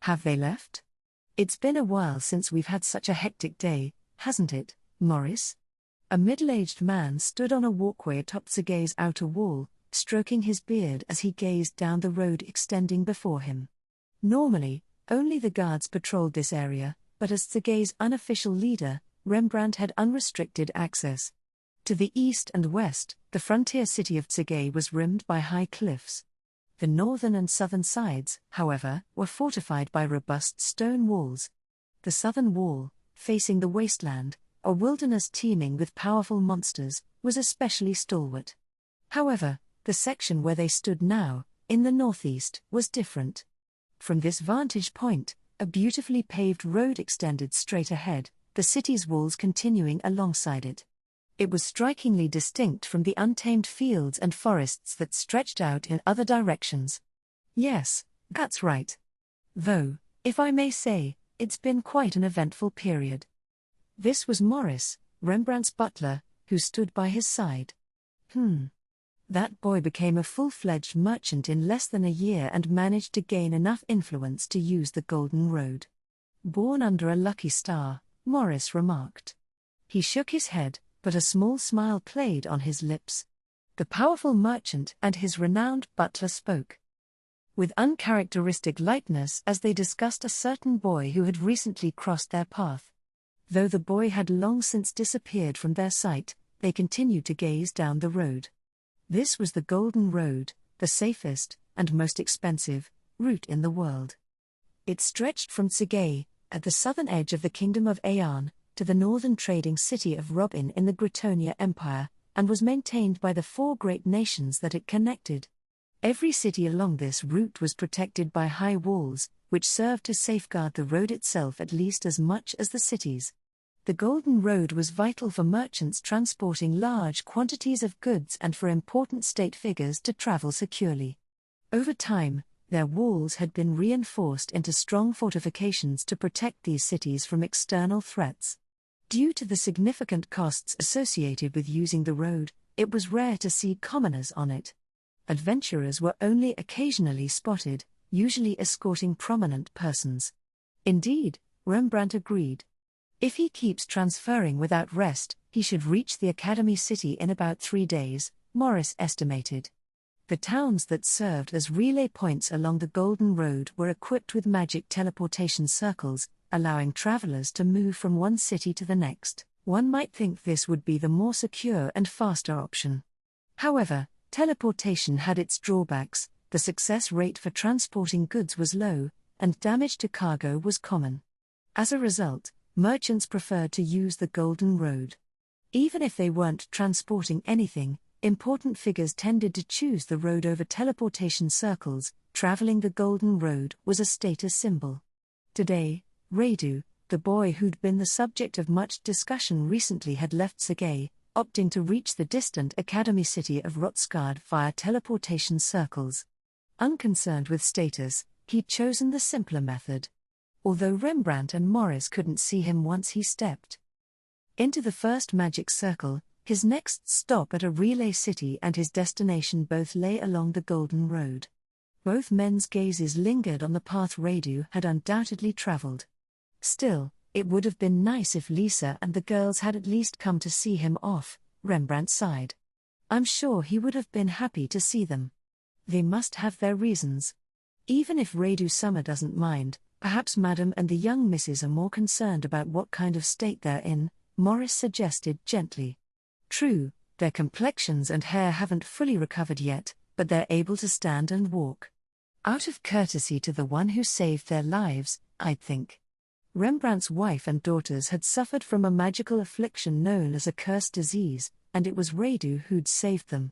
Have they left? It's been a while since we've had such a hectic day, hasn't it, Morris? A middle-aged man stood on a walkway atop Tsuge's outer wall, stroking his beard as he gazed down the road extending before him. Normally, only the guards patrolled this area, but as Tsuge's unofficial leader, Rembrandt had unrestricted access. To the east and west, the frontier city of Tsuge was rimmed by high cliffs. The northern and southern sides, however, were fortified by robust stone walls. The southern wall, facing the wasteland, a wilderness teeming with powerful monsters, was especially stalwart. However, the section where they stood now, in the northeast, was different. From this vantage point, a beautifully paved road extended straight ahead, the city's walls continuing alongside it. It was strikingly distinct from the untamed fields and forests that stretched out in other directions. Yes, that's right. Though, if I may say, it's been quite an eventful period. This was Morris, Rembrandt's butler, who stood by his side. That boy became a full-fledged merchant in less than a year and managed to gain enough influence to use the Golden Road. Born under a lucky star, Morris remarked. He shook his head, but a small smile played on his lips. The powerful merchant and his renowned butler spoke with uncharacteristic lightness as they discussed a certain boy who had recently crossed their path. Though the boy had long since disappeared from their sight, they continued to gaze down the road. This was the Golden Road, the safest, and most expensive, route in the world. It stretched from Tsuge, at the southern edge of the Kingdom of Aeon, to the northern trading city of Robin in the Gritonia Empire, and was maintained by the 4 great nations that it connected. Every city along this route was protected by high walls, which served to safeguard the road itself at least as much as the cities. The Golden Road was vital for merchants transporting large quantities of goods and for important state figures to travel securely. Over time, their walls had been reinforced into strong fortifications to protect these cities from external threats. Due to the significant costs associated with using the road, it was rare to see commoners on it. Adventurers were only occasionally spotted, usually escorting prominent persons. Indeed, Rembrandt agreed. If he keeps transferring without rest, he should reach the Academy City in about 3 days, Morris estimated. The towns that served as relay points along the Golden Road were equipped with magic teleportation circles, allowing travelers to move from one city to the next. One might think this would be the more secure and faster option. However, teleportation had its drawbacks. The success rate for transporting goods was low, and damage to cargo was common. As a result, merchants preferred to use the Golden Road. Even if they weren't transporting anything, important figures tended to choose the road over teleportation circles. Traveling the Golden Road was a status symbol. Today, Radu, the boy who'd been the subject of much discussion recently, had left Tsuge, opting to reach the distant Academy City of Rotskard via teleportation circles. Unconcerned with status, he'd chosen the simpler method. Although Rembrandt and Morris couldn't see him once he stepped into the first magic circle, his next stop at a relay city and his destination both lay along the Golden Road. Both men's gazes lingered on the path Radu had undoubtedly traveled. Still, it would have been nice if Lisa and the girls had at least come to see him off, Rembrandt sighed. I'm sure he would have been happy to see them. They must have their reasons. Even if Radu Summer doesn't mind, perhaps Madam and the young misses are more concerned about what kind of state they're in, Morris suggested gently. True, their complexions and hair haven't fully recovered yet, but they're able to stand and walk. Out of courtesy to the one who saved their lives, I'd think. Rembrandt's wife and daughters had suffered from a magical affliction known as a cursed disease, and it was Radu who'd saved them.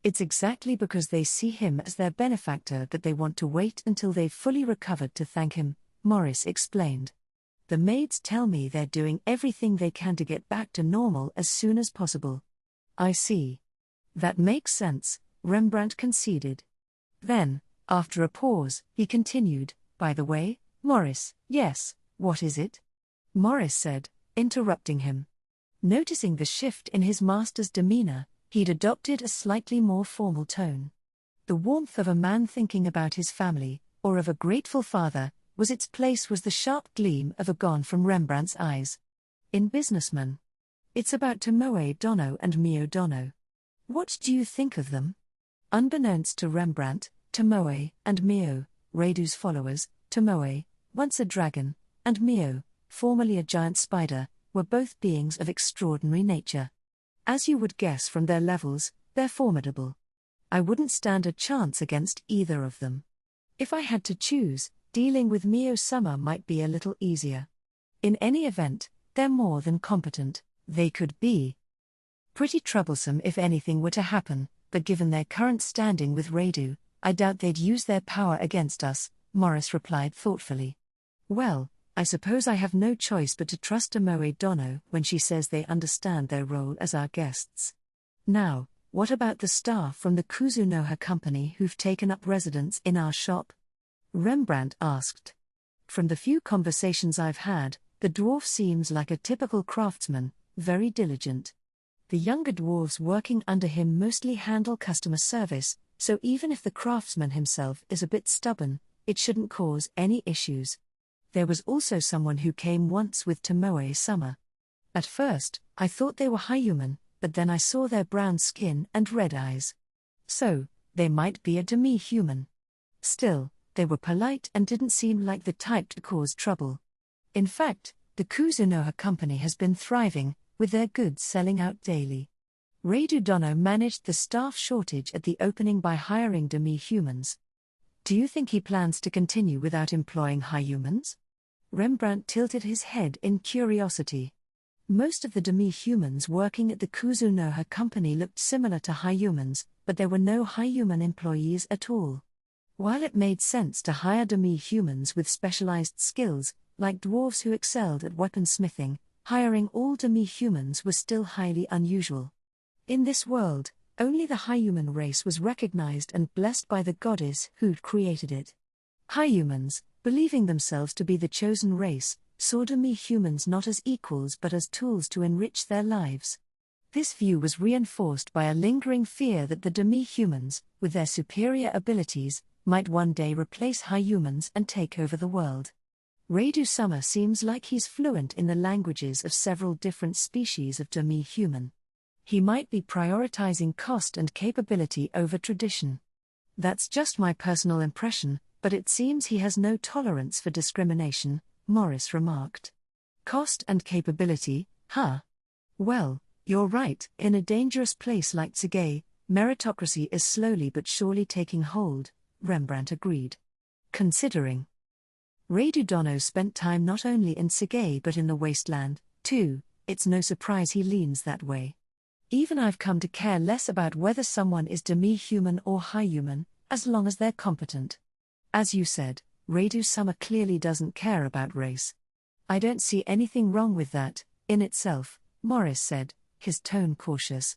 It's exactly because they see him as their benefactor that they want to wait until they've fully recovered to thank him, Morris explained. The maids tell me they're doing everything they can to get back to normal as soon as possible. I see. That makes sense, Rembrandt conceded. Then, after a pause, he continued, by the way, Morris, yes, what is it? Morris said, interrupting him. Noticing the shift in his master's demeanor, he'd adopted a slightly more formal tone. The warmth of a man thinking about his family, or of a grateful father, was its place was the sharp gleam of a gun from Rembrandt's eyes. In Businessman. It's about Tomoe Dono and Mio Dono. What do you think of them? Unbeknownst to Rembrandt, Tomoe and Mio, Reidu's followers, Tomoe, once a dragon, and Mio, formerly a giant spider, were both beings of extraordinary nature. As you would guess from their levels, they're formidable. I wouldn't stand a chance against either of them. If I had to choose, dealing with Mio-sama might be a little easier. In any event, they're more than competent. They could be pretty troublesome if anything were to happen, but given their current standing with Reidu, I doubt they'd use their power against us, Morris replied thoughtfully. Well, I suppose I have no choice but to trust Tomoe Dono when she says they understand their role as our guests. Now, what about the staff from the Kuzunoha company who've taken up residence in our shop? Rembrandt asked. From the few conversations I've had, the dwarf seems like a typical craftsman, very diligent. The younger dwarves working under him mostly handle customer service, so even if the craftsman himself is a bit stubborn, it shouldn't cause any issues. There was also someone who came once with Tomoe-sama. At first, I thought they were Hyuman, but then I saw their brown skin and red eyes. So, they might be a demi-human. Still, they were polite and didn't seem like the type to cause trouble. In fact, the Kuzunoha company has been thriving, with their goods selling out daily. Reidu Dono managed the staff shortage at the opening by hiring demi-humans. Do you think he plans to continue without employing Hyumans? Rembrandt tilted his head in curiosity. Most of the demi-humans working at the Kuzunoha company looked similar to Hyumans, but there were no Hyuman employees at all. While it made sense to hire demi-humans with specialized skills, like dwarves who excelled at weaponsmithing, hiring all demi-humans was still highly unusual. In this world, only the Hyuman race was recognized and blessed by the goddess who'd created it. Hyumans, believing themselves to be the chosen race, saw demi-humans not as equals but as tools to enrich their lives. This view was reinforced by a lingering fear that the demi-humans, with their superior abilities, might one day replace Hyumans and take over the world. Reidu-sama seems like he's fluent in the languages of several different species of demi-human. He might be prioritizing cost and capability over tradition. That's just my personal impression, but it seems he has no tolerance for discrimination, Morris remarked. Cost and capability, huh? Well, you're right. In a dangerous place like Tsuge, meritocracy is slowly but surely taking hold, Rembrandt agreed. Considering Reidu Dono spent time not only in Tsuge but in the wasteland, too, it's no surprise he leans that way. Even I've come to care less about whether someone is demi-human or Hyuman, as long as they're competent. As you said, Reidu-sama clearly doesn't care about race. I don't see anything wrong with that, in itself, Morris said, his tone cautious.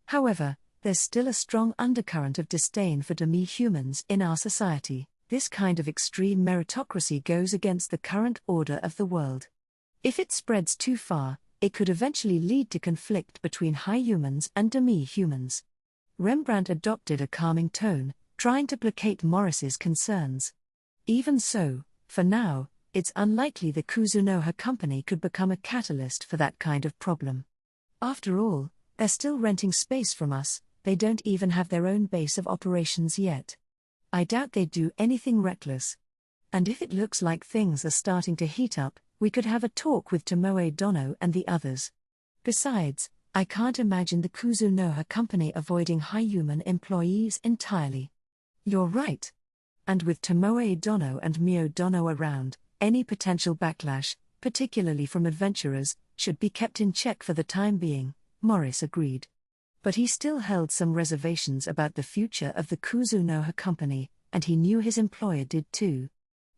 However, there's still a strong undercurrent of disdain for demi-humans in our society. This kind of extreme meritocracy goes against the current order of the world. If it spreads too far, it could eventually lead to conflict between Hyumans and demi-humans. Rembrandt adopted a calming tone, trying to placate Morris's concerns. Even so, for now, it's unlikely the Kuzunoha company could become a catalyst for that kind of problem. After all, they're still renting space from us, they don't even have their own base of operations yet. I doubt they'd do anything reckless. And if it looks like things are starting to heat up, we could have a talk with Tomoe Dono and the others. Besides, I can't imagine the Kuzunoha company avoiding Hyuman employees entirely. You're right. And with Tomoe Dono and Mio Dono around, any potential backlash, particularly from adventurers, should be kept in check for the time being, Morris agreed. But he still held some reservations about the future of the Kuzunoha company, and he knew his employer did too.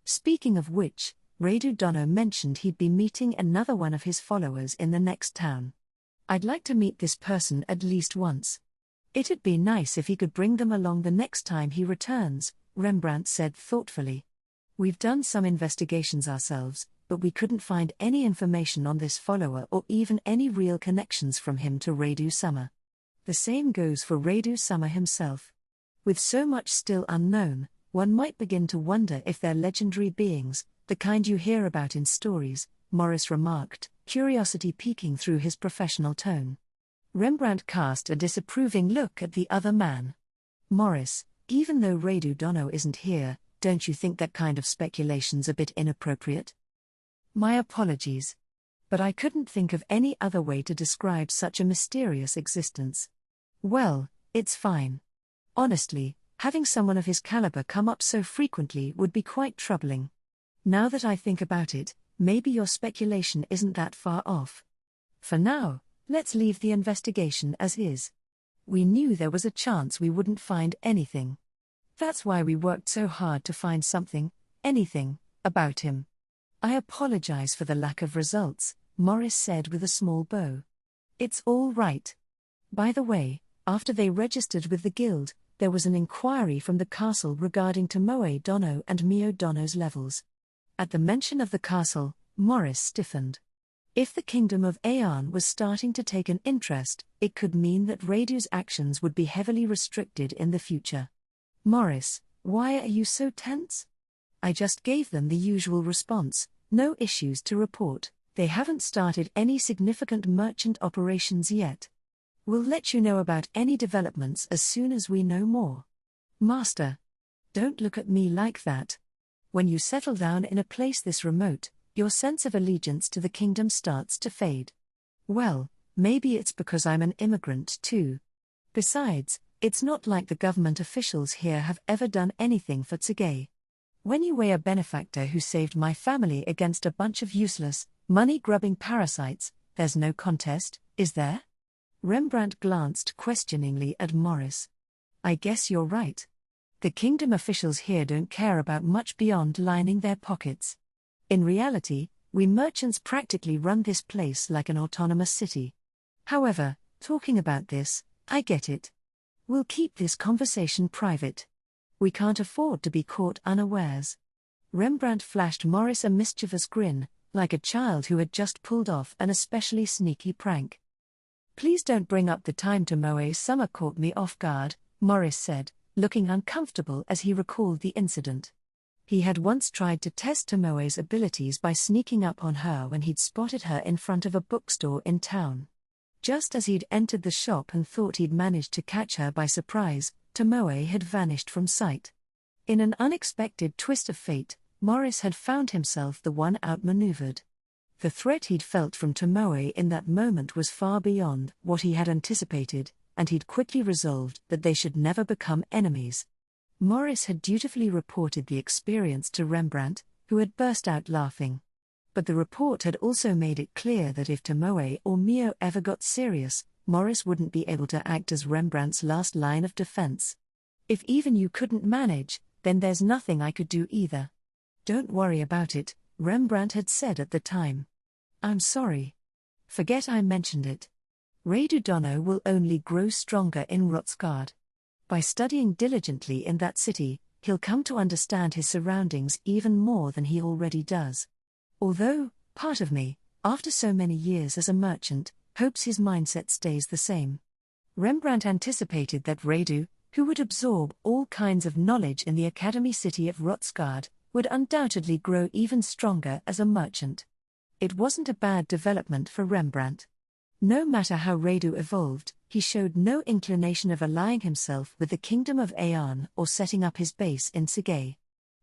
Speaking of which, Reidu Dono mentioned he'd be meeting another one of his followers in the next town. I'd like to meet this person at least once. It'd be nice if he could bring them along the next time he returns, Rembrandt said thoughtfully. We've done some investigations ourselves, but we couldn't find any information on this follower or even any real connections from him to Reidu-sama. The same goes for Reidu-sama himself. With so much still unknown, one might begin to wonder if they're legendary beings, The kind you hear about in stories, Morris remarked, curiosity peeking through his professional tone. Rembrandt cast a disapproving look at the other man. Morris, even though Radu Dono isn't here, don't you think that kind of speculation's a bit inappropriate? My apologies. But I couldn't think of any other way to describe such a mysterious existence. Well, it's fine. Honestly, having someone of his caliber come up so frequently would be quite troubling. Now that I think about it, maybe your speculation isn't that far off. For now, let's leave the investigation as is. We knew there was a chance we wouldn't find anything. That's why we worked so hard to find something, anything, about him. I apologize for the lack of results, Morris said with a small bow. It's all right. By the way, after they registered with the guild, there was an inquiry from the castle regarding Tomoe Dono and Mio Dono's levels. At the mention of the castle, Morris stiffened. If the kingdom of Aeon was starting to take an interest, it could mean that Radu's actions would be heavily restricted in the future. Morris, why are you so tense? I just gave them the usual response, no issues to report. They haven't started any significant merchant operations yet. We'll let you know about any developments as soon as we know more. Master, don't look at me like that. When you settle down in a place this remote, your sense of allegiance to the kingdom starts to fade. Well, maybe it's because I'm an immigrant too. Besides, it's not like the government officials here have ever done anything for Tsuge. When you weigh a benefactor who saved my family against a bunch of useless, money-grubbing parasites, there's no contest, is there? Rembrandt glanced questioningly at Morris. I guess you're right. The kingdom officials here don't care about much beyond lining their pockets. In reality, we merchants practically run this place like an autonomous city. However, talking about this, I get it. We'll keep this conversation private. We can't afford to be caught unawares. Rembrandt flashed Morris a mischievous grin, like a child who had just pulled off an especially sneaky prank. Please don't bring up the time Tomoe's summer caught me off guard, Morris said, looking uncomfortable as he recalled the incident. He had once tried to test Tomoe's abilities by sneaking up on her when he'd spotted her in front of a bookstore in town. Just as he'd entered the shop and thought he'd managed to catch her by surprise, Tomoe had vanished from sight. In an unexpected twist of fate, Morris had found himself the one outmaneuvered. The threat he'd felt from Tomoe in that moment was far beyond what he had anticipated, and he'd quickly resolved that they should never become enemies. Morris had dutifully reported the experience to Rembrandt, who had burst out laughing. But the report had also made it clear that if Tomoe or Mio ever got serious, Morris wouldn't be able to act as Rembrandt's last line of defense. If even you couldn't manage, then there's nothing I could do either. Don't worry about it, Rembrandt had said at the time. I'm sorry. Forget I mentioned it. Radu Dono will only grow stronger in Rotsgard. By studying diligently in that city, he'll come to understand his surroundings even more than he already does. Although, part of me, after so many years as a merchant, hopes his mindset stays the same. Rembrandt anticipated that Radu, who would absorb all kinds of knowledge in the academy city of Rotsgard, would undoubtedly grow even stronger as a merchant. It wasn't a bad development for Rembrandt. No matter how Radu evolved, he showed no inclination of allying himself with the kingdom of Aeon or setting up his base in Tsuge.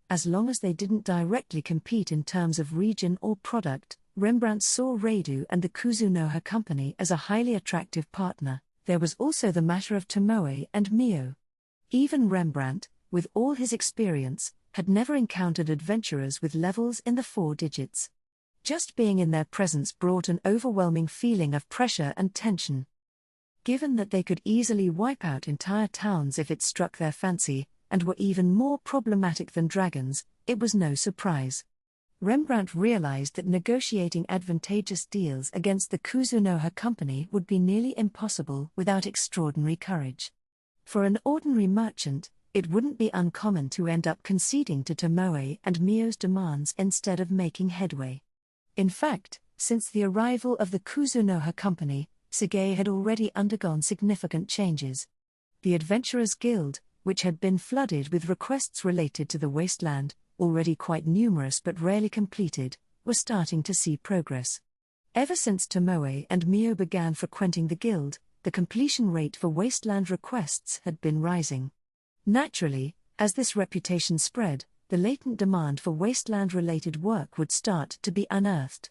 As long as they didn't directly compete in terms of region or product, Rembrandt saw Radu and the Kuzunoha company as a highly attractive partner. There was also the matter of Tomoe and Mio. Even Rembrandt, with all his experience, had never encountered adventurers with levels in the 4 digits. Just being in their presence brought an overwhelming feeling of pressure and tension. Given that they could easily wipe out entire towns if it struck their fancy, and were even more problematic than dragons, it was no surprise. Rembrandt realized that negotiating advantageous deals against the Kuzunoha company would be nearly impossible without extraordinary courage. For an ordinary merchant, it wouldn't be uncommon to end up conceding to Tomoe and Mio's demands instead of making headway. In fact, since the arrival of the Kuzunoha company, Tsuge had already undergone significant changes. The Adventurers Guild, which had been flooded with requests related to the wasteland, already quite numerous but rarely completed, were starting to see progress. Ever since Tomoe and Mio began frequenting the guild, the completion rate for wasteland requests had been rising. Naturally, as this reputation spread, the latent demand for wasteland-related work would start to be unearthed.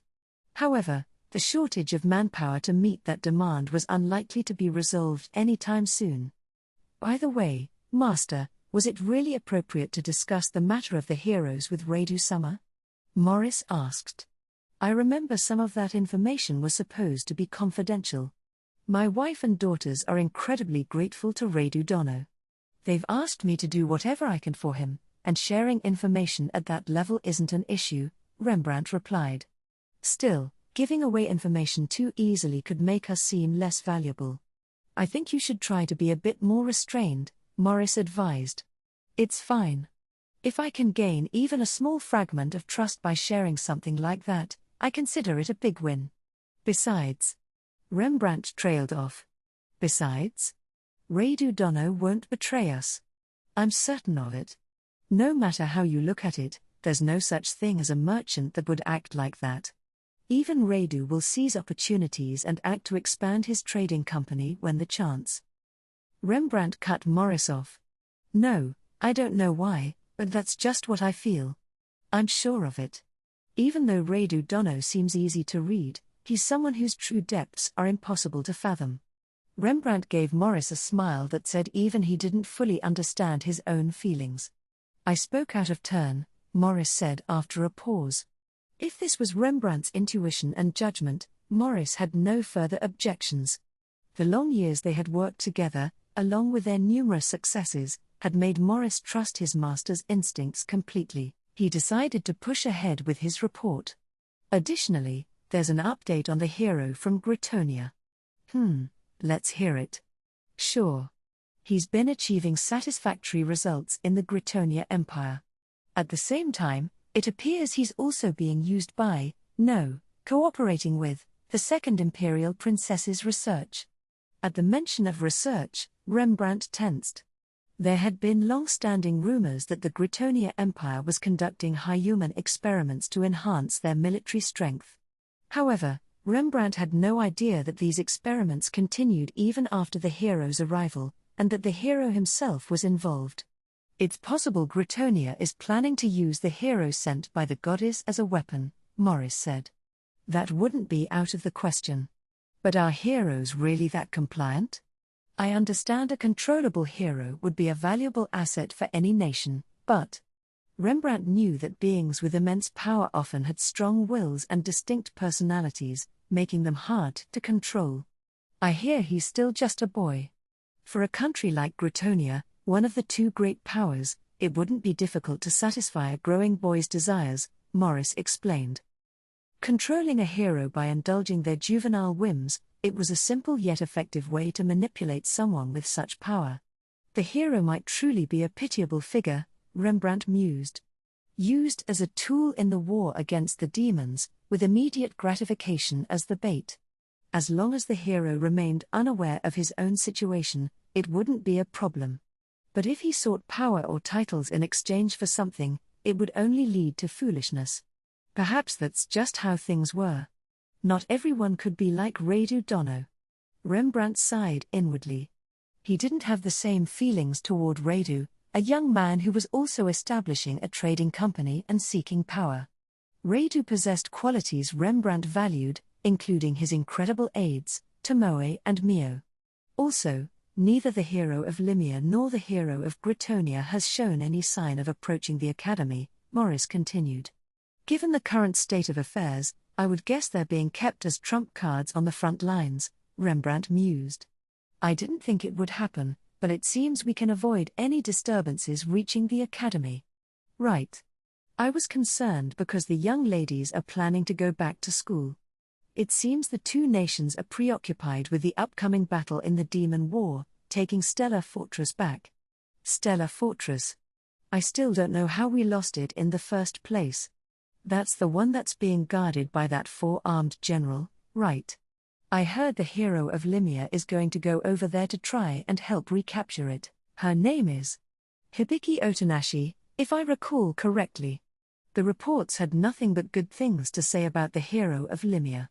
However, the shortage of manpower to meet that demand was unlikely to be resolved anytime soon. By the way, Master, was it really appropriate to discuss the matter of the heroes with Reidu-sama? Morris asked. I remember some of that information was supposed to be confidential. My wife and daughters are incredibly grateful to Reidu Dono. They've asked me to do whatever I can for him, and sharing information at that level isn't an issue, Rembrandt replied. Still, giving away information too easily could make us seem less valuable. I think you should try to be a bit more restrained, Morris advised. It's fine. If I can gain even a small fragment of trust by sharing something like that, I consider it a big win. Besides, Rembrandt trailed off. Besides? Reidu Dono won't betray us. I'm certain of it. No matter how you look at it, there's no such thing as a merchant that would act like that. Even Reidu will seize opportunities and act to expand his trading company when the chance. Rembrandt cut Morris off. No, I don't know why, but that's just what I feel. I'm sure of it. Even though Reidu Dono seems easy to read, he's someone whose true depths are impossible to fathom. Rembrandt gave Morris a smile that said even he didn't fully understand his own feelings. I spoke out of turn, Morris said after a pause. If this was Rembrandt's intuition and judgment, Morris had no further objections. The long years they had worked together, along with their numerous successes, had made Morris trust his master's instincts completely. He decided to push ahead with his report. Additionally, there's an update on the hero from Gritonia. Let's hear it. Sure. He's been achieving satisfactory results in the Gritonia Empire. At the same time, it appears he's also being used by, cooperating with, the Second Imperial Princess's research. At the mention of research, Rembrandt tensed. There had been long-standing rumors that the Gritonia Empire was conducting high-human experiments to enhance their military strength. However, Rembrandt had no idea that these experiments continued even after the hero's arrival, and that the hero himself was involved. It's possible Gritonia is planning to use the hero sent by the goddess as a weapon, Morris said. That wouldn't be out of the question. But are heroes really that compliant? I understand a controllable hero would be a valuable asset for any nation, but Rembrandt knew that beings with immense power often had strong wills and distinct personalities, making them hard to control. I hear he's still just a boy. For a country like Gritonia, one of the two great powers, it wouldn't be difficult to satisfy a growing boy's desires, Morris explained. Controlling a hero by indulging their juvenile whims, it was a simple yet effective way to manipulate someone with such power. The hero might truly be a pitiable figure, Rembrandt mused. Used as a tool in the war against the demons, with immediate gratification as the bait. As long as the hero remained unaware of his own situation, it wouldn't be a problem. But if he sought power or titles in exchange for something, it would only lead to foolishness. Perhaps that's just how things were. Not everyone could be like Reidu Dono. Rembrandt sighed inwardly. He didn't have the same feelings toward Reidu, a young man who was also establishing a trading company and seeking power. Reidu possessed qualities Rembrandt valued, including his incredible aides, Tomoe and Mio. Also, neither the hero of Limia nor the hero of Gritonia has shown any sign of approaching the academy, Morris continued. Given the current state of affairs, I would guess they're being kept as trump cards on the front lines, Rembrandt mused. I didn't think it would happen, but it seems we can avoid any disturbances reaching the academy. Right. I was concerned because the young ladies are planning to go back to school. It seems the two nations are preoccupied with the upcoming battle in the Demon War, taking Stellar Fortress back. Stellar Fortress. I still don't know how we lost it in the first place. That's the one that's being guarded by that four-armed general, right? I heard the hero of Limia is going to go over there to try and help recapture it. Her name is Hibiki Otonashi, if I recall correctly. The reports had nothing but good things to say about the hero of Limia.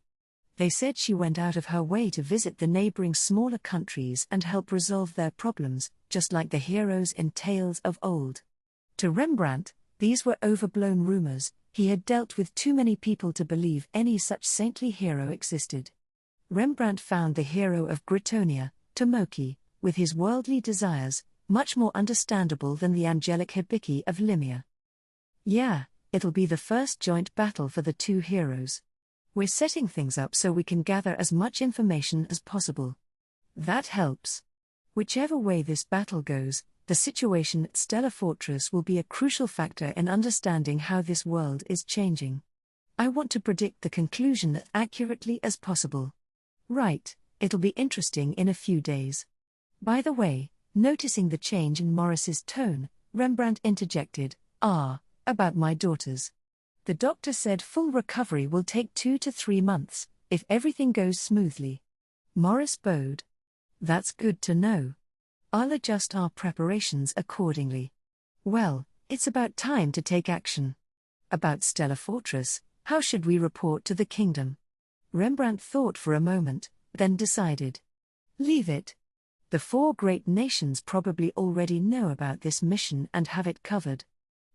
They said she went out of her way to visit the neighboring smaller countries and help resolve their problems, just like the heroes in tales of old. To Rembrandt, these were overblown rumors. He had dealt with too many people to believe any such saintly hero existed. Rembrandt found the hero of Gritonia, Tomoki, with his worldly desires, much more understandable than the angelic Hibiki of Limia. Yeah, it'll be the first joint battle for the two heroes. We're setting things up so we can gather as much information as possible. That helps. Whichever way this battle goes, the situation at Stellar Fortress will be a crucial factor in understanding how this world is changing. I want to predict the conclusion as accurately as possible. Right, it'll be interesting in a few days. By the way, noticing the change in Morris's tone, Rembrandt interjected, about my daughters. The doctor said full recovery will take 2 to 3 months, if everything goes smoothly. Morris bowed. That's good to know. I'll adjust our preparations accordingly. Well, it's about time to take action. About Stellar Fortress, how should we report to the kingdom? Rembrandt thought for a moment, then decided. Leave it. The 4 great nations probably already know about this mission and have it covered.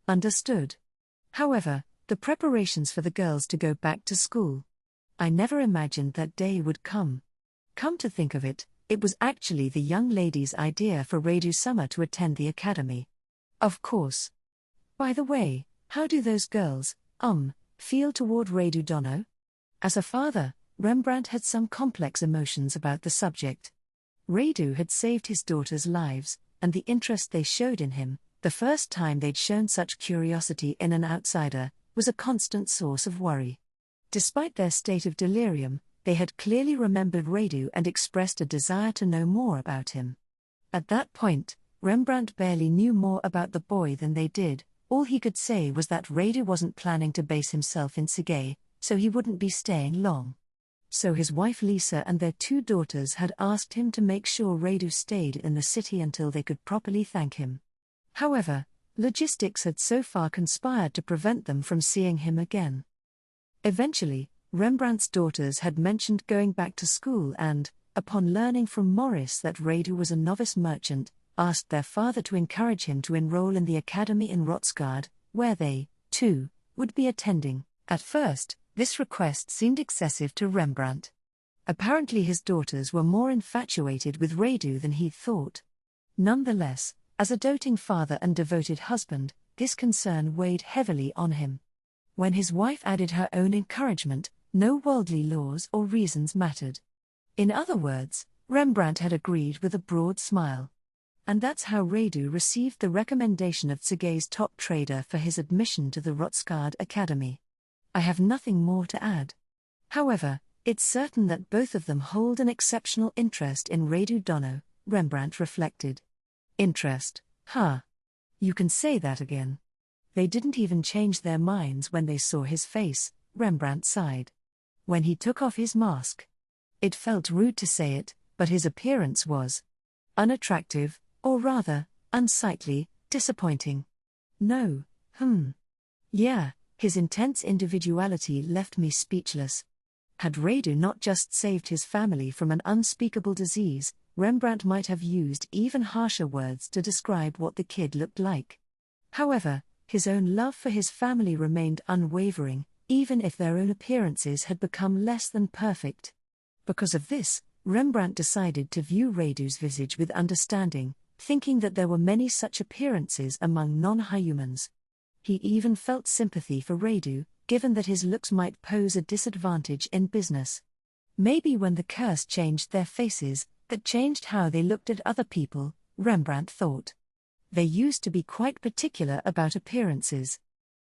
Understood. However, the preparations for the girls to go back to school. I never imagined that day would come. Come to think of it, it was actually the young lady's idea for Reidou-sama to attend the academy. Of course. By the way, how do those girls, feel toward Reidou-dono? As a father, Rembrandt had some complex emotions about the subject. Reidou had saved his daughters' lives, and the interest they showed in him, the first time they'd shown such curiosity in an outsider, was a constant source of worry. Despite their state of delirium, they had clearly remembered Reidou and expressed a desire to know more about him. At that point, Rembrandt barely knew more about the boy than they did. All he could say was that Reidou wasn't planning to base himself in Tsuge, so he wouldn't be staying long. So his wife Lisa and their 2 daughters had asked him to make sure Reidou stayed in the city until they could properly thank him. However, logistics had so far conspired to prevent them from seeing him again. Eventually, Rembrandt's daughters had mentioned going back to school and, upon learning from Morris that Reidou was a novice merchant, asked their father to encourage him to enroll in the academy in Rotsgard, where they, too, would be attending. At first, this request seemed excessive to Rembrandt. Apparently his daughters were more infatuated with Reidou than he thought. Nonetheless, as a doting father and devoted husband, this concern weighed heavily on him. When his wife added her own encouragement, no worldly laws or reasons mattered. In other words, Rembrandt had agreed with a broad smile. And that's how Reidou received the recommendation of Tsuge's top trader for his admission to the Rotsgard Academy. I have nothing more to add. However, it's certain that both of them hold an exceptional interest in Reidou-dono, Rembrandt reflected. Interest, huh? You can say that again. They didn't even change their minds when they saw his face, Rembrandt sighed. When he took off his mask. It felt rude to say it, but his appearance was unattractive, or rather, unsightly, disappointing. No, yeah, his intense individuality left me speechless. Had Reidou not just saved his family from an unspeakable disease, Rembrandt might have used even harsher words to describe what the kid looked like. However, his own love for his family remained unwavering, even if their own appearances had become less than perfect. Because of this, Rembrandt decided to view Reidou's visage with understanding, thinking that there were many such appearances among non-humans. He even felt sympathy for Reidou, given that his looks might pose a disadvantage in business. Maybe when the curse changed their faces, that changed how they looked at other people, Rembrandt thought. They used to be quite particular about appearances.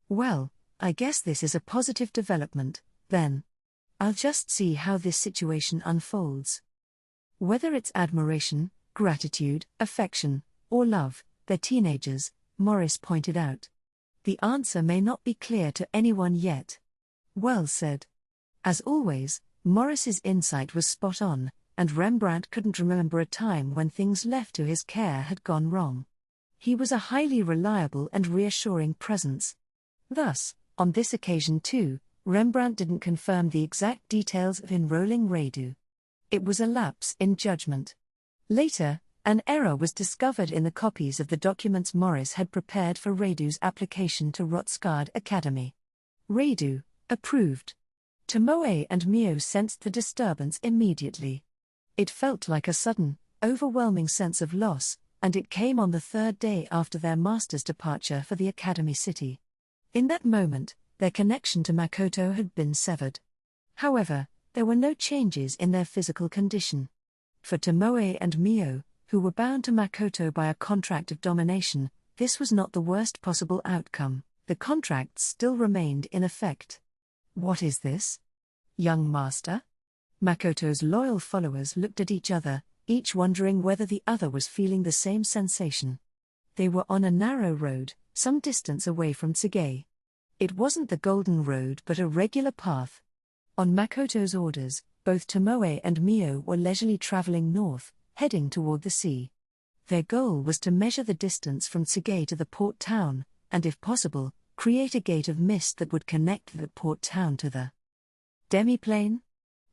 Well, I guess this is a positive development, then. I'll just see how this situation unfolds. Whether it's admiration, gratitude, affection, or love, they're teenagers, Morris pointed out. The answer may not be clear to anyone yet. Well said. As always, Morris's insight was spot on, and Rembrandt couldn't remember a time when things left to his care had gone wrong. He was a highly reliable and reassuring presence. Thus, on this occasion too, Rembrandt didn't confirm the exact details of enrolling Radu. It was a lapse in judgment. Later, an error was discovered in the copies of the documents Morris had prepared for Radu's application to Rotsgard Academy. Radu, approved. Tomoe and Mio sensed the disturbance immediately. It felt like a sudden, overwhelming sense of loss, and it came on the third day after their master's departure for the Academy City. In that moment, their connection to Makoto had been severed. However, there were no changes in their physical condition. For Tomoe and Mio, who were bound to Makoto by a contract of domination, this was not the worst possible outcome. The contract still remained in effect. What is this? Young master? Makoto's loyal followers looked at each other, each wondering whether the other was feeling the same sensation. They were on a narrow road, some distance away from Tsuge. It wasn't the Golden Road but a regular path. On Makoto's orders, both Tomoe and Mio were leisurely traveling north, heading toward the sea. Their goal was to measure the distance from Tsuge to the port town, and if possible, create a gate of mist that would connect the port town to the demiplane.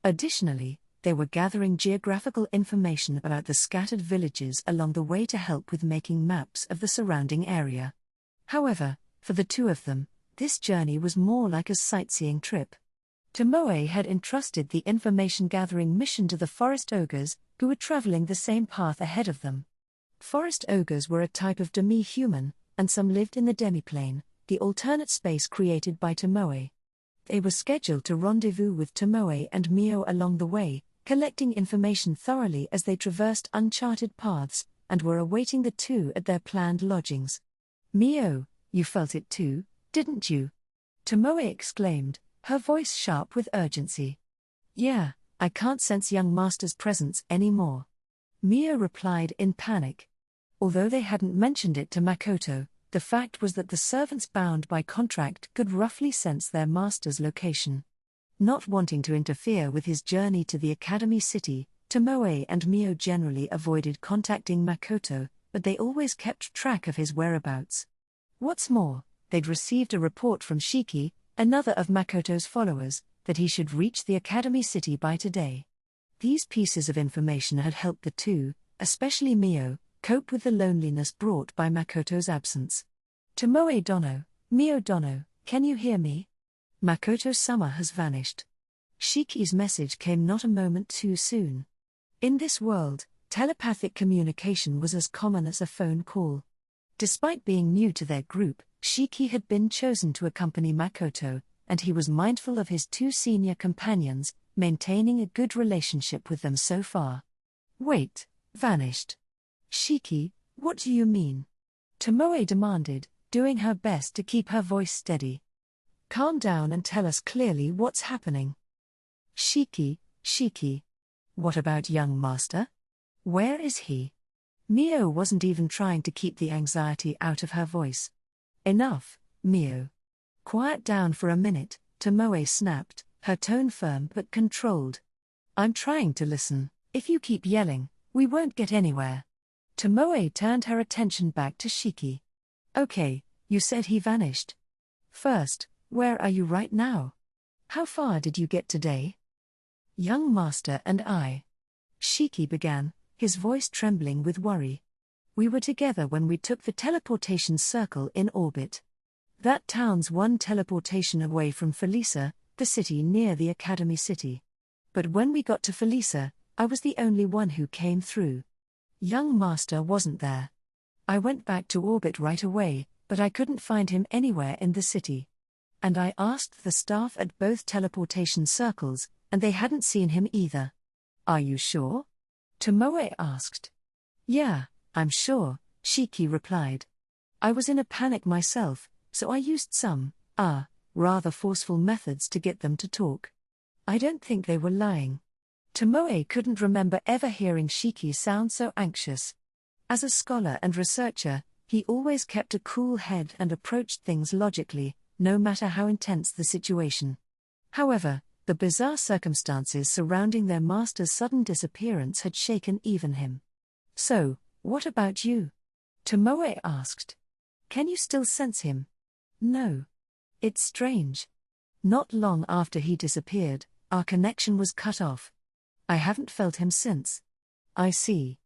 Additionally, they were gathering geographical information about the scattered villages along the way to help with making maps of the surrounding area. However, for the two of them, this journey was more like a sightseeing trip. Tomoe had entrusted the information-gathering mission to the forest ogres, who were traveling the same path ahead of them. Forest ogres were a type of demi-human, and some lived in the demiplane, the alternate space created by Tomoe. They were scheduled to rendezvous with Tomoe and Mio along the way, collecting information thoroughly as they traversed uncharted paths, and were awaiting the two at their planned lodgings. "Mio, you felt it too, didn't you?" Tomoe exclaimed, her voice sharp with urgency. "Yeah, I can't sense young master's presence anymore," Mio replied in panic. Although they hadn't mentioned it to Makoto, the fact was that the servants bound by contract could roughly sense their master's location. Not wanting to interfere with his journey to the Academy City, Tomoe and Mio generally avoided contacting Makoto, but they always kept track of his whereabouts. What's more, they'd received a report from Shiki, another of Makoto's followers, that he should reach the Academy City by today. These pieces of information had helped the two, especially Mio, cope with the loneliness brought by Makoto's absence. "Tomoe Dono, Mio Dono, can you hear me? Makoto-sama has vanished." Shiki's message came not a moment too soon. In this world, telepathic communication was as common as a phone call. Despite being new to their group, Shiki had been chosen to accompany Makoto, and he was mindful of his two senior companions, maintaining a good relationship with them so far. "Wait, vanished? Shiki, what do you mean?" Tomoe demanded, doing her best to keep her voice steady. "Calm down and tell us clearly what's happening." Shiki. What about young master? Where is he?" Mio wasn't even trying to keep the anxiety out of her voice. "Enough, Mio. Quiet down for a minute," Tomoe snapped, her tone firm but controlled. "I'm trying to listen. If you keep yelling, we won't get anywhere." Tomoe turned her attention back to Shiki. "Okay, you said he vanished. First, where are you right now? How far did you get today?" "Young master and I," Shiki began, his voice trembling with worry. "We were together when we took the teleportation circle in orbit. That town's one teleportation away from Felisa, the city near the Academy City. But when we got to Felisa, I was the only one who came through. Young master wasn't there. I went back to orbit right away, but I couldn't find him anywhere in the city. And I asked the staff at both teleportation circles, and they hadn't seen him either." "Are you sure?" Tomoe asked. "Yeah, I'm sure," Shiki replied. "I was in a panic myself, so I used some, rather forceful methods to get them to talk. I don't think they were lying." Tomoe couldn't remember ever hearing Shiki sound so anxious. As a scholar and researcher, he always kept a cool head and approached things logically, no matter how intense the situation. However, the bizarre circumstances surrounding their master's sudden disappearance had shaken even him. "So, what about you?" Tomoe asked. Can you still sense him? No. It's strange. Not long after he disappeared, our connection was cut off. I haven't felt him since. I see.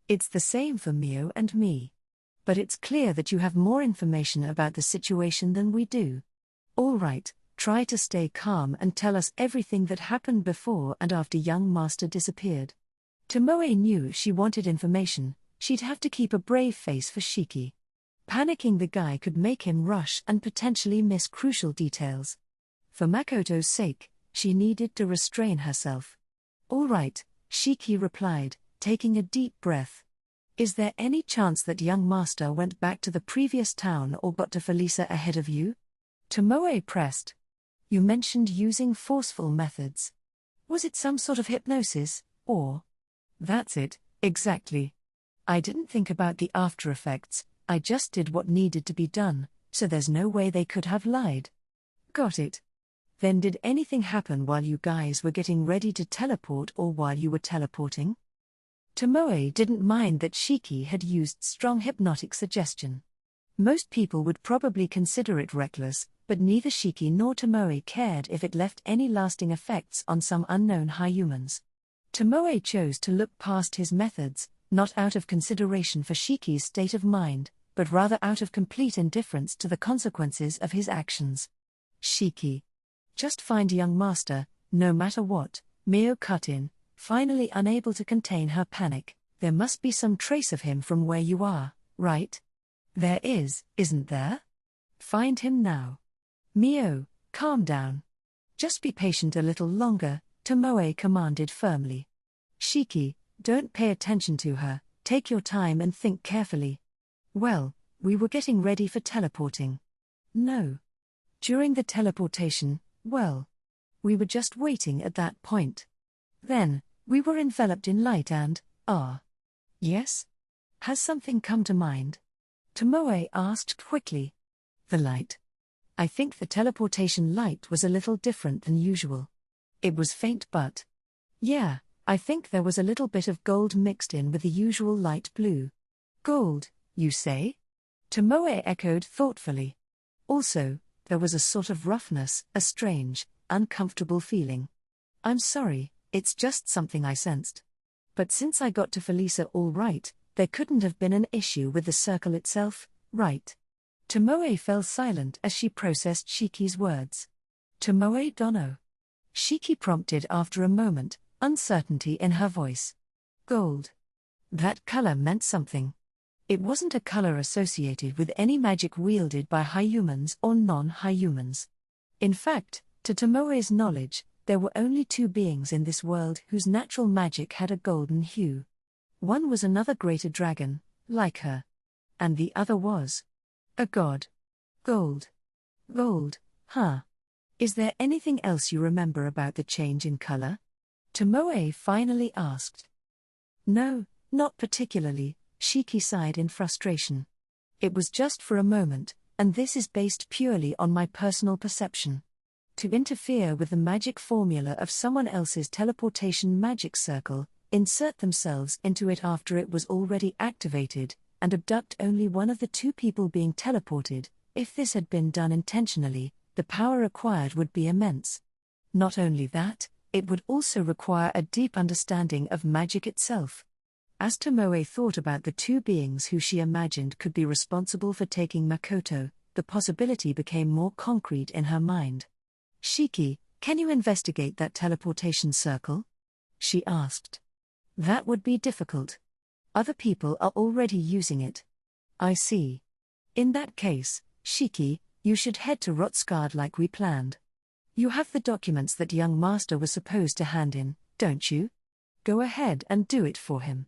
It's the same for Mio and me. But it's clear that you have more information about the situation than we do. All right, try to stay calm and tell us everything that happened before and after young master disappeared. Tomoe knew if she wanted information, she'd have to keep a brave face for Shiki. Panicking the guy could make him rush and potentially miss crucial details. For Makoto's sake, she needed to restrain herself. All right, Shiki replied, taking a deep breath. Is there any chance that young master went back to the previous town or got to Felisa ahead of you? Tomoe pressed. You mentioned using forceful methods. Was it some sort of hypnosis, or? That's it, exactly. I didn't think about the after effects, I just did what needed to be done, so there's no way they could have lied. Got it. Then did anything happen while you guys were getting ready to teleport or while you were teleporting? Tomoe didn't mind that Shiki had used strong hypnotic suggestion. Most people would probably consider it reckless, but neither Shiki nor Tomoe cared if it left any lasting effects on some unknown high humans. Tomoe chose to look past his methods, not out of consideration for Shiki's state of mind, but rather out of complete indifference to the consequences of his actions. Shiki. Just find young master, no matter what, Mio cut in, finally unable to contain her panic. There must be some trace of him from where you are, right? There is, isn't there? Find him now. Mio, calm down. Just be patient a little longer, Tomoe commanded firmly. Shiki, don't pay attention to her, take your time and think carefully. Well, we were getting ready for teleporting. No. During the teleportation, well, we were just waiting at that point. Then, we were enveloped in light and, yes? Has something come to mind? Tomoe asked quickly. The light. I think the teleportation light was a little different than usual. It was faint but. Yeah, I think there was a little bit of gold mixed in with the usual light blue. Gold, you say? Tomoe echoed thoughtfully. Also, there was a sort of roughness, a strange, uncomfortable feeling. I'm sorry, it's just something I sensed. But since I got to Felisa all right, there couldn't have been an issue with the circle itself, right? Tomoe fell silent as she processed Shiki's words. Tomoe Dono. Shiki prompted after a moment, uncertainty in her voice. Gold. That color meant something. It wasn't a color associated with any magic wielded by high humans or non-high humans. In fact, to Tomoe's knowledge, there were only two beings in this world whose natural magic had a golden hue. One was another greater dragon, like her. And the other was a god. Gold. Gold, huh? Is there anything else you remember about the change in color? Tomoe finally asked. No, not particularly, Shiki sighed in frustration. It was just for a moment, and this is based purely on my personal perception. To interfere with the magic formula of someone else's teleportation magic circle, insert themselves into it after it was already activated, and abduct only one of the two people being teleported, if this had been done intentionally, the power required would be immense. Not only that, it would also require a deep understanding of magic itself. As Tomoe thought about the two beings who she imagined could be responsible for taking Makoto, the possibility became more concrete in her mind. Shiki, can you investigate that teleportation circle? She asked. That would be difficult. Other people are already using it. I see. In that case, Shiki, you should head to Rotskard like we planned. You have the documents that young master was supposed to hand in, don't you? Go ahead and do it for him.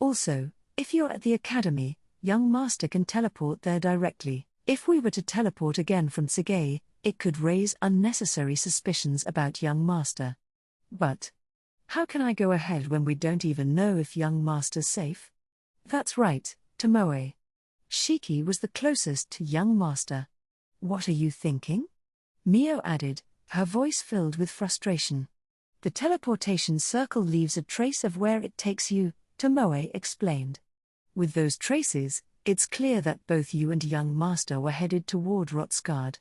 Also, if you're at the academy, young master can teleport there directly. If we were to teleport again from Tsugay, it could raise unnecessary suspicions about young master. But how can I go ahead when we don't even know if young master's safe? That's right, Tomoe. Shiki was the closest to young master. What are you thinking? Mio added, her voice filled with frustration. The teleportation circle leaves a trace of where it takes you, Tomoe explained. With those traces, It's clear that both you and young master were headed toward Rotsgard.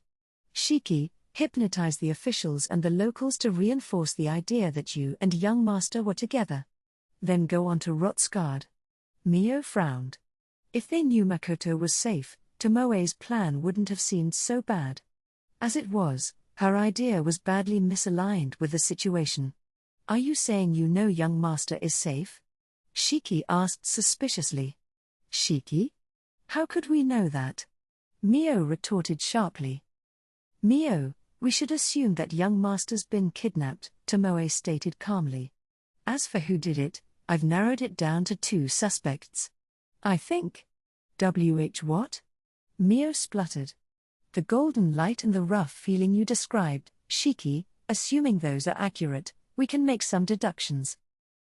Shiki, hypnotize the officials and the locals to reinforce the idea that you and young master were together. Then go on to Rotsgard. Mio frowned. If they knew Makoto was safe, Tomoe's plan wouldn't have seemed so bad. As it was, her idea was badly misaligned with the situation. Are you saying you know young master is safe? Shiki asked suspiciously. Shiki? How could we know that? Mio retorted sharply. Mio, we should assume that young master's been kidnapped, Tomoe stated calmly. As for who did it, I've narrowed it down to 2 suspects. I think. What? Mio spluttered. The golden light and the rough feeling you described, Shiki, assuming those are accurate, we can make some deductions.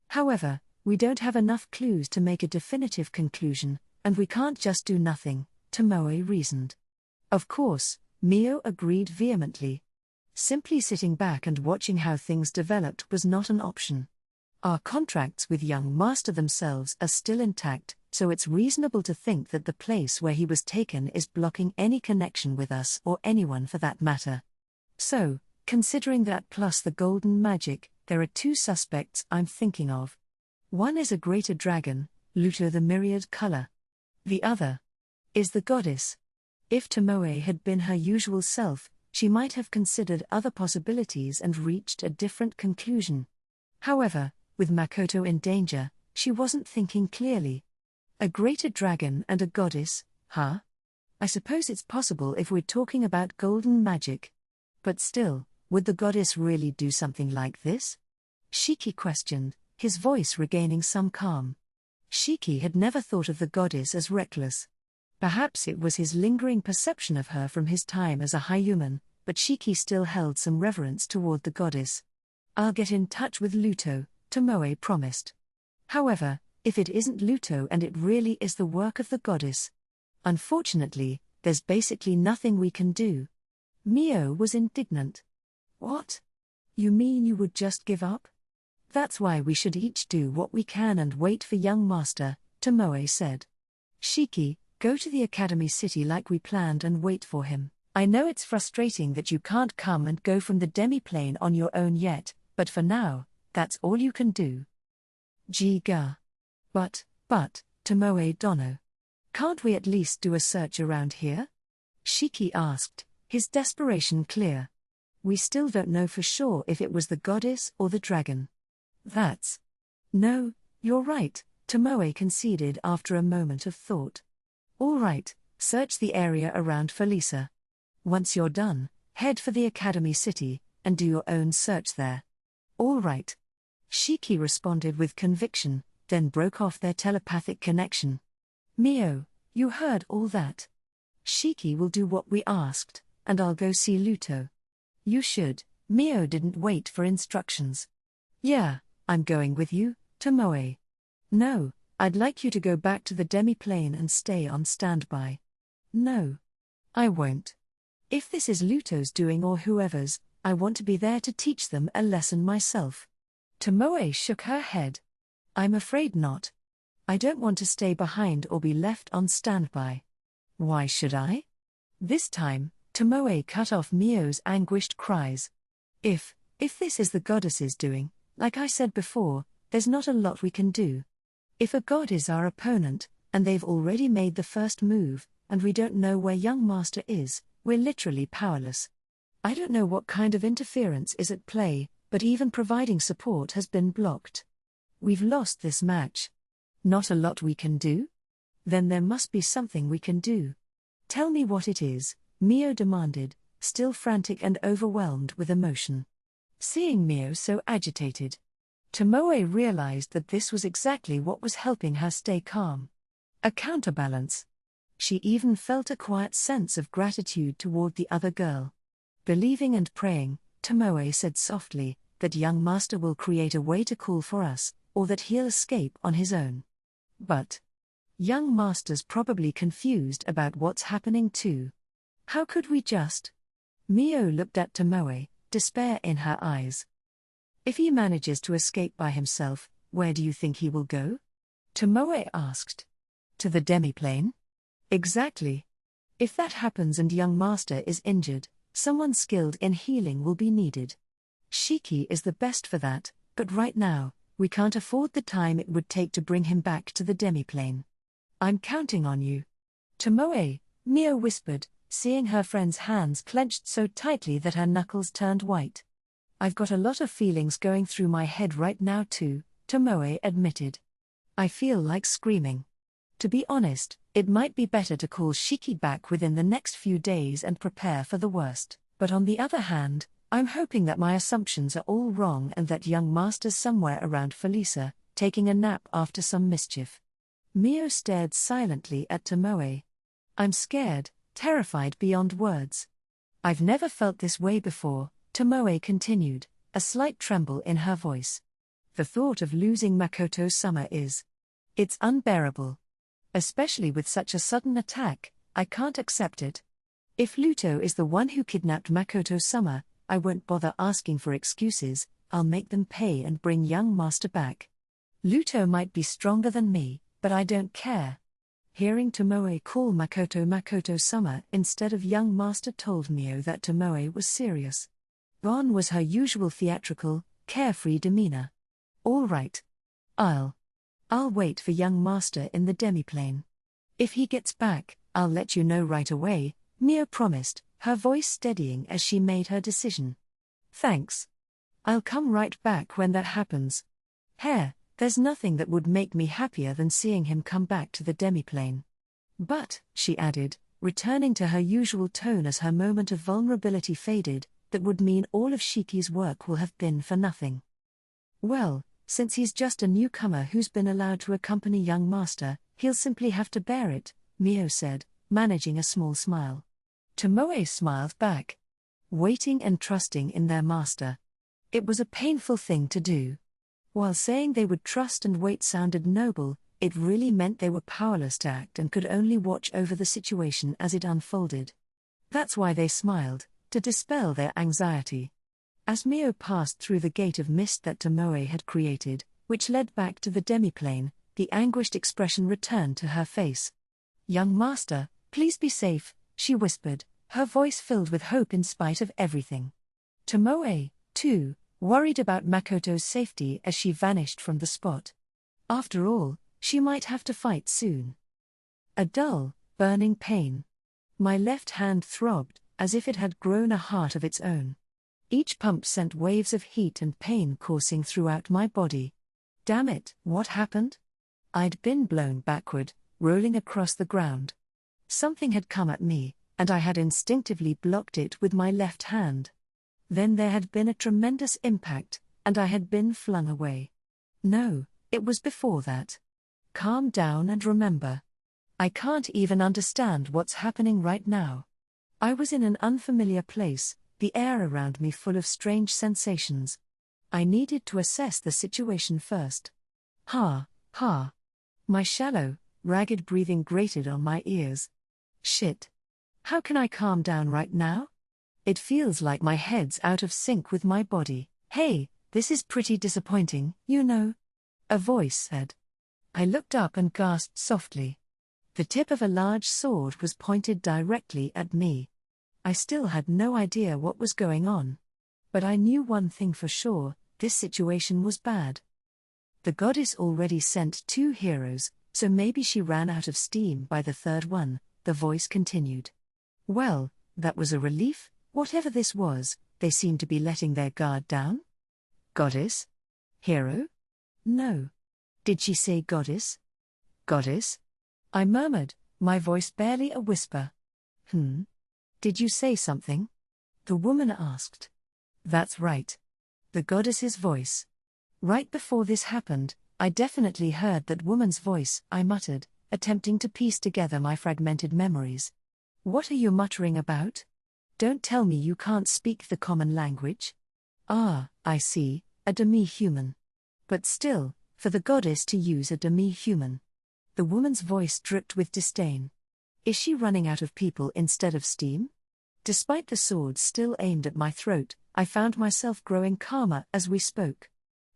However, we don't have enough clues to make a definitive conclusion, and we can't just do nothing, Tomoe reasoned. Of course, Mio agreed vehemently. Simply sitting back and watching how things developed was not an option. Our contracts with young master themselves are still intact, so it's reasonable to think that the place where he was taken is blocking any connection with us or anyone for that matter. So, considering that plus the golden magic, there are 2 suspects I'm thinking of. One is a greater dragon, Luto the myriad color. The other is the goddess. If Tomoe had been her usual self, she might have considered other possibilities and reached a different conclusion. However, with Makoto in danger, she wasn't thinking clearly. A greater dragon and a goddess, huh? I suppose it's possible if we're talking about golden magic. But still, would the goddess really do something like this? Shiki questioned, his voice regaining some calm. Shiki had never thought of the goddess as reckless. Perhaps it was his lingering perception of her from his time as a Hyuman, but Shiki still held some reverence toward the goddess. I'll get in touch with Luto, Tomoe promised. However, if it isn't Luto and it really is the work of the goddess, unfortunately, there's basically nothing we can do. Mio was indignant. What? You mean you would just give up? That's why we should each do what we can and wait for young master, Tomoe said. Shiki, go to the Academy City like we planned and wait for him. I know it's frustrating that you can't come and go from the demi-plane on your own yet, but for now, that's all you can do. Jiga. But, Tomoe Dono. Can't we at least do a search around here? Shiki asked, his desperation clear. We still don't know for sure if it was the goddess or the dragon. No, you're right, Tomoe conceded after a moment of thought. All right, search the area around Felisa. Once you're done, head for the Academy City, and do your own search there. All right. Shiki responded with conviction, then broke off their telepathic connection. Mio, you heard all that. Shiki will do what we asked, and I'll go see Luto. You should. Mio didn't wait for instructions. Yeah, I'm going with you, Tomoe. No, I'd like you to go back to the demi-plane and stay on standby. No. I won't. If this is Luto's doing or whoever's, I want to be there to teach them a lesson myself. Tomoe shook her head. I'm afraid not. I don't want to stay behind or be left on standby. Why should I? This time, Tomoe cut off Mio's anguished cries. If this is the goddess's doing, like I said before, there's not a lot we can do. If a god is our opponent, and they've already made the first move, and we don't know where young master is, we're literally powerless. I don't know what kind of interference is at play, but even providing support has been blocked. We've lost this match. Not a lot we can do? Then there must be something we can do. Tell me what it is, Mio demanded, still frantic and overwhelmed with emotion. Seeing Mio so agitated, Tomoe realized that this was exactly what was helping her stay calm. A counterbalance. She even felt a quiet sense of gratitude toward the other girl. Believing and praying, Tomoe said softly, that young master will create a way to call for us, or that he'll escape on his own. But young master's probably confused about what's happening too. How could we just? Mio looked at Tomoe, despair in her eyes. If he manages to escape by himself, where do you think he will go? Tomoe asked. To the demi-plane? Exactly. If that happens and young master is injured, someone skilled in healing will be needed. Shiki is the best for that, but right now, we can't afford the time it would take to bring him back to the demiplane. I'm counting on you. Tomoe, Mio whispered, seeing her friend's hands clenched so tightly that her knuckles turned white. I've got a lot of feelings going through my head right now too, Tomoe admitted. I feel like screaming. To be honest, it might be better to call Shiki back within the next few days and prepare for the worst, but on the other hand, I'm hoping that my assumptions are all wrong and that young master's somewhere around Felisa, taking a nap after some mischief. Mio stared silently at Tomoe. I'm scared, terrified beyond words. I've never felt this way before, Tomoe continued, a slight tremble in her voice. The thought of losing Makoto-sama it's unbearable. Especially with such a sudden attack, I can't accept it. If Luto is the one who kidnapped Makoto-sama, I won't bother asking for excuses, I'll make them pay and bring young master back. Luto might be stronger than me, but I don't care. Hearing Tomoe call Makoto Makoto-sama instead of young master told Mio that Tomoe was serious. Gone was her usual theatrical, carefree demeanor. All right. I'll wait for young master in the demiplane. If he gets back, I'll let you know right away, Mio promised, her voice steadying as she made her decision. Thanks. I'll come right back when that happens. There's nothing that would make me happier than seeing him come back to the demiplane. But, she added, returning to her usual tone as her moment of vulnerability faded, that would mean all of Shiki's work will have been for nothing. Well, since he's just a newcomer who's been allowed to accompany young master, he'll simply have to bear it, Mio said, managing a small smile. Tomoe smiled back. Waiting and trusting in their master. It was a painful thing to do. While saying they would trust and wait sounded noble, it really meant they were powerless to act and could only watch over the situation as it unfolded. That's why they smiled, to dispel their anxiety. As Mio passed through the gate of mist that Tomoe had created, which led back to the demiplane, the anguished expression returned to her face. Young master, please be safe, she whispered, her voice filled with hope in spite of everything. Tomoe, too, worried about Makoto's safety as she vanished from the spot. After all, she might have to fight soon. A dull, burning pain. My left hand throbbed, as if it had grown a heart of its own. Each pump sent waves of heat and pain coursing throughout my body. Damn it, what happened? I'd been blown backward, rolling across the ground. Something had come at me, and I had instinctively blocked it with my left hand. Then there had been a tremendous impact, and I had been flung away. No, it was before that. Calm down and remember. I can't even understand what's happening right now. I was in an unfamiliar place, the air around me full of strange sensations. I needed to assess the situation first. Ha. My shallow, ragged breathing grated on my ears. Shit. How can I calm down right now? It feels like my head's out of sync with my body. Hey, this is pretty disappointing, you know. A voice said. I looked up and gasped softly. The tip of a large sword was pointed directly at me. I still had no idea what was going on. But I knew one thing for sure, this situation was bad. The goddess already sent 2 heroes, so maybe she ran out of steam by the third one, the voice continued. Well, that was a relief. Whatever this was, they seemed to be letting their guard down? Goddess? Hero? No. Did she say goddess? Goddess? I murmured, my voice barely a whisper. Did you say something? The woman asked. That's right. The goddess's voice. Right before this happened, I definitely heard that woman's voice, I muttered, attempting to piece together my fragmented memories. What are you muttering about? Don't tell me you can't speak the common language. Ah, I see, a demi-human. But still, for the goddess to use a demi-human. The woman's voice dripped with disdain. Is she running out of people instead of steam? Despite the sword still aimed at my throat, I found myself growing calmer as we spoke.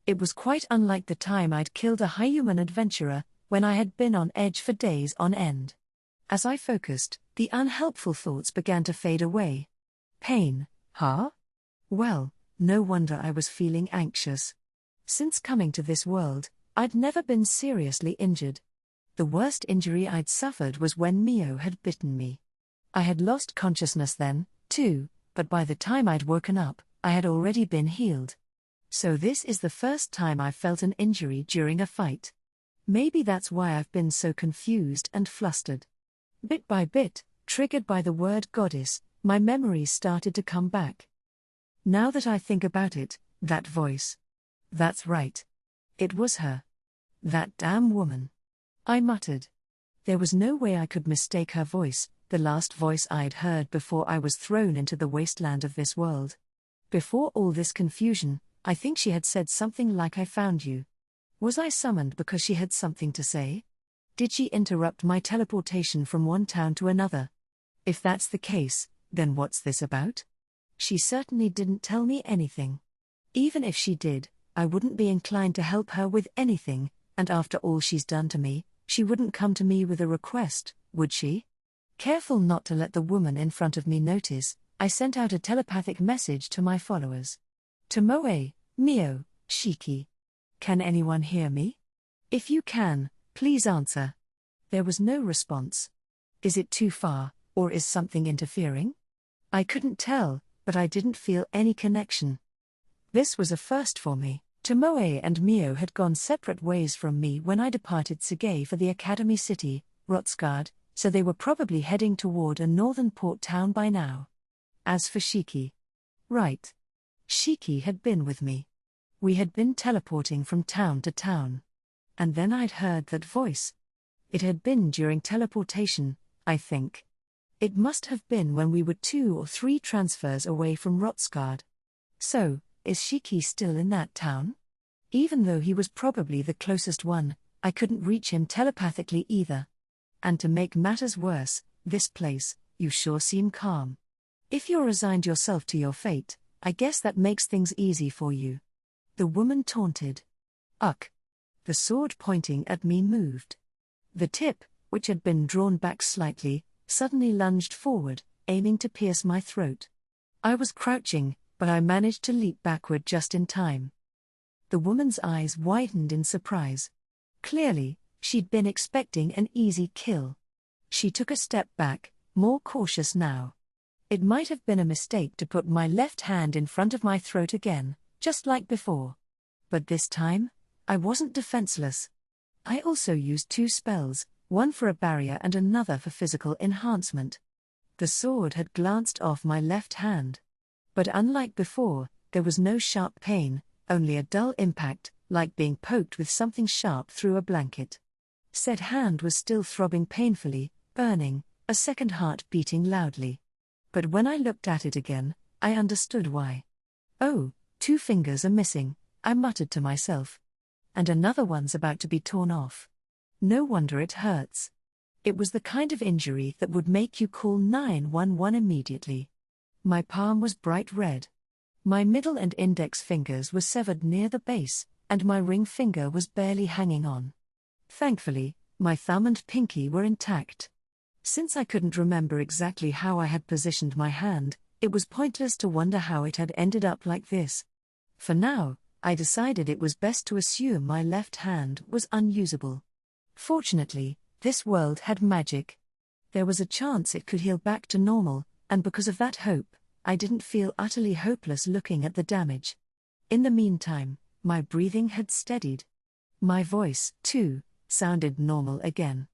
It was quite unlike the time I'd killed a high-human adventurer, when I had been on edge for days on end. As I focused, the unhelpful thoughts began to fade away. Pain, huh? Well, no wonder I was feeling anxious. Since coming to this world, I'd never been seriously injured. The worst injury I'd suffered was when Mio had bitten me. I had lost consciousness then, too, but by the time I'd woken up, I had already been healed. So this is the first time I've felt an injury during a fight. Maybe that's why I've been so confused and flustered. Bit by bit, triggered by the word goddess, my memories started to come back. Now that I think about it, that voice. That's right. It was her. That damn woman. I muttered. There was no way I could mistake her voice, the last voice I'd heard before I was thrown into the wasteland of this world. Before all this confusion, I think she had said something like, "I found you." Was I summoned because she had something to say? Did she interrupt my teleportation from one town to another? If that's the case, then what's this about? She certainly didn't tell me anything. Even if she did, I wouldn't be inclined to help her with anything, and after all she's done to me, she wouldn't come to me with a request, would she? Careful not to let the woman in front of me notice, I sent out a telepathic message to my followers. Tomoe, Mio, Shiki. Can anyone hear me? If you can, please answer. There was no response. Is it too far, or is something interfering? I couldn't tell, but I didn't feel any connection. This was a first for me. Tomoe and Mio had gone separate ways from me when I departed Tsugay for the academy city, Rotsgard, so they were probably heading toward a northern port town by now. As for Shiki. Right. Shiki had been with me. We had been teleporting from town to town. And then I'd heard that voice. It had been during teleportation, I think. It must have been when we were 2 or 3 transfers away from Rotsgard. So, is Shiki still in that town? Even though he was probably the closest one, I couldn't reach him telepathically either. And to make matters worse, this place, you sure seem calm. If you're resigned yourself to your fate, I guess that makes things easy for you. The woman taunted. Uck. The sword pointing at me moved. The tip, which had been drawn back slightly, suddenly lunged forward, aiming to pierce my throat. I was crouching, but I managed to leap backward just in time. The woman's eyes widened in surprise. Clearly, she'd been expecting an easy kill. She took a step back, more cautious now. It might have been a mistake to put my left hand in front of my throat again, just like before. But this time, I wasn't defenseless. I also used 2 spells, one for a barrier and another for physical enhancement. The sword had glanced off my left hand. But unlike before, there was no sharp pain, only a dull impact, like being poked with something sharp through a blanket. Said hand was still throbbing painfully, burning, a second heart beating loudly. But when I looked at it again, I understood why. Oh, 2 fingers are missing, I muttered to myself. And another one's about to be torn off. No wonder it hurts. It was the kind of injury that would make you call 911 immediately. My palm was bright red. My middle and index fingers were severed near the base, and my ring finger was barely hanging on. Thankfully, my thumb and pinky were intact. Since I couldn't remember exactly how I had positioned my hand, it was pointless to wonder how it had ended up like this. For now, I decided it was best to assume my left hand was unusable. Fortunately, this world had magic. There was a chance it could heal back to normal, and because of that hope, I didn't feel utterly hopeless looking at the damage. In the meantime, my breathing had steadied. My voice, too, sounded normal again.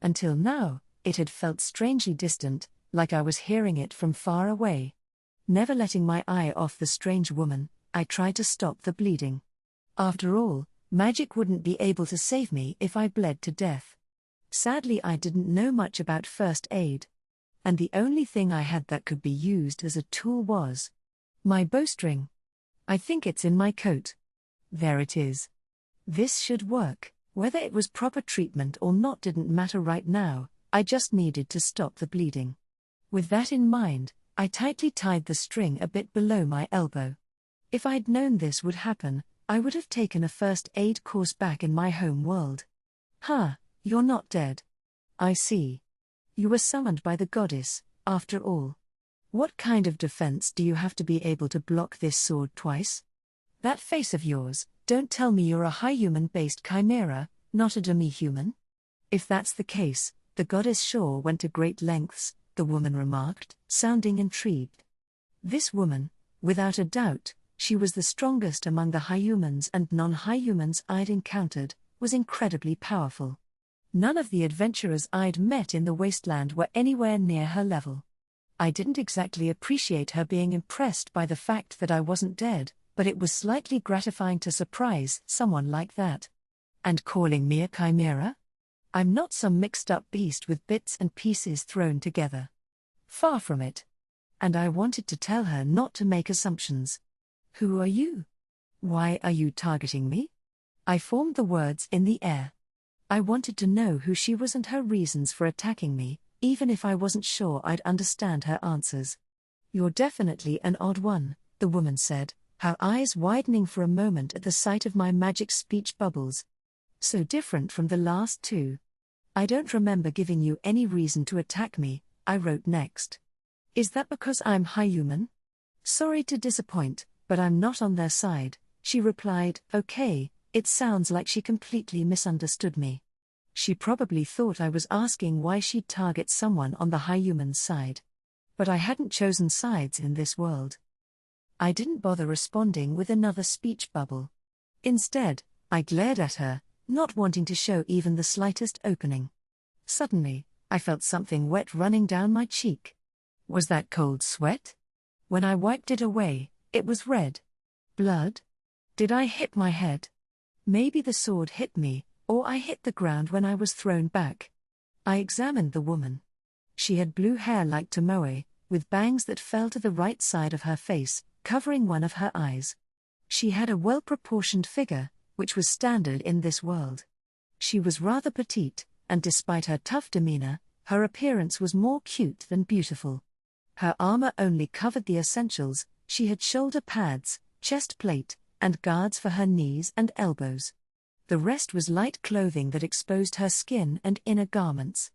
Until now, it had felt strangely distant, like I was hearing it from far away. Never letting my eye off the strange woman, I tried to stop the bleeding. After all, magic wouldn't be able to save me if I bled to death. Sadly, I didn't know much about first aid. And the only thing I had that could be used as a tool was my bowstring. I think it's in my coat. There it is. This should work. Whether it was proper treatment or not didn't matter right now, I just needed to stop the bleeding. With that in mind, I tightly tied the string a bit below my elbow. If I'd known this would happen, I would have taken a first aid course back in my home world. You're not dead. I see. You were summoned by the goddess, after all. What kind of defense do you have to be able to block this sword twice? That face of yours, don't tell me you're a high human-based chimera, not a demi-human? If that's the case, the goddess sure went to great lengths, the woman remarked, sounding intrigued. This woman, without a doubt, she was the strongest among the high humans and non-high humans I'd encountered, was incredibly powerful. None of the adventurers I'd met in the wasteland were anywhere near her level. I didn't exactly appreciate her being impressed by the fact that I wasn't dead, but it was slightly gratifying to surprise someone like that. And calling me a chimera? I'm not some mixed-up beast with bits and pieces thrown together. Far from it. And I wanted to tell her not to make assumptions. Who are you? Why are you targeting me? I formed the words in the air. I wanted to know who she was and her reasons for attacking me, even if I wasn't sure I'd understand her answers. You're definitely an odd one, the woman said, her eyes widening for a moment at the sight of my magic speech bubbles. So different from the last two. I don't remember giving you any reason to attack me, I wrote next. Is that because I'm high human? Sorry to disappoint, but I'm not on their side, she replied. Okay, it sounds like she completely misunderstood me. She probably thought I was asking why she'd target someone on the high human side. But I hadn't chosen sides in this world. I didn't bother responding with another speech bubble. Instead, I glared at her, not wanting to show even the slightest opening. Suddenly, I felt something wet running down my cheek. Was that cold sweat? When I wiped it away, it was red. Blood? Did I hit my head? Maybe the sword hit me, or I hit the ground when I was thrown back. I examined the woman. She had blue hair like Tomoe, with bangs that fell to the right side of her face, covering one of her eyes. She had a well-proportioned figure, which was standard in this world. She was rather petite, and despite her tough demeanor, her appearance was more cute than beautiful. Her armor only covered the essentials. She had shoulder pads, chest plate, and guards for her knees and elbows. The rest was light clothing that exposed her skin and inner garments.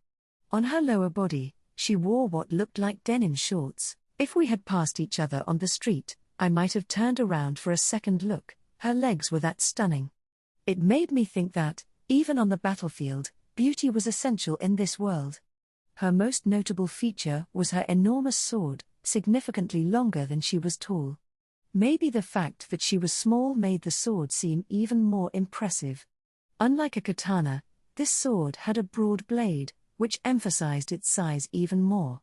On her lower body, she wore what looked like denim shorts. If we had passed each other on the street, I might have turned around for a second look. Her legs were that stunning. It made me think that, even on the battlefield, beauty was essential in this world. Her most notable feature was her enormous sword, significantly longer than she was tall. Maybe the fact that she was small made the sword seem even more impressive. Unlike a katana, this sword had a broad blade, which emphasized its size even more.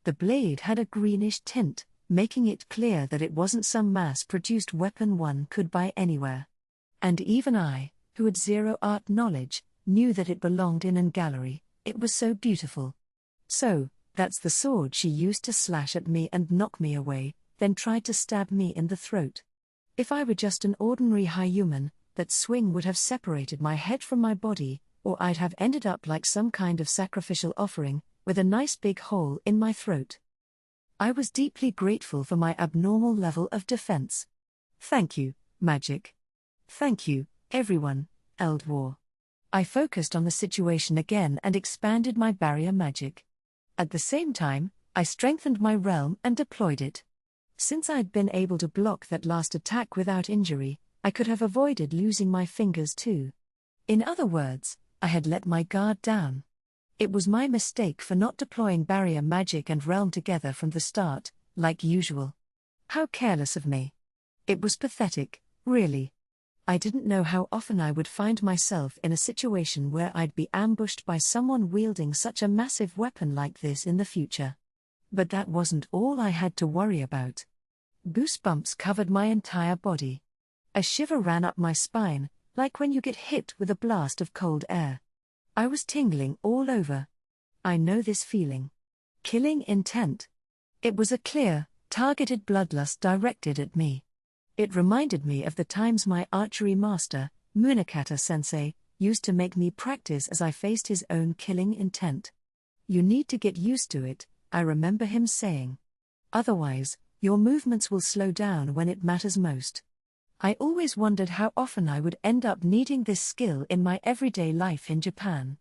The blade had a greenish tint, making it clear that it wasn't some mass-produced weapon one could buy anywhere. And even I, who had zero art knowledge, knew that it belonged in an gallery. It was so beautiful. So, that's the sword she used to slash at me and knock me away, then tried to stab me in the throat. If I were just an ordinary high human, that swing would have separated my head from my body, or I'd have ended up like some kind of sacrificial offering, with a nice big hole in my throat. I was deeply grateful for my abnormal level of defense. Thank you, magic. Thank you, everyone, Eld War. I focused on the situation again and expanded my barrier magic. At the same time, I strengthened my realm and deployed it. Since I'd been able to block that last attack without injury, I could have avoided losing my fingers too. In other words, I had let my guard down. It was my mistake for not deploying barrier magic and realm together from the start, like usual. How careless of me. It was pathetic, really. I didn't know how often I would find myself in a situation where I'd be ambushed by someone wielding such a massive weapon like this in the future. But that wasn't all I had to worry about. Goosebumps covered my entire body. A shiver ran up my spine, like when you get hit with a blast of cold air. I was tingling all over. I know this feeling. Killing intent. It was a clear, targeted bloodlust directed at me. It reminded me of the times my archery master, Munakata-sensei, used to make me practice as I faced his own killing intent. You need to get used to it, I remember him saying. Otherwise, your movements will slow down when it matters most. I always wondered how often I would end up needing this skill in my everyday life in Japan.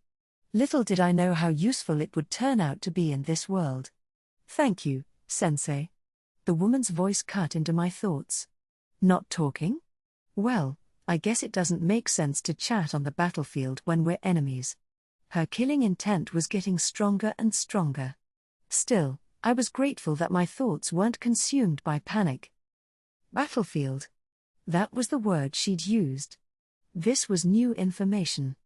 Little did I know how useful it would turn out to be in this world. Thank you, Sensei. The woman's voice cut into my thoughts. Not talking? Well, I guess it doesn't make sense to chat on the battlefield when we're enemies. Her killing intent was getting stronger and stronger. Still, I was grateful that my thoughts weren't consumed by panic. Battlefield. That was the word she'd used. This was new information.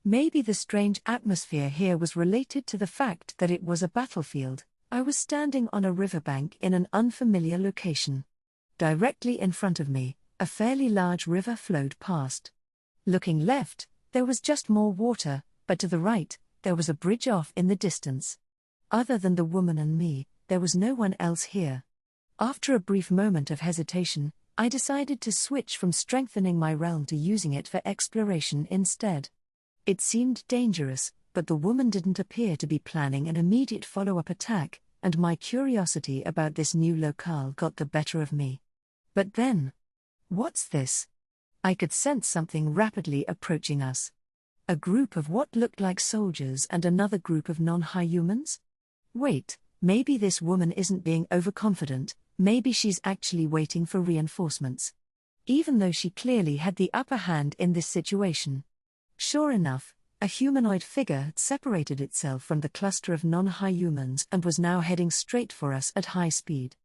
Maybe the strange atmosphere here was related to the fact that it was a battlefield. I was standing on a riverbank in an unfamiliar location. Directly in front of me, a fairly large river flowed past. Looking left, there was just more water, but to the right, there was a bridge off in the distance. Other than the woman and me, there was no one else here. After a brief moment of hesitation, I decided to switch from strengthening my realm to using it for exploration instead. It seemed dangerous, but the woman didn't appear to be planning an immediate follow-up attack, and my curiosity about this new locale got the better of me. But then, what's this? I could sense something rapidly approaching us. A group of what looked like soldiers and another group of non-humans? Wait, maybe this woman isn't being overconfident, maybe she's actually waiting for reinforcements. Even though she clearly had the upper hand in this situation. Sure enough, a humanoid figure had separated itself from the cluster of non-humans and was now heading straight for us at high speed.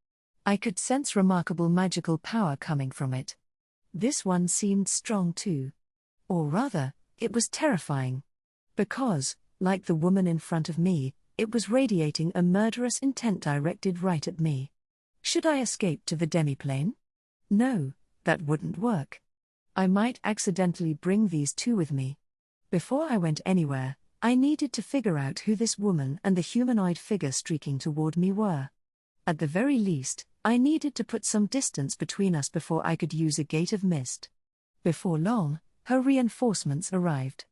I could sense remarkable magical power coming from it. This one seemed strong too. Or rather, it was terrifying. Because, like the woman in front of me, it was radiating a murderous intent directed right at me. Should I escape to the demiplane? No, that wouldn't work. I might accidentally bring these two with me. Before I went anywhere, I needed to figure out who this woman and the humanoid figure streaking toward me were. At the very least, I needed to put some distance between us before I could use a gate of mist. Before long, her reinforcements arrived.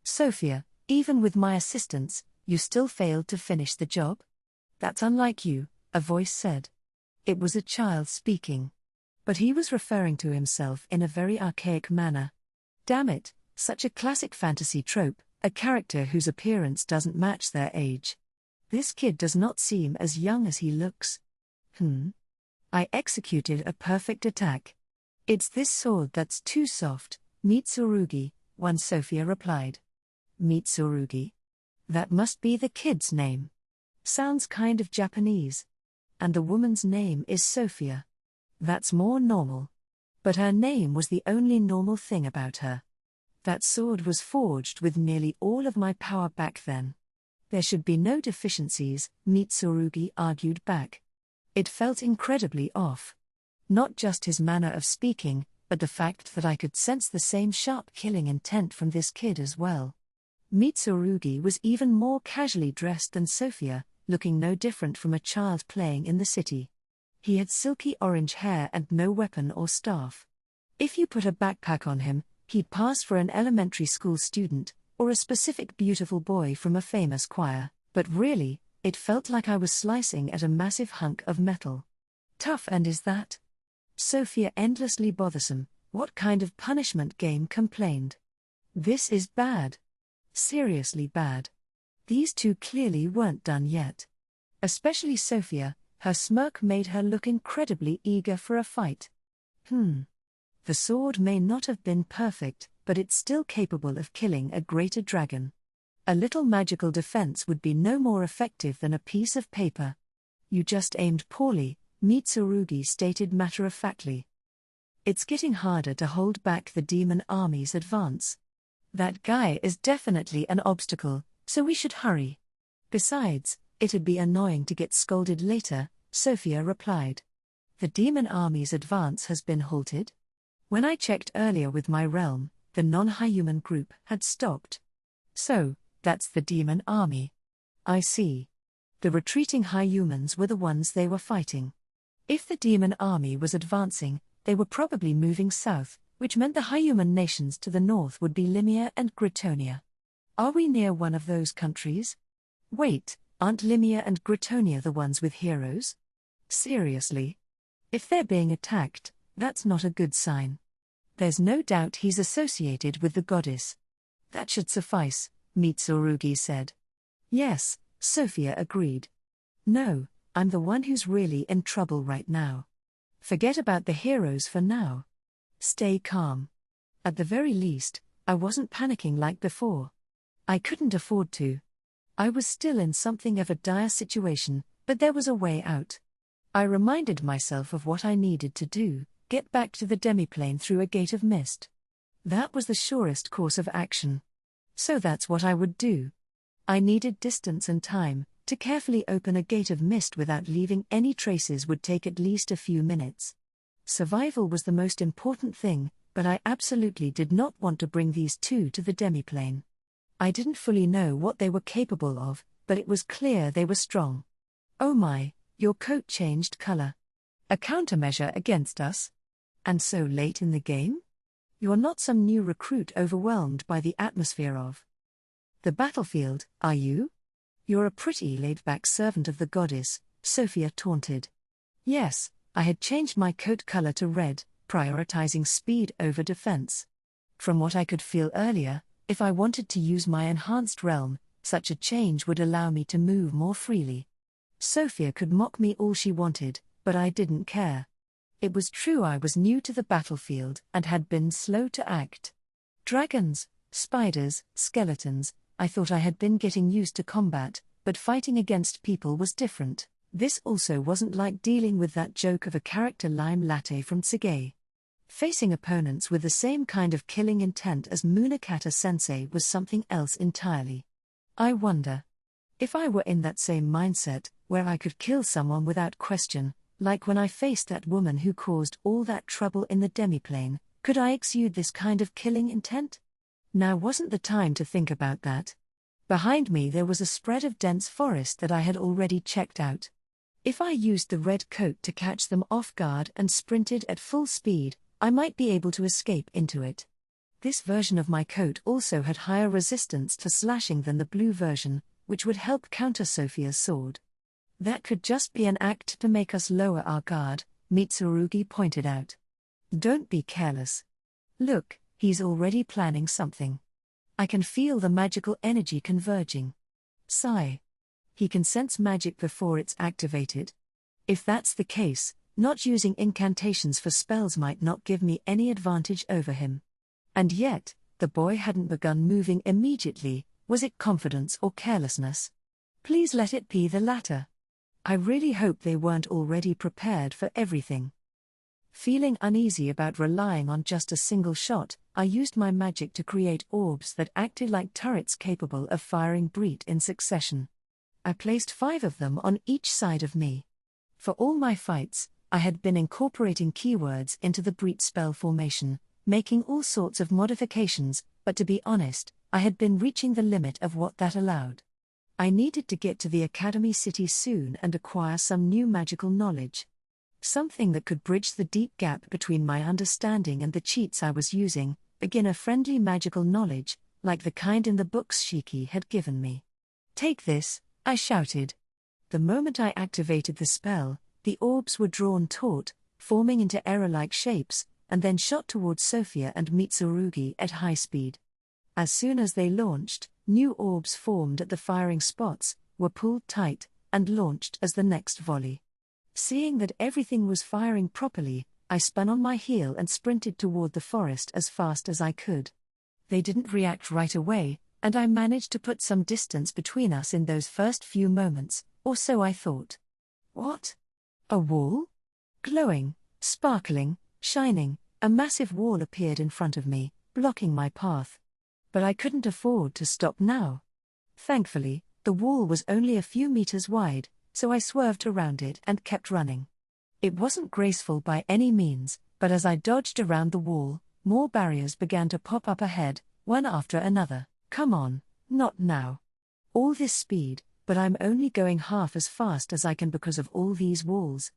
Sophia, even with my assistance, you still failed to finish the job? That's unlike you, a voice said. It was a child speaking. But he was referring to himself in a very archaic manner. Damn it, such a classic fantasy trope, a character whose appearance doesn't match their age. This kid does not seem as young as he looks. I executed a perfect attack. It's this sword that's too soft, Mitsurugi, one Sophia replied. Mitsurugi? That must be the kid's name. Sounds kind of Japanese. And the woman's name is Sophia. That's more normal. But her name was the only normal thing about her. That sword was forged with nearly all of my power back then. There should be no deficiencies, Mitsurugi argued back. It felt incredibly off. Not just his manner of speaking, but the fact that I could sense the same sharp killing intent from this kid as well. Mitsurugi was even more casually dressed than Sophia, looking no different from a child playing in the city. He had silky orange hair and no weapon or staff. If you put a backpack on him, he'd pass for an elementary school student, or a specific beautiful boy from a famous choir, but really, it felt like I was slicing at a massive hunk of metal. Tough, and is that? Sophia, endlessly bothersome, what kind of punishment game, complained. This is bad. Seriously bad. These two clearly weren't done yet. Especially Sophia, her smirk made her look incredibly eager for a fight. The sword may not have been perfect, but it's still capable of killing a greater dragon. A little magical defense would be no more effective than a piece of paper. You just aimed poorly, Mitsurugi stated matter-of-factly. It's getting harder to hold back the demon army's advance. That guy is definitely an obstacle, so we should hurry. Besides, it'd be annoying to get scolded later, Sophia replied. The demon army's advance has been halted? When I checked earlier with my realm, the non-human group had stopped. So, that's the demon army. I see. The retreating humans were the ones they were fighting. If the demon army was advancing, they were probably moving south, which meant the human nations to the north would be Limia and Gritonia. Are we near one of those countries? Wait, aren't Limia and Gritonia the ones with heroes? Seriously? If they're being attacked, that's not a good sign. There's no doubt he's associated with the goddess. That should suffice, Mitsurugi said. Yes, Sophia agreed. No, I'm the one who's really in trouble right now. Forget about the heroes for now. Stay calm. At the very least, I wasn't panicking like before. I couldn't afford to. I was still in something of a dire situation, but there was a way out. I reminded myself of what I needed to do: get back to the demiplane through a gate of mist. That was the surest course of action. So that's what I would do. I needed distance and time. To carefully open a gate of mist without leaving any traces would take at least a few minutes. Survival was the most important thing, but I absolutely did not want to bring these two to the demiplane. I didn't fully know what they were capable of, but it was clear they were strong. Oh my, your coat changed color. A countermeasure against us? And so late in the game? You're not some new recruit overwhelmed by the atmosphere of the battlefield, are you? You're a pretty laid-back servant of the goddess, Sophia taunted. Yes, I had changed my coat color to red, prioritizing speed over defense. From what I could feel earlier, if I wanted to use my enhanced realm, such a change would allow me to move more freely. Sophia could mock me all she wanted, but I didn't care. It was true I was new to the battlefield and had been slow to act. Dragons, spiders, skeletons, I thought I had been getting used to combat, but fighting against people was different. This also wasn't like dealing with that joke of a character lime latte from Tsukimichi. Facing opponents with the same kind of killing intent as Munakata-sensei was something else entirely. I wonder if I were in that same mindset, where I could kill someone without question, like when I faced that woman who caused all that trouble in the demiplane, could I exude this kind of killing intent? Now wasn't the time to think about that. Behind me there was a spread of dense forest that I had already checked out. If I used the red coat to catch them off guard and sprinted at full speed, I might be able to escape into it. This version of my coat also had higher resistance to slashing than the blue version, which would help counter Sophia's sword. That could just be an act to make us lower our guard, Mitsurugi pointed out. Don't be careless. Look, he's already planning something. I can feel the magical energy converging. Sigh. He can sense magic before it's activated. If that's the case, not using incantations for spells might not give me any advantage over him. And yet, the boy hadn't begun moving immediately. Was it confidence or carelessness? Please let it be the latter. I really hope they weren't already prepared for everything. Feeling uneasy about relying on just a single shot, I used my magic to create orbs that acted like turrets capable of firing breet in succession. I placed 5 of them on each side of me. For all my fights, I had been incorporating keywords into the breet spell formation, making all sorts of modifications, but to be honest, I had been reaching the limit of what that allowed. I needed to get to the Academy City soon and acquire some new magical knowledge. Something that could bridge the deep gap between my understanding and the cheats I was using, beginner-friendly magical knowledge, like the kind in the books Shiki had given me. Take this, I shouted. The moment I activated the spell, the orbs were drawn taut, forming into arrow-like shapes, and then shot towards Sophia and Mitsurugi at high speed. As soon as they launched, new orbs formed at the firing spots, were pulled tight, and launched as the next volley. Seeing that everything was firing properly, I spun on my heel and sprinted toward the forest as fast as I could. They didn't react right away, and I managed to put some distance between us in those first few moments, or so I thought. What? A wall? Glowing, sparkling, shining, a massive wall appeared in front of me, blocking my path. But I couldn't afford to stop now. Thankfully, the wall was only a few meters wide, so I swerved around it and kept running. It wasn't graceful by any means, but as I dodged around the wall, more barriers began to pop up ahead, one after another. Come on, not now. All this speed, but I'm only going half as fast as I can because of all these walls.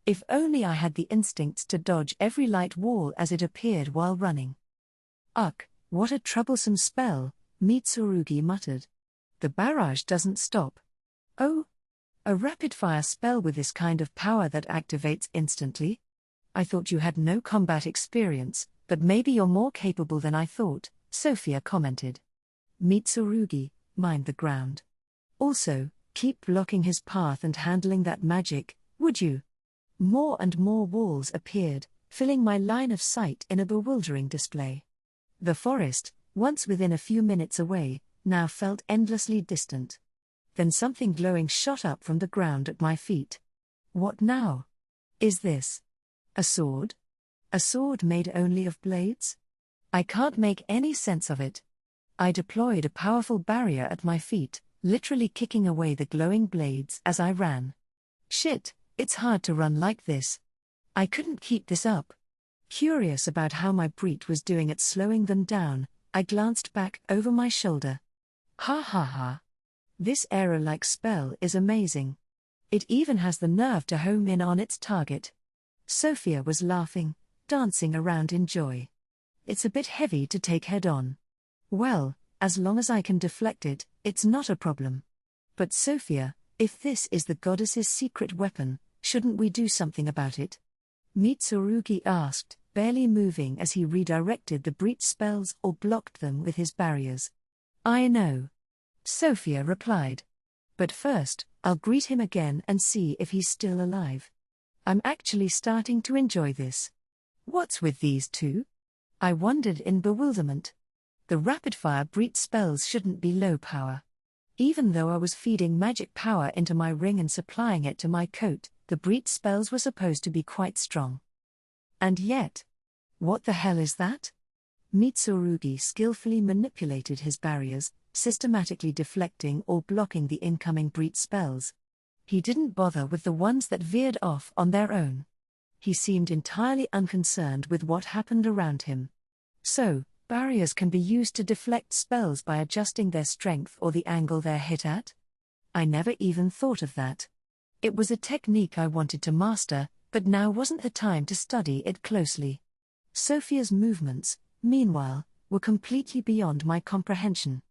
If only I had the instincts to dodge every light wall as it appeared while running. Ugh, what a troublesome spell, Mitsurugi muttered. The barrage doesn't stop. Oh? A rapid-fire spell with this kind of power that activates instantly? I thought you had no combat experience, but maybe you're more capable than I thought, Sophia commented. Mitsurugi, mind the ground. Also, keep blocking his path and handling that magic, would you? More and more walls appeared, filling my line of sight in a bewildering display. The forest, once within a few minutes away, now felt endlessly distant. Then something glowing shot up from the ground at my feet. What now? Is this a sword? A sword made only of blades? I can't make any sense of it. I deployed a powerful barrier at my feet, literally kicking away the glowing blades as I ran. Shit, it's hard to run like this. I couldn't keep this up. Curious about how my breed was doing at slowing them down, I glanced back over my shoulder. Ha ha ha. This arrow-like spell is amazing. It even has the nerve to home in on its target. Sophia was laughing, dancing around in joy. It's a bit heavy to take head-on. Well, as long as I can deflect it, it's not a problem. But Sophia, if this is the goddess's secret weapon, shouldn't we do something about it? Mitsurugi asked, barely moving as he redirected the breach spells or blocked them with his barriers. I know. Sophia replied. But first, I'll greet him again and see if he's still alive. I'm actually starting to enjoy this. What's with these two? I wondered in bewilderment. The rapid-fire breach spells shouldn't be low power. Even though I was feeding magic power into my ring and supplying it to my coat, the breach spells were supposed to be quite strong. And yet, what the hell is that? Mitsurugi skillfully manipulated his barriers, systematically deflecting or blocking the incoming breach spells. He didn't bother with the ones that veered off on their own. He seemed entirely unconcerned with what happened around him. So, barriers can be used to deflect spells by adjusting their strength or the angle they're hit at? I never even thought of that. It was a technique I wanted to master, but now wasn't the time to study it closely. Sophia's movements, meanwhile, were completely beyond my comprehension.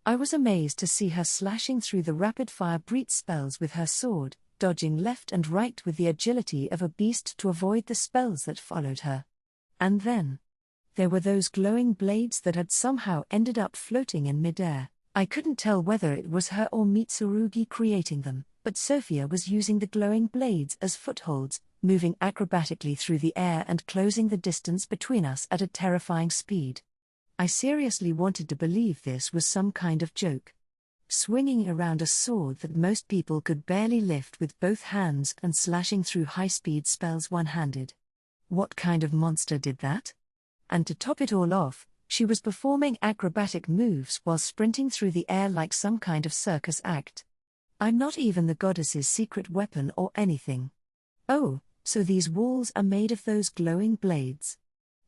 I was amazed to see her slashing through the rapid-fire breach spells with her sword, dodging left and right with the agility of a beast to avoid the spells that followed her. And then, there were those glowing blades that had somehow ended up floating in midair. I couldn't tell whether it was her or Mitsurugi creating them, but Sophia was using the glowing blades as footholds, moving acrobatically through the air and closing the distance between us at a terrifying speed. I seriously wanted to believe this was some kind of joke. Swinging around a sword that most people could barely lift with both hands and slashing through high-speed spells one-handed. What kind of monster did that? And to top it all off, she was performing acrobatic moves while sprinting through the air like some kind of circus act. I'm not even the goddess's secret weapon or anything. Oh, so these walls are made of those glowing blades.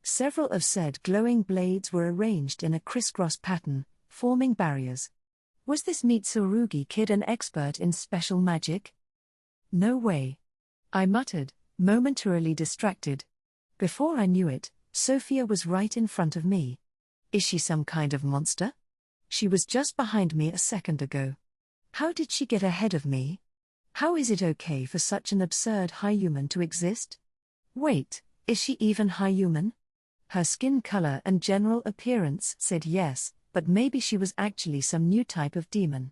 Several of said glowing blades were arranged in a crisscross pattern, forming barriers. Was this Mitsurugi kid an expert in special magic? No way. I muttered, momentarily distracted. Before I knew it, Sophia was right in front of me. Is she some kind of monster? She was just behind me a second ago. How did she get ahead of me? How is it okay for such an absurd high human to exist? Wait, is she even high human? Her skin color and general appearance said yes, but maybe she was actually some new type of demon.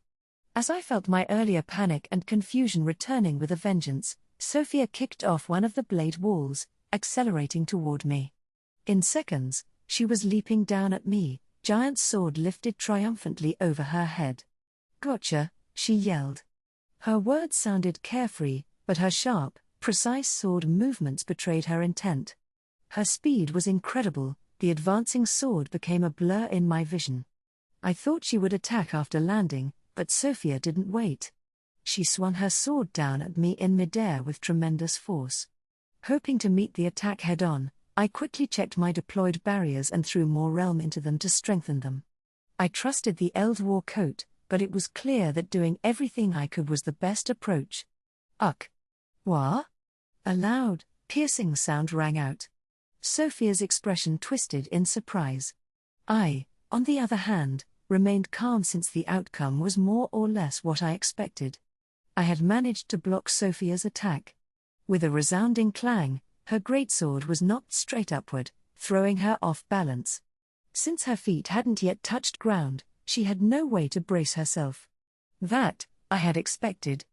As I felt my earlier panic and confusion returning with a vengeance, Sophia kicked off one of the blade walls, accelerating toward me. In seconds, she was leaping down at me, giant sword lifted triumphantly over her head. Gotcha, she yelled. Her words sounded carefree, but her sharp, precise sword movements betrayed her intent. Her speed was incredible, the advancing sword became a blur in my vision. I thought she would attack after landing, but Sophia didn't wait. She swung her sword down at me in midair with tremendous force. Hoping to meet the attack head-on, I quickly checked my deployed barriers and threw more realm into them to strengthen them. I trusted the Eld War coat, but it was clear that doing everything I could was the best approach. Uck! Wah? A loud, piercing sound rang out. Sophia's expression twisted in surprise. I, on the other hand, remained calm since the outcome was more or less what I expected. I had managed to block Sophia's attack. With a resounding clang, her greatsword was knocked straight upward, throwing her off balance. Since her feet hadn't yet touched ground, she had no way to brace herself. That, I had expected.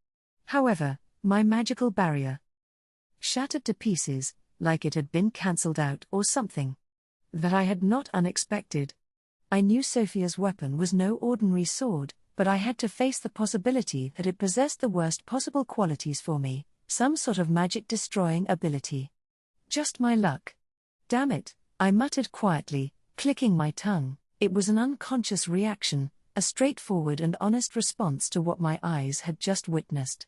However, my magical barrier shattered to pieces, like it had been cancelled out or something. That I had not unexpected. I knew Sophia's weapon was no ordinary sword, but I had to face the possibility that it possessed the worst possible qualities for me, some sort of magic-destroying ability. Just my luck. Damn it, I muttered quietly, clicking my tongue. It was an unconscious reaction, a straightforward and honest response to what my eyes had just witnessed.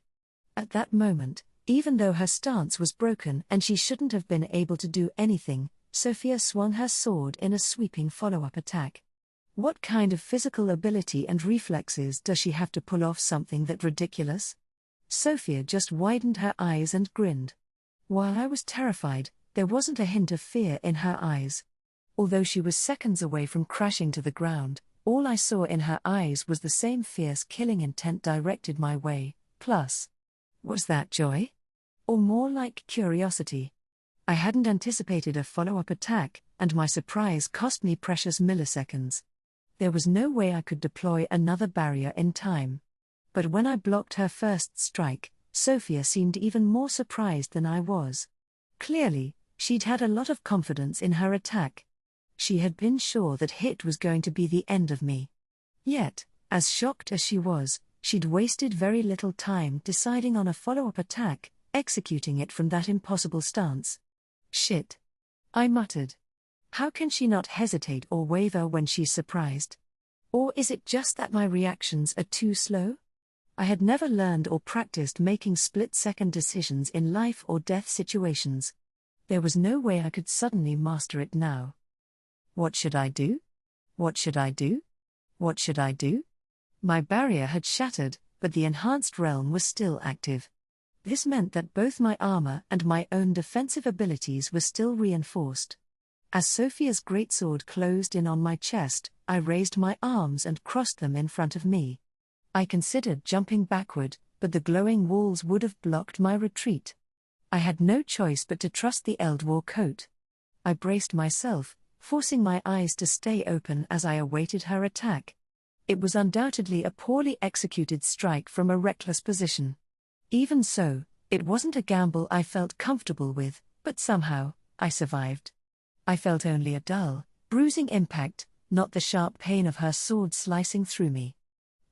At that moment, even though her stance was broken and she shouldn't have been able to do anything, Sophia swung her sword in a sweeping follow-up attack. What kind of physical ability and reflexes does she have to pull off something that ridiculous? Sophia just widened her eyes and grinned. While I was terrified, there wasn't a hint of fear in her eyes. Although she was seconds away from crashing to the ground, all I saw in her eyes was the same fierce killing intent directed my way, plus. Was that joy? Or more like curiosity? I hadn't anticipated a follow-up attack, and my surprise cost me precious milliseconds. There was no way I could deploy another barrier in time. But when I blocked her first strike, Sophia seemed even more surprised than I was. Clearly, she'd had a lot of confidence in her attack. She had been sure that hit was going to be the end of me. Yet, as shocked as she was, she'd wasted very little time deciding on a follow-up attack, executing it from that impossible stance. Shit. I muttered. How can she not hesitate or waver when she's surprised? Or is it just that my reactions are too slow? I had never learned or practiced making split-second decisions in life or death situations. There was no way I could suddenly master it now. What should I do? What should I do? What should I do? My barrier had shattered, but the enhanced realm was still active. This meant that both my armor and my own defensive abilities were still reinforced. As Sophia's greatsword closed in on my chest, I raised my arms and crossed them in front of me. I considered jumping backward, but the glowing walls would have blocked my retreat. I had no choice but to trust the Eldwar coat. I braced myself, forcing my eyes to stay open as I awaited her attack. It was undoubtedly a poorly executed strike from a reckless position. Even so, it wasn't a gamble I felt comfortable with, but somehow, I survived. I felt only a dull, bruising impact, not the sharp pain of her sword slicing through me.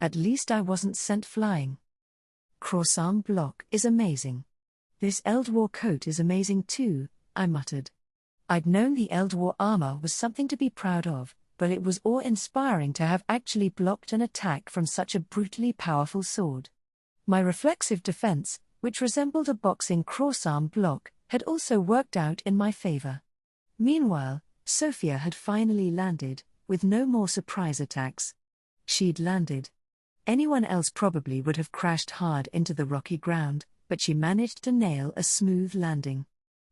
At least I wasn't sent flying. Croissant block is amazing. This Eldwar coat is amazing too, I muttered. I'd known the Eldwar armor was something to be proud of, but it was awe-inspiring to have actually blocked an attack from such a brutally powerful sword. My reflexive defense, which resembled a boxing croissant block, had also worked out in my favor. Meanwhile, Sophia had finally landed, with no more surprise attacks. She'd landed. Anyone else probably would have crashed hard into the rocky ground, but she managed to nail a smooth landing.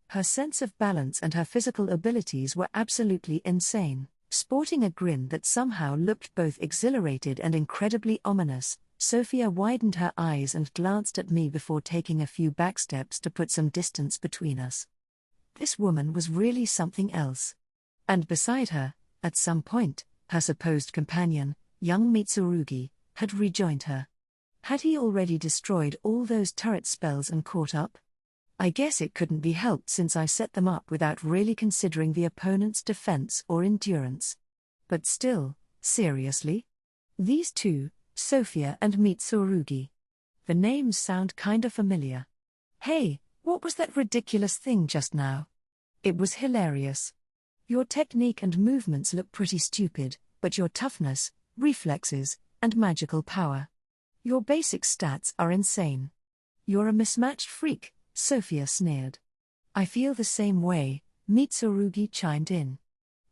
Her sense of balance and her physical abilities were absolutely insane. Sporting a grin that somehow looked both exhilarated and incredibly ominous, Sophia widened her eyes and glanced at me before taking a few backsteps to put some distance between us. This woman was really something else. And beside her, at some point, her supposed companion, young Mitsurugi, had rejoined her. Had he already destroyed all those turret spells and caught up? I guess it couldn't be helped since I set them up without really considering the opponent's defense or endurance. But still, seriously? These two, Sophia and Mitsurugi. The names sound kinda familiar. Hey, what was that ridiculous thing just now? It was hilarious. Your technique and movements look pretty stupid, but your toughness, reflexes, and magical power. Your basic stats are insane. You're a mismatched freak, Sophia sneered. I feel the same way, Mitsurugi chimed in.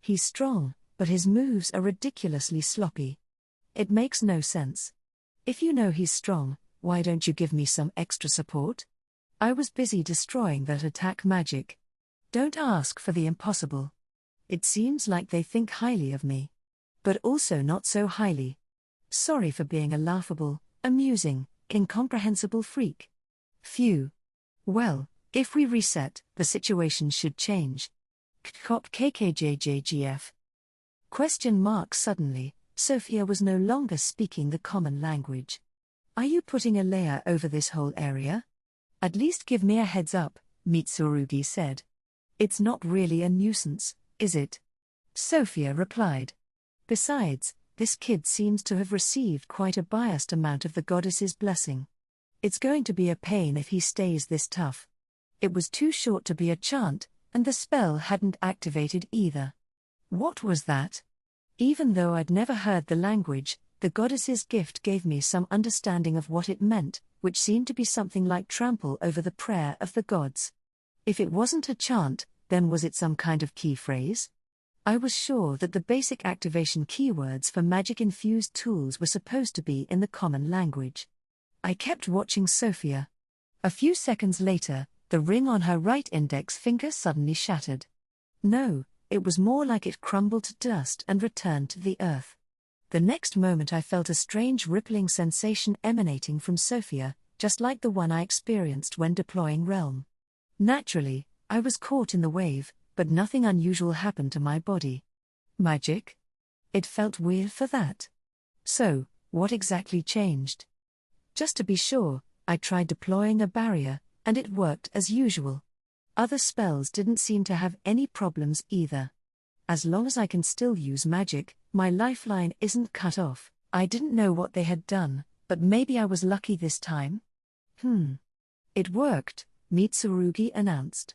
He's strong, but his moves are ridiculously sloppy. It makes no sense. If you know he's strong, why don't you give me some extra support? I was busy destroying that attack magic. Don't ask for the impossible. It seems like they think highly of me. But also not so highly. Sorry for being a laughable, amusing, incomprehensible freak. Phew. Well, if we reset, the situation should change. Cop KKJJGF. Question mark suddenly, Sophia was no longer speaking the common language. Are you putting a layer over this whole area? At least give me a heads up, Mitsurugi said. It's not really a nuisance, is it? Sophia replied. Besides, this kid seems to have received quite a biased amount of the goddess's blessing. It's going to be a pain if he stays this tough. It was too short to be a chant, and the spell hadn't activated either. What was that? Even though I'd never heard the language, the goddess's gift gave me some understanding of what it meant, which seemed to be something like trample over the prayer of the gods. If it wasn't a chant, then was it some kind of key phrase? I was sure that the basic activation keywords for magic-infused tools were supposed to be in the common language. I kept watching Sophia. A few seconds later, the ring on her right index finger suddenly shattered. No, it was more like it crumbled to dust and returned to the earth. The next moment I felt a strange rippling sensation emanating from Sophia, just like the one I experienced when deploying Realm. Naturally, I was caught in the wave, but nothing unusual happened to my body. Magic? It felt weird for that. So, what exactly changed? Just to be sure, I tried deploying a barrier, and it worked as usual. Other spells didn't seem to have any problems either. As long as I can still use magic, my lifeline isn't cut off. I didn't know what they had done, but maybe I was lucky this time? It worked, Mitsurugi announced.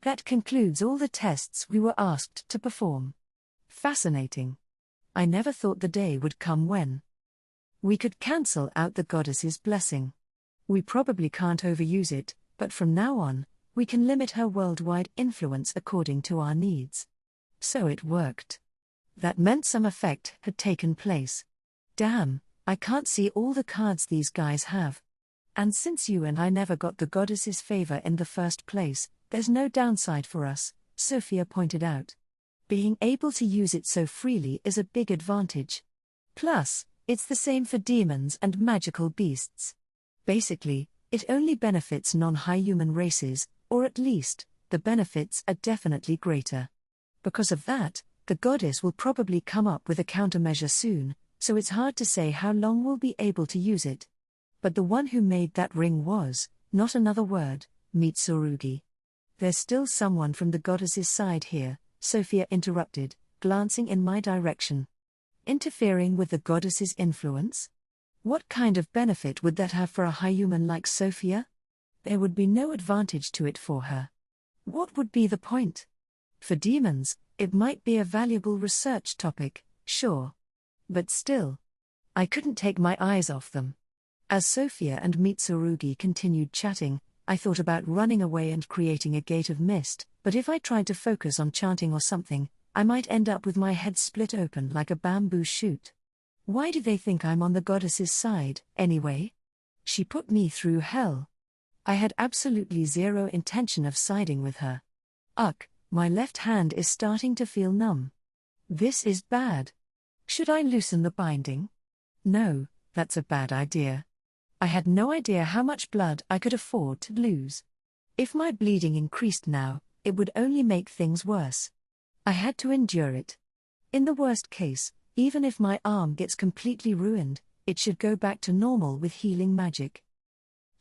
That concludes all the tests we were asked to perform. Fascinating. I never thought the day would come when we could cancel out the goddess's blessing. We probably can't overuse it, but from now on, we can limit her worldwide influence according to our needs. So it worked. That meant some effect had taken place. Damn, I can't see all the cards these guys have. And since you and I never got the goddess's favor in the first place, there's no downside for us, Sophia pointed out. Being able to use it so freely is a big advantage. Plus, it's the same for demons and magical beasts. Basically, it only benefits non-high-human races, or at least, the benefits are definitely greater. Because of that, the goddess will probably come up with a countermeasure soon, so it's hard to say how long we'll be able to use it. But the one who made that ring was, not another word, Mitsurugi. There's still someone from the goddess's side here, Sophia interrupted, glancing in my direction. Interfering with the goddess's influence? What kind of benefit would that have for a high human like Sophia? There would be no advantage to it for her. What would be the point? For demons, it might be a valuable research topic, sure. But still, I couldn't take my eyes off them. As Sophia and Mitsurugi continued chatting, I thought about running away and creating a gate of mist, but if I tried to focus on chanting or something, I might end up with my head split open like a bamboo shoot. Why do they think I'm on the goddess's side, anyway? She put me through hell. I had absolutely zero intention of siding with her. Ugh, my left hand is starting to feel numb. This is bad. Should I loosen the binding? No, that's a bad idea. I had no idea how much blood I could afford to lose. If my bleeding increased now, it would only make things worse. I had to endure it. In the worst case, even if my arm gets completely ruined, it should go back to normal with healing magic.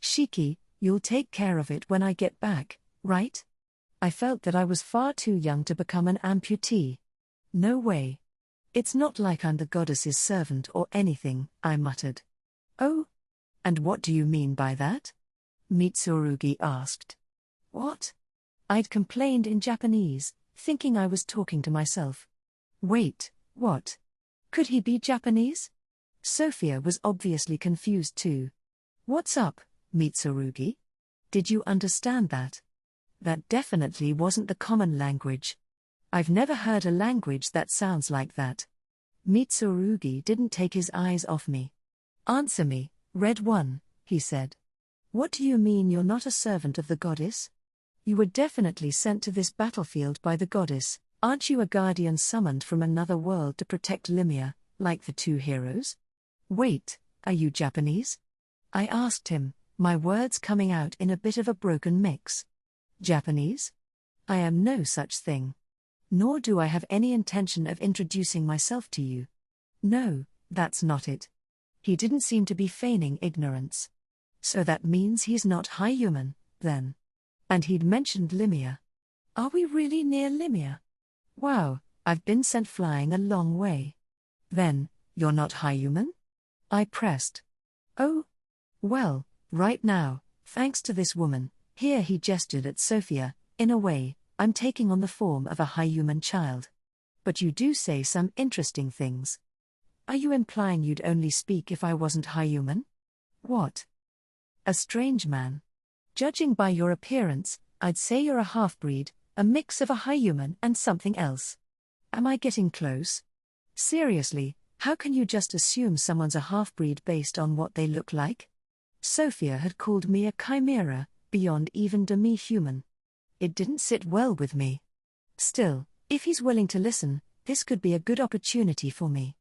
Shiki, you'll take care of it when I get back, right? I felt that I was far too young to become an amputee. No way. It's not like I'm the goddess's servant or anything, I muttered. Oh? And what do you mean by that? Mitsurugi asked. What? I'd complained in Japanese, thinking I was talking to myself. Wait, what? Could he be Japanese? Sophia was obviously confused too. What's up, Mitsurugi? Did you understand that? That definitely wasn't the common language. I've never heard a language that sounds like that. Mitsurugi didn't take his eyes off me. Answer me, Red One, he said. What do you mean you're not a servant of the goddess? You were definitely sent to this battlefield by the goddess, aren't you a guardian summoned from another world to protect Limia, like the two heroes? Wait, are you Japanese? I asked him, my words coming out in a bit of a broken mix. Japanese? I am no such thing. Nor do I have any intention of introducing myself to you. No, that's not it. He didn't seem to be feigning ignorance. So that means he's not high human, then. And he'd mentioned Limia. Are we really near Limia? Wow, I've been sent flying a long way. Then, you're not high human? I pressed. Oh? Well, right now, thanks to this woman, here he gestured at Sophia, in a way, I'm taking on the form of a high human child. But you do say some interesting things. Are you implying you'd only speak if I wasn't high human? What? A strange man. Judging by your appearance, I'd say you're a half-breed, a mix of a high human and something else. Am I getting close? Seriously, how can you just assume someone's a half-breed based on what they look like? Sophia had called me a chimera, beyond even demi-human. It didn't sit well with me. Still, if he's willing to listen, this could be a good opportunity for me.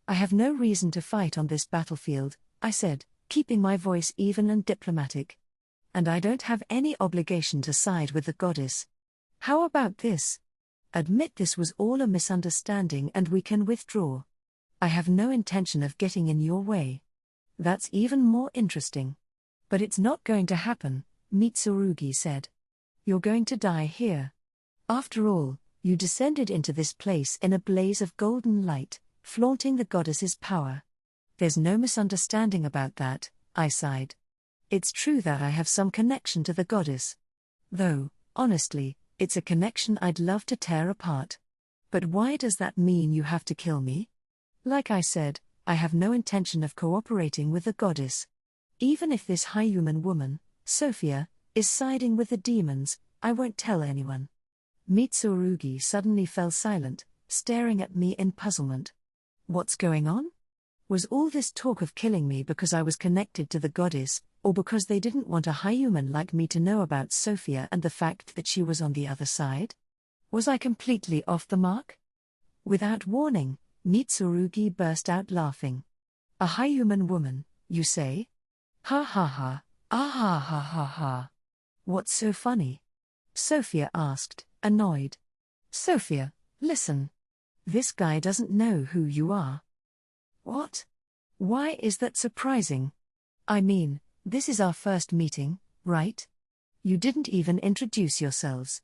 I have no reason to fight on this battlefield, I said, keeping my voice even and diplomatic. And I don't have any obligation to side with the goddess. How about this? Admit this was all a misunderstanding and we can withdraw. I have no intention of getting in your way. That's even more interesting. But it's not going to happen, Mitsurugi said. You're going to die here. After all, you descended into this place in a blaze of golden light, flaunting the goddess's power. There's no misunderstanding about that, I sighed. It's true that I have some connection to the goddess. Though, honestly, it's a connection I'd love to tear apart. But why does that mean you have to kill me? Like I said, I have no intention of cooperating with the goddess. Even if this high human woman, Sophia, is siding with the demons, I won't tell anyone. Mitsurugi suddenly fell silent, staring at me in puzzlement. What's going on? Was all this talk of killing me because I was connected to the goddess, or because they didn't want a high human like me to know about Sophia and the fact that she was on the other side? Was I completely off the mark? Without warning, Mitsurugi burst out laughing. A high human woman, you say? Ha ha ha, ah ha ha ha ha. What's so funny? Sophia asked, annoyed. Sophia, listen. This guy doesn't know who you are. What? Why is that surprising? I mean, this is our first meeting, right? You didn't even introduce yourselves.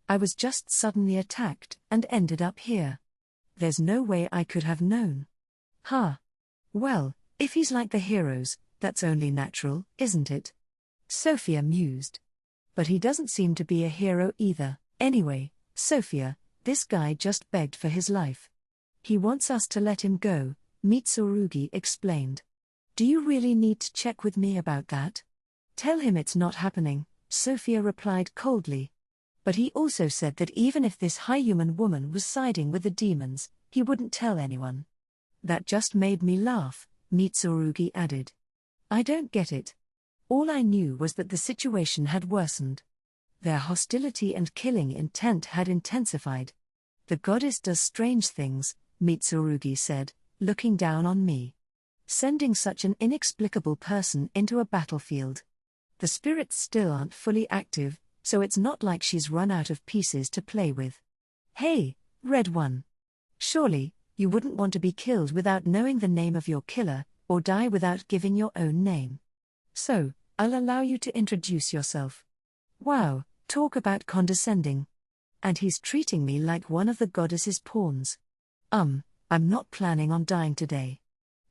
I was just suddenly attacked and ended up here. There's no way I could have known. Huh. Well, if he's like the heroes, that's only natural, isn't it? Sophia mused. But he doesn't seem to be a hero either. Anyway, Sophia, this guy just begged for his life. He wants us to let him go, Mitsurugi explained. Do you really need to check with me about that? Tell him it's not happening, Sophia replied coldly. But he also said that even if this high human woman was siding with the demons, he wouldn't tell anyone. That just made me laugh, Mitsurugi added. I don't get it. All I knew was that the situation had worsened. Their hostility and killing intent had intensified. The goddess does strange things, Mitsurugi said, looking down on me. Sending such an inexplicable person into a battlefield. The spirits still aren't fully active, so it's not like she's run out of pieces to play with. Hey, Red One. Surely, you wouldn't want to be killed without knowing the name of your killer, or die without giving your own name. So, I'll allow you to introduce yourself. Wow, talk about condescending. And he's treating me like one of the goddess's pawns. I'm not planning on dying today.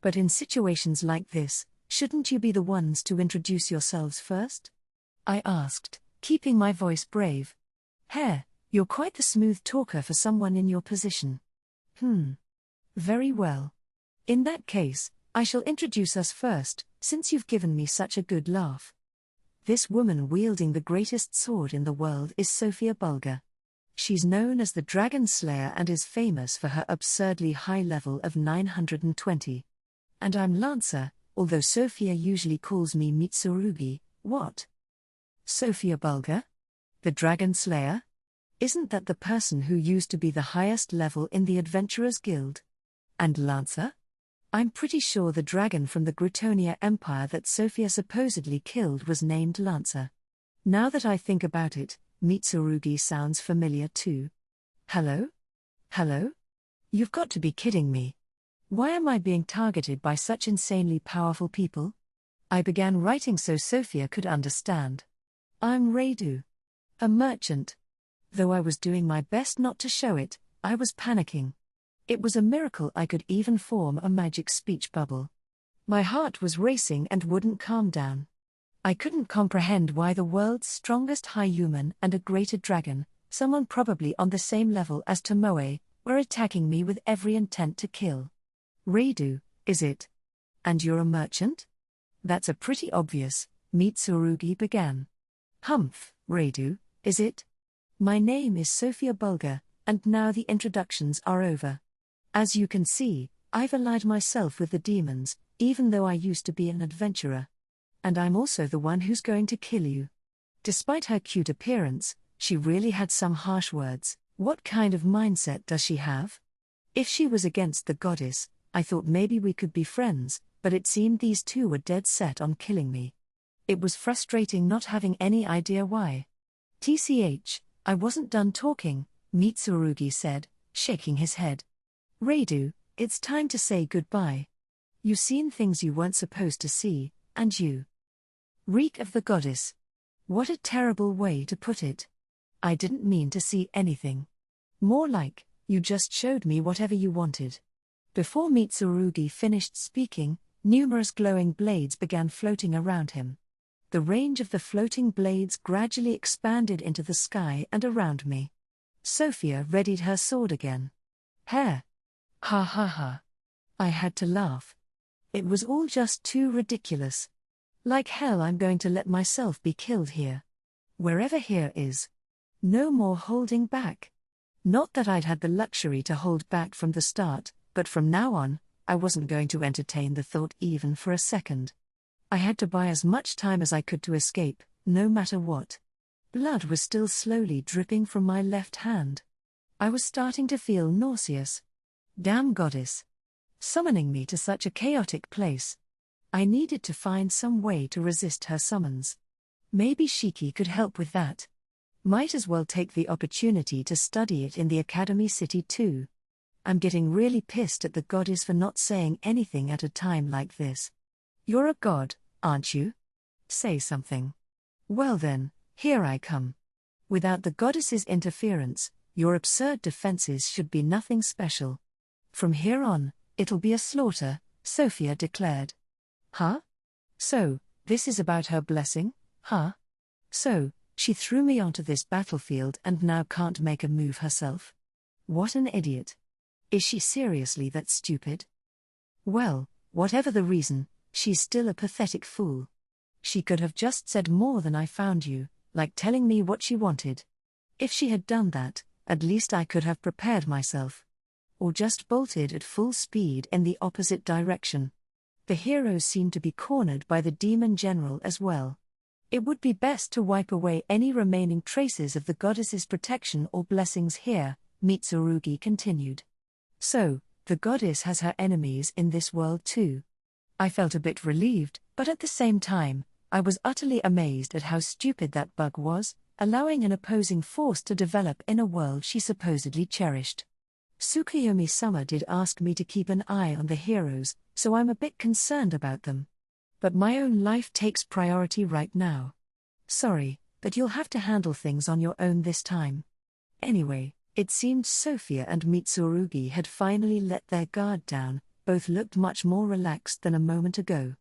But in situations like this, shouldn't you be the ones to introduce yourselves first? I asked, keeping my voice brave. Heh, you're quite the smooth talker for someone in your position. Very well. In that case, I shall introduce us first, since you've given me such a good laugh. This woman wielding the greatest sword in the world is Sophia Bulger. She's known as the Dragon Slayer and is famous for her absurdly high level of 920. And I'm Lancer, although Sophia usually calls me Mitsurugi. What? Sophia Bulger? The Dragon Slayer? Isn't that the person who used to be the highest level in the Adventurers Guild? And Lancer? I'm pretty sure the dragon from the Grutonia Empire that Sophia supposedly killed was named Lancer. Now that I think about it, Mitsurugi sounds familiar too. Hello? Hello? You've got to be kidding me. Why am I being targeted by such insanely powerful people? I began writing so Sophia could understand. I'm Radu. A merchant. Though I was doing my best not to show it, I was panicking. It was a miracle I could even form a magic speech bubble. My heart was racing and wouldn't calm down. I couldn't comprehend why the world's strongest high human and a greater dragon, someone probably on the same level as Tomoe, were attacking me with every intent to kill. Radu, is it? And you're a merchant? That's a pretty obvious, Mitsurugi began. Humph, Radu, is it? My name is Sophia Bulger, and now the introductions are over. As you can see, I've allied myself with the demons, even though I used to be an adventurer. And I'm also the one who's going to kill you. Despite her cute appearance, she really had some harsh words. What kind of mindset does she have? If she was against the goddess, I thought maybe we could be friends, but it seemed these two were dead set on killing me. It was frustrating not having any idea why. TCH, I wasn't done talking, Mitsurugi said, shaking his head. Radu, it's time to say goodbye. You've seen things you weren't supposed to see, and you reek of the goddess. What a terrible way to put it. I didn't mean to see anything. More like, you just showed me whatever you wanted. Before Mitsurugi finished speaking, numerous glowing blades began floating around him. The range of the floating blades gradually expanded into the sky and around me. Sophia readied her sword again. Hair. Ha ha ha. I had to laugh. It was all just too ridiculous. Like hell, I'm going to let myself be killed here. Wherever here is. No more holding back. Not that I'd had the luxury to hold back from the start, but from now on, I wasn't going to entertain the thought even for a second. I had to buy as much time as I could to escape, no matter what. Blood was still slowly dripping from my left hand. I was starting to feel nauseous. Damn goddess. Summoning me to such a chaotic place. I needed to find some way to resist her summons. Maybe Shiki could help with that. Might as well take the opportunity to study it in the Academy City too. I'm getting really pissed at the goddess for not saying anything at a time like this. You're a god, aren't you? Say something. Well then, here I come. Without the goddess's interference, your absurd defenses should be nothing special. From here on, it'll be a slaughter, Sophia declared. Huh? So, this is about her blessing, huh? So, she threw me onto this battlefield and now can't make a move herself? What an idiot. Is she seriously that stupid? Well, whatever the reason, she's still a pathetic fool. She could have just said more than I found you, like telling me what she wanted. If she had done that, at least I could have prepared myself. Or just bolted at full speed in the opposite direction. The heroes seemed to be cornered by the demon general as well. It would be best to wipe away any remaining traces of the goddess's protection or blessings here, Mitsurugi continued. So, the goddess has her enemies in this world too. I felt a bit relieved, but at the same time, I was utterly amazed at how stupid that bug was, allowing an opposing force to develop in a world she supposedly cherished. Tsukiyomi-sama did ask me to keep an eye on the heroes, so I'm a bit concerned about them. But my own life takes priority right now. Sorry, but you'll have to handle things on your own this time. Anyway, it seemed Sophia and Mitsurugi had finally let their guard down. Both looked much more relaxed than a moment ago.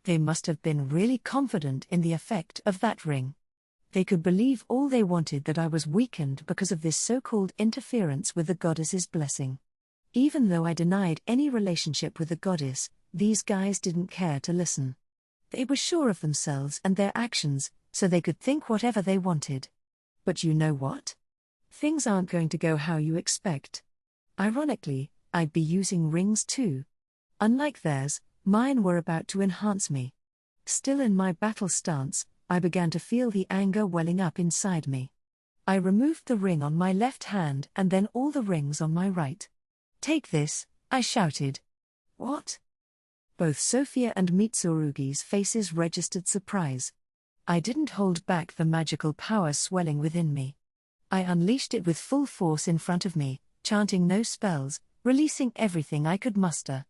They must have been really confident in the effect of that ring. They could believe all they wanted that I was weakened because of this so-called interference with the goddess's blessing. Even though I denied any relationship with the goddess, these guys didn't care to listen. They were sure of themselves and their actions, so they could think whatever they wanted. But you know what? Things aren't going to go how you expect. Ironically, I'd be using rings too. Unlike theirs, mine were about to enhance me. Still in my battle stance, I began to feel the anger welling up inside me. I removed the ring on my left hand and then all the rings on my right. Take this, I shouted. What? Both Sophia and Mitsurugi's faces registered surprise. I didn't hold back the magical power swelling within me. I unleashed it with full force in front of me, chanting no spells, releasing everything I could muster.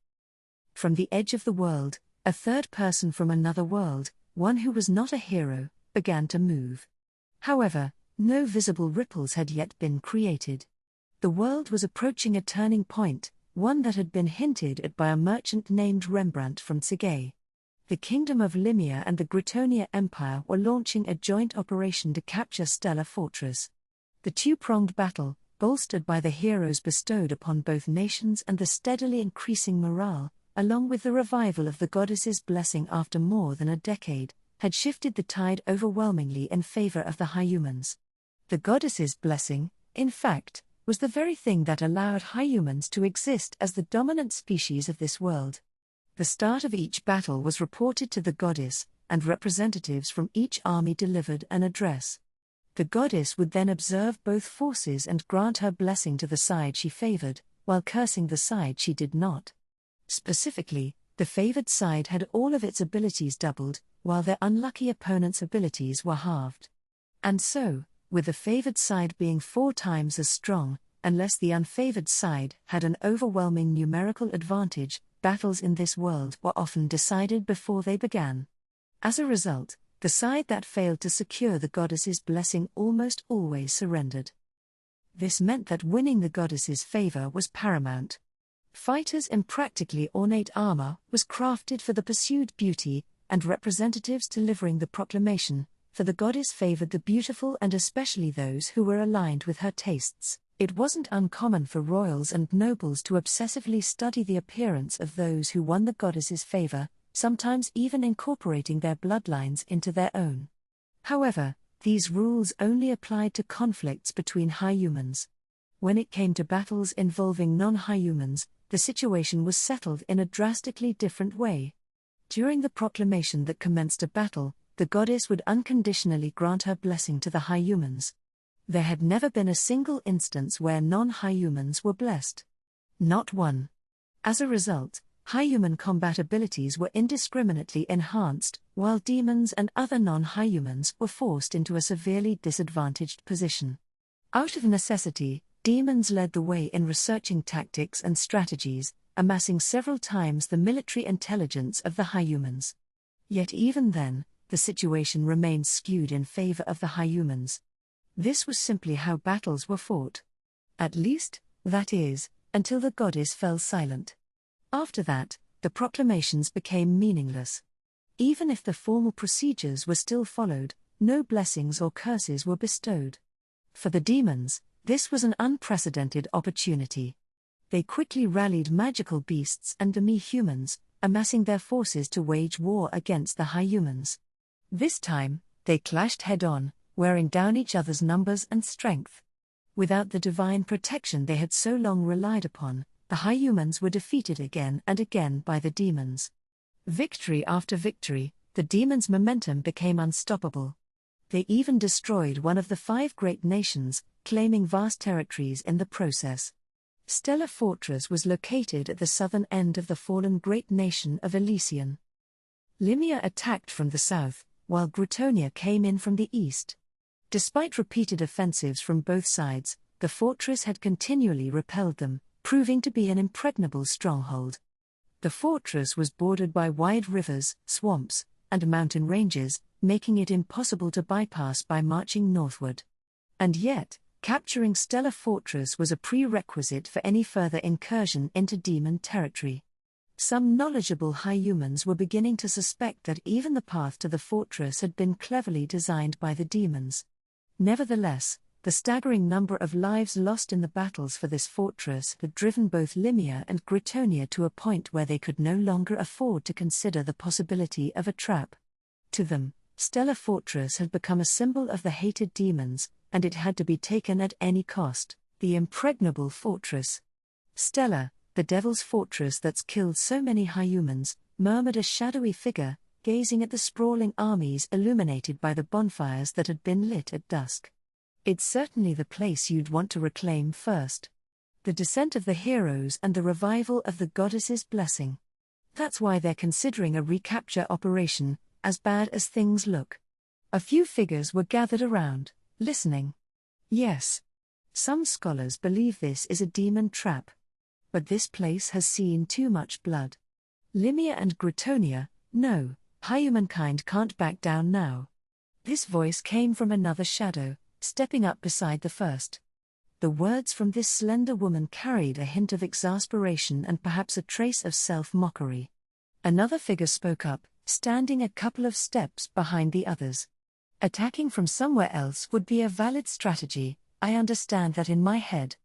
From the edge of the world, a third person from another world, one who was not a hero, began to move. However, no visible ripples had yet been created. The world was approaching a turning point, one that had been hinted at by a merchant named Rembrandt from Tsukimichi. The Kingdom of Limia and the Gritonia Empire were launching a joint operation to capture Stellar Fortress. The two-pronged battle, bolstered by the heroes bestowed upon both nations and the steadily increasing morale, along with the revival of the goddess's blessing after more than a decade, had shifted the tide overwhelmingly in favor of the High Humans. The goddess's blessing, in fact, was the very thing that allowed High Humans to exist as the dominant species of this world. The start of each battle was reported to the goddess, and representatives from each army delivered an address. The goddess would then observe both forces and grant her blessing to the side she favored, while cursing the side she did not. Specifically, the favored side had all of its abilities doubled, while their unlucky opponent's abilities were halved. And so, with the favored side being 4 times as strong, unless the unfavored side had an overwhelming numerical advantage, battles in this world were often decided before they began. As a result, the side that failed to secure the goddess's blessing almost always surrendered. This meant that winning the goddess's favor was paramount. Fighters in practically ornate armor was crafted for the pursued beauty, and representatives delivering the proclamation, for the goddess favored the beautiful and especially those who were aligned with her tastes. It wasn't uncommon for royals and nobles to obsessively study the appearance of those who won the goddess's favor, sometimes even incorporating their bloodlines into their own. However, these rules only applied to conflicts between High Humans. When it came to battles involving non-High Humans, the situation was settled in a drastically different way. During the proclamation that commenced a battle, the goddess would unconditionally grant her blessing to the High Humans. There had never been a single instance where non-High Humans were blessed. Not one. As a result, High Human combat abilities were indiscriminately enhanced, while demons and other non-High Humans were forced into a severely disadvantaged position. Out of necessity, demons led the way in researching tactics and strategies, amassing several times the military intelligence of the High Humans. Yet even then, the situation remained skewed in favor of the High Humans. This was simply how battles were fought. At least, that is, until the goddess fell silent. After that, the proclamations became meaningless. Even if the formal procedures were still followed, no blessings or curses were bestowed. For the demons, this was an unprecedented opportunity. They quickly rallied magical beasts and demi-humans, amassing their forces to wage war against the High Humans. This time, they clashed head-on, wearing down each other's numbers and strength. Without the divine protection they had so long relied upon, the High Humans were defeated again and again by the demons. Victory after victory, the demons' momentum became unstoppable. They even destroyed one of the 5 great nations, claiming vast territories in the process. Stellar Fortress was located at the southern end of the fallen great nation of Elysian. Limia attacked from the south, while Gritonia came in from the east. Despite repeated offensives from both sides, the fortress had continually repelled them, proving to be an impregnable stronghold. The fortress was bordered by wide rivers, swamps, and mountain ranges, making it impossible to bypass by marching northward. And yet, capturing Stellar Fortress was a prerequisite for any further incursion into demon territory. Some knowledgeable High Humans were beginning to suspect that even the path to the fortress had been cleverly designed by the demons. Nevertheless, the staggering number of lives lost in the battles for this fortress had driven both Limia and Gritonia to a point where they could no longer afford to consider the possibility of a trap. To them, Stellar Fortress had become a symbol of the hated demons, and it had to be taken at any cost, the impregnable fortress. Stellar, the devil's fortress that's killed so many High Humans, murmured a shadowy figure, gazing at the sprawling armies illuminated by the bonfires that had been lit at dusk. It's certainly the place you'd want to reclaim first. The descent of the heroes and the revival of the goddess's blessing. That's why they're considering a recapture operation, as bad as things look. A few figures were gathered around, listening. Yes. Some scholars believe this is a demon trap. But this place has seen too much blood. Limia and Gritonia, no, humankind can't back down now. This voice came from another shadow, stepping up beside the first. The words from this slender woman carried a hint of exasperation and perhaps a trace of self-mockery. Another figure spoke up, standing a couple of steps behind the others. Attacking from somewhere else would be a valid strategy, I understand that in my head.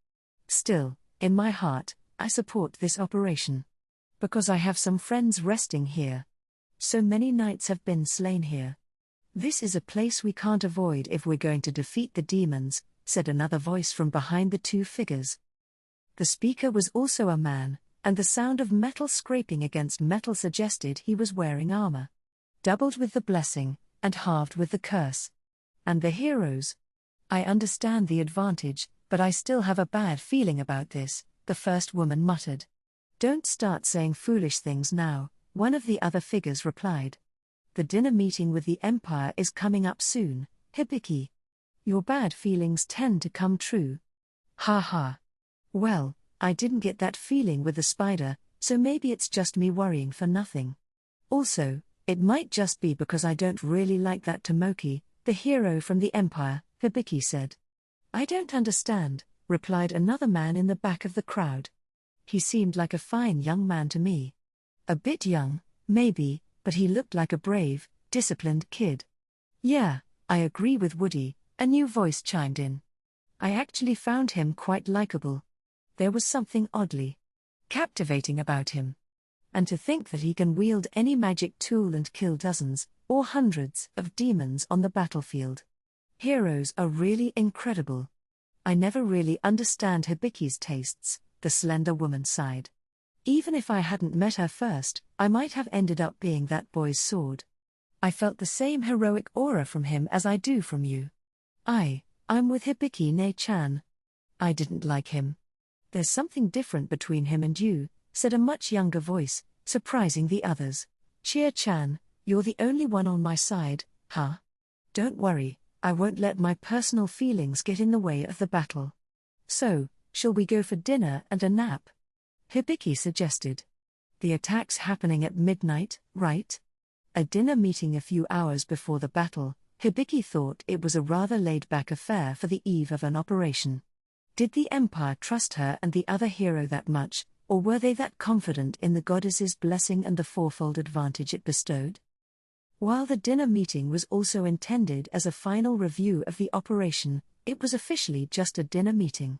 Still, in my heart, I support this operation. Because I have some friends resting here. So many knights have been slain here. This is a place we can't avoid if we're going to defeat the demons, said another voice from behind the two figures. The speaker was also a man, and the sound of metal scraping against metal suggested he was wearing armor. Doubled with the blessing, and halved with the curse. And the heroes? I understand the advantage, but I still have a bad feeling about this, the first woman muttered. Don't start saying foolish things now, one of the other figures replied. The dinner meeting with the Empire is coming up soon, Hibiki. Your bad feelings tend to come true. Ha ha. Well, I didn't get that feeling with the spider, so maybe it's just me worrying for nothing. Also, it might just be because I don't really like that Tomoki, the hero from the Empire, Hibiki said. I don't understand, replied another man in the back of the crowd. He seemed like a fine young man to me. A bit young, maybe, but he looked like a brave, disciplined kid. Yeah, I agree with Woody, a new voice chimed in. I actually found him quite likable. There was something oddly captivating about him. And to think that he can wield any magic tool and kill dozens, or hundreds, of demons on the battlefield. Heroes are really incredible. I never really understand Hibiki's tastes, the slender woman sighed. Even if I hadn't met her first, I might have ended up being that boy's sword. I felt the same heroic aura from him as I do from you. I'm with Hibiki Ne-chan. I didn't like him. There's something different between him and you, said a much younger voice, surprising the others. Chia-chan, you're the only one on my side, huh? Don't worry, I won't let my personal feelings get in the way of the battle. So, shall we go for dinner and a nap? Hibiki suggested. The attack's happening at midnight, right? A dinner meeting a few hours before the battle, Hibiki thought it was a rather laid-back affair for the eve of an operation. Did the Empire trust her and the other hero that much, or were they that confident in the goddess's blessing and the fourfold advantage it bestowed? While the dinner meeting was also intended as a final review of the operation, it was officially just a dinner meeting.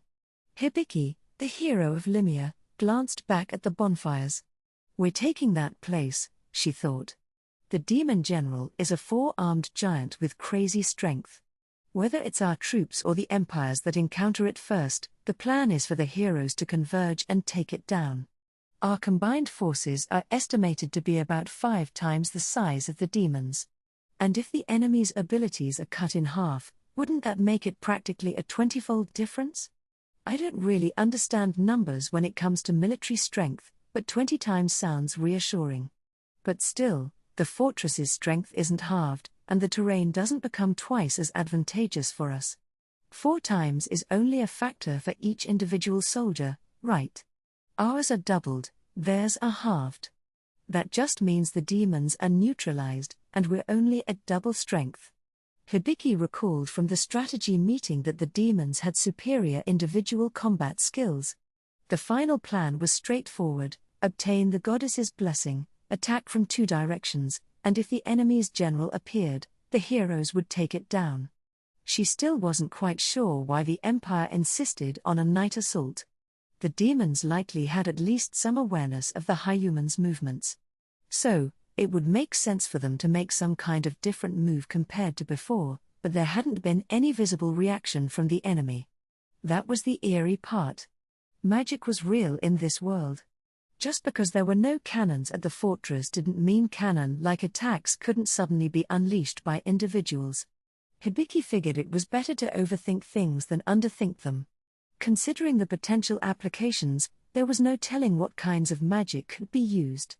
Hibiki, the hero of Limia, glanced back at the bonfires. We're taking that place, she thought. The demon general is a four-armed giant with crazy strength. Whether it's our troops or the empires that encounter it first, the plan is for the heroes to converge and take it down. Our combined forces are estimated to be about 5 times the size of the demons. And if the enemy's abilities are cut in half, wouldn't that make it practically a 20-fold difference? I don't really understand numbers when it comes to military strength, but 20 times sounds reassuring. But still, the fortress's strength isn't halved, and the terrain doesn't become twice as advantageous for us. 4 times is only a factor for each individual soldier, right? Ours are doubled, theirs are halved. That just means the demons are neutralized, and we're only at double strength. Hibiki recalled from the strategy meeting that the demons had superior individual combat skills. The final plan was straightforward: obtain the goddess's blessing, attack from 2 directions, and if the enemy's general appeared, the heroes would take it down. She still wasn't quite sure why the Empire insisted on a night assault. The demons likely had at least some awareness of the humans' movements. So, it would make sense for them to make some kind of different move compared to before, but there hadn't been any visible reaction from the enemy. That was the eerie part. Magic was real in this world. Just because there were no cannons at the fortress didn't mean cannon-like attacks couldn't suddenly be unleashed by individuals. Hibiki figured it was better to overthink things than underthink them. Considering the potential applications, there was no telling what kinds of magic could be used.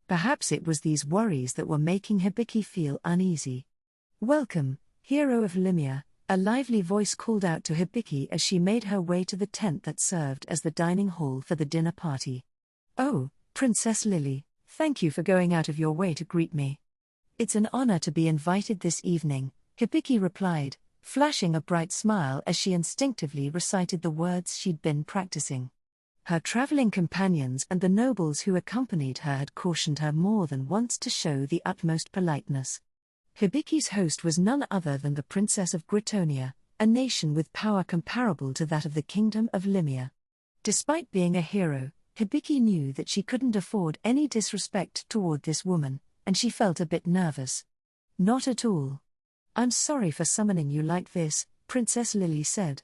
Perhaps it was these worries that were making Hibiki feel uneasy. "Welcome, hero of Limia," a lively voice called out to Hibiki as she made her way to the tent that served as the dining hall for the dinner party. "Oh, Princess Lily, Thank you for going out of your way to greet me. It's an honor to be invited this evening, Hibiki replied, flashing a bright smile as she instinctively recited the words she'd been practicing. Her traveling companions and the nobles who accompanied her had cautioned her more than once to show the utmost politeness. Hibiki's host was none other than the Princess of Gritonia, a nation with power comparable to that of the Kingdom of Limia. Despite being a hero, Hibiki knew that she couldn't afford any disrespect toward this woman, and she felt a bit nervous. Not at all. I'm sorry for summoning you like this, Princess Lily said.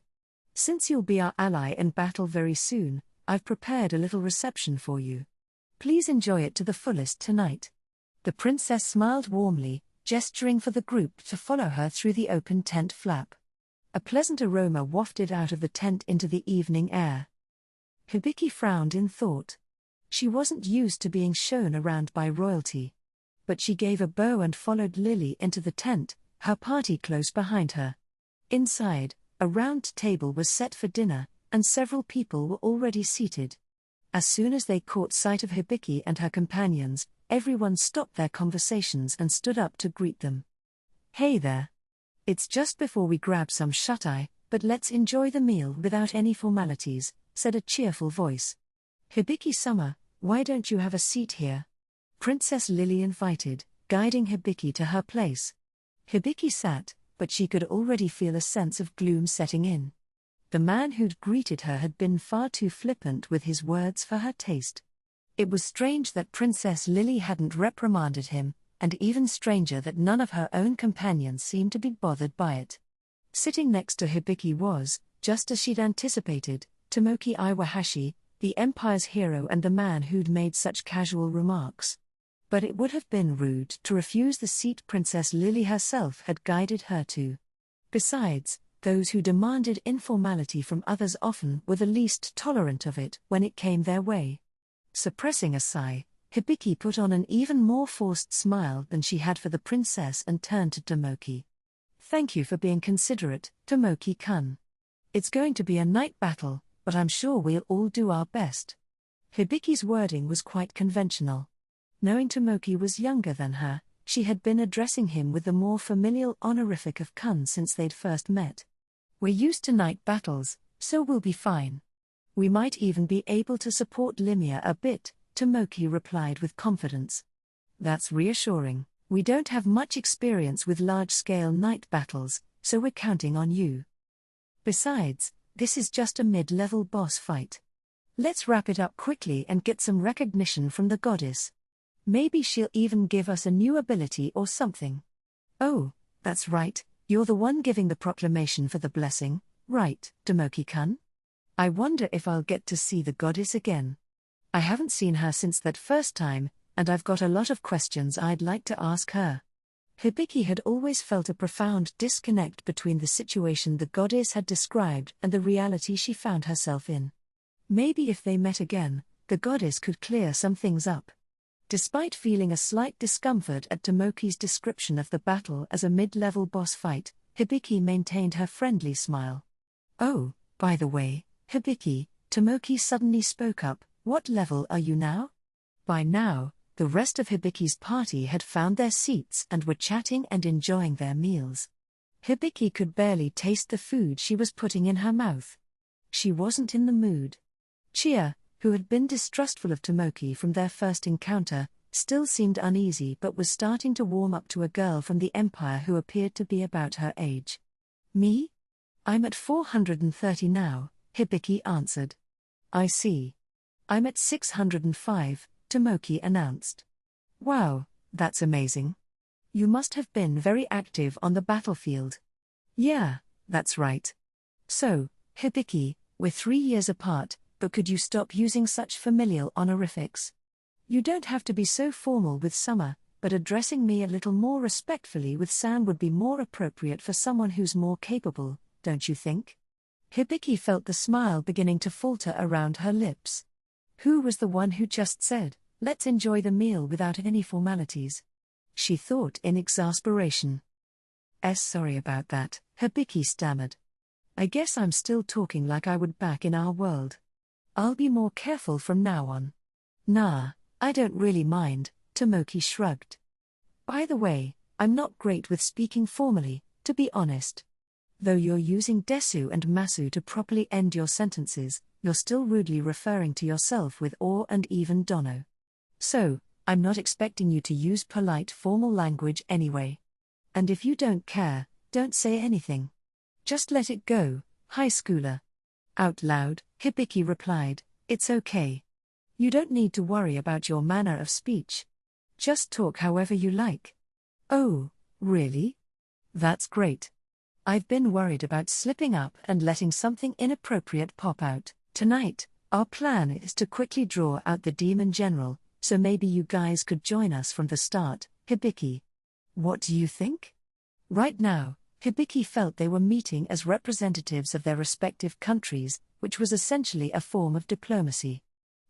Since you'll be our ally in battle very soon, I've prepared a little reception for you. Please enjoy it to the fullest tonight. The princess smiled warmly, gesturing for the group to follow her through the open tent flap. A pleasant aroma wafted out of the tent into the evening air. Hibiki frowned in thought. She wasn't used to being shown around by royalty. But she gave a bow and followed Lily into the tent, her party close behind her. Inside, a round table was set for dinner, and several people were already seated. As soon as they caught sight of Hibiki and her companions, everyone stopped their conversations and stood up to greet them. Hey there. It's just before we grab some shut-eye, but let's enjoy the meal without any formalities, said a cheerful voice. Hibiki-sama, why don't you have a seat here? Princess Lily invited, guiding Hibiki to her place. Hibiki sat, but she could already feel a sense of gloom setting in. The man who'd greeted her had been far too flippant with his words for her taste. It was strange that Princess Lily hadn't reprimanded him, and even stranger that none of her own companions seemed to be bothered by it. Sitting next to Hibiki was, just as she'd anticipated, Tomoki Iwahashi, the Empire's hero and the man who'd made such casual remarks. But it would have been rude to refuse the seat Princess Lily herself had guided her to. Besides, those who demanded informality from others often were the least tolerant of it when it came their way. Suppressing a sigh, Hibiki put on an even more forced smile than she had for the princess and turned to Tomoki. Thank you for being considerate, Tomoki-kun. It's going to be a night battle, but I'm sure we'll all do our best. Hibiki's wording was quite conventional. Knowing Tomoki was younger than her, she had been addressing him with the more familial honorific of kun since they'd first met. We're used to night battles, so we'll be fine. We might even be able to support Limia a bit, Tomoki replied with confidence. That's reassuring. We don't have much experience with large-scale night battles, so we're counting on you. Besides, this is just a mid-level boss fight. Let's wrap it up quickly and get some recognition from the goddess. Maybe she'll even give us a new ability or something. Oh, that's right, you're the one giving the proclamation for the blessing, right, Tomoki-kun? I wonder if I'll get to see the goddess again. I haven't seen her since that first time, and I've got a lot of questions I'd like to ask her. Hibiki had always felt a profound disconnect between the situation the goddess had described and the reality she found herself in. Maybe if they met again, the goddess could clear some things up. Despite feeling a slight discomfort at Tomoki's description of the battle as a mid-level boss fight, Hibiki maintained her friendly smile. Oh, by the way, Hibiki, Tomoki suddenly spoke up, what level are you now? By now, the rest of Hibiki's party had found their seats and were chatting and enjoying their meals. Hibiki could barely taste the food she was putting in her mouth. She wasn't in the mood. Chia, who had been distrustful of Tomoki from their first encounter, still seemed uneasy but was starting to warm up to a girl from the Empire who appeared to be about her age. Me? I'm at 430 now, Hibiki answered. I see. I'm at 605, Tomoki announced. Wow, that's amazing. You must have been very active on the battlefield. Yeah, that's right. So, Hibiki, we're 3 years apart, but could you stop using such familial honorifics? You don't have to be so formal with Summer, but addressing me a little more respectfully with San would be more appropriate for someone who's more capable, don't you think? Hibiki felt the smile beginning to falter around her lips. Who was the one who just said, let's enjoy the meal without any formalities? She thought in exasperation. Sorry about that, Hibiki stammered. I guess I'm still talking like I would back in our world. I'll be more careful from now on. Nah, I don't really mind, Tomoki shrugged. By the way, I'm not great with speaking formally, to be honest. Though you're using desu and masu to properly end your sentences, you're still rudely referring to yourself with or and even dono. So, I'm not expecting you to use polite formal language anyway. And if you don't care, don't say anything. Just let it go, high schooler. Out loud, Hibiki replied, it's okay. You don't need to worry about your manner of speech. Just talk however you like. Oh, really? That's great. I've been worried about slipping up and letting something inappropriate pop out. Tonight, our plan is to quickly draw out the demon general, so maybe you guys could join us from the start, Hibiki. What do you think? Right now, Hibiki felt they were meeting as representatives of their respective countries, which was essentially a form of diplomacy.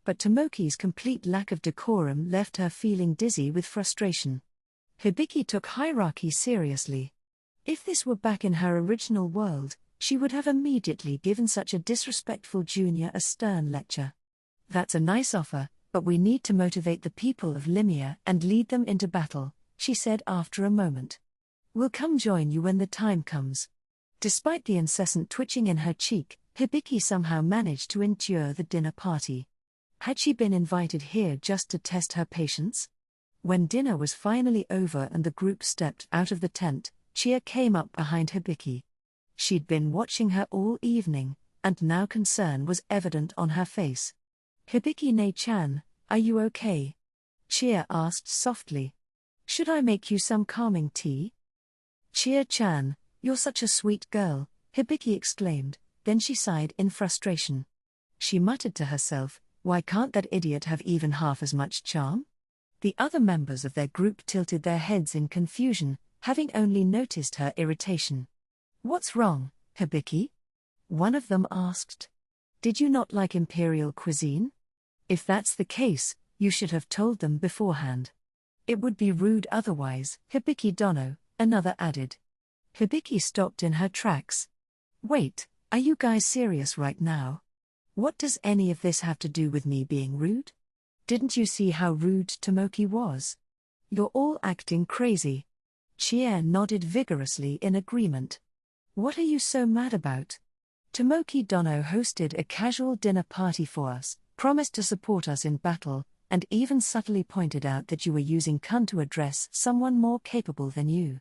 But Tomoki's complete lack of decorum left her feeling dizzy with frustration. Hibiki took hierarchy seriously. If this were back in her original world, she would have immediately given such a disrespectful junior a stern lecture. That's a nice offer, but we need to motivate the people of Limia and lead them into battle, she said after a moment. We'll come join you when the time comes. Despite the incessant twitching in her cheek, Hibiki somehow managed to endure the dinner party. Had she been invited here just to test her patience? When dinner was finally over and the group stepped out of the tent, Chia came up behind Hibiki. She'd been watching her all evening, and now concern was evident on her face. Hibiki-ne-chan, are you okay? Chia asked softly. Should I make you some calming tea? Chia-chan, you're such a sweet girl, Hibiki exclaimed, then she sighed in frustration. She muttered to herself, why can't that idiot have even half as much charm? The other members of their group tilted their heads in confusion, having only noticed her irritation. What's wrong, Hibiki? One of them asked. Did you not like imperial cuisine? If that's the case, you should have told them beforehand. It would be rude otherwise, Hibiki Dono, another added. Hibiki stopped in her tracks. Wait, are you guys serious right now? What does any of this have to do with me being rude? Didn't you see how rude Tomoki was? You're all acting crazy. Chia nodded vigorously in agreement. What are you so mad about? Tomoki Dono hosted a casual dinner party for us, promised to support us in battle, and even subtly pointed out that you were using kun to address someone more capable than you.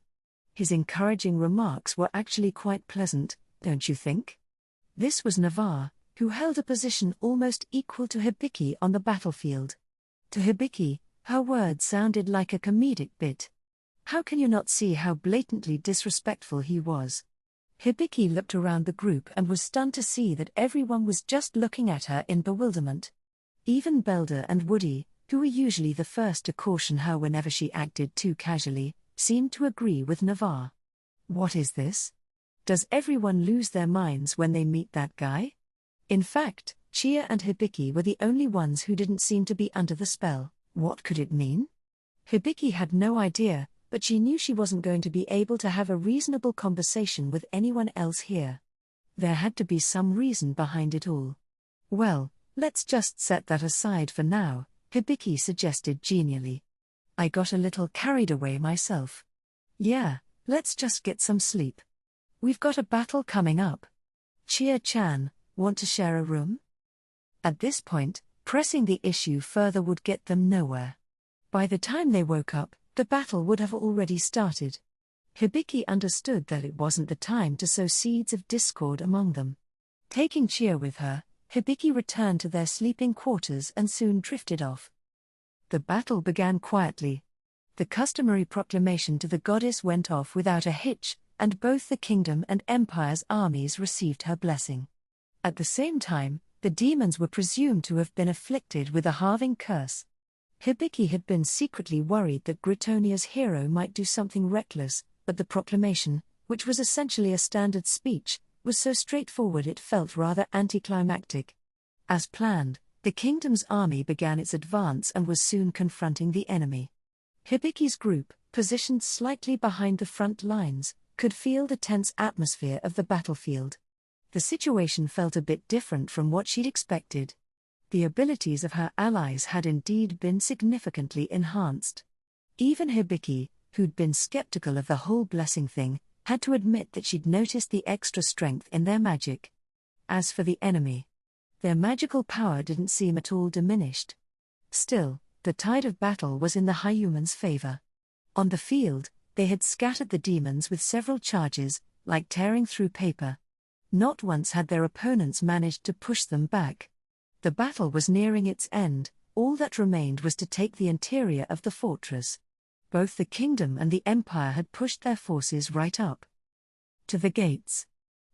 His encouraging remarks were actually quite pleasant, don't you think? This was Navarre, who held a position almost equal to Hibiki on the battlefield. To Hibiki, her words sounded like a comedic bit. How can you not see how blatantly disrespectful he was? Hibiki looked around the group and was stunned to see that everyone was just looking at her in bewilderment. Even Belder and Woody, who were usually the first to caution her whenever she acted too casually, seemed to agree with Navarre. What is this? Does everyone lose their minds when they meet that guy? In fact, Chia and Hibiki were the only ones who didn't seem to be under the spell. What could it mean? Hibiki had no idea, but she knew she wasn't going to be able to have a reasonable conversation with anyone else here. There had to be some reason behind it all. Well, let's just set that aside for now, Hibiki suggested genially. I got a little carried away myself. Yeah, let's just get some sleep. We've got a battle coming up. Chia-chan, want to share a room? At this point, pressing the issue further would get them nowhere. By the time they woke up, the battle would have already started. Hibiki understood that it wasn't the time to sow seeds of discord among them. Taking Chia with her, Hibiki returned to their sleeping quarters and soon drifted off. The battle began quietly. The customary proclamation to the goddess went off without a hitch, and both the kingdom and empire's armies received her blessing. At the same time, the demons were presumed to have been afflicted with a halving curse. Hibiki had been secretly worried that Gritonia's hero might do something reckless, but the proclamation, which was essentially a standard speech, was so straightforward it felt rather anticlimactic. As planned, the kingdom's army began its advance and was soon confronting the enemy. Hibiki's group, positioned slightly behind the front lines, could feel the tense atmosphere of the battlefield. The situation felt a bit different from what she'd expected. The abilities of her allies had indeed been significantly enhanced. Even Hibiki, who'd been skeptical of the whole blessing thing, had to admit that she'd noticed the extra strength in their magic. As for the enemy, their magical power didn't seem at all diminished. Still, the tide of battle was in the Hyuman's favor. On the field, they had scattered the demons with several charges, like tearing through paper. Not once had their opponents managed to push them back. The battle was nearing its end, all that remained was to take the interior of the fortress. Both the kingdom and the empire had pushed their forces right up to the gates.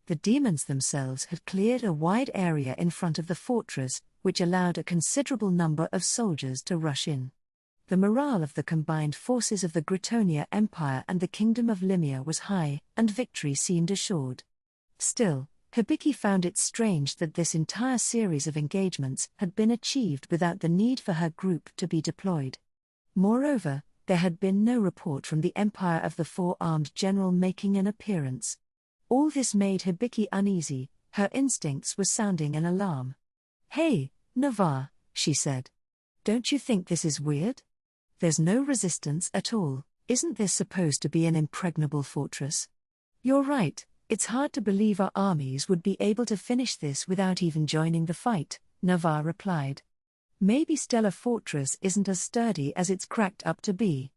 The demons themselves had cleared a wide area in front of the fortress, which allowed a considerable number of soldiers to rush in. The morale of the combined forces of the Gritonia Empire and the Kingdom of Limia was high, and victory seemed assured. Still, Hibiki found it strange that this entire series of engagements had been achieved without the need for her group to be deployed. Moreover, there had been no report from the Empire of the Four-Armed General making an appearance. All this made Hibiki uneasy, her instincts were sounding an alarm. "Hey, Navarre," she said. "Don't you think this is weird? There's no resistance at all. Isn't this supposed to be an impregnable fortress?" "You're right, it's hard to believe our armies would be able to finish this without even joining the fight," Navarre replied. "Maybe Stellar Fortress isn't as sturdy as it's cracked up to be.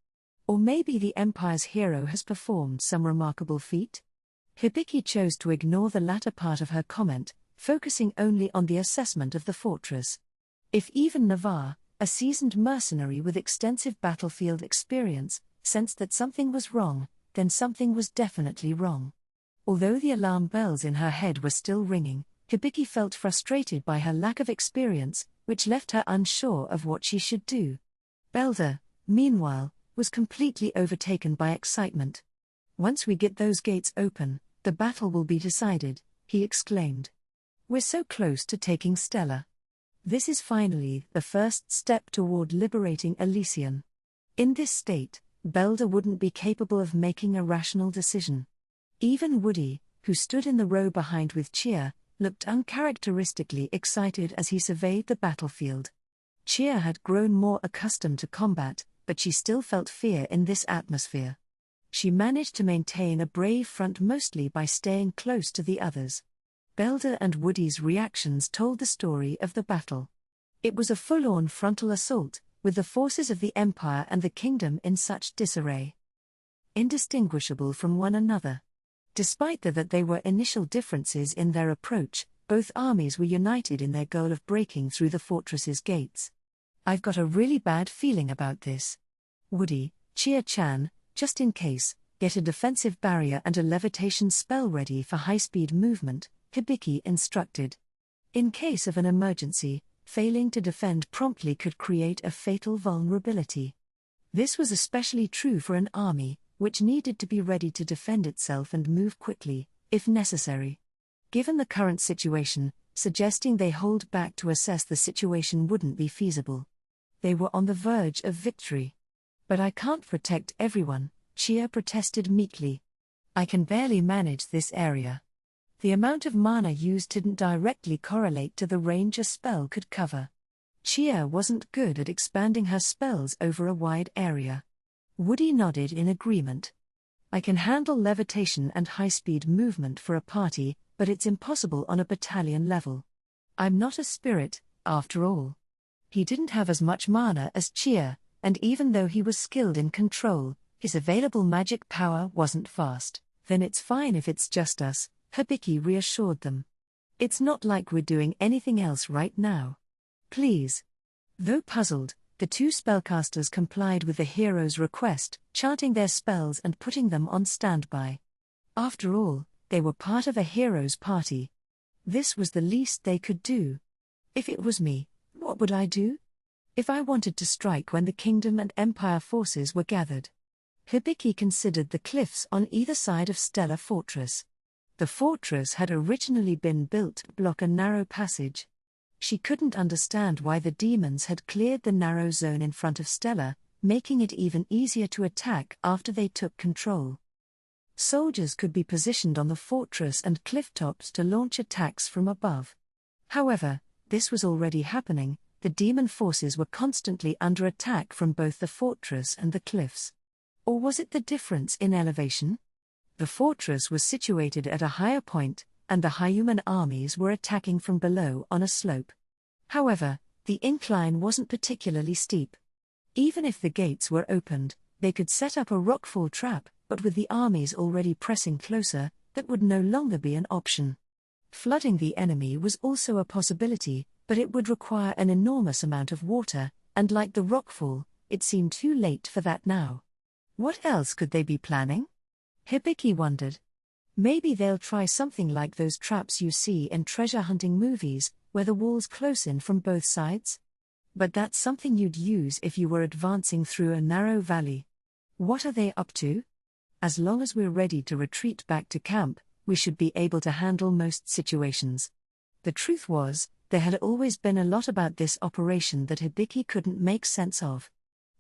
Or maybe the Empire's hero has performed some remarkable feat?" Hibiki chose to ignore the latter part of her comment, focusing only on the assessment of the fortress. If even Navarre, a seasoned mercenary with extensive battlefield experience, sensed that something was wrong, then something was definitely wrong. Although the alarm bells in her head were still ringing, Hibiki felt frustrated by her lack of experience, which left her unsure of what she should do. Belder, meanwhile, was completely overtaken by excitement. "Once we get those gates open, the battle will be decided," he exclaimed. "We're so close to taking Stella. This is finally the first step toward liberating Elysian." In this state, Belder wouldn't be capable of making a rational decision. Even Woody, who stood in the row behind with Chia, looked uncharacteristically excited as he surveyed the battlefield. Chia had grown more accustomed to combat, but she still felt fear in this atmosphere. She managed to maintain a brave front mostly by staying close to the others. Belder and Woody's reactions told the story of the battle. It was a full-on frontal assault, with the forces of the Empire and the Kingdom in such disarray, indistinguishable from one another. Despite that there were initial differences in their approach, both armies were united in their goal of breaking through the fortress's gates. "I've got a really bad feeling about this. Woody, Chia-chan, just in case, get a defensive barrier and a levitation spell ready for high-speed movement," Hibiki instructed. In case of an emergency, failing to defend promptly could create a fatal vulnerability. This was especially true for an army, which needed to be ready to defend itself and move quickly, if necessary. Given the current situation, suggesting they hold back to assess the situation wouldn't be feasible. They were on the verge of victory. "But I can't protect everyone," Chia protested meekly. "I can barely manage this area. The amount of mana used didn't directly correlate to the range a spell could cover." Chia wasn't good at expanding her spells over a wide area. Woody nodded in agreement. "I can handle levitation and high-speed movement for a party, but it's impossible on a battalion level. I'm not a spirit, after all." He didn't have as much mana as Chia, and even though he was skilled in control, his available magic power wasn't fast. "Then it's fine if it's just us," Hibiki reassured them. "It's not like we're doing anything else right now. Please." Though puzzled, the two spellcasters complied with the hero's request, chanting their spells and putting them on standby. After all, they were part of a hero's party. This was the least they could do. If it was me, what would I do? If I wanted to strike when the Kingdom and Empire forces were gathered. Hibiki considered the cliffs on either side of Stellar Fortress. The fortress had originally been built to block a narrow passage. She couldn't understand why the demons had cleared the narrow zone in front of Stella, making it even easier to attack after they took control. Soldiers could be positioned on the fortress and cliff tops to launch attacks from above. However, this was already happening. The demon forces were constantly under attack from both the fortress and the cliffs. Or was it the difference in elevation? The fortress was situated at a higher point, and the Hyuman armies were attacking from below on a slope. However, the incline wasn't particularly steep. Even if the gates were opened, they could set up a rockfall trap, but with the armies already pressing closer, that would no longer be an option. Flooding the enemy was also a possibility, but it would require an enormous amount of water, and like the rockfall, it seemed too late for that now. What else could they be planning? Hibiki wondered. Maybe they'll try something like those traps you see in treasure hunting movies, where the walls close in from both sides? But that's something you'd use if you were advancing through a narrow valley. What are they up to? As long as we're ready to retreat back to camp, we should be able to handle most situations. The truth was, there had always been a lot about this operation that Hibiki couldn't make sense of.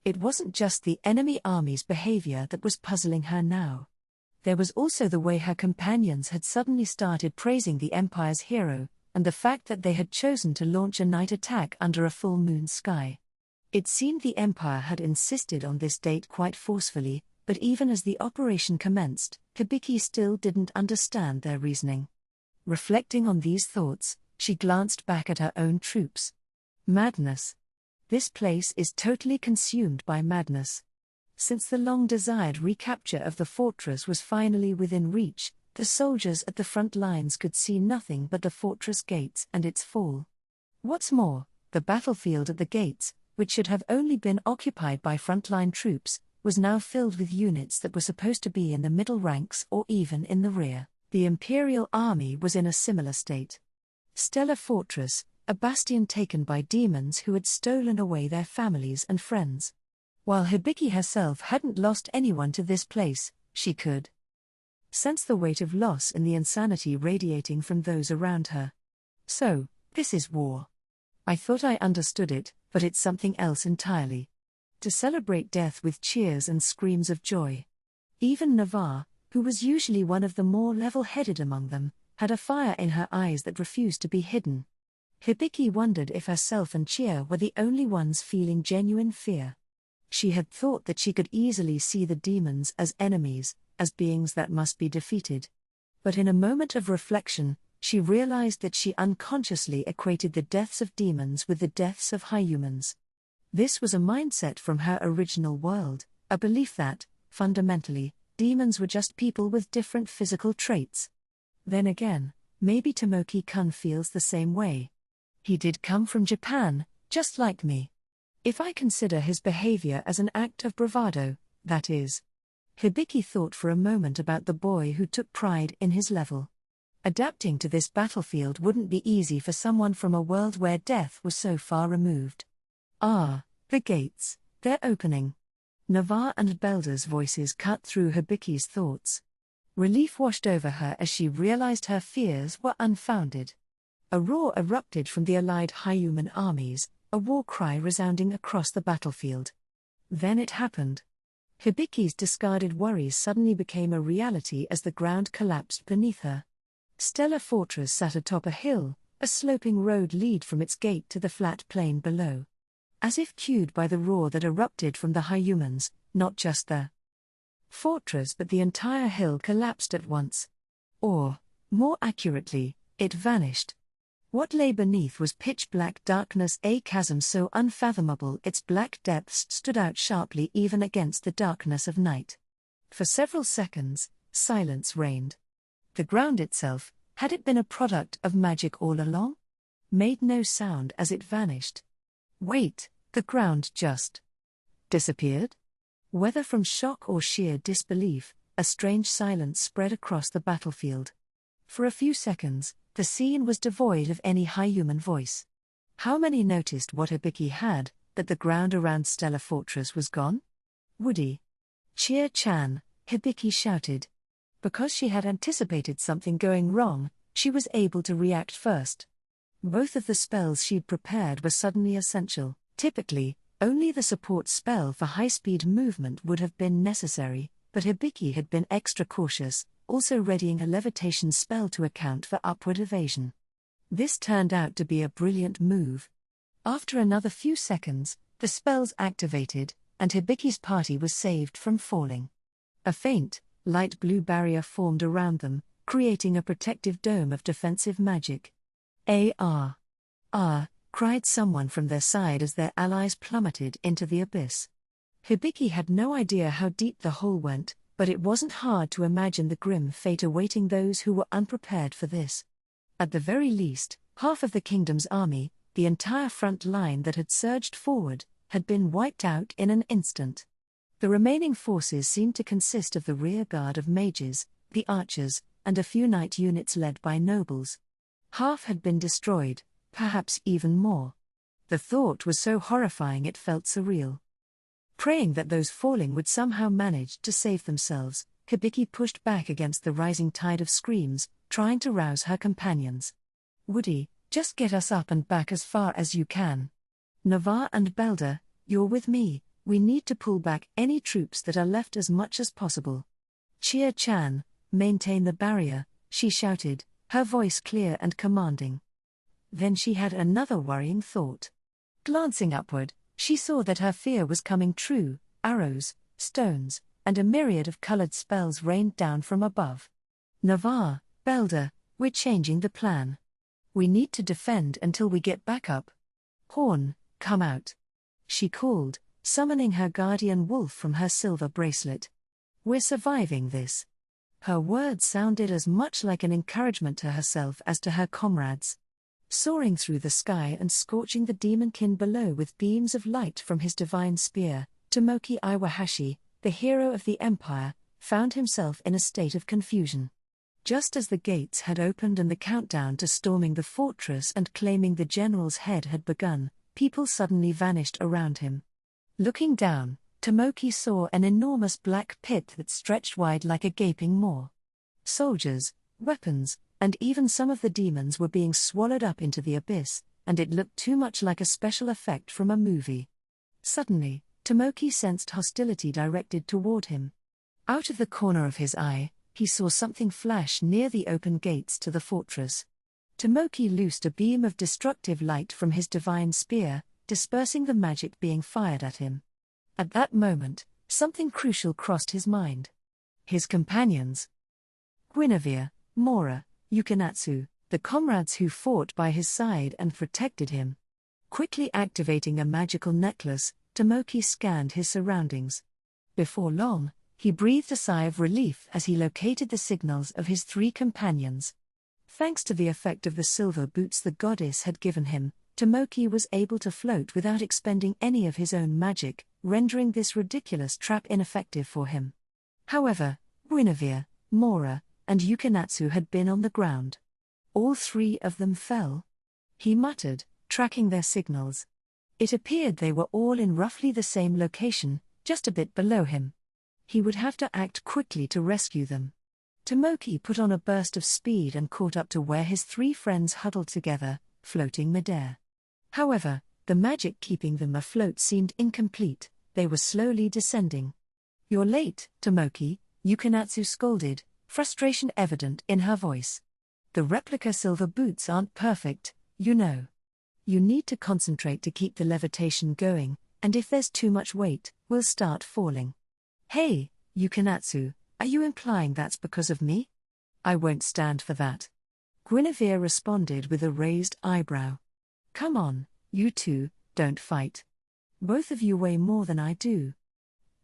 It wasn't just the enemy army's behavior that was puzzling her now. There was also the way her companions had suddenly started praising the Empire's hero, and the fact that they had chosen to launch a night attack under a full moon sky. It seemed the Empire had insisted on this date quite forcefully, but even as the operation commenced, Hibiki still didn't understand their reasoning. Reflecting on these thoughts, she glanced back at her own troops. Madness. This place is totally consumed by madness. Since the long-desired recapture of the fortress was finally within reach, the soldiers at the front lines could see nothing but the fortress gates and its fall. What's more, the battlefield at the gates, which should have only been occupied by frontline troops, was now filled with units that were supposed to be in the middle ranks or even in the rear. The Imperial Army was in a similar state. Stellar Fortress, a bastion taken by demons who had stolen away their families and friends. While Hibiki herself hadn't lost anyone to this place, she could sense the weight of loss in the insanity radiating from those around her. So, this is war. I thought I understood it, but it's something else entirely. To celebrate death with cheers and screams of joy. Even Navarre, who was usually one of the more level-headed among them, had a fire in her eyes that refused to be hidden. Hibiki wondered if herself and Chia were the only ones feeling genuine fear. She had thought that she could easily see the demons as enemies, as beings that must be defeated. But in a moment of reflection, she realized that she unconsciously equated the deaths of demons with the deaths of Hyumans. This was a mindset from her original world, a belief that, fundamentally, demons were just people with different physical traits. Then again, maybe Tomoki-kun feels the same way. He did come from Japan, just like me. If I consider his behavior as an act of bravado, that is. Hibiki thought for a moment about the boy who took pride in his level. Adapting to this battlefield wouldn't be easy for someone from a world where death was so far removed. Ah, the gates, they're opening. Navarre and Belder's voices cut through Hibiki's thoughts. Relief washed over her as she realized her fears were unfounded. A roar erupted from the allied Hyuman armies, a war cry resounding across the battlefield. Then it happened. Hibiki's discarded worries suddenly became a reality as the ground collapsed beneath her. Stellar Fortress sat atop a hill, a sloping road led from its gate to the flat plain below. As if cued by the roar that erupted from the Hyumans, not just the fortress but the entire hill collapsed at once. Or, more accurately, it vanished. What lay beneath was pitch-black darkness, a chasm so unfathomable its black depths stood out sharply even against the darkness of night. For several seconds, silence reigned. The ground itself, had it been a product of magic all along? Made no sound as it vanished. Wait, the ground just disappeared? Whether from shock or sheer disbelief, a strange silence spread across the battlefield. For a few seconds, the scene was devoid of any Hyuman voice. How many noticed what Hibiki had, that the ground around Stellar Fortress was gone? Woody. Cheer-chan, Hibiki shouted. Because she had anticipated something going wrong, she was able to react first. Both of the spells she'd prepared were suddenly essential. Typically, only the support spell for high-speed movement would have been necessary, but Hibiki had been extra cautious, also readying a levitation spell to account for upward evasion. This turned out to be a brilliant move. After another few seconds, the spells activated, and Hibiki's party was saved from falling. A faint, light blue barrier formed around them, creating a protective dome of defensive magic. Ah! Cried someone from their side as their allies plummeted into the abyss. Hibiki had no idea how deep the hole went, but it wasn't hard to imagine the grim fate awaiting those who were unprepared for this. At the very least, half of the kingdom's army, the entire front line that had surged forward, had been wiped out in an instant. The remaining forces seemed to consist of the rear guard of mages, the archers, and a few knight units led by nobles. Half had been destroyed, perhaps even more. The thought was so horrifying it felt surreal. Praying that those falling would somehow manage to save themselves, Hibiki pushed back against the rising tide of screams, trying to rouse her companions. "Woody, just get us up and back as far as you can. Navarre and Belder, you're with me, we need to pull back any troops that are left as much as possible. Chia-chan, maintain the barrier," she shouted, her voice clear and commanding. Then she had another worrying thought. Glancing upward, she saw that her fear was coming true. Arrows, stones, and a myriad of colored spells rained down from above. "Navarre, Belder, we're changing the plan. We need to defend until we get back up. Horn, come out," she called, summoning her guardian wolf from her silver bracelet. "We're surviving this." Her words sounded as much like an encouragement to herself as to her comrades. Soaring through the sky and scorching the demonkin below with beams of light from his divine spear, Tomoki Iwahashi, the hero of the empire, found himself in a state of confusion. Just as the gates had opened and the countdown to storming the fortress and claiming the general's head had begun, people suddenly vanished around him. Looking down, Tomoki saw an enormous black pit that stretched wide like a gaping maw. Soldiers, weapons, and even some of the demons were being swallowed up into the abyss, and it looked too much like a special effect from a movie. Suddenly, Tomoki sensed hostility directed toward him. Out of the corner of his eye, he saw something flash near the open gates to the fortress. Tomoki loosed a beam of destructive light from his divine spear, dispersing the magic being fired at him. At that moment, something crucial crossed his mind. His companions. Guinevere, Mora, Yukinatsu, the comrades who fought by his side and protected him. Quickly activating a magical necklace, Tomoki scanned his surroundings. Before long, he breathed a sigh of relief as he located the signals of his 3 companions. Thanks to the effect of the silver boots the goddess had given him, Tomoki was able to float without expending any of his own magic, rendering this ridiculous trap ineffective for him. However, Guinevere, Mora, and Yukinatsu had been on the ground. All 3 of them fell. He muttered, tracking their signals. It appeared they were all in roughly the same location, just a bit below him. He would have to act quickly to rescue them. Tomoki put on a burst of speed and caught up to where his 3 friends huddled together, floating midair. However, the magic keeping them afloat seemed incomplete, they were slowly descending. "You're late, Tomoki," Yukinatsu scolded, frustration evident in her voice. "The replica silver boots aren't perfect, you know. You need to concentrate to keep the levitation going, and if there's too much weight, we'll start falling." "Hey, Yukinatsu, are you implying that's because of me? I won't stand for that." Guinevere responded with a raised eyebrow. "Come on, you two, don't fight. Both of you weigh more than I do."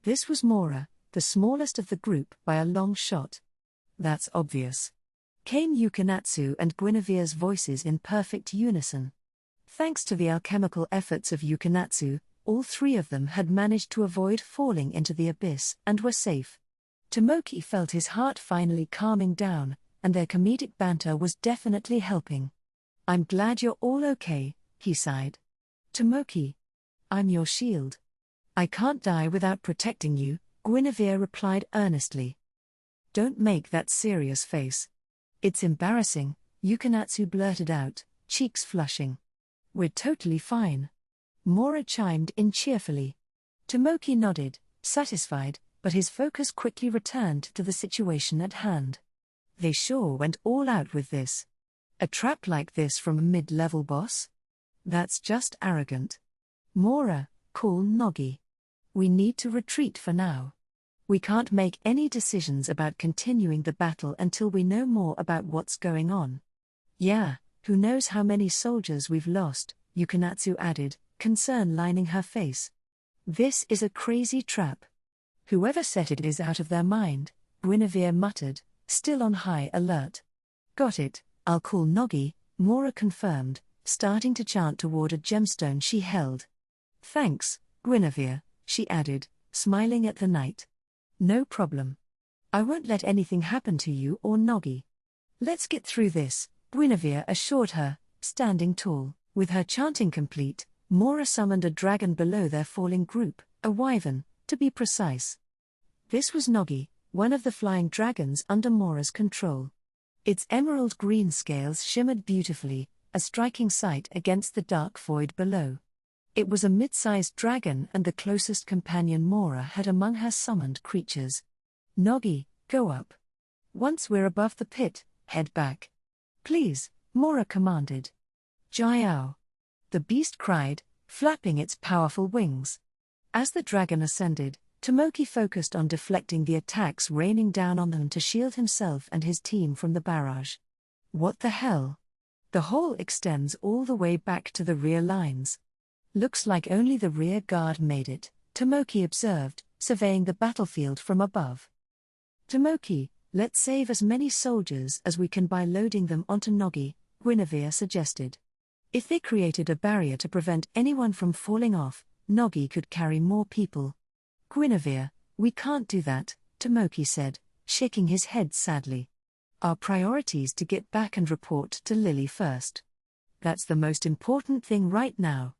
This was Mora, the smallest of the group by a long shot. "That's obvious," came Yukinatsu and Guinevere's voices in perfect unison. Thanks to the alchemical efforts of Yukinatsu, all 3 of them had managed to avoid falling into the abyss and were safe. Tomoki felt his heart finally calming down, and their comedic banter was definitely helping. "I'm glad you're all okay," he sighed. "Tomoki, I'm your shield. I can't die without protecting you," Guinevere replied earnestly. "Don't make that serious face. It's embarrassing," Yukinatsu blurted out, cheeks flushing. "We're totally fine," Mora chimed in cheerfully. Tomoki nodded, satisfied, but his focus quickly returned to the situation at hand. They sure went all out with this. A trap like this from a mid-level boss? That's just arrogant. Mora, call Nogi. We need to retreat for now. We can't make any decisions about continuing the battle until we know more about what's going on. Yeah, who knows how many soldiers we've lost, Yukinatsu added, concern lining her face. This is a crazy trap. Whoever set it is out of their mind, Guinevere muttered, still on high alert. Got it, I'll call Nogi, Mora confirmed, starting to chant toward a gemstone she held. Thanks, Guinevere, she added, smiling at the knight. No problem. I won't let anything happen to you or Nogi. Let's get through this, Guinevere assured her, standing tall. With her chanting complete, Mora summoned a dragon below their falling group, a wyvern, to be precise. This was Nogi, one of the flying dragons under Mora's control. Its emerald green scales shimmered beautifully, a striking sight against the dark void below. It was a mid-sized dragon and the closest companion Mora had among her summoned creatures. Nogi, go up. Once we're above the pit, head back. Please, Mora commanded. Jiao. The beast cried, flapping its powerful wings. As the dragon ascended, Tomoki focused on deflecting the attacks raining down on them to shield himself and his team from the barrage. What the hell? The hole extends all the way back to the rear lines. Looks like only the rear guard made it, Tomoki observed, surveying the battlefield from above. Tomoki, let's save as many soldiers as we can by loading them onto Nogi, Guinevere suggested. If they created a barrier to prevent anyone from falling off, Nogi could carry more people. Guinevere, we can't do that, Tomoki said, shaking his head sadly. Our priority's to get back and report to Lily first. That's the most important thing right now.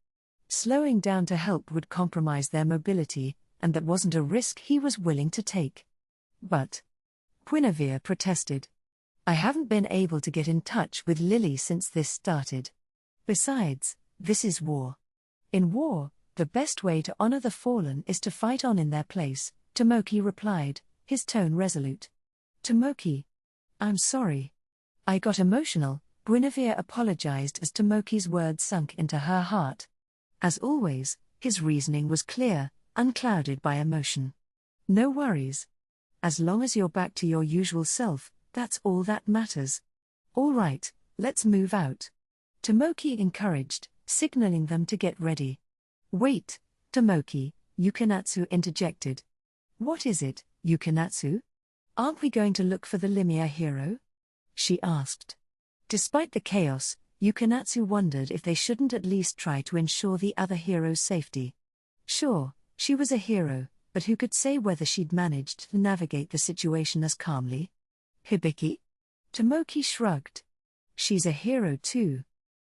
Slowing down to help would compromise their mobility, and that wasn't a risk he was willing to take. But Guinevere protested. I haven't been able to get in touch with Lily since this started. Besides, this is war. In war, the best way to honor the fallen is to fight on in their place, Tomoki replied, his tone resolute. Tomoki. I'm sorry. I got emotional, Guinevere apologized as Tomoki's words sunk into her heart. As always, his reasoning was clear, unclouded by emotion. No worries. As long as you're back to your usual self, that's all that matters. All right, let's move out. Tomoki encouraged, signaling them to get ready. Wait, Tomoki, Yukinatsu interjected. What is it, Yukinatsu? Aren't we going to look for the Limia hero? She asked. Despite the chaos, Yukinatsu wondered if they shouldn't at least try to ensure the other hero's safety. Sure, she was a hero, but who could say whether she'd managed to navigate the situation as calmly? Hibiki? Tomoki shrugged. She's a hero too.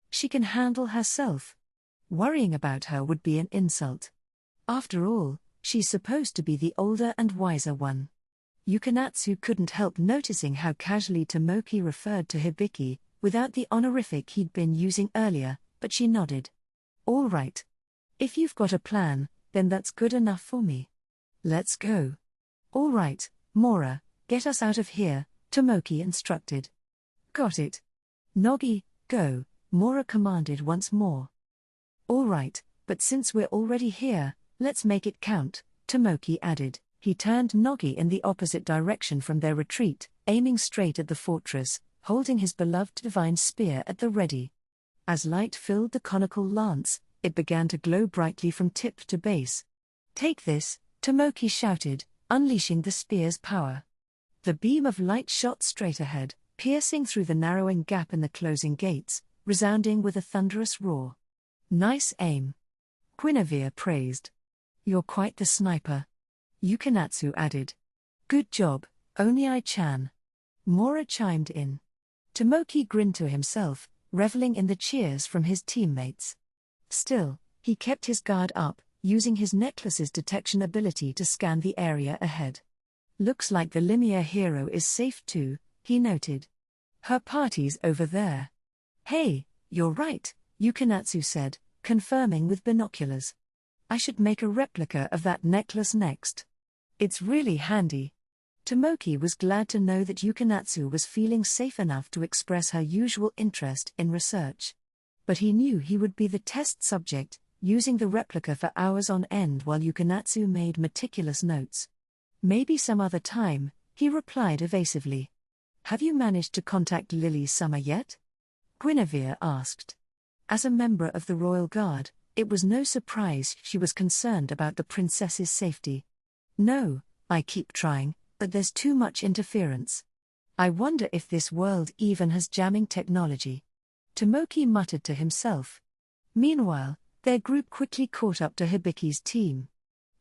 She can handle herself. Worrying about her would be an insult. After all, she's supposed to be the older and wiser one. Yukinatsu couldn't help noticing how casually Tomoki referred to Hibiki, without the honorific he'd been using earlier, but she nodded. All right. If you've got a plan, then that's good enough for me. Let's go. All right, Mora, get us out of here, Tomoki instructed. Got it. Nogi, go, Mora commanded once more. All right, but since we're already here, let's make it count, Tomoki added. He turned Nogi in the opposite direction from their retreat, aiming straight at the fortress, holding his beloved divine spear at the ready. As light filled the conical lance, it began to glow brightly from tip to base. Take this, Tomoki shouted, unleashing the spear's power. The beam of light shot straight ahead, piercing through the narrowing gap in the closing gates, resounding with a thunderous roar. Nice aim. Guinevere praised. You're quite the sniper. Yukinatsu added. Good job, Onii-chan. Mora chimed in. Tomoki grinned to himself, reveling in the cheers from his teammates. Still, he kept his guard up, using his necklace's detection ability to scan the area ahead. Looks like the Limia hero is safe too, he noted. Her party's over there. Hey, you're right, Yukinatsu said, confirming with binoculars. I should make a replica of that necklace next. It's really handy. Tomoki was glad to know that Yukinatsu was feeling safe enough to express her usual interest in research. But he knew he would be the test subject, using the replica for hours on end while Yukinatsu made meticulous notes. Maybe some other time, he replied evasively. Have you managed to contact Lily Summer yet? Guinevere asked. As a member of the Royal Guard, it was no surprise she was concerned about the princess's safety. No, I keep trying, but there's too much interference. I wonder if this world even has jamming technology. Tomoki muttered to himself. Meanwhile, their group quickly caught up to Hibiki's team.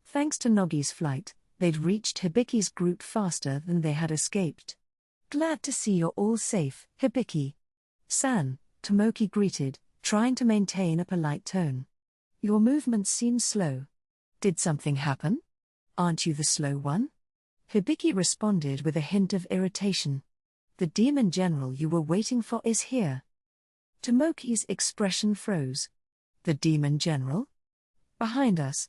Thanks to Nogi's flight, they'd reached Hibiki's group faster than they had escaped. Glad to see you're all safe, Hibiki. San, Tomoki greeted, trying to maintain a polite tone. Your movements seem slow. Did something happen? Aren't you the slow one? Hibiki responded with a hint of irritation. The demon general you were waiting for is here. Tomoki's expression froze. The demon general? Behind us.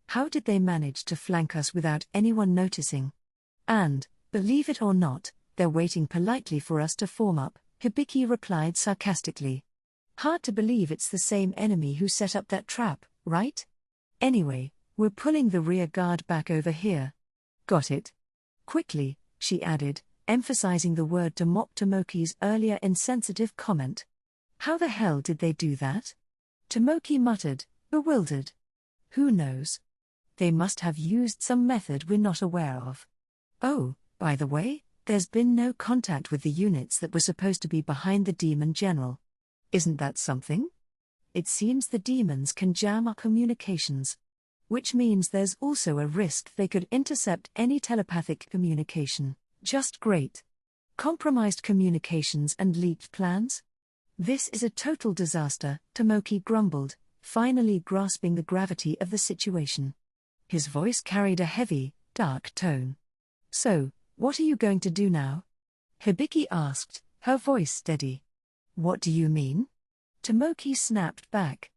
How did they manage to flank us without anyone noticing? And, believe it or not, they're waiting politely for us to form up, Hibiki replied sarcastically. Hard to believe it's the same enemy who set up that trap, right? Anyway, we're pulling the rear guard back over here. Got it? Quickly, she added, emphasizing the word to mock Tomoki's earlier insensitive comment. How the hell did they do that? Tomoki muttered, bewildered. Who knows? They must have used some method we're not aware of. Oh, by the way, there's been no contact with the units that were supposed to be behind the demon general. Isn't that something? It seems the demons can jam our communications. Which means there's also a risk they could intercept any telepathic communication. Just great. Compromised communications and leaked plans? This is a total disaster, Tomoki grumbled, finally grasping the gravity of the situation. His voice carried a heavy, dark tone. So, what are you going to do now? Hibiki asked, her voice steady. What do you mean? Tomoki snapped back.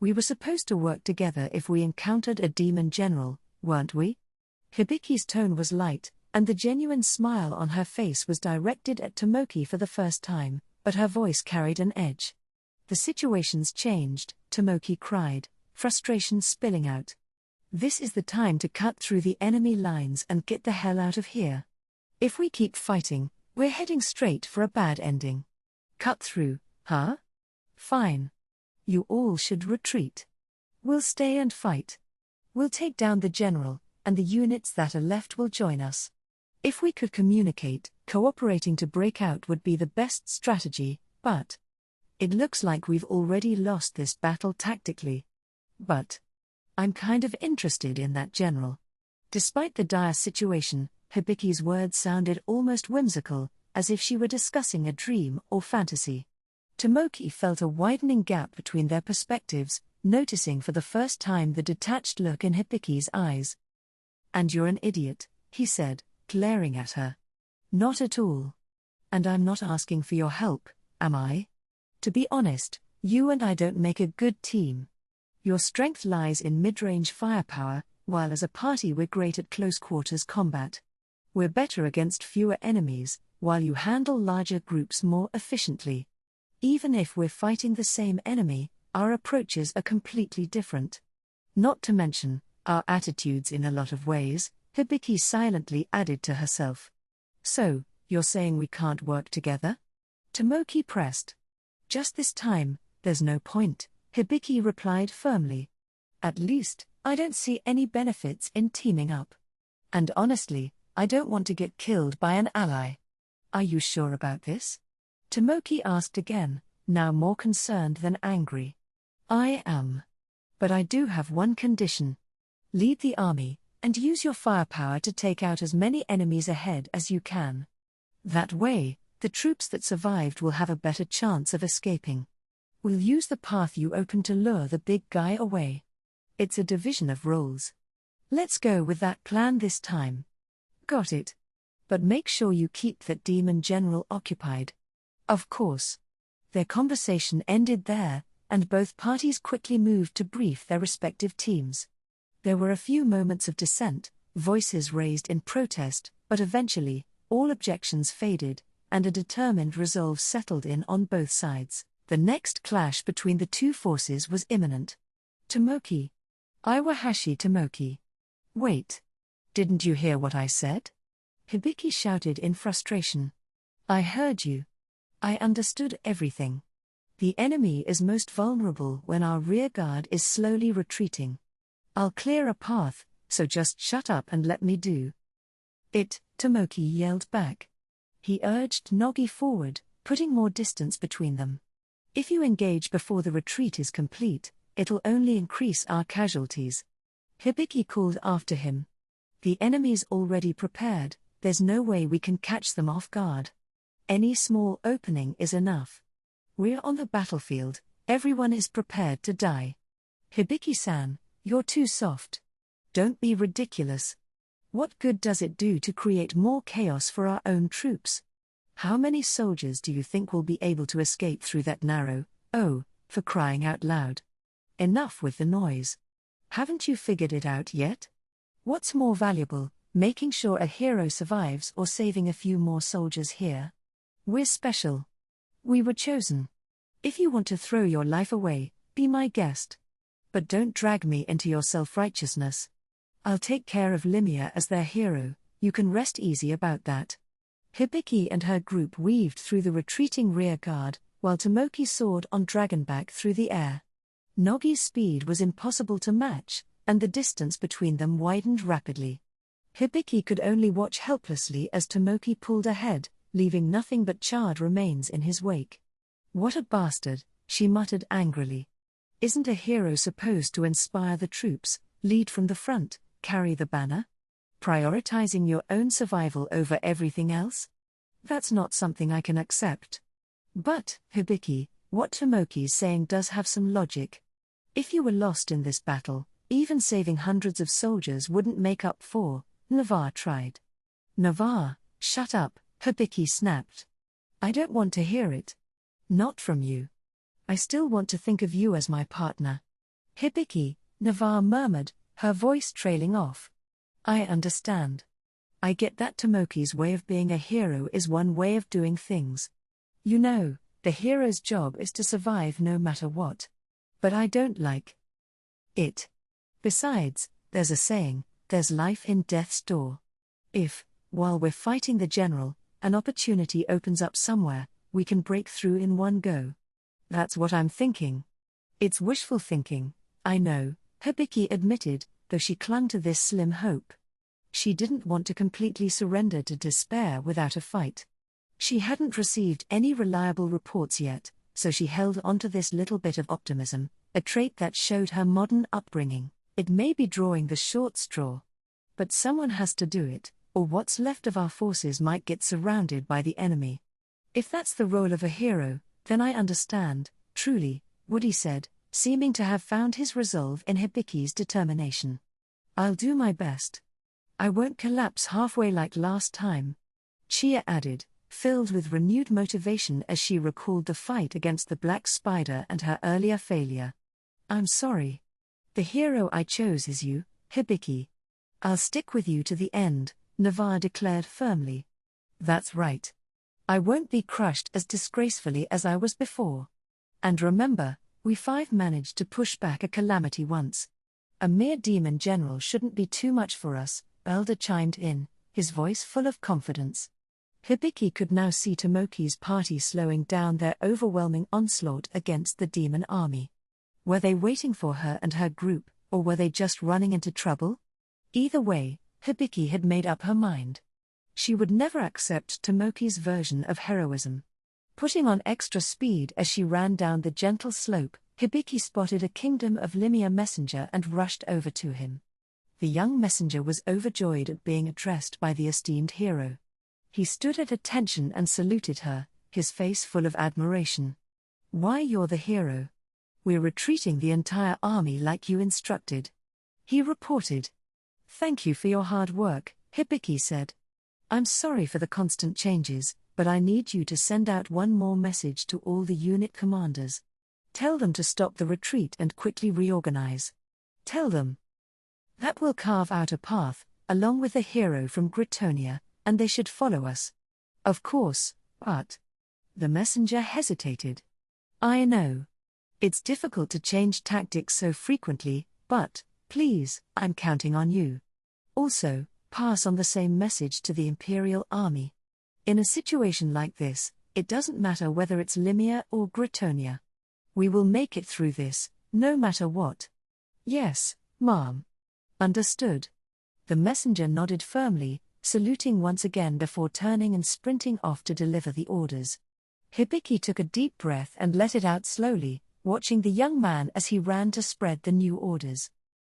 We were supposed to work together if we encountered a demon general, weren't we? Hibiki's tone was light, and the genuine smile on her face was directed at Tomoki for the first time, but her voice carried an edge. The situation's changed, Tomoki cried, frustration spilling out. This is the time to cut through the enemy lines and get the hell out of here. If we keep fighting, we're heading straight for a bad ending. Cut through, huh? Fine. You all should retreat. We'll stay and fight. We'll take down the general, and the units that are left will join us. If we could communicate, cooperating to break out would be the best strategy, but it looks like we've already lost this battle tactically. But I'm kind of interested in that general. Despite the dire situation, Hibiki's words sounded almost whimsical, as if she were discussing a dream or fantasy. Tomoki felt a widening gap between their perspectives, noticing for the first time the detached look in Hibiki's eyes. And you're an idiot, he said, glaring at her. Not at all. And I'm not asking for your help, am I? To be honest, you and I don't make a good team. Your strength lies in mid-range firepower, while as a party we're great at close-quarters combat. We're better against fewer enemies, while you handle larger groups more efficiently. Even if we're fighting the same enemy, our approaches are completely different. Not to mention, our attitudes in a lot of ways, Hibiki silently added to herself. So, you're saying we can't work together? Tomoki pressed. Just this time, there's no point, Hibiki replied firmly. At least, I don't see any benefits in teaming up. And honestly, I don't want to get killed by an ally. Are you sure about this? Tomoki asked again, now more concerned than angry. I am. But I do have one condition. Lead the army, and use your firepower to take out as many enemies ahead as you can. That way, the troops that survived will have a better chance of escaping. We'll use the path you opened to lure the big guy away. It's a division of roles. Let's go with that plan this time. Got it. But make sure you keep that demon general occupied. Of course. Their conversation ended there, and both parties quickly moved to brief their respective teams. There were a few moments of dissent, voices raised in protest, But eventually, all objections faded, and a determined resolve settled in on both sides. The next clash between the two forces was imminent. Tomoki. Iwahashi Tomoki. Wait. Didn't you hear what I said? Hibiki shouted in frustration. I heard you. I understood everything. The enemy is most vulnerable when our rear guard is slowly retreating. I'll clear a path, so just shut up and let me do it, Tomoki yelled back. He urged Nogi forward, putting more distance between them. If you engage before the retreat is complete, it'll only increase our casualties. Hibiki called after him. The enemy's already prepared, there's no way we can catch them off guard. Any small opening is enough. We're on the battlefield, everyone is prepared to die. Hibiki-san, you're too soft. Don't be ridiculous. What good does it do to create more chaos for our own troops? How many soldiers do you think will be able to escape through that narrow, for crying out loud? Enough with the noise. Haven't you figured it out yet? What's more valuable, making sure a hero survives or saving a few more soldiers here? We're special. We were chosen. If you want to throw your life away, be my guest. But don't drag me into your self-righteousness. I'll take care of Limia as their hero, you can rest easy about that. Hibiki and her group weaved through the retreating rear guard, while Tomoki soared on Dragonback through the air. Nogi's speed was impossible to match, and the distance between them widened rapidly. Hibiki could only watch helplessly as Tomoki pulled ahead, leaving nothing but charred remains in his wake. What a bastard, she muttered angrily. Isn't a hero supposed to inspire the troops, lead from the front, carry the banner? Prioritizing your own survival over everything else? That's not something I can accept. But, Hibiki, what Tomoki's saying does have some logic. If you were lost in this battle, even saving hundreds of soldiers wouldn't make up for, Navarre tried. Navarre, shut up, Hibiki snapped. I don't want to hear it. Not from you. I still want to think of you as my partner. Hibiki, Navarre murmured, her voice trailing off. I understand. I get that Tomoki's way of being a hero is one way of doing things. You know, the hero's job is to survive no matter what. But I don't like it. Besides, there's a saying, there's life in death's door. If, while we're fighting the general, an opportunity opens up somewhere, we can break through in one go. That's what I'm thinking. It's wishful thinking, I know, Hibiki admitted, though she clung to this slim hope. She didn't want to completely surrender to despair without a fight. She hadn't received any reliable reports yet, so she held onto this little bit of optimism, a trait that showed her modern upbringing. It may be drawing the short straw. But someone has to do it, or what's left of our forces might get surrounded by the enemy. If that's the role of a hero, then I understand, truly, Woody said, seeming to have found his resolve in Hibiki's determination. I'll do my best. I won't collapse halfway like last time. Chia added, filled with renewed motivation as she recalled the fight against the Black Spider and her earlier failure. I'm sorry. The hero I chose is you, Hibiki. I'll stick with you to the end, Navarre declared firmly. That's right. I won't be crushed as disgracefully as I was before. And remember, we 5 managed to push back a calamity once. A mere demon general shouldn't be too much for us, Elder chimed in, his voice full of confidence. Hibiki could now see Tomoki's party slowing down their overwhelming onslaught against the demon army. Were they waiting for her and her group, or were they just running into trouble? Either way, Hibiki had made up her mind. She would never accept Tomoki's version of heroism. Putting on extra speed as she ran down the gentle slope, Hibiki spotted a Kingdom of Limia messenger and rushed over to him. The young messenger was overjoyed at being addressed by the esteemed hero. He stood at attention and saluted her, his face full of admiration. Why, you're the hero. We're retreating the entire army like you instructed. He reported. Thank you for your hard work, Hibiki said. I'm sorry for the constant changes, but I need you to send out one more message to all the unit commanders. Tell them to stop the retreat and quickly reorganize. Tell them that we'll carve out a path, along with the hero from Gritonia, and they should follow us. Of course, but. The messenger hesitated. I know. It's difficult to change tactics so frequently, but, please, I'm counting on you. Also, pass on the same message to the Imperial Army. In a situation like this, it doesn't matter whether it's Limia or Gritonia. We will make it through this, no matter what. Yes, ma'am. Understood. The messenger nodded firmly, saluting once again before turning and sprinting off to deliver the orders. Hibiki took a deep breath and let it out slowly, watching the young man as he ran to spread the new orders.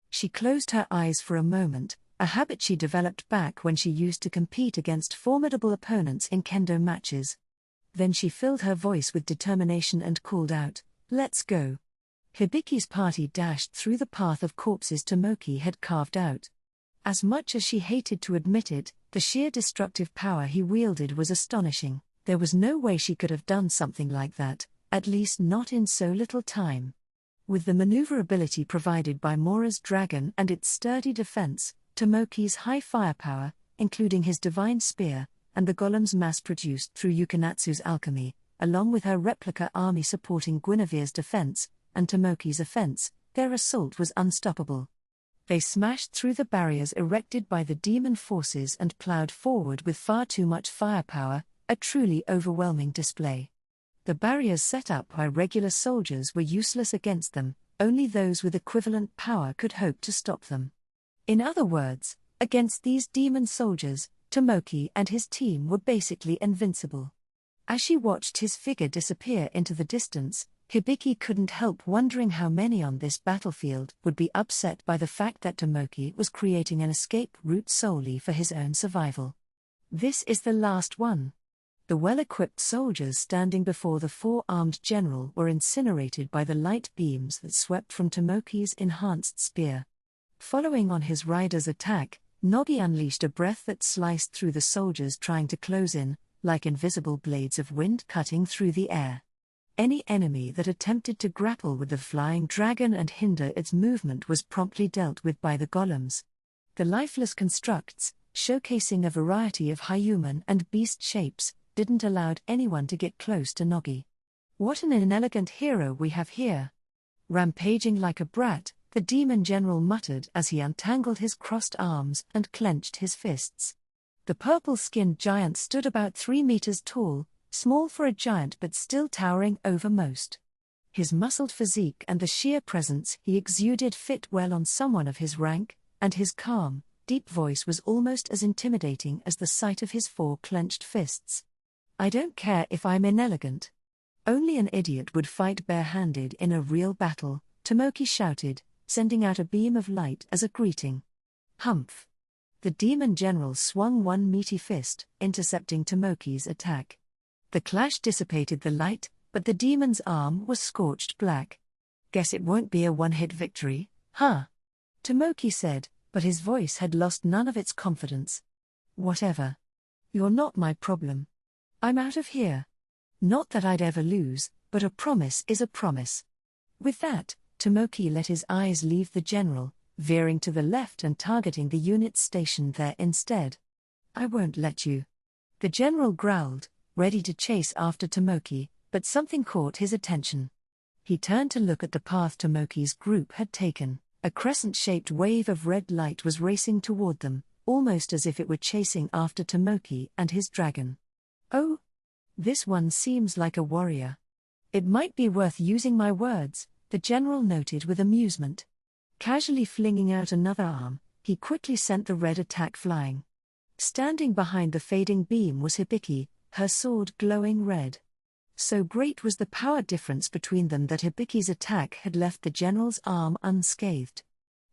She closed her eyes for a moment, a habit she developed back when she used to compete against formidable opponents in kendo matches. Then she filled her voice with determination and called out, "Let's go." Hibiki's party dashed through the path of corpses Tomoki had carved out. As much as she hated to admit it, the sheer destructive power he wielded was astonishing. There was no way she could have done something like that, at least not in so little time. With the maneuverability provided by Mora's dragon and its sturdy defense, Tomoki's high firepower, including his divine spear, and the golems mass-produced through Yukinatsu's alchemy, along with her replica army supporting Guinevere's defense, and Tomoki's offense, their assault was unstoppable. They smashed through the barriers erected by the demon forces and plowed forward with far too much firepower, a truly overwhelming display. The barriers set up by regular soldiers were useless against them, only those with equivalent power could hope to stop them. In other words, against these demon soldiers, Tomoki and his team were basically invincible. As she watched his figure disappear into the distance, Hibiki couldn't help wondering how many on this battlefield would be upset by the fact that Tomoki was creating an escape route solely for his own survival. This is the last one. The well-equipped soldiers standing before the four-armed general were incinerated by the light beams that swept from Tomoki's enhanced spear. Following on his rider's attack, Nogi unleashed a breath that sliced through the soldiers trying to close in, like invisible blades of wind cutting through the air. Any enemy that attempted to grapple with the flying dragon and hinder its movement was promptly dealt with by the golems. The lifeless constructs, showcasing a variety of human and beast shapes, didn't allow anyone to get close to Nogi. What an inelegant hero we have here! Rampaging like a brat, the demon general muttered as he untangled his crossed arms and clenched his fists. The purple-skinned giant stood about 3 meters tall, small for a giant but still towering over most. His muscled physique and the sheer presence he exuded fit well on someone of his rank, and his calm, deep voice was almost as intimidating as the sight of his 4 clenched fists. I don't care if I'm inelegant. Only an idiot would fight barehanded in a real battle, Tomoki shouted, sending out a beam of light as a greeting. Humph! The demon general swung one meaty fist, intercepting Tomoki's attack. The clash dissipated the light, but the demon's arm was scorched black. Guess it won't be a one-hit victory, huh? Tomoki said, but his voice had lost none of its confidence. Whatever. You're not my problem. I'm out of here. Not that I'd ever lose, but a promise is a promise. With that, Tomoki let his eyes leave the general, veering to the left and targeting the units stationed there instead. I won't let you. The general growled, ready to chase after Tomoki, but something caught his attention. He turned to look at the path Tomoki's group had taken. A crescent-shaped wave of red light was racing toward them, almost as if it were chasing after Tomoki and his dragon. Oh, this one seems like a warrior. It might be worth using my words, the general noted with amusement. Casually flinging out another arm, he quickly sent the red attack flying. Standing behind the fading beam was Hibiki, her sword glowing red. So great was the power difference between them that Hibiki's attack had left the general's arm unscathed.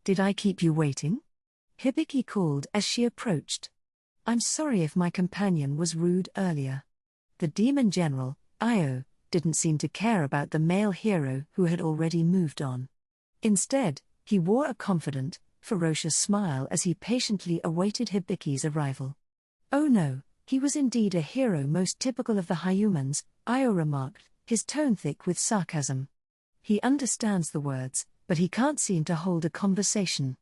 Did I keep you waiting? Hibiki called as she approached. I'm sorry if my companion was rude earlier. The demon general, Io, didn't seem to care about the male hero who had already moved on. Instead, he wore a confident, ferocious smile as he patiently awaited Hibiki's arrival. Oh no, he was indeed a hero most typical of the humans, Io remarked, his tone thick with sarcasm. He understands the words, but he can't seem to hold a conversation.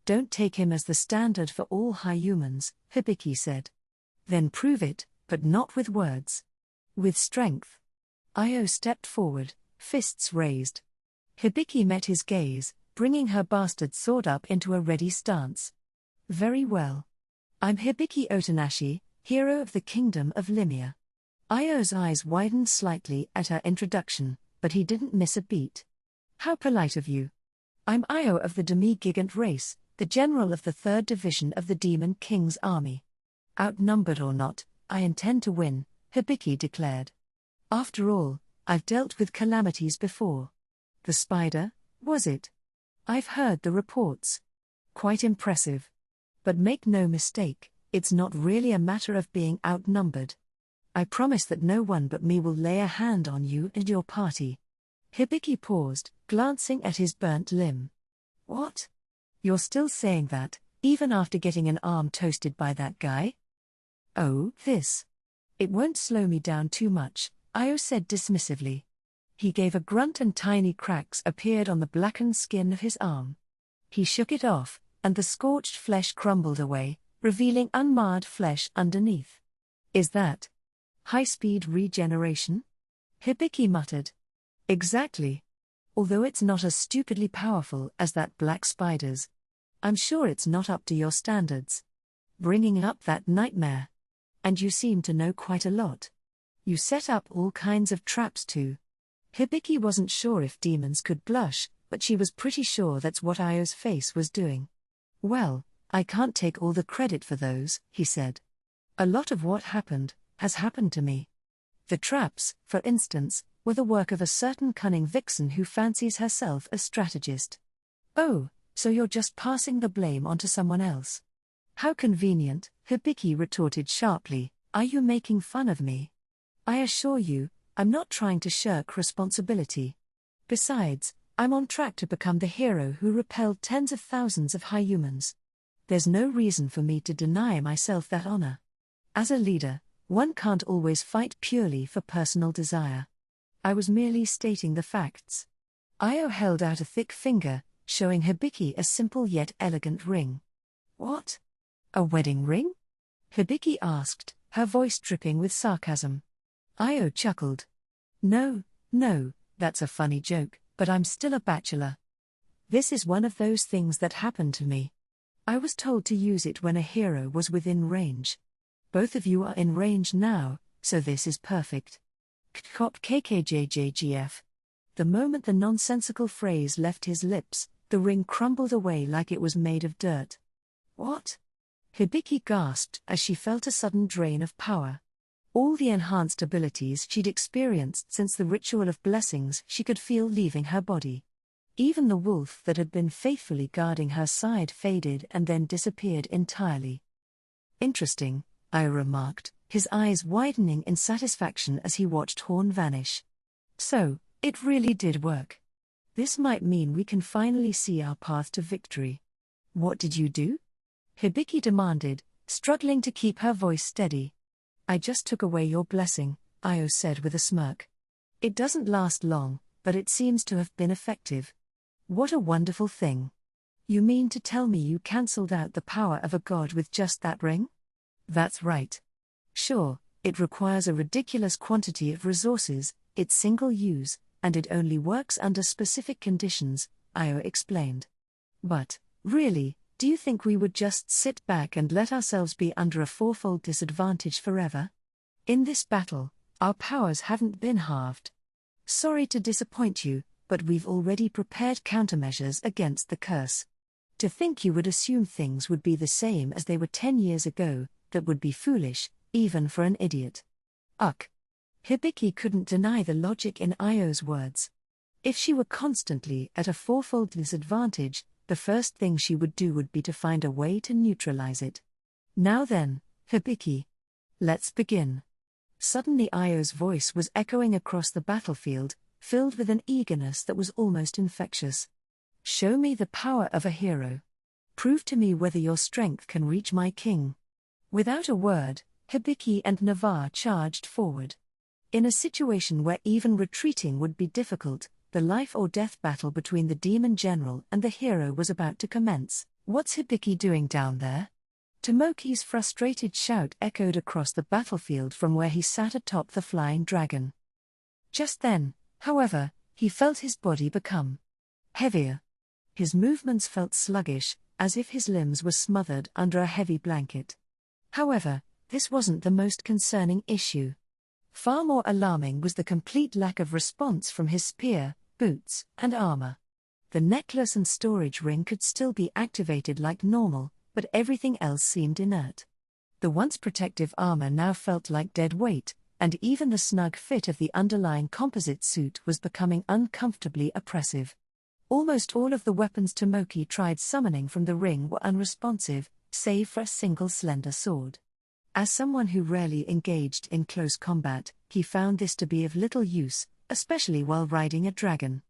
Don't take him as the standard for all humans, Hibiki said. Then prove it, but not with words. With strength. Io stepped forward, fists raised. Hibiki met his gaze, bringing her bastard sword up into a ready stance. Very well. I'm Hibiki Otonashi, hero of the kingdom of Limia. Io's eyes widened slightly at her introduction, but he didn't miss a beat. How polite of you. I'm Io of the demi-gigant race, the general of the 3rd Division of the Demon King's army. Outnumbered or not, I intend to win, Hibiki declared. After all, I've dealt with calamities before. The spider, was it? I've heard the reports. Quite impressive. But make no mistake, it's not really a matter of being outnumbered. I promise that no one but me will lay a hand on you and your party. Hibiki paused, glancing at his burnt limb. What? You're still saying that, even after getting an arm toasted by that guy? Oh, this. It won't slow me down too much, Io said dismissively. He gave a grunt and tiny cracks appeared on the blackened skin of his arm. He shook it off, and the scorched flesh crumbled away, revealing unmarred flesh underneath. Is that high-speed regeneration? Hibiki muttered. Exactly. Although it's not as stupidly powerful as that black spider's. I'm sure it's not up to your standards. Bringing up that nightmare. And you seem to know quite a lot. You set up all kinds of traps too. Hibiki wasn't sure if demons could blush, but she was pretty sure that's what Io's face was doing. Well, I can't take all the credit for those, he said. A lot of what happened has happened to me. The traps, for instance, were the work of a certain cunning vixen who fancies herself a strategist. Oh, so you're just passing the blame onto someone else. How convenient, Hibiki retorted sharply. Are you making fun of me? I assure you, I'm not trying to shirk responsibility. Besides, I'm on track to become the hero who repelled tens of thousands of high humans. There's no reason for me to deny myself that honor. As a leader, one can't always fight purely for personal desire. I was merely stating the facts. Io held out a thick finger, showing Hibiki a simple yet elegant ring. What? A wedding ring? Hibiki asked, her voice dripping with sarcasm. Io chuckled. No, that's a funny joke, but I'm still a bachelor. This is one of those things that happened to me. I was told to use it when a hero was within range. Both of you are in range now, so this is perfect. Kop kkjjgf. The moment the nonsensical phrase left his lips, the ring crumbled away like it was made of dirt. What? Hibiki gasped as she felt a sudden drain of power. All the enhanced abilities she'd experienced since the ritual of blessings she could feel leaving her body. Even the wolf that had been faithfully guarding her side faded and then disappeared entirely. Interesting, I remarked, his eyes widening in satisfaction as he watched Horn vanish. So, it really did work. This might mean we can finally see our path to victory. What did you do? Hibiki demanded, struggling to keep her voice steady. I just took away your blessing, Io said with a smirk. It doesn't last long, but it seems to have been effective. What a wonderful thing. You mean to tell me you cancelled out the power of a god with just that ring? That's right. Sure, it requires a ridiculous quantity of resources, it's single use, and it only works under specific conditions, Io explained. But, really, do you think we would just sit back and let ourselves be under a fourfold disadvantage forever? In this battle, our powers haven't been halved. Sorry to disappoint you, but we've already prepared countermeasures against the curse. To think you would assume things would be the same as they were 10 years ago, that would be foolish, even for an idiot. Ugh. Hibiki couldn't deny the logic in Io's words. If she were constantly at a fourfold disadvantage, the first thing she would do would be to find a way to neutralize it. Now then, Hibiki. Let's begin. Suddenly Io's voice was echoing across the battlefield, filled with an eagerness that was almost infectious. Show me the power of a hero. Prove to me whether your strength can reach my king. Without a word, Hibiki and Navarre charged forward. In a situation where even retreating would be difficult, the life-or-death battle between the demon general and the hero was about to commence. What's Hibiki doing down there? Tomoki's frustrated shout echoed across the battlefield from where he sat atop the flying dragon. Just then, however, he felt his body become heavier. His movements felt sluggish, as if his limbs were smothered under a heavy blanket. However, this wasn't the most concerning issue. Far more alarming was the complete lack of response from his spear, boots, and armor. The necklace and storage ring could still be activated like normal, but everything else seemed inert. The once protective armor now felt like dead weight, and even the snug fit of the underlying composite suit was becoming uncomfortably oppressive. Almost all of the weapons Tomoki tried summoning from the ring were unresponsive, save for a single slender sword. As someone who rarely engaged in close combat, he found this to be of little use, especially while riding a dragon.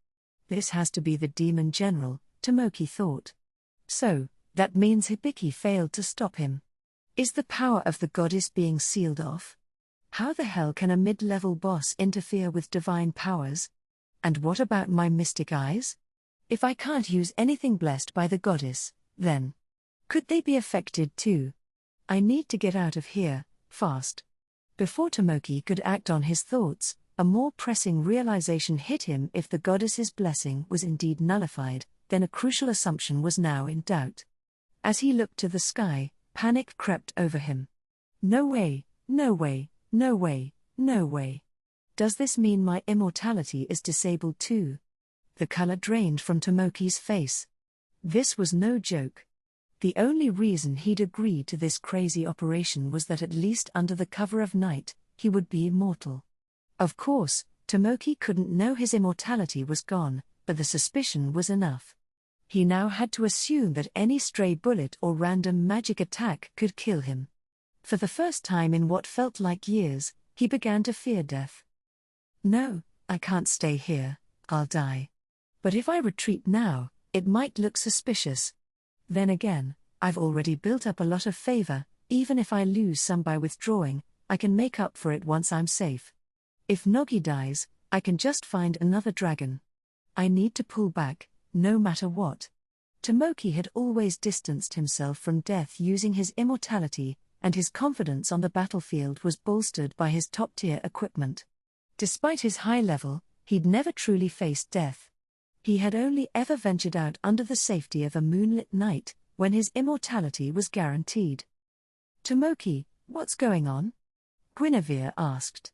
This has to be the demon general, Tomoki thought. So, that means Hibiki failed to stop him. Is the power of the goddess being sealed off? How the hell can a mid-level boss interfere with divine powers? And what about my mystic eyes? If I can't use anything blessed by the goddess, then could they be affected too? I need to get out of here, fast. Before Tomoki could act on his thoughts, a more pressing realization hit him. If the goddess's blessing was indeed nullified, then a crucial assumption was now in doubt. As he looked to the sky, panic crept over him. No way, no way, no way, no way. Does this mean my immortality is disabled too? The color drained from Tomoki's face. This was no joke. The only reason he'd agreed to this crazy operation was that at least under the cover of night, he would be immortal. Of course, Tomoki couldn't know his immortality was gone, but the suspicion was enough. He now had to assume that any stray bullet or random magic attack could kill him. For the first time in what felt like years, he began to fear death. No, I can't stay here, I'll die. But if I retreat now, it might look suspicious. Then again, I've already built up a lot of favor. Even if I lose some by withdrawing, I can make up for it once I'm safe. If Nogi dies, I can just find another dragon. I need to pull back, no matter what. Tomoki had always distanced himself from death using his immortality, and his confidence on the battlefield was bolstered by his top-tier equipment. Despite his high level, he'd never truly faced death. He had only ever ventured out under the safety of a moonlit night, when his immortality was guaranteed. Tomoki, what's going on? Guinevere asked.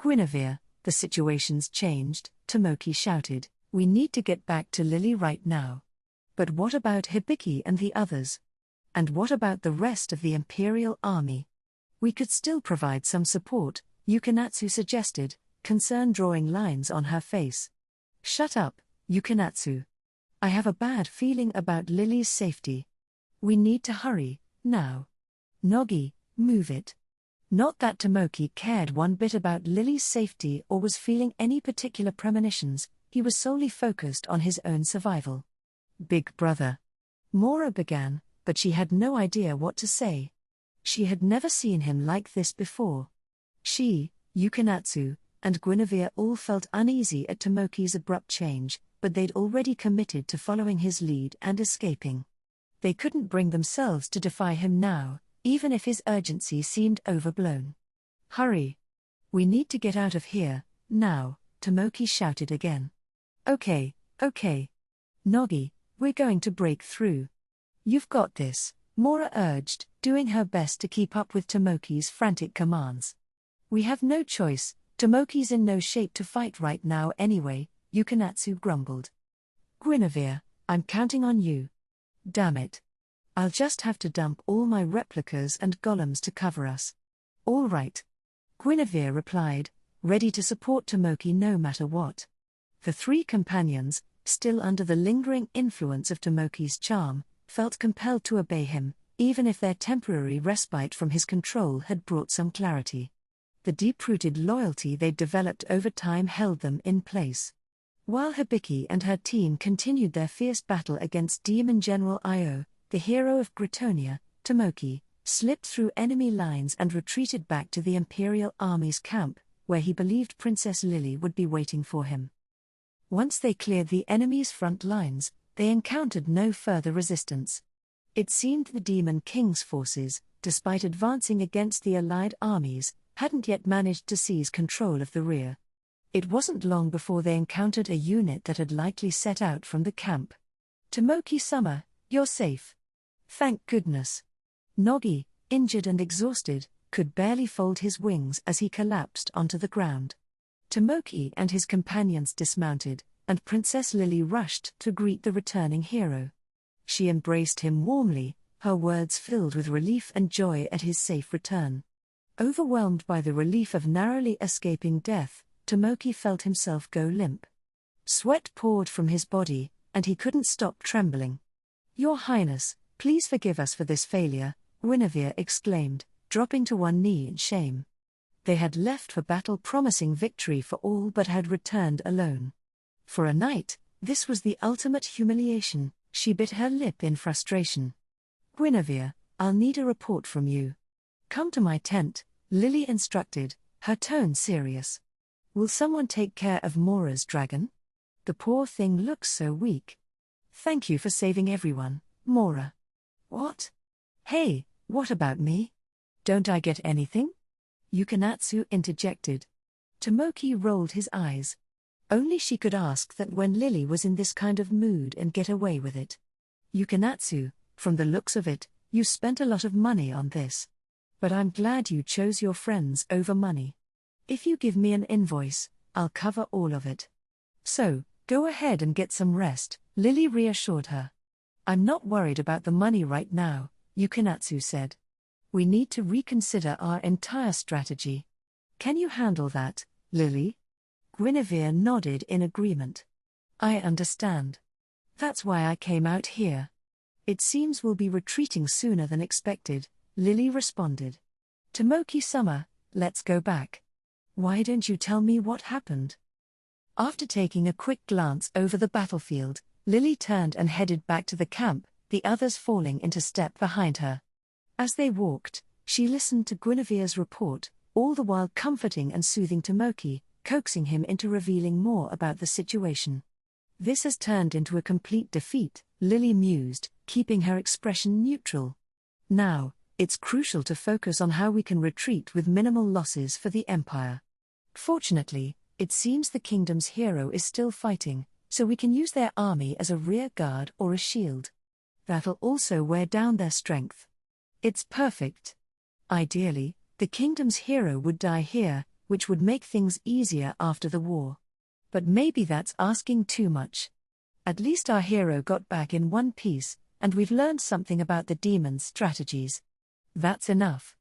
Guinevere, the situation's changed, Tomoki shouted. We need to get back to Lily right now. But what about Hibiki and the others? And what about the rest of the Imperial Army? We could still provide some support, Yukinatsu suggested, concern drawing lines on her face. Shut up, Yukinatsu. I have a bad feeling about Lily's safety. We need to hurry, now. Nogi, move it. Not that Tomoki cared one bit about Lily's safety or was feeling any particular premonitions, he was solely focused on his own survival. Big brother. Mora began, but she had no idea what to say. She had never seen him like this before. She, Yukinatsu, and Guinevere all felt uneasy at Tomoki's abrupt change, but they'd already committed to following his lead and escaping. They couldn't bring themselves to defy him now, even if his urgency seemed overblown. Hurry! We need to get out of here, now, Tomoki shouted again. Okay. Nogi, we're going to break through. You've got this, Mora urged, doing her best to keep up with Tomoki's frantic commands. We have no choice, Tomoki's in no shape to fight right now anyway, Yukinatsu grumbled. Guinevere, I'm counting on you. Damn it. I'll just have to dump all my replicas and golems to cover us. All right. Guinevere replied, ready to support Tomoki no matter what. The three companions, still under the lingering influence of Tomoki's charm, felt compelled to obey him, even if their temporary respite from his control had brought some clarity. The deep-rooted loyalty they'd developed over time held them in place. While Hibiki and her team continued their fierce battle against Demon General Io, the hero of Gritonia, Tomoki, slipped through enemy lines and retreated back to the Imperial Army's camp, where he believed Princess Lily would be waiting for him. Once they cleared the enemy's front lines, they encountered no further resistance. It seemed the Demon King's forces, despite advancing against the allied armies, hadn't yet managed to seize control of the rear. It wasn't long before they encountered a unit that had likely set out from the camp. "Tomoki-sama, you're safe. Thank goodness." Nogi, injured and exhausted, could barely fold his wings as he collapsed onto the ground. Tomoki and his companions dismounted, and Princess Lily rushed to greet the returning hero. She embraced him warmly, her words filled with relief and joy at his safe return. Overwhelmed by the relief of narrowly escaping death, Tomoki felt himself go limp. Sweat poured from his body, and he couldn't stop trembling. "Your Highness, please forgive us for this failure," Guinevere exclaimed, dropping to one knee in shame. They had left for battle promising victory for all but had returned alone. For a knight, this was the ultimate humiliation. She bit her lip in frustration. "Guinevere, I'll need a report from you." "Come to my tent," Lily instructed, her tone serious. "Will someone take care of Mora's dragon? The poor thing looks so weak." "Thank you for saving everyone, Mora." "What? Hey, what about me? Don't I get anything?" Yukinatsu interjected. Tomoki rolled his eyes. Only she could ask that when Lily was in this kind of mood and get away with it. "Yukinatsu, from the looks of it, you spent a lot of money on this. But I'm glad you chose your friends over money. If you give me an invoice, I'll cover all of it." "So, go ahead and get some rest," Lily reassured her. "I'm not worried about the money right now," Yukinatsu said. "We need to reconsider our entire strategy. Can you handle that, Lily?" Guinevere nodded in agreement. "I understand. That's why I came out here." "It seems we'll be retreating sooner than expected," Lily responded. "Tomoki-sama, let's go back. Why don't you tell me what happened?" After taking a quick glance over the battlefield, Lily turned and headed back to the camp, the others falling into step behind her. As they walked, she listened to Guinevere's report, all the while comforting and soothing Tomoki, coaxing him into revealing more about the situation. "This has turned into a complete defeat," Lily mused, keeping her expression neutral. "Now, it's crucial to focus on how we can retreat with minimal losses for the Empire. Fortunately, it seems the kingdom's hero is still fighting, so we can use their army as a rear guard or a shield. That'll also wear down their strength. It's perfect. Ideally, the kingdom's hero would die here, which would make things easier after the war. But maybe that's asking too much. At least our hero got back in one piece, and we've learned something about the demon's strategies. That's enough.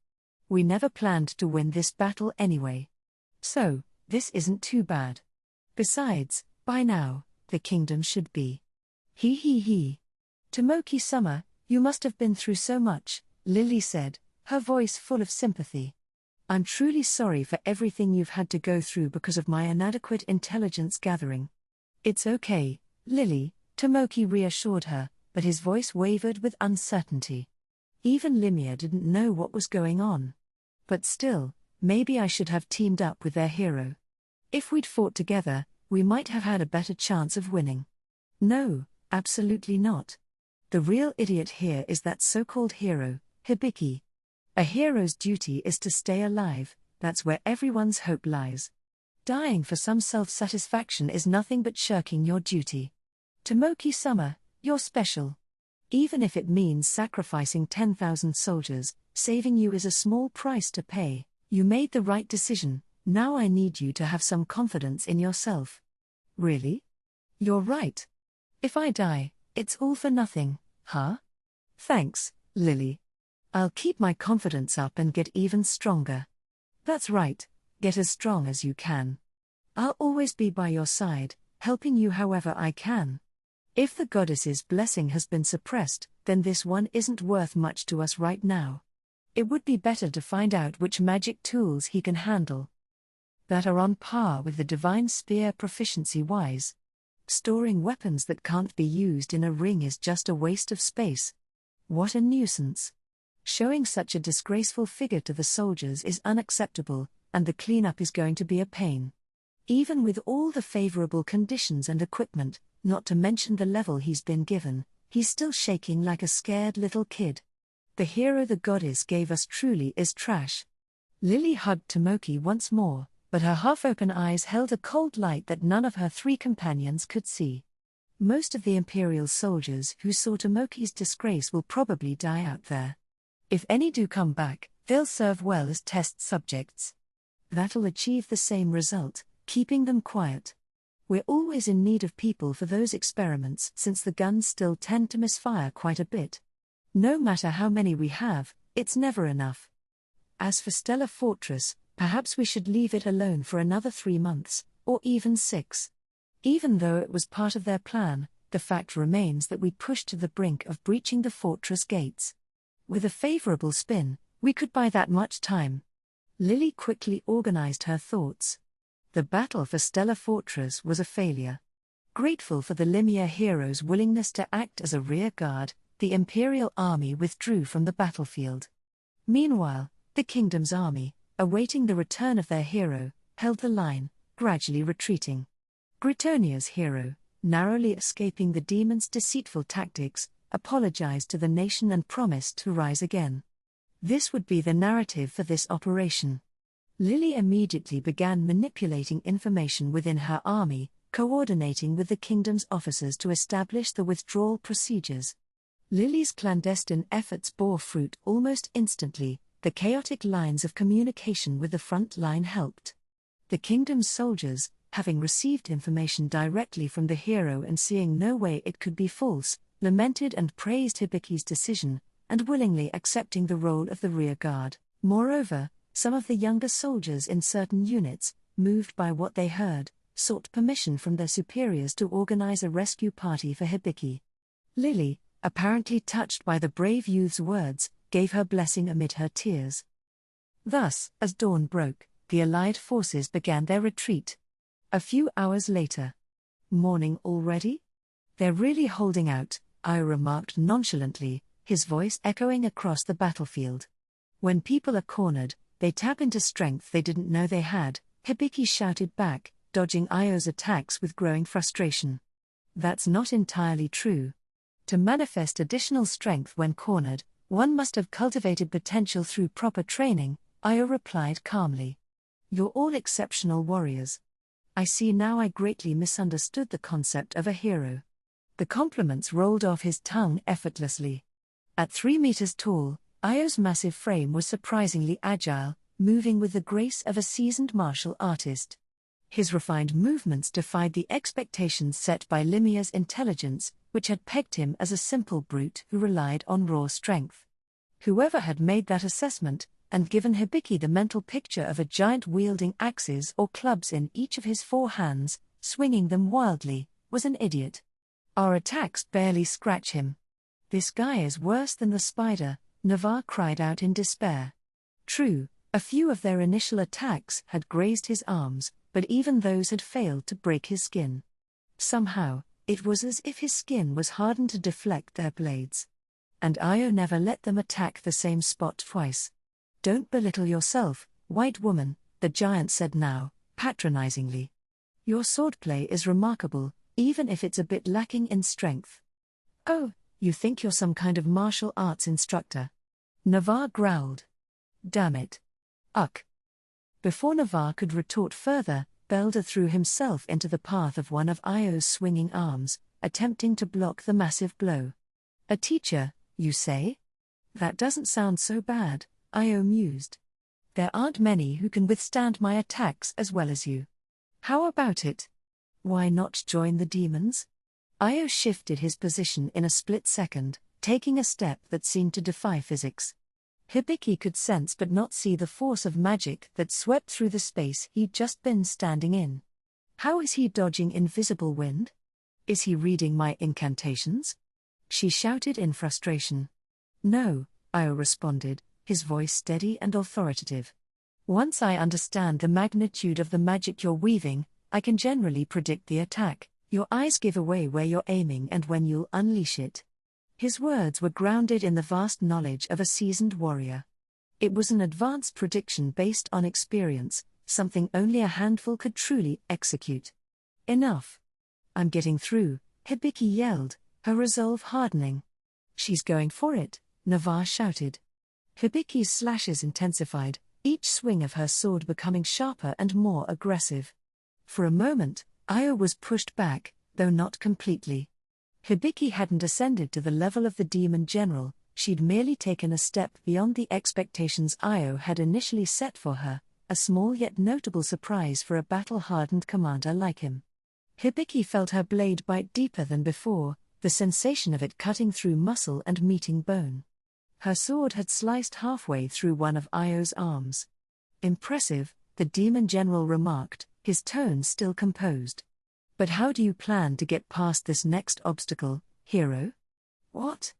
We never planned to win this battle anyway. So, this isn't too bad. Besides, by now, the kingdom should be. He. Tomoki-sama, you must have been through so much," Lily said, her voice full of sympathy. "I'm truly sorry for everything you've had to go through because of my inadequate intelligence gathering." "It's okay, Lily," Tomoki reassured her, but his voice wavered with uncertainty. Even Limia didn't know what was going on. "But still, maybe I should have teamed up with their hero. If we'd fought together, we might have had a better chance of winning." "No, absolutely not. The real idiot here is that so-called hero, Hibiki. A hero's duty is to stay alive, that's where everyone's hope lies. Dying for some self-satisfaction is nothing but shirking your duty. Tomoki-sama, you're special. Even if it means sacrificing 10,000 soldiers, saving you is a small price to pay. You made the right decision, now I need you to have some confidence in yourself." "Really? You're right. If I die, it's all for nothing, huh? Thanks, Lily. I'll keep my confidence up and get even stronger." "That's right, get as strong as you can. I'll always be by your side, helping you however I can. If the goddess's blessing has been suppressed, then this one isn't worth much to us right now. It would be better to find out which magic tools he can handle that are on par with the divine spear proficiency-wise. Storing weapons that can't be used in a ring is just a waste of space. What a nuisance. Showing such a disgraceful figure to the soldiers is unacceptable, and the cleanup is going to be a pain. Even with all the favorable conditions and equipment, not to mention the level he's been given, He's still shaking like a scared little kid. The hero the goddess gave us truly is trash. Lily hugged Tomoki once more, but her half-open eyes held a cold light that none of her three companions could see. Most of the Imperial soldiers who saw Tomoki's disgrace will probably die out there. If any do come back, they'll serve well as test subjects. That'll achieve the same result, keeping them quiet. We're always in need of people for those experiments since the guns still tend to misfire quite a bit. No matter how many we have, it's never enough. As for Stellar Fortress, perhaps we should leave it alone for another 3 months, or even 6. Even though it was part of their plan, the fact remains that we pushed to the brink of breaching the fortress gates. With a favorable spin, we could buy that much time. Lily quickly organized her thoughts. The battle for Stellar Fortress was a failure. Grateful for the Limia heroes' willingness to act as a rear guard, the Imperial army withdrew from the battlefield. Meanwhile, the kingdom's army, awaiting the return of their hero, held the line, gradually retreating. Gritonia's hero, narrowly escaping the demon's deceitful tactics, apologized to the nation and promised to rise again. This would be the narrative for this operation. Lily immediately began manipulating information within her army, coordinating with the kingdom's officers to establish the withdrawal procedures. Lily's clandestine efforts bore fruit almost instantly. The chaotic lines of communication with the front line helped. The kingdom's soldiers, having received information directly from the hero and seeing no way it could be false, lamented and praised Hibiki's decision, and willingly accepting the role of the rear guard. Moreover, some of the younger soldiers in certain units, moved by what they heard, sought permission from their superiors to organize a rescue party for Hibiki. Lily, apparently touched by the brave youth's words, gave her blessing amid her tears. Thus, as dawn broke, the Allied forces began their retreat. A few hours later. Morning already? They're really holding out, I remarked nonchalantly, his voice echoing across the battlefield. When people are cornered, they tap into strength they didn't know they had, Hibiki shouted back, dodging Io's attacks with growing frustration. That's not entirely true. To manifest additional strength when cornered, one must have cultivated potential through proper training, Io replied calmly. You're all exceptional warriors. I see now I greatly misunderstood the concept of a hero. The compliments rolled off his tongue effortlessly. At 3 meters tall, Io's massive frame was surprisingly agile, moving with the grace of a seasoned martial artist. His refined movements defied the expectations set by Limia's intelligence, which had pegged him as a simple brute who relied on raw strength. Whoever had made that assessment, and given Hibiki the mental picture of a giant wielding axes or clubs in each of his 4 hands, swinging them wildly, was an idiot. Our attacks barely scratch him. This guy is worse than the spider, Navarre cried out in despair. True, a few of their initial attacks had grazed his arms, but even those had failed to break his skin. Somehow, it was as if his skin was hardened to deflect their blades. And Io never let them attack the same spot twice. Don't belittle yourself, white woman, the giant said now, patronizingly. Your swordplay is remarkable, even if it's a bit lacking in strength. Oh, you think you're some kind of martial arts instructor? Navarre growled. Damn it. Uck. Before Navarre could retort further, Belder threw himself into the path of one of Io's swinging arms, attempting to block the massive blow. A teacher, you say? That doesn't sound so bad, Io mused. There aren't many who can withstand my attacks as well as you. How about it? Why not join the demons? Io shifted his position in a split second, taking a step that seemed to defy physics. Hibiki could sense but not see the force of magic that swept through the space he'd just been standing in. How is he dodging invisible wind? Is he reading my incantations? She shouted in frustration. No, Io responded, his voice steady and authoritative. Once I understand the magnitude of the magic you're weaving, I can generally predict the attack. Your eyes give away where you're aiming and when you'll unleash it. His words were grounded in the vast knowledge of a seasoned warrior. It was an advanced prediction based on experience, something only a handful could truly execute. Enough. I'm getting through, Hibiki yelled, her resolve hardening. "She's going for it," Navarre shouted. Hibiki's slashes intensified, each swing of her sword becoming sharper and more aggressive. For a moment, Io was pushed back, though not completely. Hibiki hadn't ascended to the level of the demon general, she'd merely taken a step beyond the expectations Io had initially set for her, a small yet notable surprise for a battle-hardened commander like him. Hibiki felt her blade bite deeper than before, the sensation of it cutting through muscle and meeting bone. Her sword had sliced halfway through one of Io's arms. "Impressive," the demon general remarked, his tone still composed. "But how do you plan to get past this next obstacle, hero?" "What?"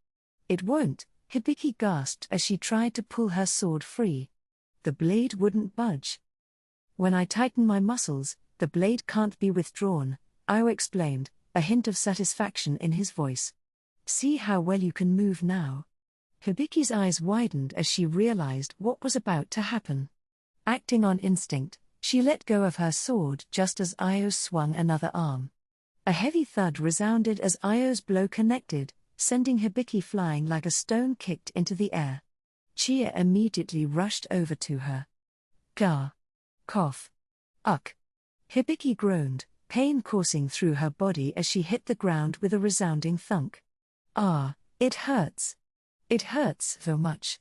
"It won't," Hibiki gasped as she tried to pull her sword free. The blade wouldn't budge. "When I tighten my muscles, the blade can't be withdrawn," Io explained, a hint of satisfaction in his voice. "See how well you can move now." Hibiki's eyes widened as she realized what was about to happen. Acting on instinct, she let go of her sword just as Io swung another arm. A heavy thud resounded as Io's blow connected, sending Hibiki flying like a stone kicked into the air. Chia immediately rushed over to her. "Gah! Cough! Uck!" Hibiki groaned, pain coursing through her body as she hit the ground with a resounding thunk. "Ah, it hurts. It hurts so much."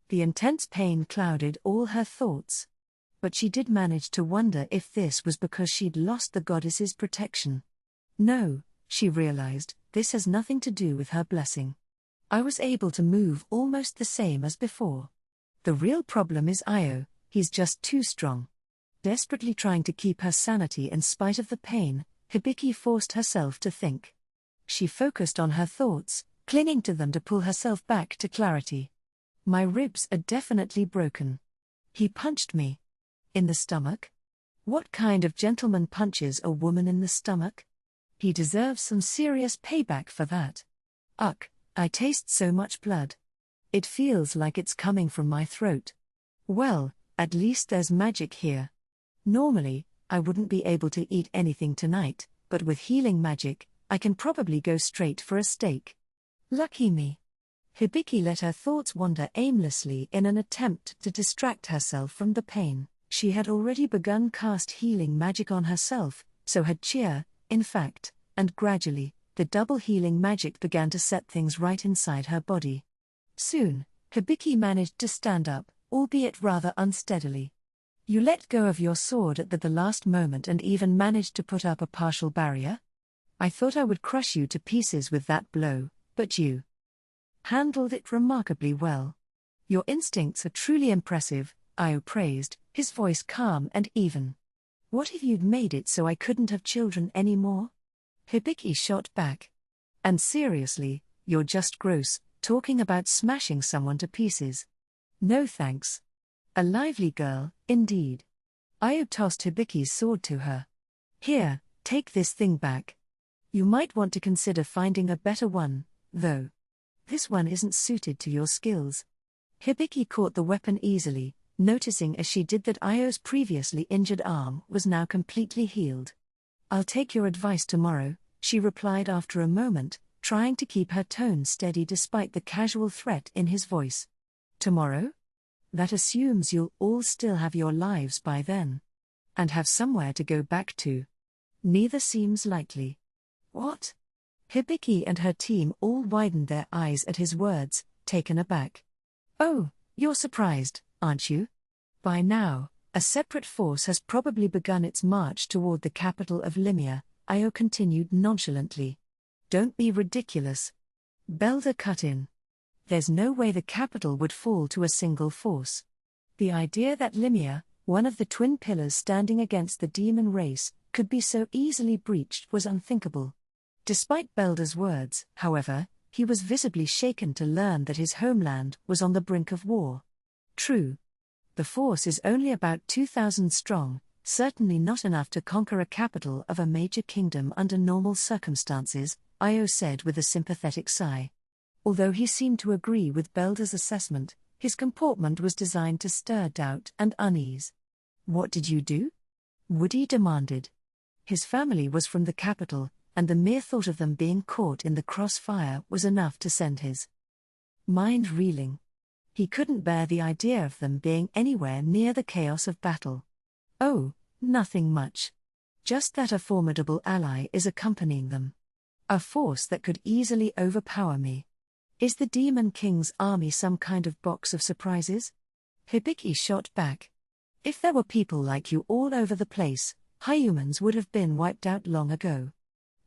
The intense pain clouded all her thoughts. But she did manage to wonder if this was because she'd lost the goddess's protection. No, she realized, this has nothing to do with her blessing. I was able to move almost the same as before. The real problem is Io, he's just too strong. Desperately trying to keep her sanity in spite of the pain, Hibiki forced herself to think. She focused on her thoughts, clinging to them to pull herself back to clarity. "My ribs are definitely broken. He punched me. In the stomach? What kind of gentleman punches a woman in the stomach? He deserves some serious payback for that. Uck, I taste so much blood. It feels like it's coming from my throat. Well, at least there's magic here. Normally, I wouldn't be able to eat anything tonight, but with healing magic, I can probably go straight for a steak. Lucky me." Hibiki let her thoughts wander aimlessly in an attempt to distract herself from the pain. She had already begun cast healing magic on herself, so had Chia, in fact, and gradually, the double healing magic began to set things right inside her body. Soon, Hibiki managed to stand up, albeit rather unsteadily. "You let go of your sword at the last moment and even managed to put up a partial barrier? I thought I would crush you to pieces with that blow, but you handled it remarkably well. Your instincts are truly impressive," Io praised, his voice calm and even. "What if you'd made it so I couldn't have children anymore?" Hibiki shot back. "And seriously, you're just gross, talking about smashing someone to pieces. No thanks. A lively girl, indeed." Io tossed Hibiki's sword to her. "Here, take this thing back. You might want to consider finding a better one, though. This one isn't suited to your skills." Hibiki caught the weapon easily, noticing as she did that Io's previously injured arm was now completely healed. "I'll take your advice tomorrow," she replied after a moment, trying to keep her tone steady despite the casual threat in his voice. "Tomorrow? That assumes you'll all still have your lives by then. And have somewhere to go back to. Neither seems likely." "What?" Hibiki and her team all widened their eyes at his words, taken aback. "Oh, you're surprised, aren't you? By now, a separate force has probably begun its march toward the capital of Limia," Io continued nonchalantly. "Don't be ridiculous." Belda cut in. "There's no way the capital would fall to a single force. The idea that Limia, one of the twin pillars standing against the demon race, could be so easily breached was unthinkable." Despite Belda's words, however, he was visibly shaken to learn that his homeland was on the brink of war. "True. The force is only about 2,000 strong, certainly not enough to conquer a capital of a major kingdom under normal circumstances," Io said with a sympathetic sigh. Although he seemed to agree with Belda's assessment, his comportment was designed to stir doubt and unease. "What did you do?" Woody demanded. His family was from the capital, and the mere thought of them being caught in the crossfire was enough to send his mind reeling. He couldn't bear the idea of them being anywhere near the chaos of battle. Oh, nothing much. Just that a formidable ally is accompanying them. A force that could easily overpower me. Is the Demon King's army some kind of box of surprises? Hibiki shot back. If there were people like you all over the place, humans would have been wiped out long ago.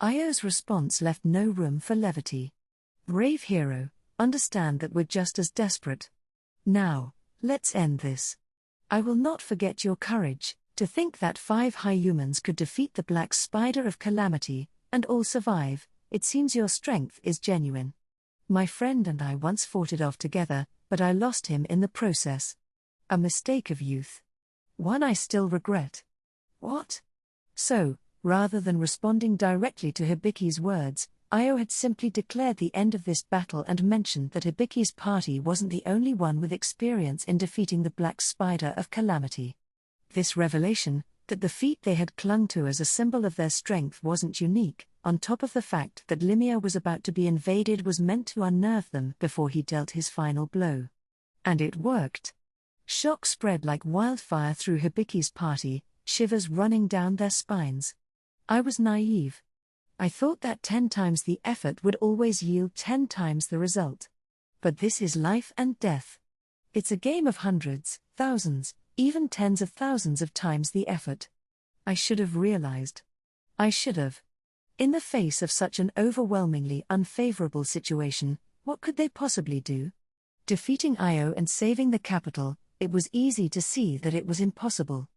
Io's response left no room for levity. Brave hero, understand that we're just as desperate. Now, let's end this. I will not forget your courage. To think that 5 humans could defeat the Black Spider of Calamity, and all survive, it seems your strength is genuine. My friend and I once fought it off together, but I lost him in the process. A mistake of youth. One I still regret. What? So, rather than responding directly to Hibiki's words, Io had simply declared the end of this battle and mentioned that Hibiki's party wasn't the only one with experience in defeating the Black Spider of Calamity. This revelation, that the feat they had clung to as a symbol of their strength wasn't unique, on top of the fact that Limia was about to be invaded, was meant to unnerve them before he dealt his final blow. And it worked. Shock spread like wildfire through Hibiki's party, shivers running down their spines. I was naive. I thought that 10 times the effort would always yield 10 times the result. But this is life and death. It's a game of hundreds, thousands, even tens of thousands of times the effort. I should have realized. I should have. In the face of such an overwhelmingly unfavorable situation, what could they possibly do? Defeating Io and saving the capital, it was easy to see that it was impossible.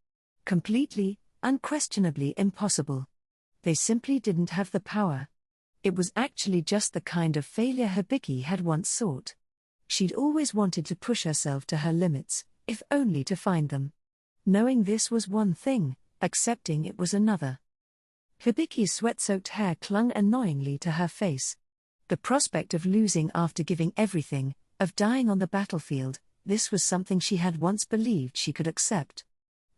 Completely, unquestionably impossible. They simply didn't have the power. It was actually just the kind of failure Hibiki had once sought. She'd always wanted to push herself to her limits, if only to find them. Knowing this was one thing, accepting it was another. Hibiki's sweat-soaked hair clung annoyingly to her face. The prospect of losing after giving everything, of dying on the battlefield, this was something she had once believed she could accept.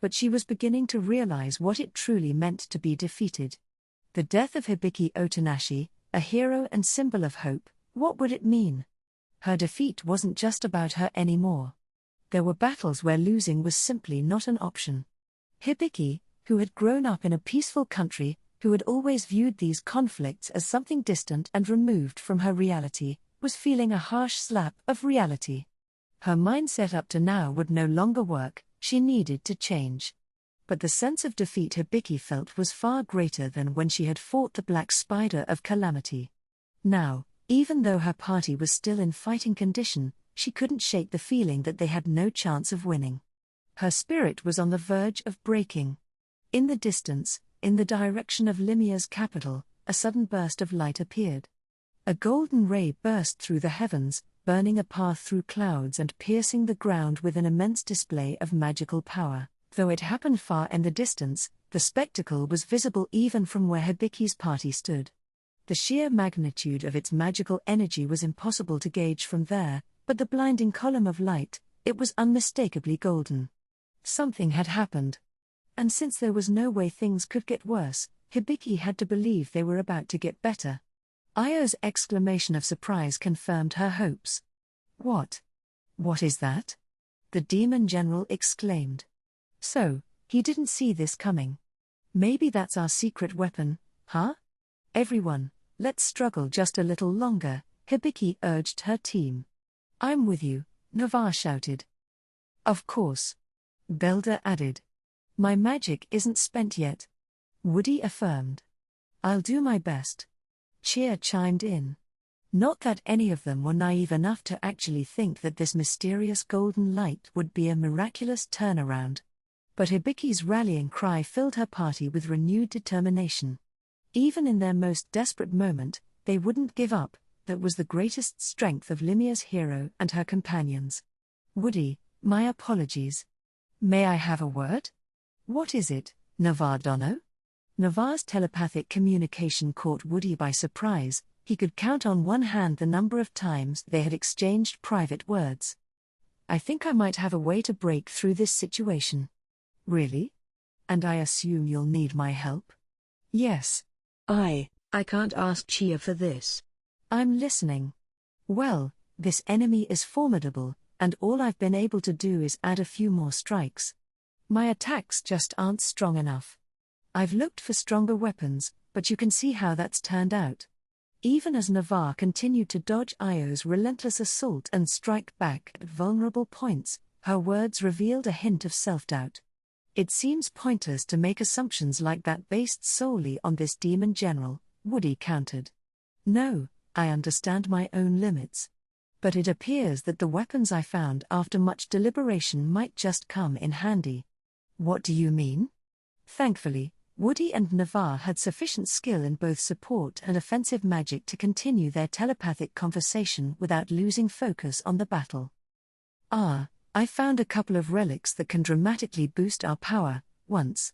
But she was beginning to realize what it truly meant to be defeated. The death of Hibiki Otonashi, a hero and symbol of hope, what would it mean? Her defeat wasn't just about her anymore. There were battles where losing was simply not an option. Hibiki, who had grown up in a peaceful country, who had always viewed these conflicts as something distant and removed from her reality, was feeling a harsh slap of reality. Her mindset up to now would no longer work, she needed to change. But the sense of defeat Hibiki felt was far greater than when she had fought the Black Spider of Calamity. Now, even though her party was still in fighting condition, she couldn't shake the feeling that they had no chance of winning. Her spirit was on the verge of breaking. In the distance, in the direction of Limia's capital, a sudden burst of light appeared. A golden ray burst through the heavens, burning a path through clouds and piercing the ground with an immense display of magical power. Though it happened far in the distance, the spectacle was visible even from where Hibiki's party stood. The sheer magnitude of its magical energy was impossible to gauge from there, but the blinding column of light, it was unmistakably golden. Something had happened. And since there was no way things could get worse, Hibiki had to believe they were about to get better. Io's exclamation of surprise confirmed her hopes. What? What is that? The demon general exclaimed. So, he didn't see this coming. Maybe that's our secret weapon, huh? Everyone, let's struggle just a little longer, Hibiki urged her team. I'm with you, Navarre shouted. Of course. Belder added. My magic isn't spent yet. Woody affirmed. I'll do my best. Cheer chimed in. Not that any of them were naive enough to actually think that this mysterious golden light would be a miraculous turnaround. But Hibiki's rallying cry filled her party with renewed determination. Even in their most desperate moment, they wouldn't give up. That was the greatest strength of Limia's hero and her companions. Woody, my apologies. May I have a word? What is it, Navarre Dono? Navarre's telepathic communication caught Woody by surprise. He could count on one hand the number of times they had exchanged private words. I think I might have a way to break through this situation. Really? And I assume you'll need my help? Yes. I I can't ask Chia for this. I'm listening. Well, this enemy is formidable, and all I've been able to do is add a few more strikes. My attacks just aren't strong enough. I've looked for stronger weapons, but you can see how that's turned out. Even as Navarre continued to dodge Io's relentless assault and strike back at vulnerable points, her words revealed a hint of self-doubt. It seems pointless to make assumptions like that based solely on this demon general, Woody countered. No, I understand my own limits. But it appears that the weapons I found after much deliberation might just come in handy. What do you mean? Thankfully, Woody and Navarre had sufficient skill in both support and offensive magic to continue their telepathic conversation without losing focus on the battle. I found a couple of relics that can dramatically boost our power, once.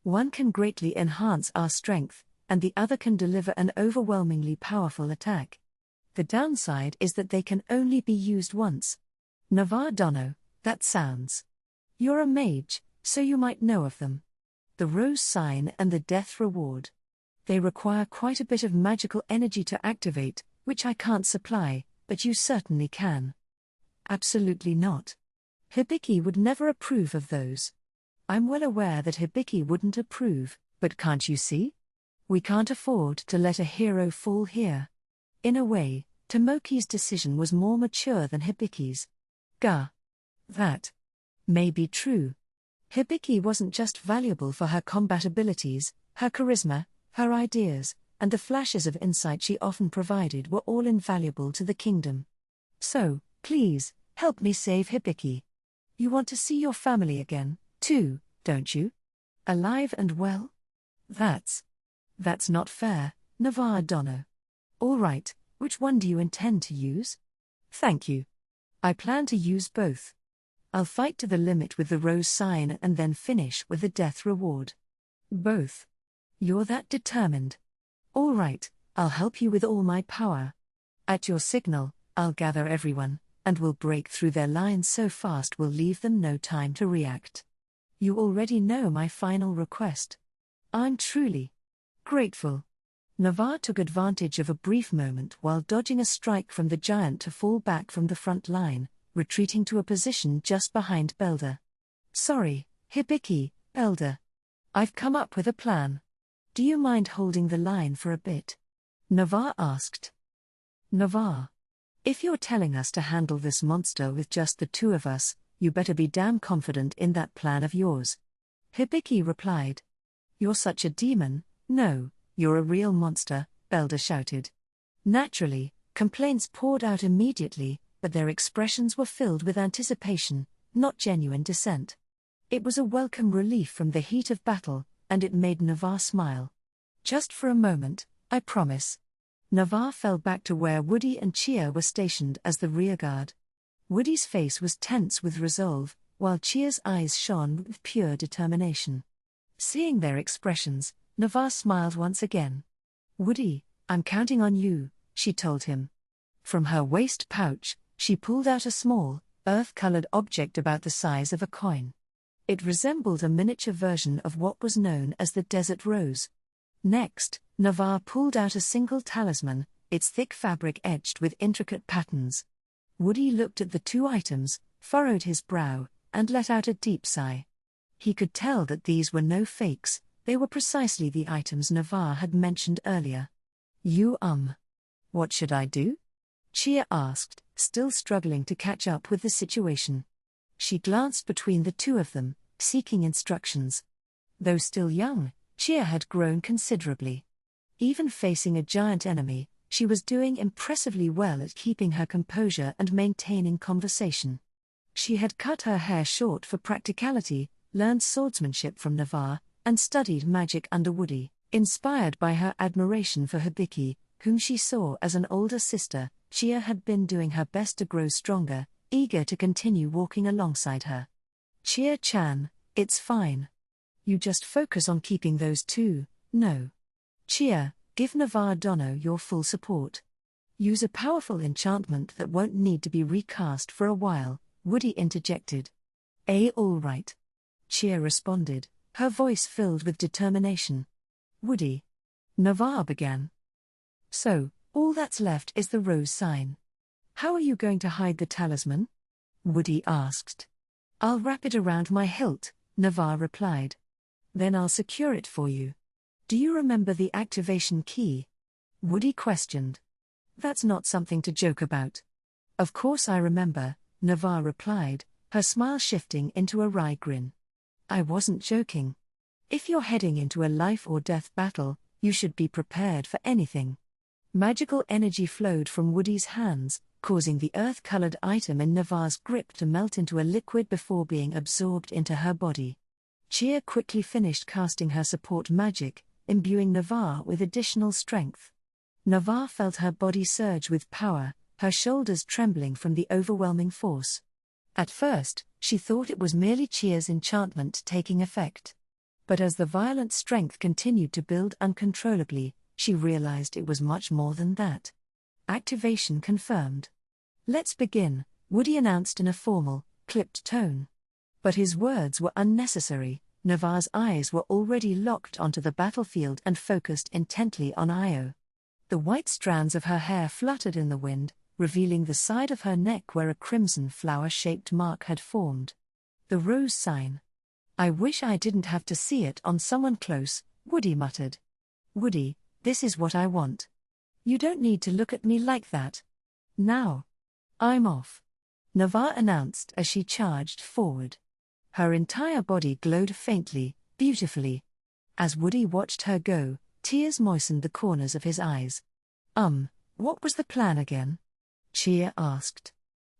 One can greatly enhance our strength, and the other can deliver an overwhelmingly powerful attack. The downside is that they can only be used once. Navarre Dono, that sounds. You're a mage, so you might know of them. The Rose Sign and the Death Reward. They require quite a bit of magical energy to activate, which I can't supply, but you certainly can. Absolutely not. Hibiki would never approve of those. I'm well aware that Hibiki wouldn't approve, but can't you see? We can't afford to let a hero fall here. In a way, Tomoki's decision was more mature than Hibiki's. Gah. That may be true. Hibiki wasn't just valuable for her combat abilities, her charisma, her ideas, and the flashes of insight she often provided were all invaluable to the kingdom. So, please, help me save Hibiki. You want to see your family again, too, don't you? Alive and well? That's not fair, Navarre Dono. All right, which one do you intend to use? Thank you. I plan to use both. I'll fight to the limit with the Rose Sign and then finish with the Death Reward. Both. You're that determined. All right, I'll help you with all my power. At your signal, I'll gather everyone, and we'll break through their lines so fast we'll leave them no time to react. You already know my final request. I'm truly grateful. Navarre took advantage of a brief moment while dodging a strike from the giant to fall back from the front line, retreating to a position just behind Belder. Sorry, Hibiki, Belder. I've come up with a plan. Do you mind holding the line for a bit? Navarre asked. Navarre. If you're telling us to handle this monster with just the two of us, you better be damn confident in that plan of yours. Hibiki replied. You're such a demon, no, you're a real monster, Belder shouted. Naturally, complaints poured out immediately, but their expressions were filled with anticipation, not genuine dissent. It was a welcome relief from the heat of battle, and it made Navarre smile. Just for a moment, I promise. Navarre fell back to where Woody and Chia were stationed as the rearguard. Woody's face was tense with resolve, while Chia's eyes shone with pure determination. Seeing their expressions, Navarre smiled once again. Woody, I'm counting on you, she told him. From her waist pouch, she pulled out a small, earth-colored object about the size of a coin. It resembled a miniature version of what was known as the Desert Rose. Next, Navarre pulled out a single talisman, its thick fabric etched with intricate patterns. Woody looked at the two items, furrowed his brow, and let out a deep sigh. He could tell that these were no fakes, they were precisely the items Navarre had mentioned earlier. What should I do? Chia asked, still struggling to catch up with the situation. She glanced between the two of them, seeking instructions. Though still young, Chia had grown considerably. Even facing a giant enemy, she was doing impressively well at keeping her composure and maintaining conversation. She had cut her hair short for practicality, learned swordsmanship from Navarre, and studied magic under Woody, inspired by her admiration for Hibiki, whom she saw as an older sister. Chia had been doing her best to grow stronger, eager to continue walking alongside her. Chia-chan, it's fine. You just focus on keeping those two, no. Chia, give Navarre Dono your full support. Use a powerful enchantment that won't need to be recast for a while, Woody interjected. All right. Chia responded, her voice filled with determination. Woody. Navarre began. So, all that's left is the rose sign. How are you going to hide the talisman? Woody asked. I'll wrap it around my hilt, Navarre replied. Then I'll secure it for you. Do you remember the activation key? Woody questioned. That's not something to joke about. Of course I remember, Navarre replied, her smile shifting into a wry grin. I wasn't joking. If you're heading into a life-or-death battle, you should be prepared for anything. Magical energy flowed from Woody's hands, causing the earth-colored item in Navarre's grip to melt into a liquid before being absorbed into her body. Chia quickly finished casting her support magic, imbuing Navarre with additional strength. Navarre felt her body surge with power, her shoulders trembling from the overwhelming force. At first, she thought it was merely Chia's enchantment taking effect. But as the violent strength continued to build uncontrollably, she realized it was much more than that. Activation confirmed. Let's begin, Woody announced in a formal, clipped tone. But his words were unnecessary. Navarre's eyes were already locked onto the battlefield and focused intently on Io. The white strands of her hair fluttered in the wind, revealing the side of her neck where a crimson flower-shaped mark had formed. The rose sign. I wish I didn't have to see it on someone close, Woody muttered. Woody, this is what I want. You don't need to look at me like that. Now. I'm off, Navarre announced as she charged forward. Her entire body glowed faintly, beautifully. As Woody watched her go, tears moistened the corners of his eyes. What was the plan again? Chia asked.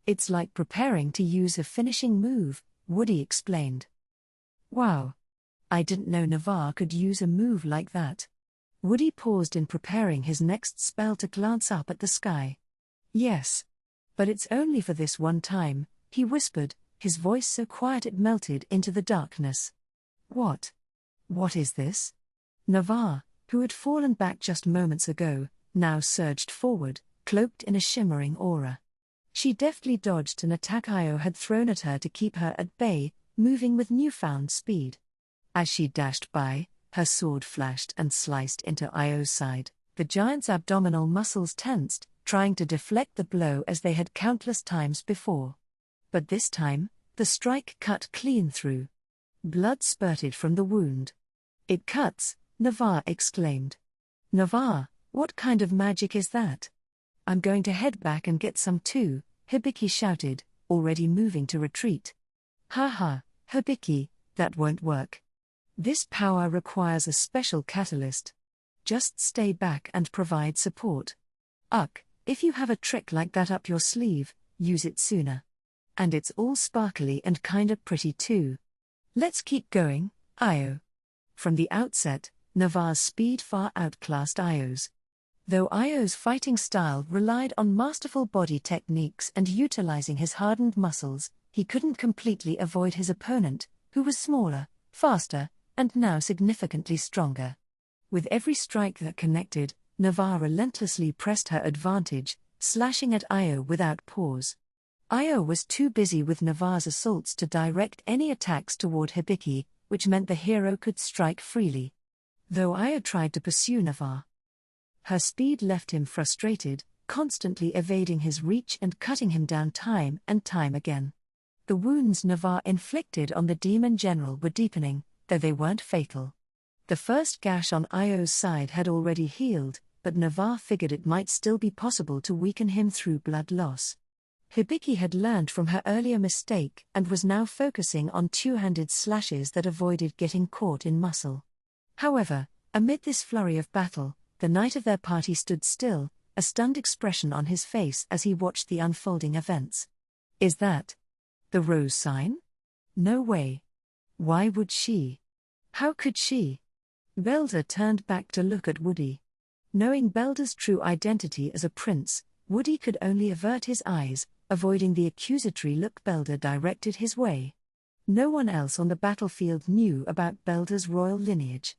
It's like preparing to use a finishing move, Woody explained. Wow. I didn't know Navarre could use a move like that. Woody paused in preparing his next spell to glance up at the sky. Yes. But it's only for this one time, he whispered, his voice so quiet it melted into the darkness. What? What is this? Navarre, who had fallen back just moments ago, now surged forward, cloaked in a shimmering aura. She deftly dodged an attack Io had thrown at her to keep her at bay, moving with newfound speed. As she dashed by, her sword flashed and sliced into Io's side. The giant's abdominal muscles tensed, trying to deflect the blow as they had countless times before. But this time, the strike cut clean through. Blood spurted from the wound. It cuts, Navarre exclaimed. Navarre, what kind of magic is that? I'm going to head back and get some too, Hibiki shouted, already moving to retreat. Ha ha, Hibiki, that won't work. This power requires a special catalyst. Just stay back and provide support. If you have a trick like that up your sleeve, use it sooner. And it's all sparkly and kinda pretty too. Let's keep going, Io. From the outset, Navarre's speed far outclassed Io's. Though Io's fighting style relied on masterful body techniques and utilizing his hardened muscles, he couldn't completely avoid his opponent, who was smaller, faster, and now significantly stronger. With every strike that connected, Navarre relentlessly pressed her advantage, slashing at Io without pause. Io was too busy with Navarre's assaults to direct any attacks toward Hibiki, which meant the hero could strike freely. Though Io tried to pursue Navarre, her speed left him frustrated, constantly evading his reach and cutting him down time and time again. The wounds Navarre inflicted on the demon general were deepening, though they weren't fatal. The first gash on Io's side had already healed, but Navarre figured it might still be possible to weaken him through blood loss. Hibiki had learned from her earlier mistake and was now focusing on two-handed slashes that avoided getting caught in muscle. However, amid this flurry of battle, the knight of their party stood still, a stunned expression on his face as he watched the unfolding events. Is that the rose sign? No way. Why would she? How could she? Belder turned back to look at Woody. Knowing Belder's true identity as a prince, Woody could only avert his eyes, avoiding the accusatory look Belder directed his way. No one else on the battlefield knew about Belder's royal lineage.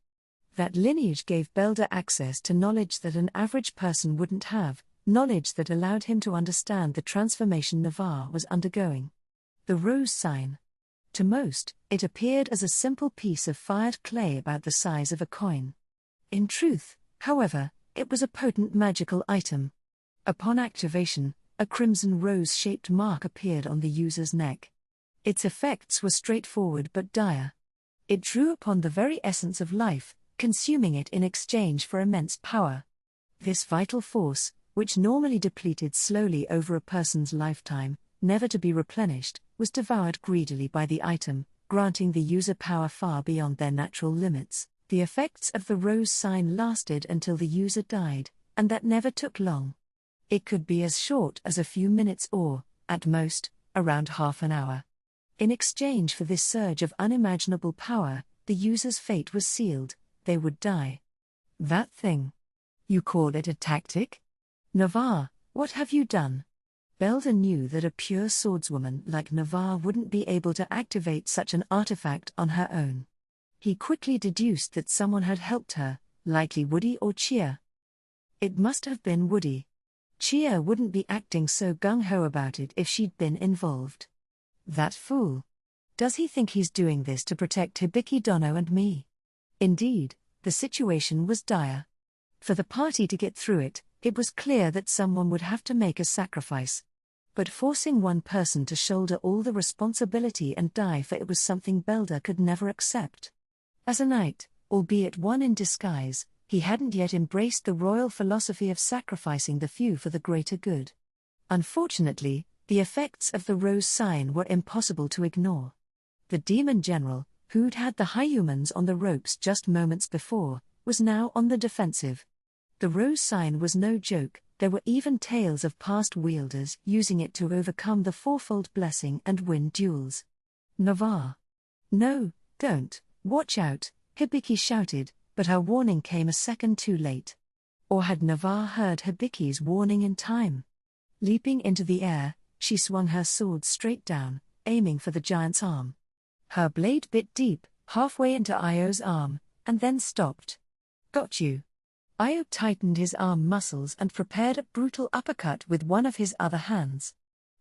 That lineage gave Belder access to knowledge that an average person wouldn't have, knowledge that allowed him to understand the transformation Navarre was undergoing. The rose sign. To most, it appeared as a simple piece of fired clay about the size of a coin. In truth, however, It was a potent magical item. Upon activation, a crimson rose-shaped mark appeared on the user's neck. Its effects were straightforward but dire. It drew upon the very essence of life, consuming it in exchange for immense power. This vital force, which normally depleted slowly over a person's lifetime, never to be replenished, was devoured greedily by the item, granting the user power far beyond their natural limits. The effects of the rose sign lasted until the user died, and that never took long. It could be as short as a few minutes or, at most, around half an hour. In exchange for this surge of unimaginable power, the user's fate was sealed. They would die. That thing. You call it a tactic? Navarre, what have you done? Belder knew that a pure swordswoman like Navarre wouldn't be able to activate such an artifact on her own. He quickly deduced that someone had helped her, likely Woody or Chia. It must have been Woody. Chia wouldn't be acting so gung-ho about it if she'd been involved. That fool. Does he think he's doing this to protect Hibiki Dono and me? Indeed, the situation was dire. For the party to get through it, it was clear that someone would have to make a sacrifice. But forcing one person to shoulder all the responsibility and die for it was something Belder could never accept. As a knight, albeit one in disguise, he hadn't yet embraced the royal philosophy of sacrificing the few for the greater good. Unfortunately, the effects of the rose sign were impossible to ignore. The demon general, who'd had the Hyumans on the ropes just moments before, was now on the defensive. The rose sign was no joke. There were even tales of past wielders using it to overcome the fourfold blessing and win duels. Navarre. No, don't, watch out, Hibiki shouted, but her warning came a second too late. Or had Navarre heard Hibiki's warning in time? Leaping into the air, she swung her sword straight down, aiming for the giant's arm. Her blade bit deep, halfway into Io's arm, and then stopped. Got you. Io tightened his arm muscles and prepared a brutal uppercut with one of his other hands.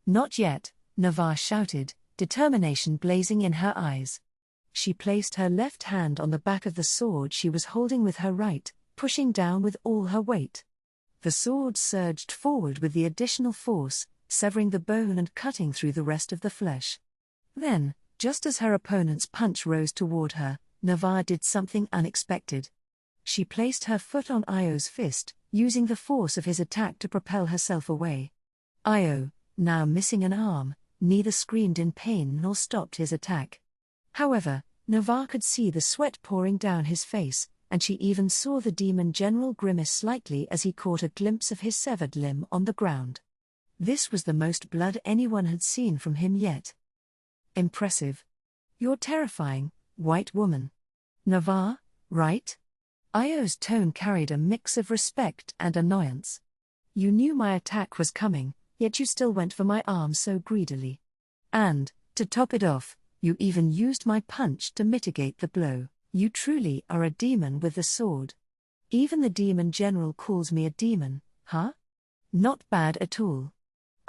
Not yet, Navarre shouted, determination blazing in her eyes. She placed her left hand on the back of the sword she was holding with her right, pushing down with all her weight. The sword surged forward with the additional force, severing the bone and cutting through the rest of the flesh. Then, just as her opponent's punch rose toward her, Navarre did something unexpected. She placed her foot on Io's fist, using the force of his attack to propel herself away. Io, now missing an arm, neither screamed in pain nor stopped his attack. However, Navarre could see the sweat pouring down his face, and she even saw the demon general grimace slightly as he caught a glimpse of his severed limb on the ground. This was the most blood anyone had seen from him yet. Impressive. You're terrifying, white woman. Navarre, right? Io's tone carried a mix of respect and annoyance. You knew my attack was coming, yet you still went for my arm so greedily. And, to top it off, you even used my punch to mitigate the blow. You truly are a demon with the sword. Even the demon general calls me a demon, huh? Not bad at all.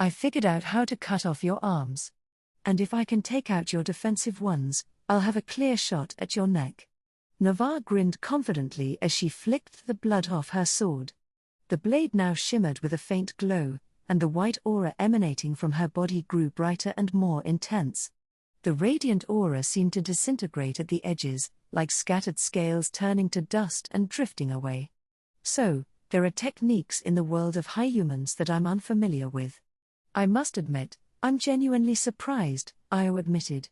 I figured out how to cut off your arms. And if I can take out your defensive ones, I'll have a clear shot at your neck. Navarre grinned confidently as she flicked the blood off her sword. The blade now shimmered with a faint glow, and the white aura emanating from her body grew brighter and more intense. The radiant aura seemed to disintegrate at the edges, like scattered scales turning to dust and drifting away. So, there are techniques in the world of Hyumans that I'm unfamiliar with. I must admit, I'm genuinely surprised, Io admitted.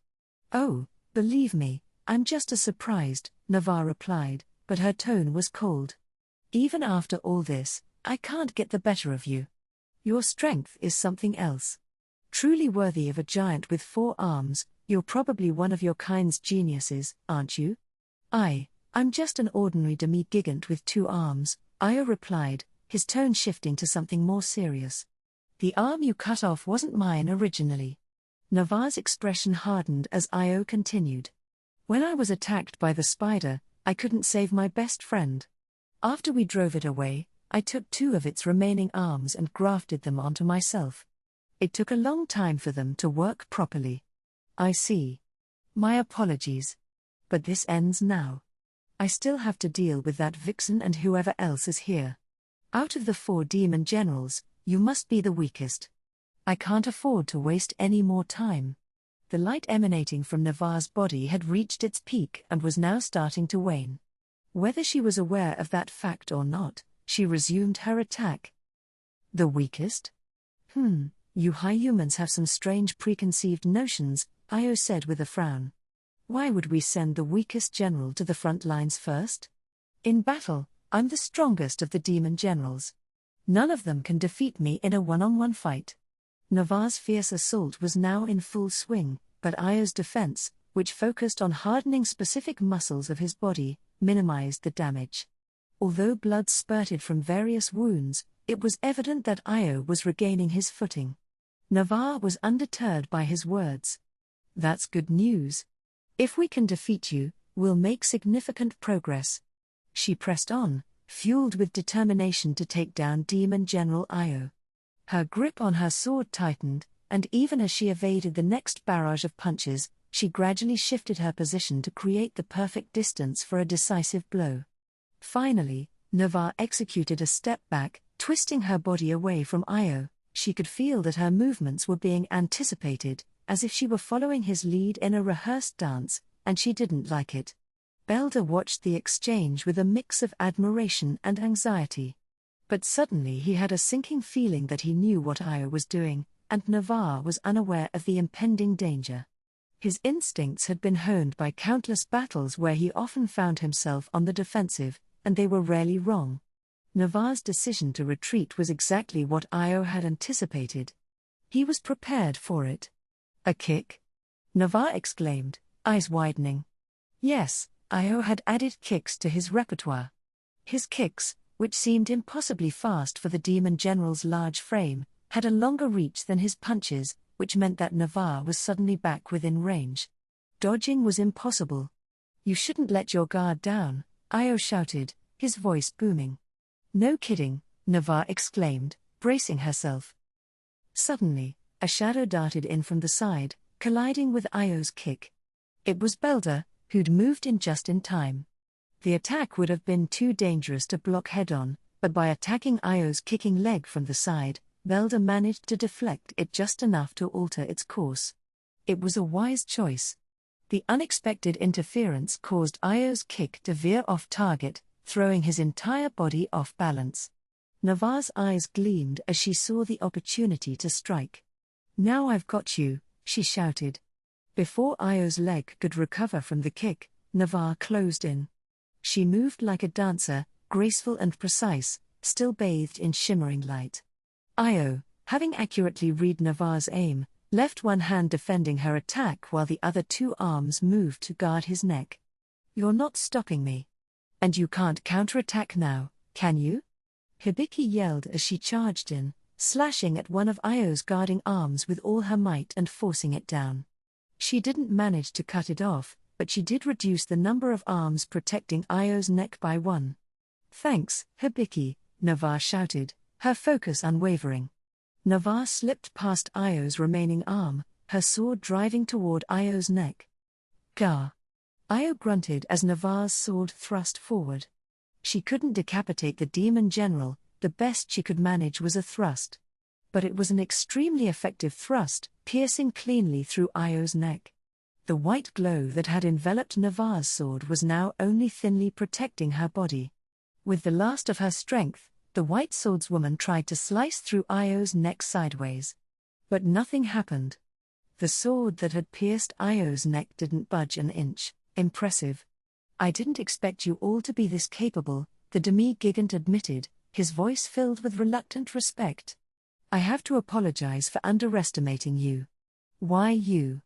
Oh, believe me, I'm just as surprised, Navarre replied, but her tone was cold. Even after all this, I can't get the better of you. Your strength is something else. Truly worthy of a giant with 4 arms, you're probably one of your kind's geniuses, aren't you? I'm just an ordinary demi-gigant with 2 arms, Io replied, his tone shifting to something more serious. The arm you cut off wasn't mine originally. Navarre's expression hardened as Io continued. When I was attacked by the spider, I couldn't save my best friend. After we drove it away, I took 2 of its remaining arms and grafted them onto myself. It took a long time for them to work properly. I see. My apologies. But this ends now. I still have to deal with that vixen and whoever else is here. Out of the 4 demon generals, you must be the weakest. I can't afford to waste any more time. The light emanating from Navarre's body had reached its peak and was now starting to wane. Whether she was aware of that fact or not, she resumed her attack. The weakest? You high humans have some strange preconceived notions, Io said with a frown. Why would we send the weakest general to the front lines first? In battle, I'm the strongest of the demon generals. None of them can defeat me in a one-on-one fight. Navarre's fierce assault was now in full swing, but Io's defense, which focused on hardening specific muscles of his body, minimized the damage. Although blood spurted from various wounds, it was evident that Io was regaining his footing. Navarre was undeterred by his words. That's good news. If we can defeat you, we'll make significant progress. She pressed on, fueled with determination to take down Demon General Io. Her grip on her sword tightened, and even as she evaded the next barrage of punches, she gradually shifted her position to create the perfect distance for a decisive blow. Finally, Navarre executed a step back, twisting her body away from Io. She could feel that her movements were being anticipated, as if she were following his lead in a rehearsed dance, and she didn't like it. Belder watched the exchange with a mix of admiration and anxiety. But suddenly he had a sinking feeling that he knew what Io was doing, and Navarre was unaware of the impending danger. His instincts had been honed by countless battles where he often found himself on the defensive, and they were rarely wrong. Navarre's decision to retreat was exactly what Io had anticipated. He was prepared for it. A kick? Navarre exclaimed, eyes widening. Yes, Io had added kicks to his repertoire. His kicks, which seemed impossibly fast for the demon general's large frame, had a longer reach than his punches, which meant that Navarre was suddenly back within range. Dodging was impossible. You shouldn't let your guard down, Io shouted, his voice booming. No kidding, Navarre exclaimed, bracing herself. Suddenly, a shadow darted in from the side, colliding with Io's kick. It was Belder, who'd moved in just in time. The attack would have been too dangerous to block head-on, but by attacking Io's kicking leg from the side, Belder managed to deflect it just enough to alter its course. It was a wise choice. The unexpected interference caused Io's kick to veer off target, throwing his entire body off balance. Navarre's eyes gleamed as she saw the opportunity to strike. Now I've got you, she shouted. Before Io's leg could recover from the kick, Navarre closed in. She moved like a dancer, graceful and precise, still bathed in shimmering light. Io, having accurately read Navarre's aim, left one hand defending her attack while the other 2 arms moved to guard his neck. You're not stopping me. And you can't counterattack now, can you? Hibiki yelled as she charged in, slashing at one of Io's guarding arms with all her might and forcing it down. She didn't manage to cut it off, but she did reduce the number of arms protecting Io's neck by 1. Thanks, Hibiki, Navarre shouted, her focus unwavering. Navarre slipped past Io's remaining arm, her sword driving toward Io's neck. Gah! Io grunted as Navarre's sword thrust forward. She couldn't decapitate the demon general, the best she could manage was a thrust. But it was an extremely effective thrust, piercing cleanly through Io's neck. The white glow that had enveloped Navarre's sword was now only thinly protecting her body. With the last of her strength, the white swordswoman tried to slice through Io's neck sideways. But nothing happened. The sword that had pierced Io's neck didn't budge an inch. Impressive. I didn't expect you all to be this capable, the demi-gigant admitted, his voice filled with reluctant respect. I have to apologize for underestimating you. Why you?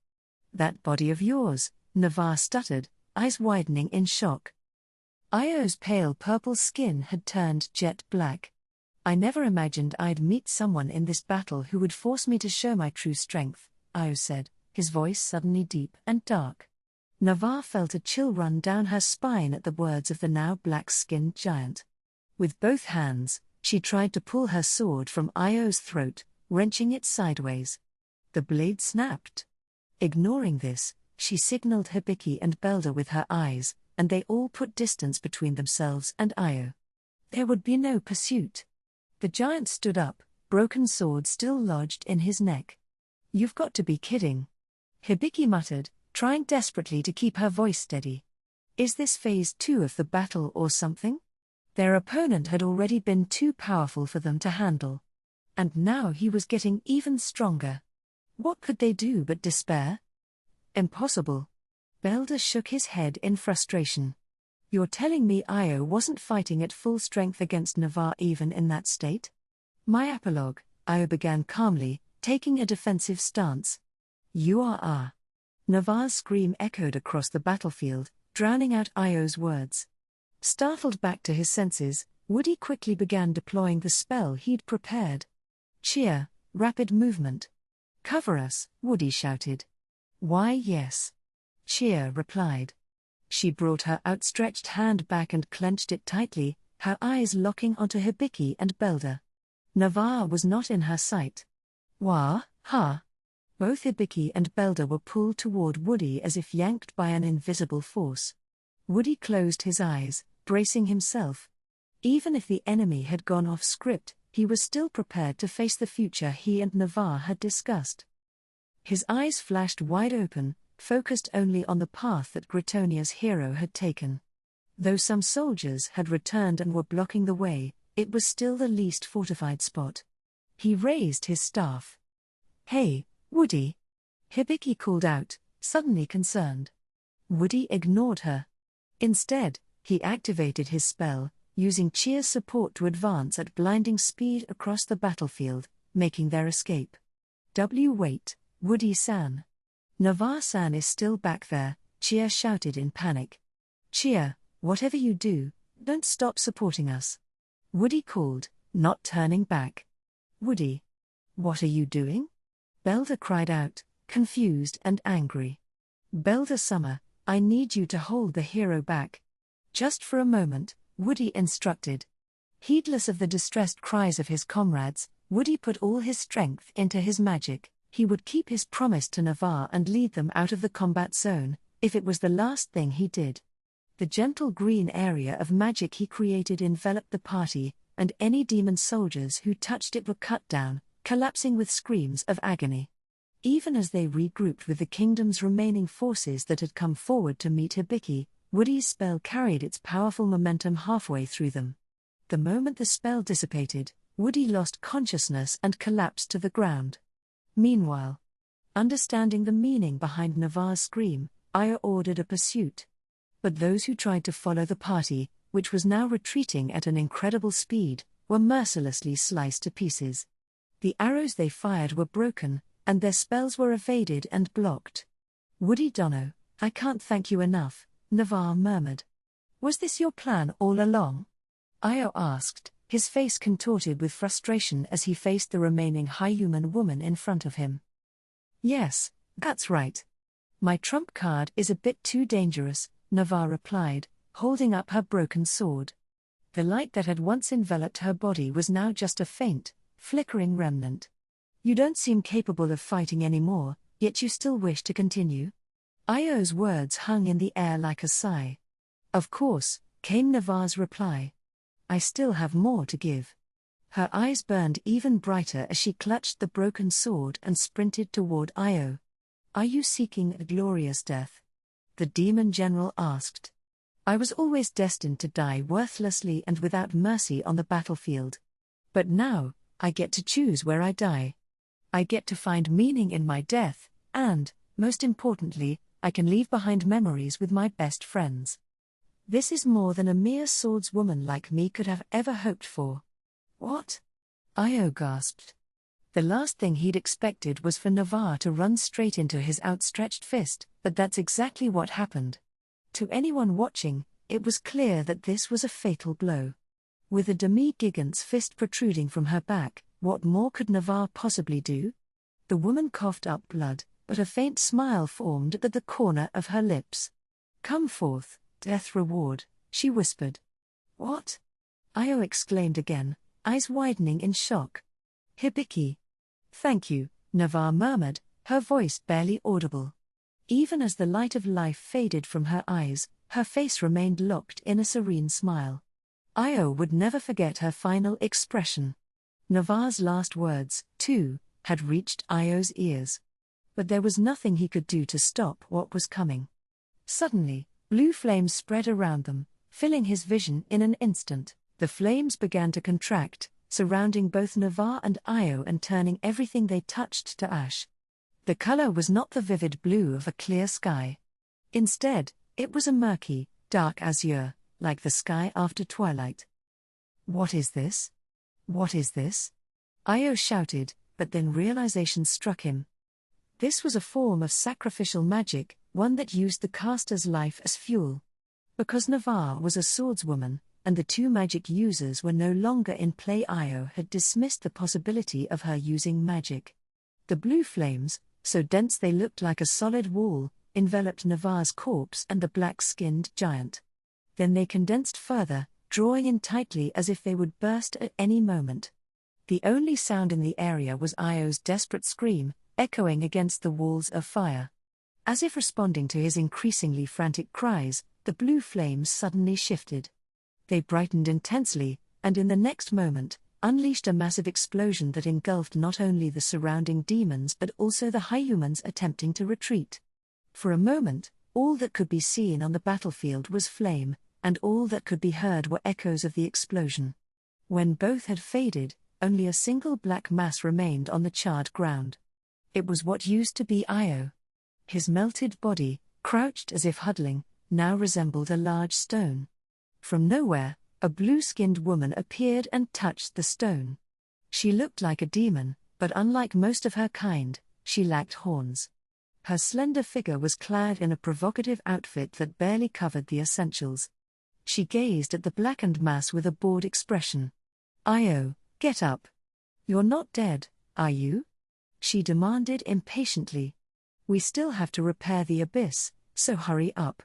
That body of yours, Navarre stuttered, eyes widening in shock. Io's pale purple skin had turned jet black. I never imagined I'd meet someone in this battle who would force me to show my true strength, Io said, his voice suddenly deep and dark. Navarre felt a chill run down her spine at the words of the now black-skinned giant. With both hands, she tried to pull her sword from Io's throat, wrenching it sideways. The blade snapped. Ignoring this, she signaled Hibiki and Belder with her eyes, and they all put distance between themselves and Io. There would be no pursuit. The giant stood up, broken sword still lodged in his neck. "You've got to be kidding," Hibiki muttered, trying desperately to keep her voice steady. Is this phase 2 of the battle or something? Their opponent had already been too powerful for them to handle. And now he was getting even stronger. What could they do but despair? Impossible. Belder shook his head in frustration. "You're telling me Io wasn't fighting at full strength against Navarre even in that state?" "My epilogue," Io began calmly, taking a defensive stance. "You are." Navarre's scream echoed across the battlefield, drowning out Io's words. Startled back to his senses, Woody quickly began deploying the spell he'd prepared. "Cheer, rapid movement. Cover us," Woody shouted. "Why, yes." Cheer replied. She brought her outstretched hand back and clenched it tightly, her eyes locking onto Hibiki and Belder. Navarre was not in her sight. "Wah, ha." Both Hibiki and Belder were pulled toward Woody as if yanked by an invisible force. Woody closed his eyes, bracing himself. Even if the enemy had gone off script, he was still prepared to face the future he and Navarre had discussed. His eyes flashed wide open, focused only on the path that Gritonia's hero had taken. Though some soldiers had returned and were blocking the way, it was still the least fortified spot. He raised his staff. "Hey, Woody!" Hibiki called out, suddenly concerned. Woody ignored her. Instead, he activated his spell, using Cheer's support to advance at blinding speed across the battlefield, making their escape. Wait, Woody-san. Navarre-san is still back there," Cheer shouted in panic. "Cheer, whatever you do, don't stop supporting us," Woody called, not turning back. "Woody, what are you doing?" Belder cried out, confused and angry. "Belder Summer, I need you to hold the hero back. Just for a moment," Woody instructed. Heedless of the distressed cries of his comrades, Woody put all his strength into his magic. He would keep his promise to Navarre and lead them out of the combat zone, if it was the last thing he did. The gentle green area of magic he created enveloped the party, and any demon soldiers who touched it were cut down, collapsing with screams of agony. Even as they regrouped with the kingdom's remaining forces that had come forward to meet Hibiki, Woody's spell carried its powerful momentum halfway through them. The moment the spell dissipated, Woody lost consciousness and collapsed to the ground. Meanwhile, understanding the meaning behind Navarre's scream, Aya ordered a pursuit. But those who tried to follow the party, which was now retreating at an incredible speed, were mercilessly sliced to pieces. The arrows they fired were broken, and their spells were evaded and blocked. "Woody Dono, I can't thank you enough," Navarre murmured. "Was this your plan all along?" Io asked, his face contorted with frustration as he faced the remaining high-human woman in front of him. "Yes, that's right. My trump card is a bit too dangerous," Navarre replied, holding up her broken sword. The light that had once enveloped her body was now just a faint, flickering remnant. "You don't seem capable of fighting anymore, yet you still wish to continue?" Io's words hung in the air like a sigh. "Of course," came Navarre's reply. "I still have more to give." Her eyes burned even brighter as she clutched the broken sword and sprinted toward Io. "Are you seeking a glorious death?" the demon general asked. "I was always destined to die worthlessly and without mercy on the battlefield. But now, I get to choose where I die. I get to find meaning in my death, and, most importantly, I can leave behind memories with my best friends. This is more than a mere swordswoman like me could have ever hoped for." "What?" Io gasped. The last thing he'd expected was for Navarre to run straight into his outstretched fist, but that's exactly what happened. To anyone watching, it was clear that this was a fatal blow. With a demi-gigant's fist protruding from her back, what more could Navarre possibly do? The woman coughed up blood, but a faint smile formed at the corner of her lips. "Come forth, death reward," she whispered. "What?" Io exclaimed again, eyes widening in shock. "Hibiki." "Thank you," Navarre murmured, her voice barely audible. Even as the light of life faded from her eyes, her face remained locked in a serene smile. Io would never forget her final expression. Navarre's last words, too, had reached Io's ears. But there was nothing he could do to stop what was coming. Suddenly, blue flames spread around them, filling his vision in an instant. The flames began to contract, surrounding both Navarre and Io and turning everything they touched to ash. The color was not the vivid blue of a clear sky. Instead, it was a murky, dark azure, like the sky after twilight. "What is this? What is this?" Io shouted, but then realization struck him. This was a form of sacrificial magic, one that used the caster's life as fuel. Because Navarre was a swordswoman, and the two magic users were no longer in play, Io had dismissed the possibility of her using magic. The blue flames, so dense they looked like a solid wall, enveloped Navarre's corpse and the black-skinned giant. Then they condensed further, drawing in tightly as if they would burst at any moment. The only sound in the area was Io's desperate scream, echoing against the walls of fire. As if responding to his increasingly frantic cries, the blue flames suddenly shifted. They brightened intensely, and in the next moment, unleashed a massive explosion that engulfed not only the surrounding demons but also the Hyumans attempting to retreat. For a moment, all that could be seen on the battlefield was flame, and all that could be heard were echoes of the explosion. When both had faded, only a single black mass remained on the charred ground. It was what used to be Io. His melted body, crouched as if huddling, now resembled a large stone. From nowhere, a blue-skinned woman appeared and touched the stone. She looked like a demon, but unlike most of her kind, she lacked horns. Her slender figure was clad in a provocative outfit that barely covered the essentials. She gazed at the blackened mass with a bored expression. "Io, get up. You're not dead, are you?" she demanded impatiently. "We still have to repair the abyss, so hurry up.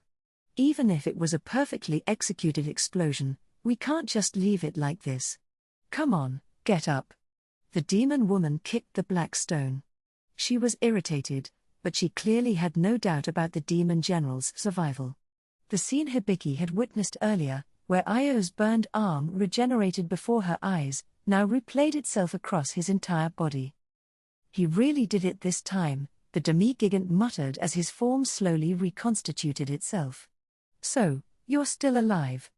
Even if it was a perfectly executed explosion, we can't just leave it like this. Come on, get up." The demon woman kicked the black stone. She was irritated, but she clearly had no doubt about the demon general's survival. The scene Hibiki had witnessed earlier, where Io's burned arm regenerated before her eyes, now replayed itself across his entire body. "He really did it this time," the demi-gigant muttered as his form slowly reconstituted itself. "So, you're still alive.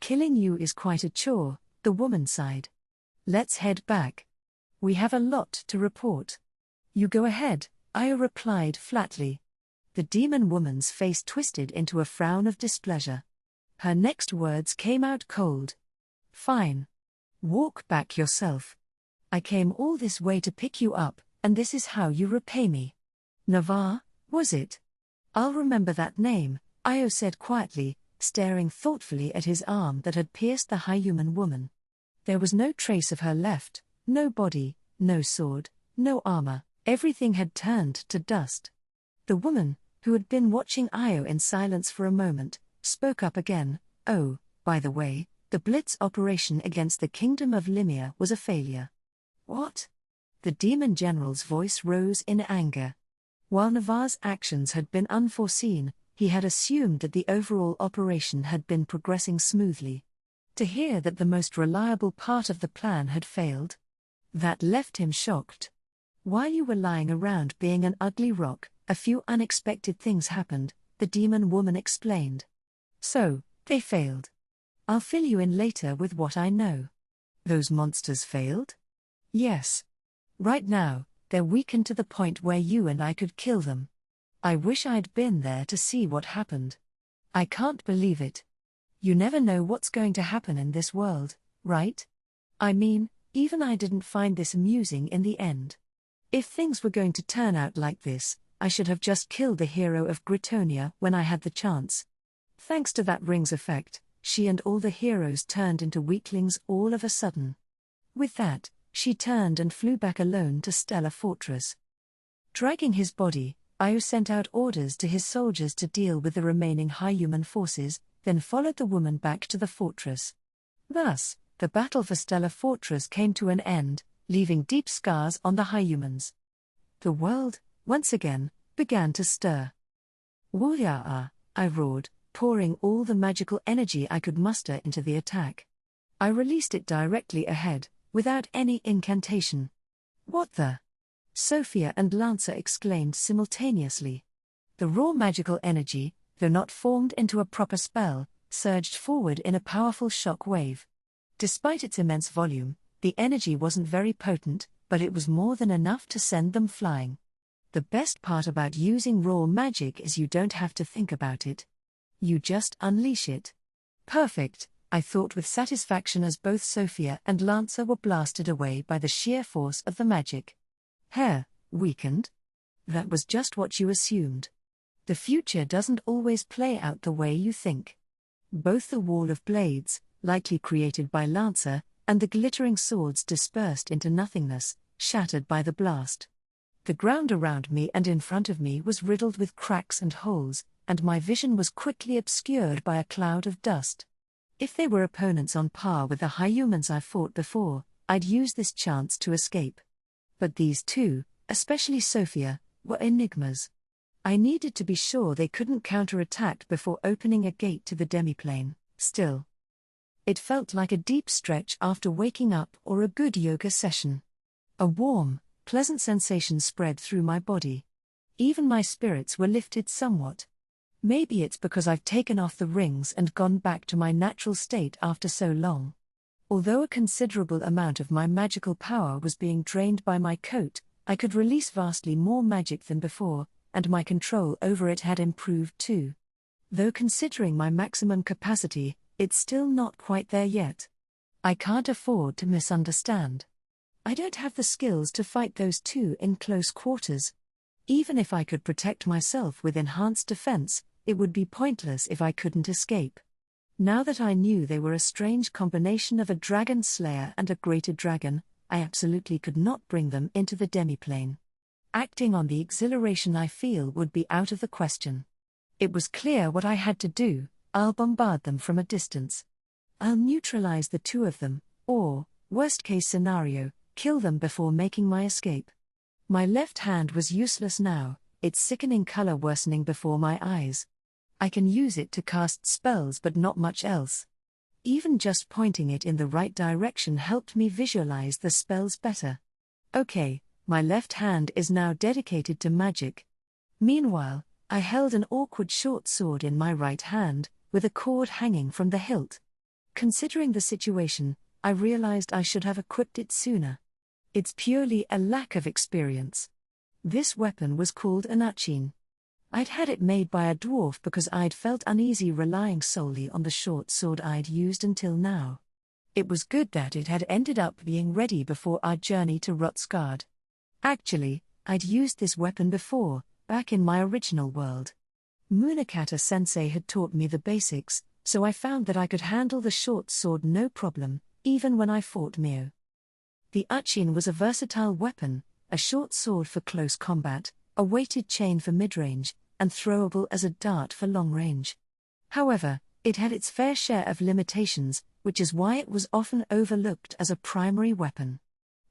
Killing you is quite a chore," the woman sighed. "Let's head back. We have a lot to report." "You go ahead," Io replied flatly. The demon woman's face twisted into a frown of displeasure. Her next words came out cold. "Fine. Walk back yourself. I came all this way to pick you up, and this is how you repay me." "Navarre, was it?" "I'll remember that name," Io said quietly, staring thoughtfully at his arm that had pierced the Hyuman woman. There was no trace of her left, no body, no sword, no armor, everything had turned to dust. The woman, who had been watching Io in silence for a moment, spoke up again. "Oh, by the way, the Blitz operation against the Kingdom of Limia was a failure." "What?" The demon general's voice rose in anger. While Navarre's actions had been unforeseen, he had assumed that the overall operation had been progressing smoothly. To hear that the most reliable part of the plan had failed? That left him shocked. "While you were lying around being an ugly rock, a few unexpected things happened," the demon woman explained. "So, they failed. I'll fill you in later with what I know." "Those monsters failed?" "Yes. Right now, they're weakened to the point where you and I could kill them. I wish I'd been there to see what happened. I can't believe it. You never know what's going to happen in this world, right? I mean, even I didn't find this amusing in the end. If things were going to turn out like this, I should have just killed the hero of Gritonia when I had the chance. Thanks to that rings effect, she and all the heroes turned into weaklings all of a sudden." With that, she turned and flew back alone to Stellar Fortress. Dragging his body, Io sent out orders to his soldiers to deal with the remaining Hyuman forces, then followed the woman back to the fortress. Thus, the battle for Stellar Fortress came to an end, leaving deep scars on the Hyumans. The world, once again, began to stir. "Wooyah!" I roared, pouring all the magical energy I could muster into the attack. I released it directly ahead, without any incantation. What the? Sophia and Lancer exclaimed simultaneously. The raw magical energy, though not formed into a proper spell, surged forward in a powerful shock wave. Despite its immense volume, the energy wasn't very potent, but it was more than enough to send them flying. The best part about using raw magic is you don't have to think about it. You just unleash it. Perfect, I thought with satisfaction as both Sophia and Lancer were blasted away by the sheer force of the magic. Hair, weakened? That was just what you assumed. The future doesn't always play out the way you think. Both the wall of blades, likely created by Lancer, and the glittering swords dispersed into nothingness, shattered by the blast. The ground around me and in front of me was riddled with cracks and holes, and my vision was quickly obscured by a cloud of dust. If they were opponents on par with the high humans I fought before, I'd use this chance to escape. But these two, especially Sophia, were enigmas. I needed to be sure they couldn't counterattack before opening a gate to the demiplane. Still, it felt like a deep stretch after waking up or a good yoga session. A warm, pleasant sensation spread through my body. Even my spirits were lifted somewhat. Maybe it's because I've taken off the rings and gone back to my natural state after so long. Although a considerable amount of my magical power was being drained by my coat, I could release vastly more magic than before, and my control over it had improved too. Though considering my maximum capacity, it's still not quite there yet. I can't afford to misunderstand. I don't have the skills to fight those two in close quarters. Even if I could protect myself with enhanced defense, it would be pointless if I couldn't escape. Now that I knew they were a strange combination of a dragon slayer and a greater dragon, I absolutely could not bring them into the demiplane. Acting on the exhilaration I feel would be out of the question. It was clear what I had to do. I'll bombard them from a distance. I'll neutralize the two of them, or, worst case scenario, kill them before making my escape. My left hand was useless now, its sickening color worsening before my eyes. I can use it to cast spells but not much else. Even just pointing it in the right direction helped me visualize the spells better. Okay, my left hand is now dedicated to magic. Meanwhile, I held an awkward short sword in my right hand, with a cord hanging from the hilt. Considering the situation, I realized I should have equipped it sooner. It's purely a lack of experience. This weapon was called an uchin. I'd had it made by a dwarf because I'd felt uneasy relying solely on the short sword I'd used until now. It was good that it had ended up being ready before our journey to Rotsgard. Actually, I'd used this weapon before, back in my original world. Munakata-sensei had taught me the basics, so I found that I could handle the short sword no problem, even when I fought Mio. The uchin was a versatile weapon, a short sword for close combat, a weighted chain for mid-range, and throwable as a dart for long range. However, it had its fair share of limitations, which is why it was often overlooked as a primary weapon.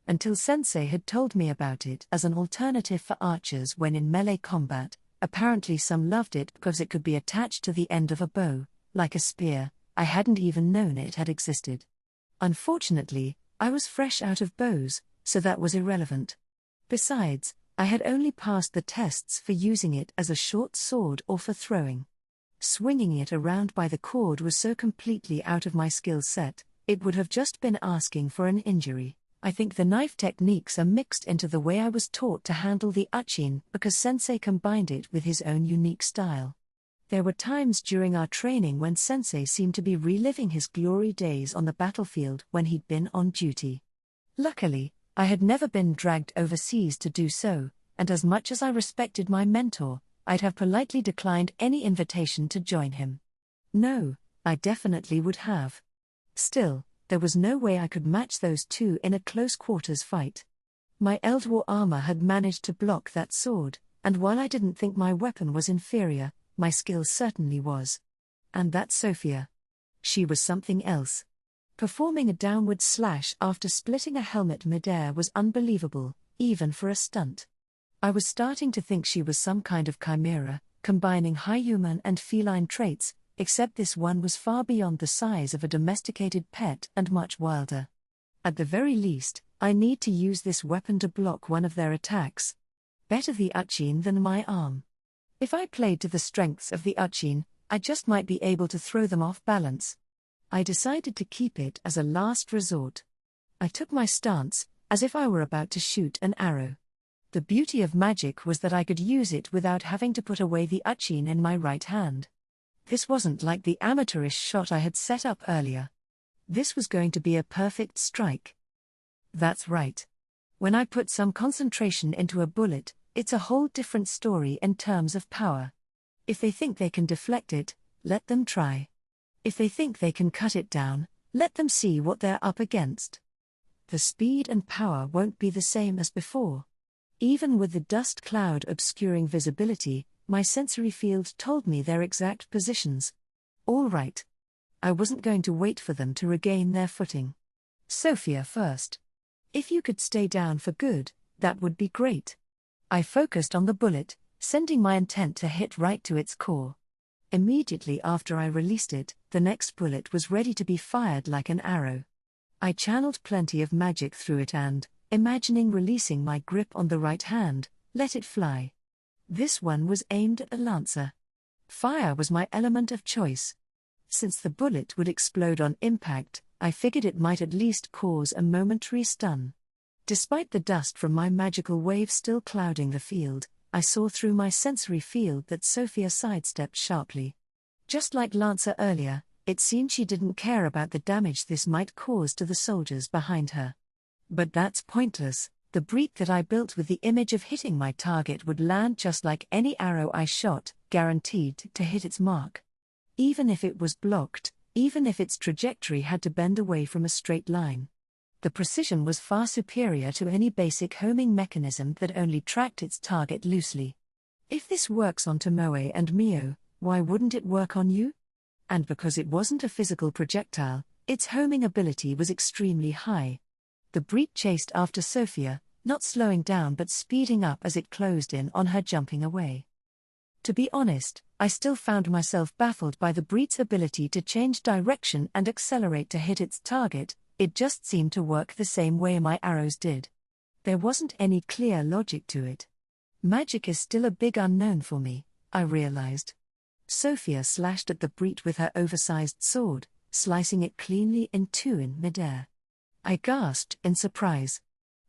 Until Sensei had told me about it as an alternative for archers when in melee combat, apparently some loved it because it could be attached to the end of a bow, like a spear. I hadn't even known it had existed. Unfortunately, I was fresh out of bows, so that was irrelevant. Besides, I had only passed the tests for using it as a short sword or for throwing. Swinging it around by the cord was so completely out of my skill set, it would have just been asking for an injury. I think the knife techniques are mixed into the way I was taught to handle the uchin because Sensei combined it with his own unique style. There were times during our training when Sensei seemed to be reliving his glory days on the battlefield when he'd been on duty. Luckily, I had never been dragged overseas to do so, and as much as I respected my mentor, I'd have politely declined any invitation to join him. No, I definitely would have. Still, there was no way I could match those two in a close-quarters fight. My Eldwar armor had managed to block that sword, and while I didn't think my weapon was inferior, my skill certainly was. And that Sophia. She was something else. Performing a downward slash after splitting a helmet midair was unbelievable, even for a stunt. I was starting to think she was some kind of chimera, combining high human and feline traits, except this one was far beyond the size of a domesticated pet and much wilder. At the very least, I need to use this weapon to block one of their attacks. Better the Uchin than my arm. If I played to the strengths of the Uchin, I just might be able to throw them off balance. I decided to keep it as a last resort. I took my stance, as if I were about to shoot an arrow. The beauty of magic was that I could use it without having to put away the Uchin in my right hand. This wasn't like the amateurish shot I had set up earlier. This was going to be a perfect strike. That's right. When I put some concentration into a bullet, it's a whole different story in terms of power. If they think they can deflect it, let them try. If they think they can cut it down, let them see what they're up against. The speed and power won't be the same as before. Even with the dust cloud obscuring visibility, my sensory field told me their exact positions. All right. I wasn't going to wait for them to regain their footing. Sophia first. If you could stay down for good, that would be great. I focused on the bullet, sending my intent to hit right to its core. Immediately after I released it, the next bullet was ready to be fired like an arrow. I channeled plenty of magic through it and, imagining releasing my grip on the right hand, let it fly. This one was aimed at a lancer. Fire was my element of choice. Since the bullet would explode on impact, I figured it might at least cause a momentary stun. Despite the dust from my magical wave still clouding the field, I saw through my sensory field that Sophia sidestepped sharply. Just like Lancer earlier, it seemed she didn't care about the damage this might cause to the soldiers behind her. But that's pointless. The breach that I built with the image of hitting my target would land just like any arrow I shot, guaranteed to hit its mark. Even if it was blocked, even if its trajectory had to bend away from a straight line. The precision was far superior to any basic homing mechanism that only tracked its target loosely. If this works on Tomoe and Mio, why wouldn't it work on you? And because it wasn't a physical projectile, its homing ability was extremely high. The breach chased after Sophia, not slowing down but speeding up as it closed in on her, jumping away. To be honest, I still found myself baffled by the breach's ability to change direction and accelerate to hit its target. It just seemed to work the same way my arrows did. There wasn't any clear logic to it. Magic is still a big unknown for me, I realized. Sophia slashed at the breach with her oversized sword, slicing it cleanly in two in midair. I gasped in surprise.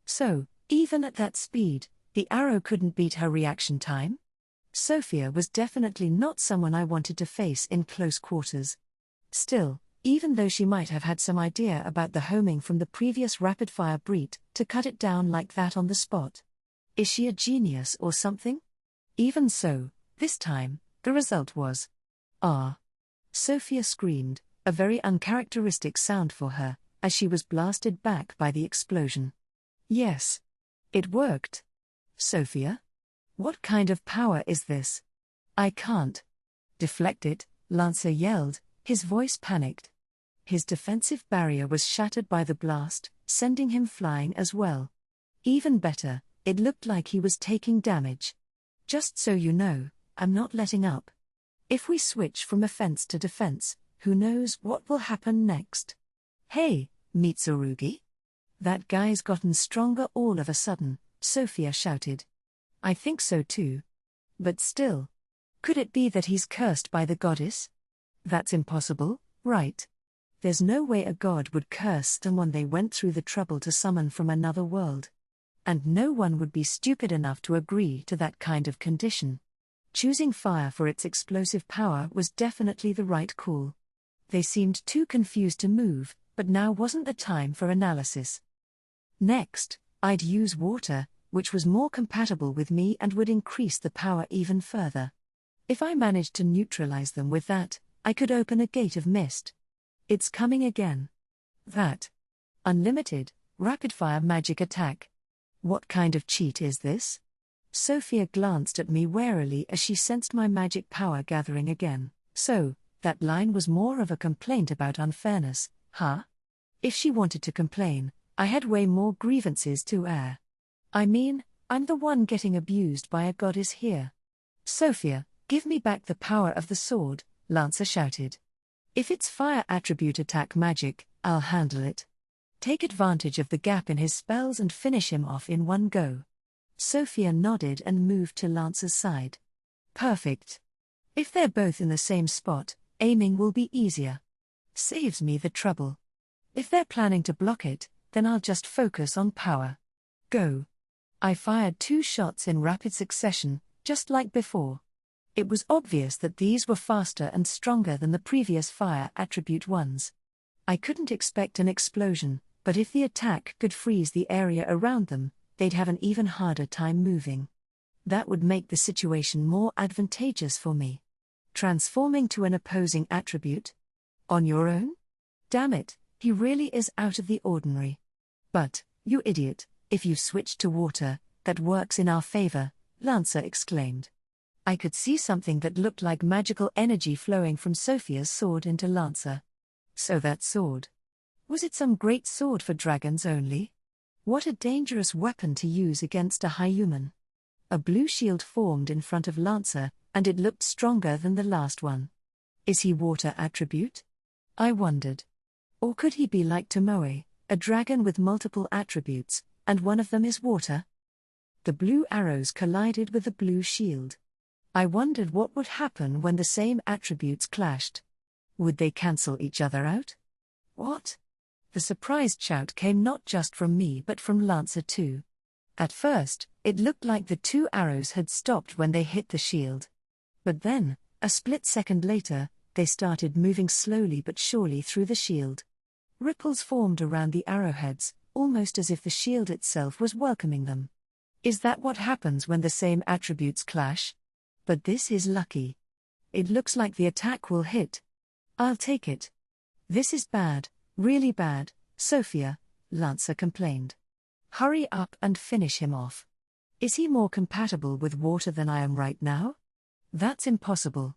So, even at that speed, the arrow couldn't beat her reaction time? Sophia was definitely not someone I wanted to face in close quarters. Still, even though she might have had some idea about the homing from the previous rapid-fire breach, to cut it down like that on the spot. Is she a genius or something? Even so, this time, the result was ah. Sophia screamed, a very uncharacteristic sound for her, as she was blasted back by the explosion. Yes. It worked. Sophia? What kind of power is this? I can't deflect it, Lancer yelled, his voice panicked. His defensive barrier was shattered by the blast, sending him flying as well. Even better, it looked like he was taking damage. Just so you know, I'm not letting up. If we switch from offense to defense, who knows what will happen next? Hey, Mitsurugi? That guy's gotten stronger all of a sudden, Sophia shouted. I think so too. But still. Could it be that he's cursed by the goddess? That's impossible, right? There's no way a god would curse someone they went through the trouble to summon from another world. And no one would be stupid enough to agree to that kind of condition. Choosing fire for its explosive power was definitely the right call. They seemed too confused to move, but now wasn't the time for analysis. Next, I'd use water, which was more compatible with me and would increase the power even further. If I managed to neutralize them with that, I could open a gate of mist. It's coming again. That. Unlimited, rapid-fire magic attack. What kind of cheat is this? Sophia glanced at me warily as she sensed my magic power gathering again. So, that line was more of a complaint about unfairness, huh? If she wanted to complain, I had way more grievances to air. I mean, I'm the one getting abused by a goddess here. Sophia, give me back the power of the sword, Lancer shouted. If it's fire attribute attack magic, I'll handle it. Take advantage of the gap in his spells and finish him off in one go. Sophia nodded and moved to Lancer's side. Perfect. If they're both in the same spot, aiming will be easier. Saves me the trouble. If they're planning to block it, then I'll just focus on power. Go. I fired 2 shots in rapid succession, just like before. It was obvious that these were faster and stronger than the previous fire attribute ones. I couldn't expect an explosion, but if the attack could freeze the area around them, they'd have an even harder time moving. That would make the situation more advantageous for me. Transforming to an opposing attribute? On your own? Damn it, he really is out of the ordinary. But, you idiot, if you've switched to water, that works in our favor, Lancer exclaimed. I could see something that looked like magical energy flowing from Sophia's sword into Lancer. So that sword. Was it some great sword for dragons only? What a dangerous weapon to use against a high human. A blue shield formed in front of Lancer, and it looked stronger than the last one. Is he water attribute? I wondered. Or could he be like Tomoe, a dragon with multiple attributes, and one of them is water? The blue arrows collided with the blue shield. I wondered what would happen when the same attributes clashed. Would they cancel each other out? What? The surprised shout came not just from me but from Lancer too. At first, it looked like the 2 arrows had stopped when they hit the shield. But then, a split second later, they started moving slowly but surely through the shield. Ripples formed around the arrowheads, almost as if the shield itself was welcoming them. Is that what happens when the same attributes clash? But this is lucky. It looks like the attack will hit. I'll take it. This is bad, really bad, Sophia, Lancer complained. Hurry up and finish him off. Is he more compatible with water than I am right now? That's impossible.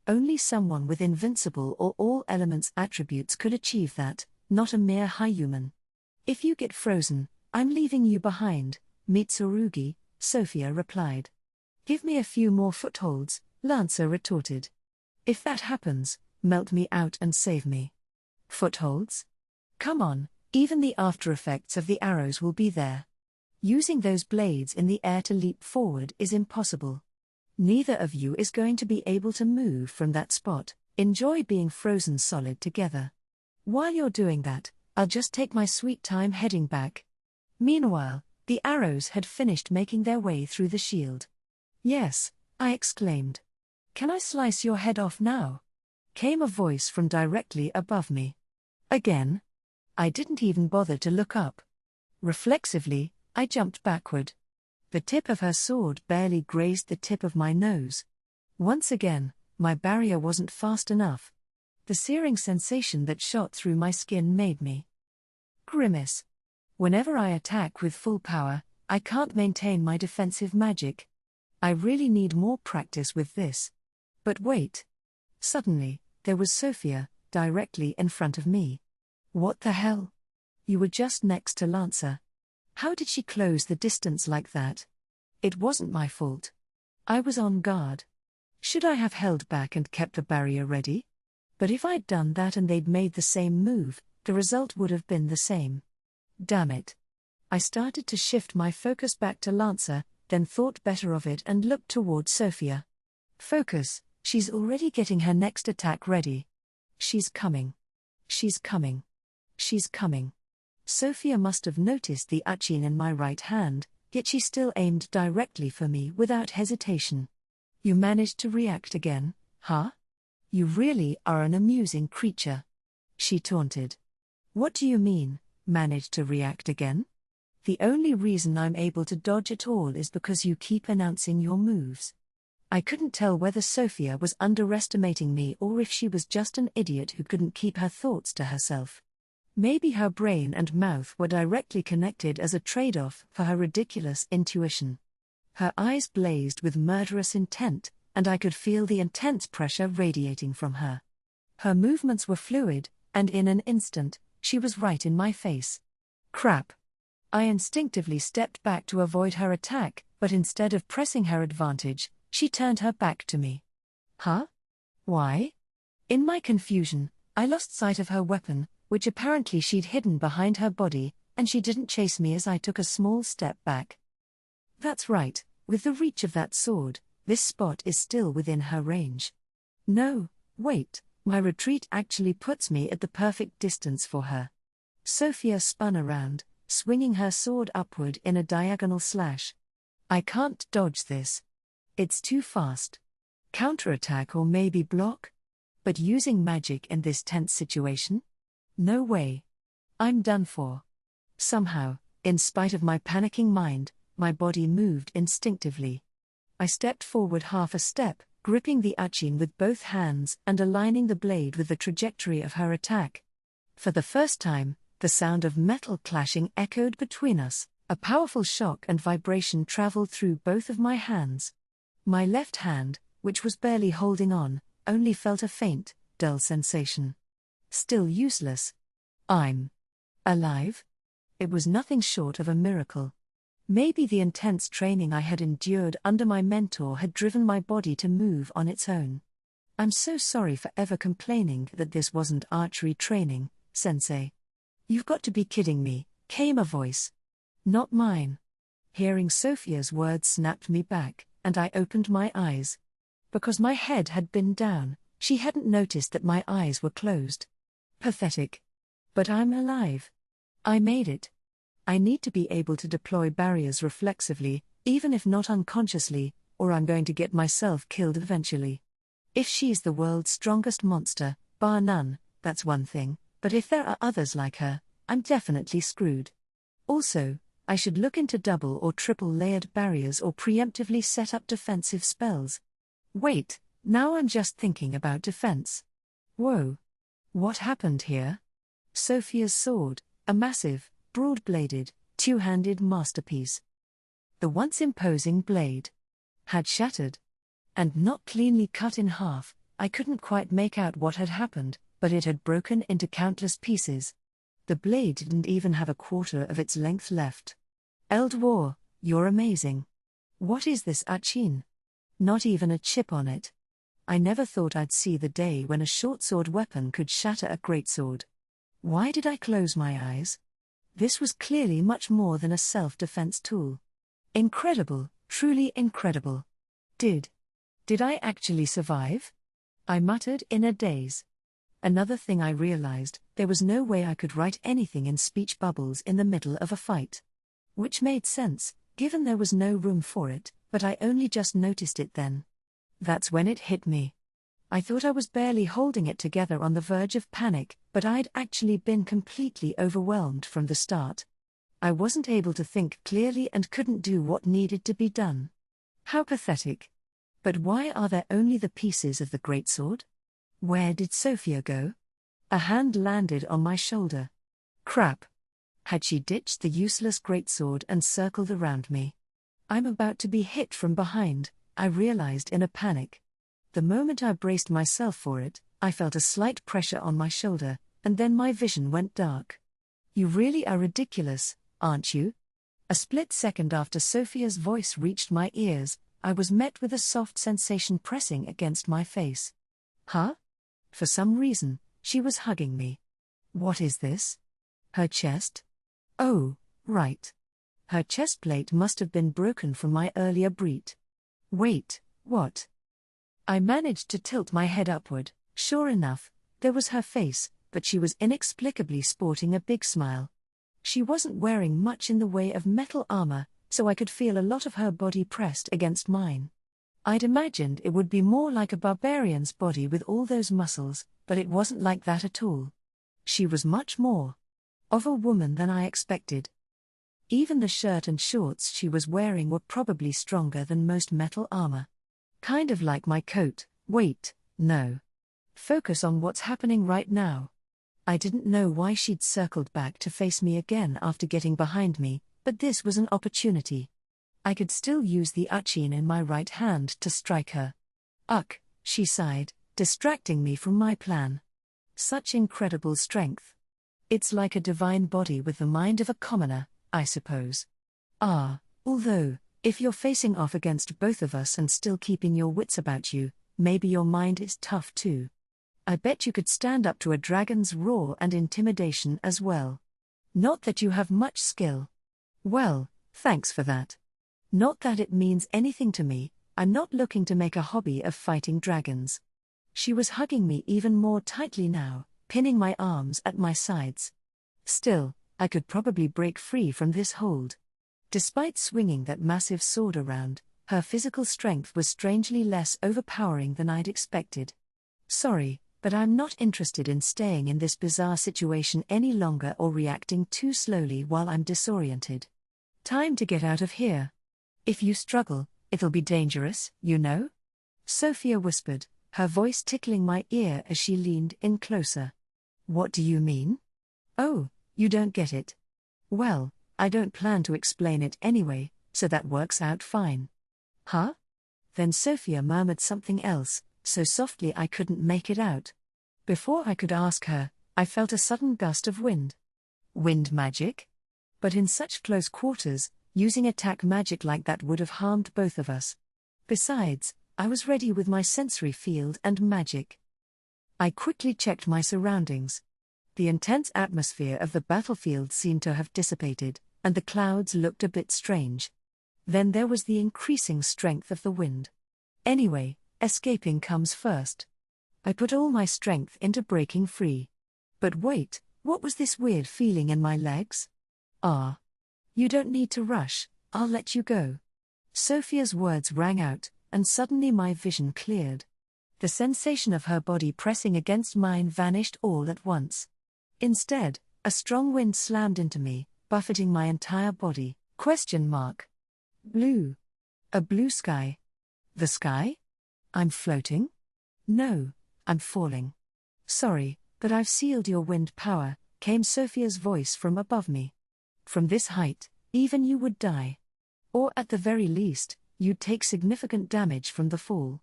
Only someone with invincible or all elements attributes could achieve that, not a mere high human. If you get frozen, I'm leaving you behind, Mitsurugi, Sophia replied. Give me a few more footholds, Lancer retorted. If that happens, melt me out and save me. Footholds? Come on, even the after effects of the arrows will be there. Using those blades in the air to leap forward is impossible. Neither of you is going to be able to move from that spot. Enjoy being frozen solid together. While you're doing that, I'll just take my sweet time heading back. Meanwhile, the arrows had finished making their way through the shield. Yes, I exclaimed. Can I slice your head off now? Came a voice from directly above me. Again? I didn't even bother to look up. Reflexively, I jumped backward. The tip of her sword barely grazed the tip of my nose. Once again, my barrier wasn't fast enough. The searing sensation that shot through my skin made me grimace. Whenever I attack with full power, I can't maintain my defensive magic. I really need more practice with this. But wait. Suddenly, there was Sophia, directly in front of me. What the hell? You were just next to Lancer. How did she close the distance like that? It wasn't my fault. I was on guard. Should I have held back and kept the barrier ready? But if I'd done that and they'd made the same move, the result would have been the same. Damn it. I started to shift my focus back to Lancer, then thought better of it and looked toward Sophia. Focus, she's already getting her next attack ready. She's coming. She's coming. She's coming. Sophia must have noticed the Achin in my right hand, yet she still aimed directly for me without hesitation. You managed to react again, huh? You really are an amusing creature. She taunted. What do you mean, managed to react again? The only reason I'm able to dodge at all is because you keep announcing your moves. I couldn't tell whether Sophia was underestimating me or if she was just an idiot who couldn't keep her thoughts to herself. Maybe her brain and mouth were directly connected as a trade-off for her ridiculous intuition. Her eyes blazed with murderous intent, and I could feel the intense pressure radiating from her. Her movements were fluid, and in an instant, she was right in my face. Crap. I instinctively stepped back to avoid her attack, but instead of pressing her advantage, she turned her back to me. Huh? Why? In my confusion, I lost sight of her weapon, which apparently she'd hidden behind her body, and she didn't chase me as I took a small step back. That's right, with the reach of that sword, this spot is still within her range. No, wait, my retreat actually puts me at the perfect distance for her. Sophia spun around, swinging her sword upward in a diagonal slash. I can't dodge this. It's too fast. Counterattack or maybe block? But using magic in this tense situation? No way. I'm done for. Somehow, in spite of my panicking mind, my body moved instinctively. I stepped forward half a step, gripping the achin with both hands and aligning the blade with the trajectory of her attack. For the first time, the sound of metal clashing echoed between us. A powerful shock and vibration traveled through both of my hands. My left hand, which was barely holding on, only felt a faint, dull sensation. Still useless. I'm alive? It was nothing short of a miracle. Maybe the intense training I had endured under my mentor had driven my body to move on its own. I'm so sorry for ever complaining that this wasn't archery training, Sensei. You've got to be kidding me, came a voice. Not mine. Hearing Sophia's words snapped me back, and I opened my eyes. Because my head had been down, she hadn't noticed that my eyes were closed. Pathetic. But I'm alive. I made it. I need to be able to deploy barriers reflexively, even if not unconsciously, or I'm going to get myself killed eventually. If she's the world's strongest monster, bar none, that's one thing, but if there are others like her, I'm definitely screwed. Also, I should look into double or triple layered barriers or preemptively set up defensive spells. Wait, now I'm just thinking about defense. Whoa. What happened here? Sophia's sword, a massive, broad-bladed, two-handed masterpiece. The once imposing blade had shattered. And not cleanly cut in half, I couldn't quite make out what had happened, but it had broken into countless pieces. The blade didn't even have a quarter of its length left. Eldwar, you're amazing. What is this achin? Not even a chip on it. I never thought I'd see the day when a short-sword weapon could shatter a greatsword. Why did I close my eyes? This was clearly much more than a self-defense tool. Incredible, truly incredible. Did I actually survive? I muttered in a daze. Another thing I realized, there was no way I could write anything in speech bubbles in the middle of a fight. Which made sense, given there was no room for it, but I only just noticed it then. That's when it hit me. I thought I was barely holding it together on the verge of panic, but I'd actually been completely overwhelmed from the start. I wasn't able to think clearly and couldn't do what needed to be done. How pathetic. But why are there only the pieces of the greatsword? Where did Sophia go? A hand landed on my shoulder. Crap. Had she ditched the useless greatsword and circled around me? I'm about to be hit from behind, I realized in a panic. The moment I braced myself for it, I felt a slight pressure on my shoulder, and then my vision went dark. You really are ridiculous, aren't you? A split second after Sophia's voice reached my ears, I was met with a soft sensation pressing against my face. Huh? For some reason, she was hugging me. What is this? Her chest? Oh, right. Her chest plate must have been broken from my earlier breach. Wait, what? I managed to tilt my head upward. Sure enough, there was her face, but she was inexplicably sporting a big smile. She wasn't wearing much in the way of metal armor, so I could feel a lot of her body pressed against mine. I'd imagined it would be more like a barbarian's body with all those muscles, but it wasn't like that at all. She was much more of a woman than I expected. Even the shirt and shorts she was wearing were probably stronger than most metal armor. Kind of like my coat. Wait, no. Focus on what's happening right now. I didn't know why she'd circled back to face me again after getting behind me, but this was an opportunity. I could still use the achin in my right hand to strike her. Ugh, she sighed, distracting me from my plan. Such incredible strength. It's like a divine body with the mind of a commoner, I suppose. Although, if you're facing off against both of us and still keeping your wits about you, maybe your mind is tough too. I bet you could stand up to a dragon's roar and intimidation as well. Not that you have much skill. Well, thanks for that. Not that it means anything to me, I'm not looking to make a hobby of fighting dragons. She was hugging me even more tightly now, pinning my arms at my sides. Still, I could probably break free from this hold. Despite swinging that massive sword around, her physical strength was strangely less overpowering than I'd expected. Sorry, but I'm not interested in staying in this bizarre situation any longer or reacting too slowly while I'm disoriented. Time to get out of here. If you struggle, it'll be dangerous, you know? Sophia whispered, her voice tickling my ear as she leaned in closer. What do you mean? Oh, you don't get it. Well, I don't plan to explain it anyway, so that works out fine. Huh? Then Sophia murmured something else, so softly I couldn't make it out. Before I could ask her, I felt a sudden gust of wind. Wind magic? But in such close quarters, using attack magic like that would have harmed both of us. Besides, I was ready with my sensory field and magic. I quickly checked my surroundings. The intense atmosphere of the battlefield seemed to have dissipated, and the clouds looked a bit strange. Then there was the increasing strength of the wind. Anyway, escaping comes first. I put all my strength into breaking free. But wait, what was this weird feeling in my legs? Ah. You don't need to rush, I'll let you go. Sophia's words rang out, and suddenly my vision cleared. The sensation of her body pressing against mine vanished all at once. Instead, a strong wind slammed into me, buffeting my entire body. Blue. A blue sky. The sky? I'm floating? No, I'm falling. Sorry, but I've sealed your wind power, came Sophia's voice from above me. From this height, even you would die. Or at the very least, you'd take significant damage from the fall.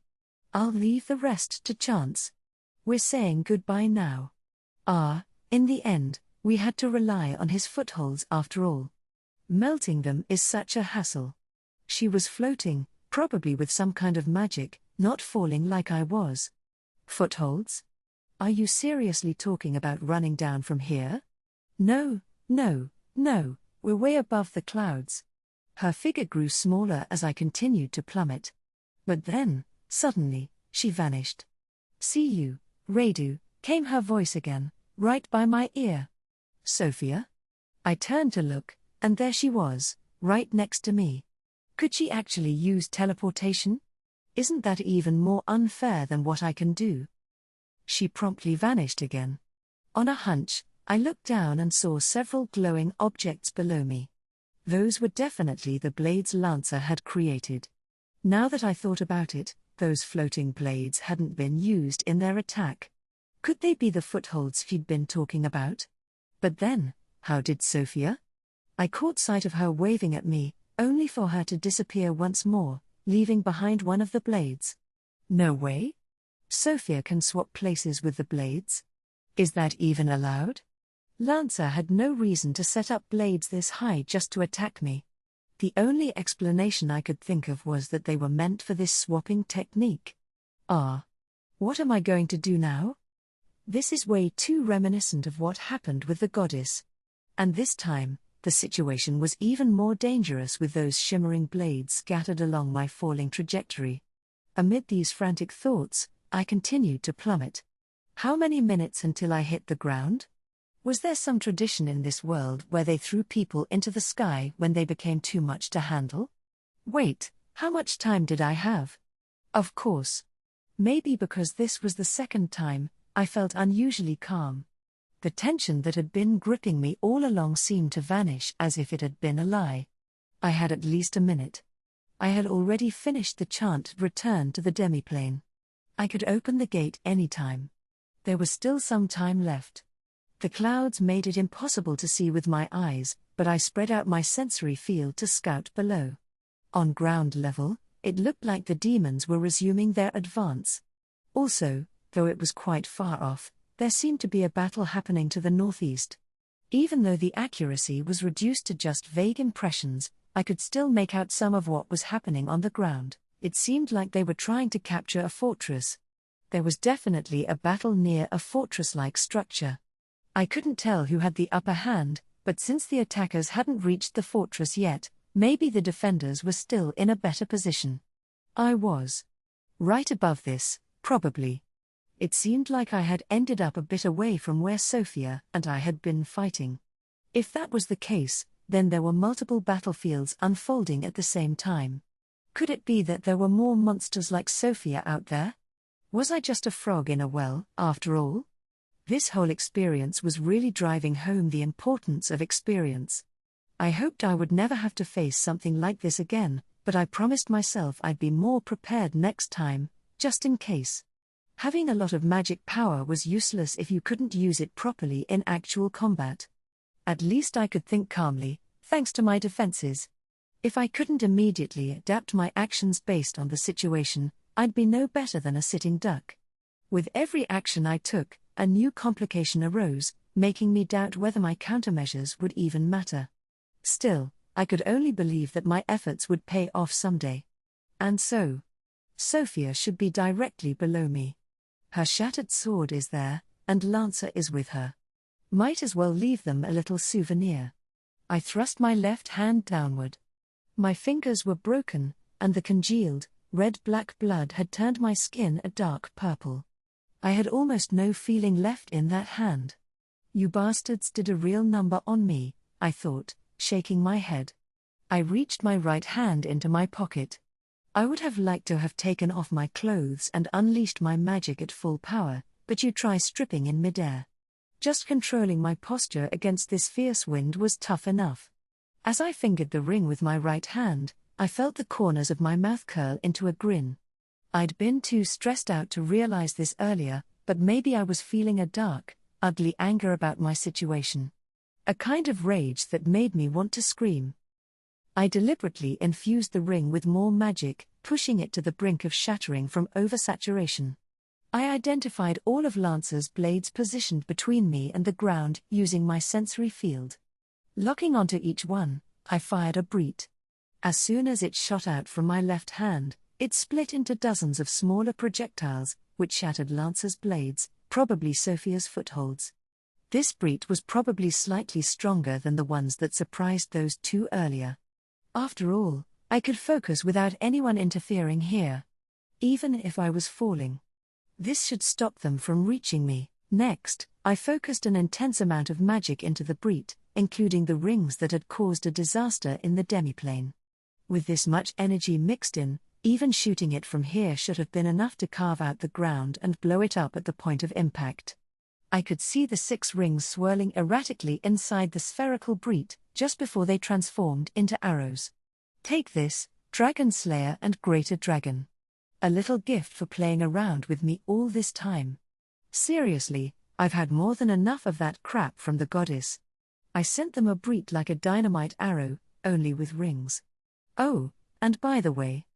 I'll leave the rest to chance. We're saying goodbye now. In the end, we had to rely on his footholds after all. Melting them is such a hassle. She was floating, probably with some kind of magic, not falling like I was. Footholds? Are you seriously talking about running down from here? No, we're way above the clouds. Her figure grew smaller as I continued to plummet. But then, suddenly, she vanished. See you, Radu, came her voice again, right by my ear. Sophia? I turned to look, and there she was, right next to me. Could she actually use teleportation? Isn't that even more unfair than what I can do? She promptly vanished again. On a hunch, I looked down and saw several glowing objects below me. Those were definitely the blades Lancer had created. Now that I thought about it, those floating blades hadn't been used in their attack. Could they be the footholds he'd been talking about? But then, how did Sophia? I caught sight of her waving at me, only for her to disappear once more, leaving behind one of the blades. No way? Sophia can swap places with the blades? Is that even allowed? Lancer had no reason to set up blades this high just to attack me. The only explanation I could think of was that they were meant for this swapping technique. What am I going to do now? This is way too reminiscent of what happened with the goddess. And this time, the situation was even more dangerous with those shimmering blades scattered along my falling trajectory. Amid these frantic thoughts, I continued to plummet. How many minutes until I hit the ground? Was there some tradition in this world where they threw people into the sky when they became too much to handle? Wait, how much time did I have? Of course. Maybe because this was the second time, I felt unusually calm. The tension that had been gripping me all along seemed to vanish as if it had been a lie. I had at least a minute. I had already finished the chant "Return to the demiplane." I could open the gate any time. There was still some time left. The clouds made it impossible to see with my eyes, but I spread out my sensory field to scout below. On ground level, it looked like the demons were resuming their advance. Also, though it was quite far off, there seemed to be a battle happening to the northeast. Even though the accuracy was reduced to just vague impressions, I could still make out some of what was happening on the ground. It seemed like they were trying to capture a fortress. There was definitely a battle near a fortress-like structure. I couldn't tell who had the upper hand, but since the attackers hadn't reached the fortress yet, maybe the defenders were still in a better position. I was right above this, probably. It seemed like I had ended up a bit away from where Sophia and I had been fighting. If that was the case, then there were multiple battlefields unfolding at the same time. Could it be that there were more monsters like Sophia out there? Was I just a frog in a well, after all? This whole experience was really driving home the importance of experience. I hoped I would never have to face something like this again, but I promised myself I'd be more prepared next time, just in case. Having a lot of magic power was useless if you couldn't use it properly in actual combat. At least I could think calmly, thanks to my defenses. If I couldn't immediately adapt my actions based on the situation, I'd be no better than a sitting duck. With every action I took, a new complication arose, making me doubt whether my countermeasures would even matter. Still, I could only believe that my efforts would pay off someday. And so, Sophia should be directly below me. Her shattered sword is there, and Lancer is with her. Might as well leave them a little souvenir. I thrust my left hand downward. My fingers were broken, and the congealed, red-black blood had turned my skin a dark purple. I had almost no feeling left in that hand. You bastards did a real number on me, I thought, shaking my head. I reached my right hand into my pocket. I would have liked to have taken off my clothes and unleashed my magic at full power, but you try stripping in midair. Just controlling my posture against this fierce wind was tough enough. As I fingered the ring with my right hand, I felt the corners of my mouth curl into a grin. I'd been too stressed out to realize this earlier, but maybe I was feeling a dark, ugly anger about my situation. A kind of rage that made me want to scream. I deliberately infused the ring with more magic, pushing it to the brink of shattering from oversaturation. I identified all of Lancer's blades positioned between me and the ground using my sensory field. Locking onto each one, I fired a breet. As soon as it shot out from my left hand, it split into dozens of smaller projectiles, which shattered Lancer's blades, probably Sophia's footholds. This breet was probably slightly stronger than the ones that surprised those two earlier. After all, I could focus without anyone interfering here. Even if I was falling. This should stop them from reaching me. Next, I focused an intense amount of magic into the breet, including the rings that had caused a disaster in the demiplane. With this much energy mixed in, even shooting it from here should have been enough to carve out the ground and blow it up at the point of impact. I could see the 6 rings swirling erratically inside the spherical breet, just before they transformed into arrows. Take this, Dragon Slayer and Greater Dragon. A little gift for playing around with me all this time. Seriously, I've had more than enough of that crap from the goddess. I sent them a breet like a dynamite arrow, only with rings. Oh, and by the way,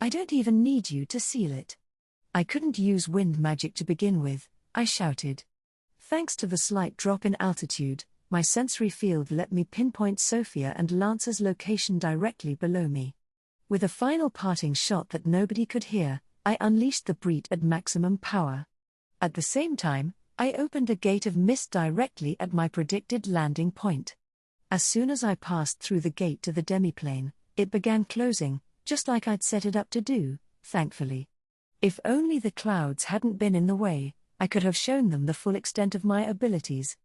I don't even need you to seal it. I couldn't use wind magic to begin with, I shouted. Thanks to the slight drop in altitude, my sensory field let me pinpoint Sophia and Lancer's location directly below me. With a final parting shot that nobody could hear, I unleashed the breet at maximum power. At the same time, I opened a gate of mist directly at my predicted landing point. As soon as I passed through the gate to the demiplane, it began closing, just like I'd set it up to do, thankfully. If only the clouds hadn't been in the way, I could have shown them the full extent of my abilities.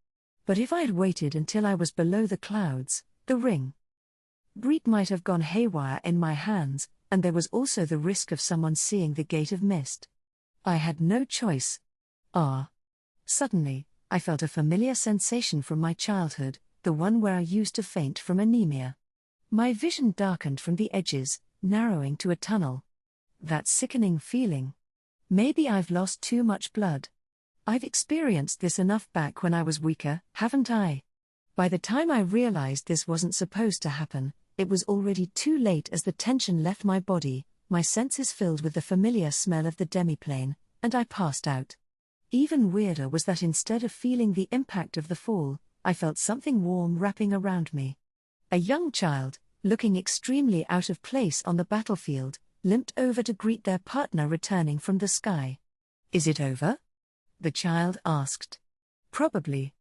But if I'd waited until I was below the clouds, the ring breet might have gone haywire in my hands, and there was also the risk of someone seeing the gate of mist. I had no choice. Suddenly, I felt a familiar sensation from my childhood, the one where I used to faint from anemia. My vision darkened from the edges, narrowing to a tunnel. That sickening feeling. Maybe I've lost too much blood. I've experienced this enough back when I was weaker, haven't I? By the time I realized this wasn't supposed to happen, it was already too late as the tension left my body, my senses filled with the familiar smell of the demiplane, and I passed out. Even weirder was that instead of feeling the impact of the fall, I felt something warm wrapping around me. A young child, looking extremely out of place on the battlefield, limped over to greet their partner returning from the sky. Is it over? The child asked. Probably.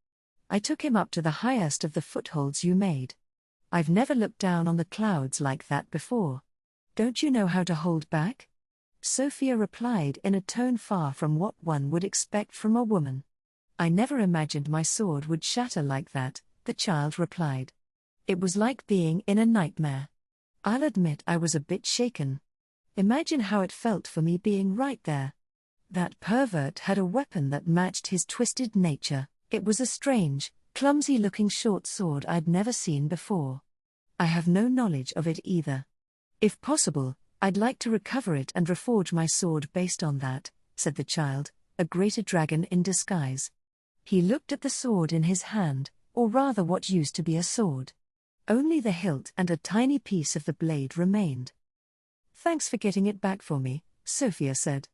I took him up to the highest of the footholds you made. I've never looked down on the clouds like that before. Don't you know how to hold back? Sophia replied in a tone far from what one would expect from a woman. I never imagined my sword would shatter like that, the child replied. It was like being in a nightmare. I'll admit I was a bit shaken. Imagine how it felt for me being right there. That pervert had a weapon that matched his twisted nature. It was a strange, clumsy-looking short sword I'd never seen before. I have no knowledge of it either. If possible, I'd like to recover it and reforge my sword based on that, said the child, a greater dragon in disguise. He looked at the sword in his hand, or rather what used to be a sword. Only the hilt and a tiny piece of the blade remained. Thanks for getting it back for me, Sophia said.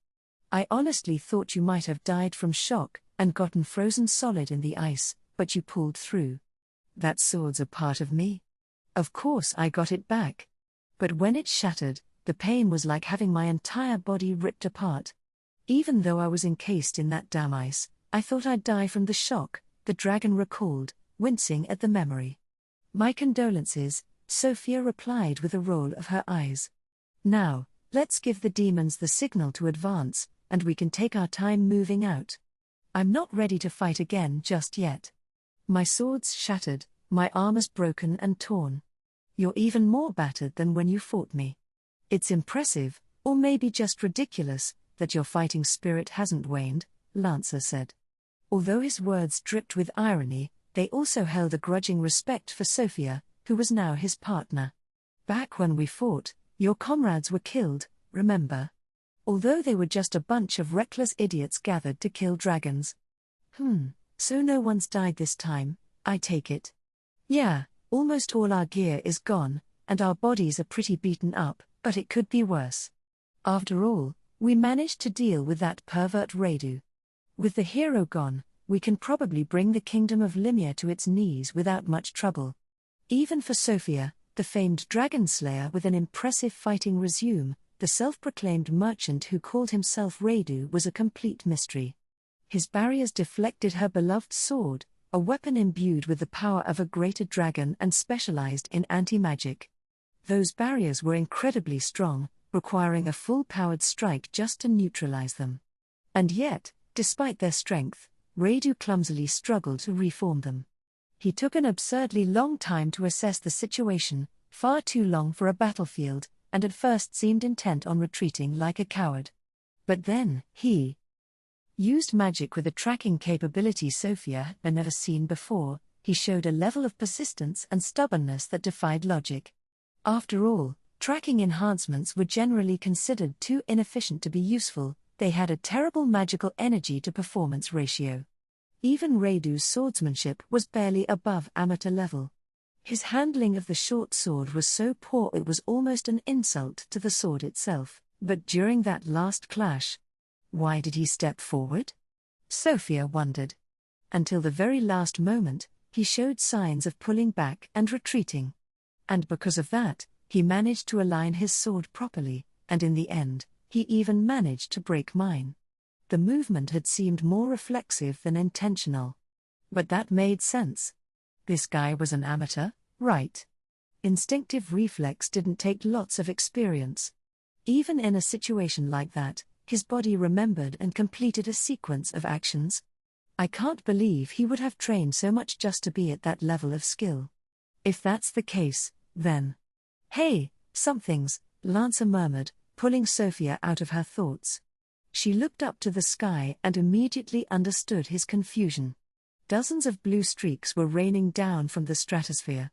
I honestly thought you might have died from shock and gotten frozen solid in the ice, but you pulled through. That sword's a part of me. Of course I got it back. But when it shattered, the pain was like having my entire body ripped apart. Even though I was encased in that damn ice, I thought I'd die from the shock, the dragon recalled, wincing at the memory. My condolences, Sophia replied with a roll of her eyes. Now, let's give the demons the signal to advance, and we can take our time moving out. I'm not ready to fight again just yet. My sword's shattered, my armor's broken and torn. You're even more battered than when you fought me. It's impressive, or maybe just ridiculous, that your fighting spirit hasn't waned, Lancer said. Although his words dripped with irony, they also held a grudging respect for Sophia, who was now his partner. Back when we fought, your comrades were killed, remember? Although they were just a bunch of reckless idiots gathered to kill dragons. So no one's died this time, I take it. Yeah, almost all our gear is gone, and our bodies are pretty beaten up, but it could be worse. After all, we managed to deal with that pervert Radu. With the hero gone, we can probably bring the kingdom of Limia to its knees without much trouble. Even for Sophia, the famed dragon slayer with an impressive fighting resume, the self-proclaimed merchant who called himself Radu was a complete mystery. His barriers deflected her beloved sword, a weapon imbued with the power of a greater dragon and specialized in anti-magic. Those barriers were incredibly strong, requiring a full-powered strike just to neutralize them. And yet, despite their strength, Radu clumsily struggled to reform them. He took an absurdly long time to assess the situation, far too long for a battlefield, and at first seemed intent on retreating like a coward. But then, he used magic with a tracking capability Sophia had never seen before. He showed a level of persistence and stubbornness that defied logic. After all, tracking enhancements were generally considered too inefficient to be useful. They had a terrible magical energy to performance ratio. Even Radu's swordsmanship was barely above amateur level. His handling of the short sword was so poor it was almost an insult to the sword itself. But during that last clash, why did he step forward? Sophia wondered. Until the very last moment, he showed signs of pulling back and retreating. And because of that, he managed to align his sword properly, and in the end, he even managed to break mine. The movement had seemed more reflexive than intentional. But that made sense. This guy was an amateur, right? Instinctive reflex didn't take lots of experience. Even in a situation like that, his body remembered and completed a sequence of actions. I can't believe he would have trained so much just to be at that level of skill. If that's the case, then... Hey, somethings, Lancer murmured, pulling Sophia out of her thoughts. She looked up to the sky and immediately understood his confusion. Dozens of blue streaks were raining down from the stratosphere.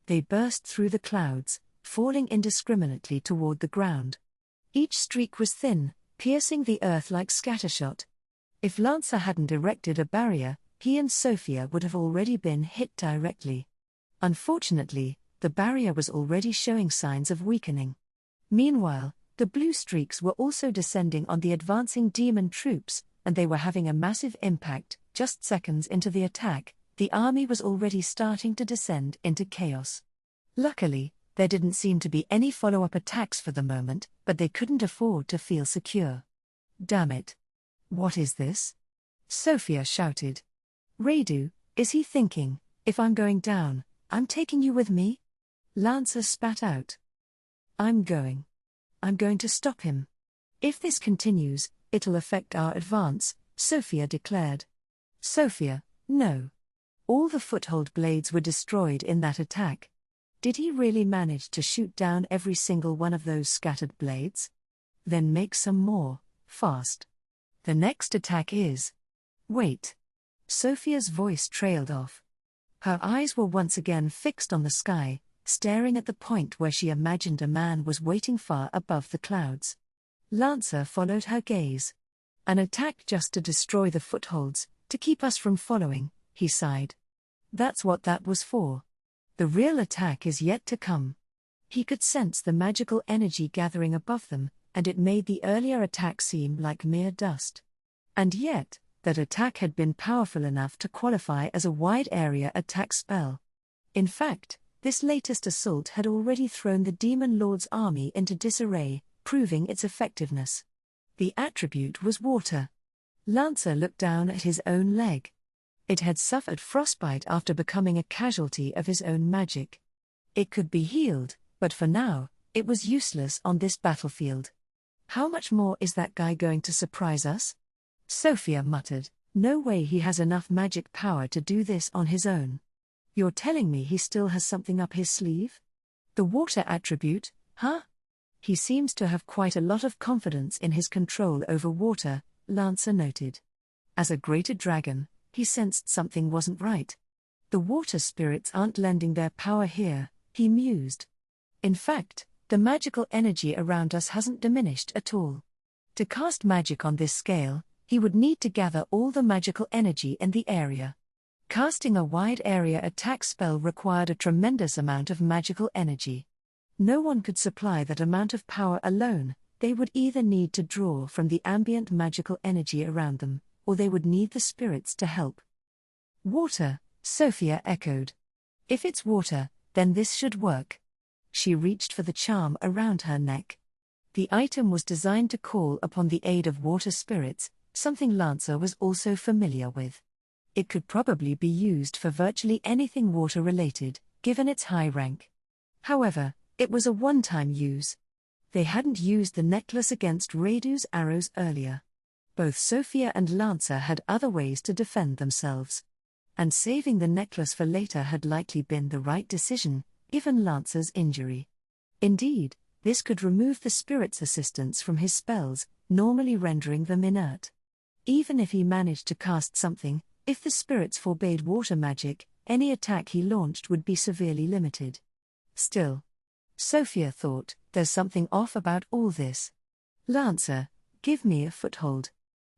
They burst through the clouds, falling indiscriminately toward the ground. Each streak was thin, piercing the earth like scattershot. If Lancer hadn't erected a barrier, he and Sophia would have already been hit directly. Unfortunately, the barrier was already showing signs of weakening. Meanwhile, the blue streaks were also descending on the advancing demon troops, and they were having a massive impact. Just seconds into the attack, the army was already starting to descend into chaos. Luckily, there didn't seem to be any follow-up attacks for the moment, but they couldn't afford to feel secure. Damn it. What is this? Sophia shouted. Radu, is he thinking, if I'm going down, I'm taking you with me? Lancer spat out. I'm going to stop him. If this continues, it'll affect our advance, Sophia declared. Sophia, no. All the foothold blades were destroyed in that attack. Did he really manage to shoot down every single one of those scattered blades? Then make some more, fast. The next attack is... Wait. Sophia's voice trailed off. Her eyes were once again fixed on the sky, staring at the point where she imagined a man was waiting far above the clouds. Lancer followed her gaze. An attack just to destroy the footholds, to keep us from following, he sighed. That's what that was for. The real attack is yet to come. He could sense the magical energy gathering above them, and it made the earlier attack seem like mere dust. And yet, that attack had been powerful enough to qualify as a wide-area attack spell. In fact, this latest assault had already thrown the Demon Lord's army into disarray, proving its effectiveness. The attribute was water. Lancer looked down at his own leg. It had suffered frostbite after becoming a casualty of his own magic. It could be healed, but for now, it was useless on this battlefield. How much more is that guy going to surprise us? Sophia muttered, no way he has enough magic power to do this on his own. You're telling me he still has something up his sleeve? The water attribute, huh? He seems to have quite a lot of confidence in his control over water, Lancer noted. As a greater dragon, he sensed something wasn't right. The water spirits aren't lending their power here, he mused. In fact, the magical energy around us hasn't diminished at all. To cast magic on this scale, he would need to gather all the magical energy in the area. Casting a wide-area attack spell required a tremendous amount of magical energy. No one could supply that amount of power alone. They would either need to draw from the ambient magical energy around them, or they would need the spirits to help. Water, Sophia echoed. If it's water, then this should work. She reached for the charm around her neck. The item was designed to call upon the aid of water spirits, something Lancer was also familiar with. It could probably be used for virtually anything water-related, given its high rank. However, it was a one-time use. They hadn't used the necklace against Radu's arrows earlier. Both Sophia and Lancer had other ways to defend themselves. And saving the necklace for later had likely been the right decision, given Lancer's injury. Indeed, this could remove the spirit's assistance from his spells, normally rendering them inert. Even if he managed to cast something, if the spirits forbade water magic, any attack he launched would be severely limited. Still, Sophia thought, there's something off about all this. Lancer, give me a foothold.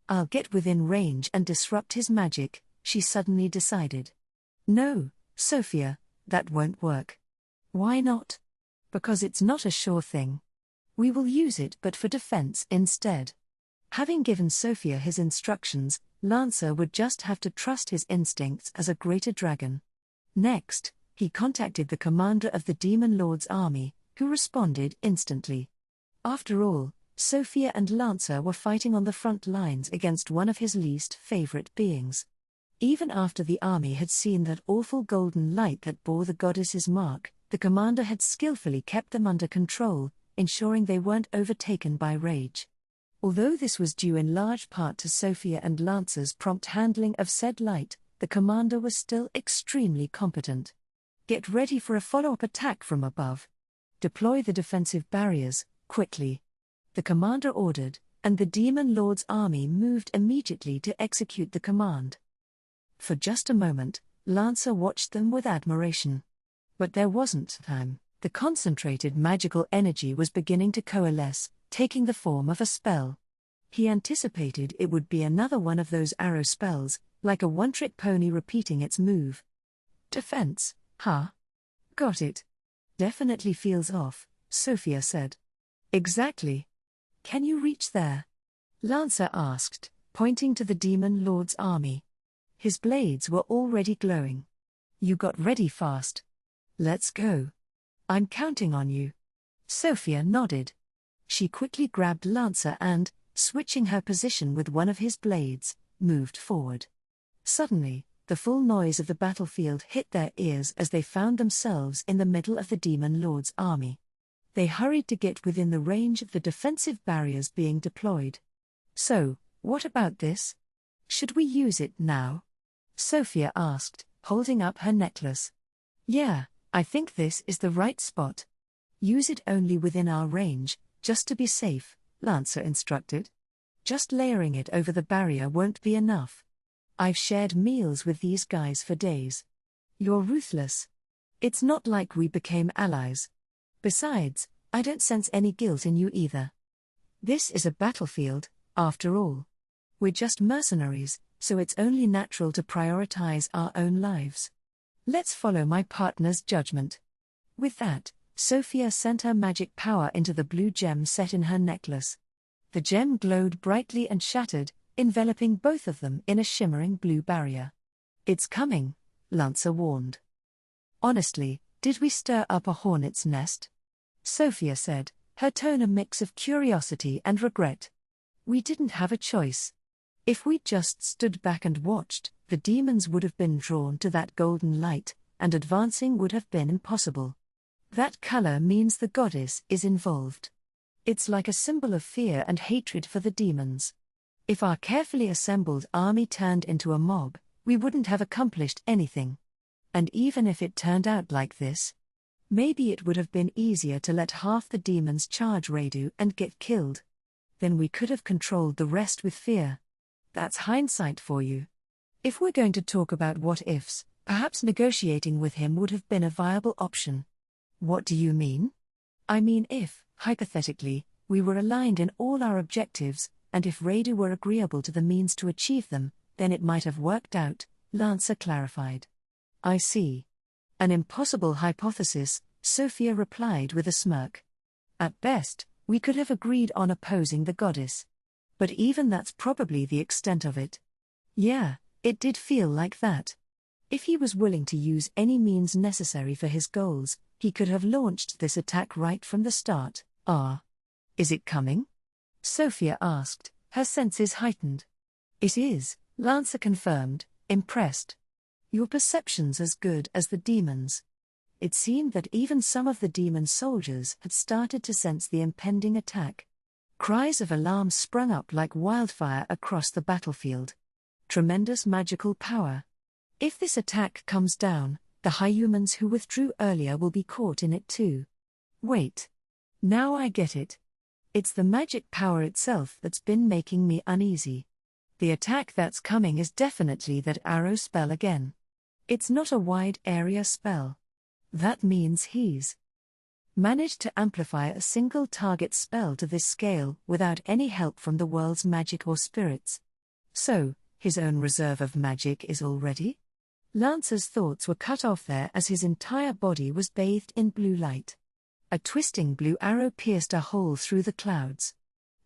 I'll get within range and disrupt his magic, she suddenly decided. No, Sophia, that won't work. Why not? Because it's not a sure thing. We will use it but for defense instead. Having given Sophia his instructions, Lancer would just have to trust his instincts as a greater dragon. Next, he contacted the commander of the Demon Lord's army, who responded instantly. After all, Sophia and Lancer were fighting on the front lines against one of his least favorite beings. Even after the army had seen that awful golden light that bore the goddess's mark, the commander had skillfully kept them under control, ensuring they weren't overtaken by rage. Although this was due in large part to Sophia and Lancer's prompt handling of said light, the commander was still extremely competent. Get ready for a follow-up attack from above. Deploy the defensive barriers, quickly. The commander ordered, and the Demon Lord's army moved immediately to execute the command. For just a moment, Lancer watched them with admiration. But there wasn't time. The concentrated magical energy was beginning to coalesce, taking the form of a spell. He anticipated it would be another one of those arrow spells, like a one-trick pony repeating its move. Defense, huh? Got it. Definitely feels off, Sophia said. Exactly. Can you reach there? Lancer asked, pointing to the Demon Lord's army. His blades were already glowing. You got ready fast. Let's go. I'm counting on you. Sophia nodded. She quickly grabbed Lancer and, switching her position with one of his blades, moved forward. Suddenly, the full noise of the battlefield hit their ears as they found themselves in the middle of the Demon Lord's army. They hurried to get within the range of the defensive barriers being deployed. "So, what about this? Should we use it now?" Sophia asked, holding up her necklace. "Yeah, I think this is the right spot. Use it only within our range, just to be safe," Lancer instructed. "Just layering it over the barrier won't be enough. I've shared meals with these guys for days. You're ruthless. It's not like we became allies. Besides, I don't sense any guilt in you either. This is a battlefield, after all. We're just mercenaries, so it's only natural to prioritize our own lives. Let's follow my partner's judgment." With that, Sophia sent her magic power into the blue gem set in her necklace. The gem glowed brightly and shattered, enveloping both of them in a shimmering blue barrier. "It's coming," Lancer warned. "Honestly, did we stir up a hornet's nest?" Sophia said, her tone a mix of curiosity and regret. "We didn't have a choice. If we'd just stood back and watched, the demons would have been drawn to that golden light, and advancing would have been impossible. That color means the goddess is involved. It's like a symbol of fear and hatred for the demons. If our carefully assembled army turned into a mob, we wouldn't have accomplished anything. And even if it turned out like this, maybe it would have been easier to let half the demons charge Radu and get killed. Then we could have controlled the rest with fear. That's hindsight for you. If we're going to talk about what-ifs, perhaps negotiating with him would have been a viable option." "What do you mean?" "I mean if, hypothetically, we were aligned in all our objectives, and if Radu were agreeable to the means to achieve them, then it might have worked out," Lancer clarified. "I see. An impossible hypothesis," Sophia replied with a smirk. "At best, we could have agreed on opposing the goddess. But even that's probably the extent of it." "Yeah, it did feel like that. If he was willing to use any means necessary for his goals, he could have launched this attack right from the start." Is it coming?" Sophia asked, her senses heightened. "It is," Lancer confirmed, impressed. "Your perception's as good as the demons." It seemed that even some of the demon soldiers had started to sense the impending attack. Cries of alarm sprung up like wildfire across the battlefield. Tremendous magical power. If this attack comes down, the humans who withdrew earlier will be caught in it too. Wait. Now I get it. It's the magic power itself that's been making me uneasy. The attack that's coming is definitely that arrow spell again. It's not a wide area spell. That means he's managed to amplify a single target spell to this scale without any help from the world's magic or spirits. So, his own reserve of magic is already? Lancer's thoughts were cut off there as his entire body was bathed in blue light. A twisting blue arrow pierced a hole through the clouds.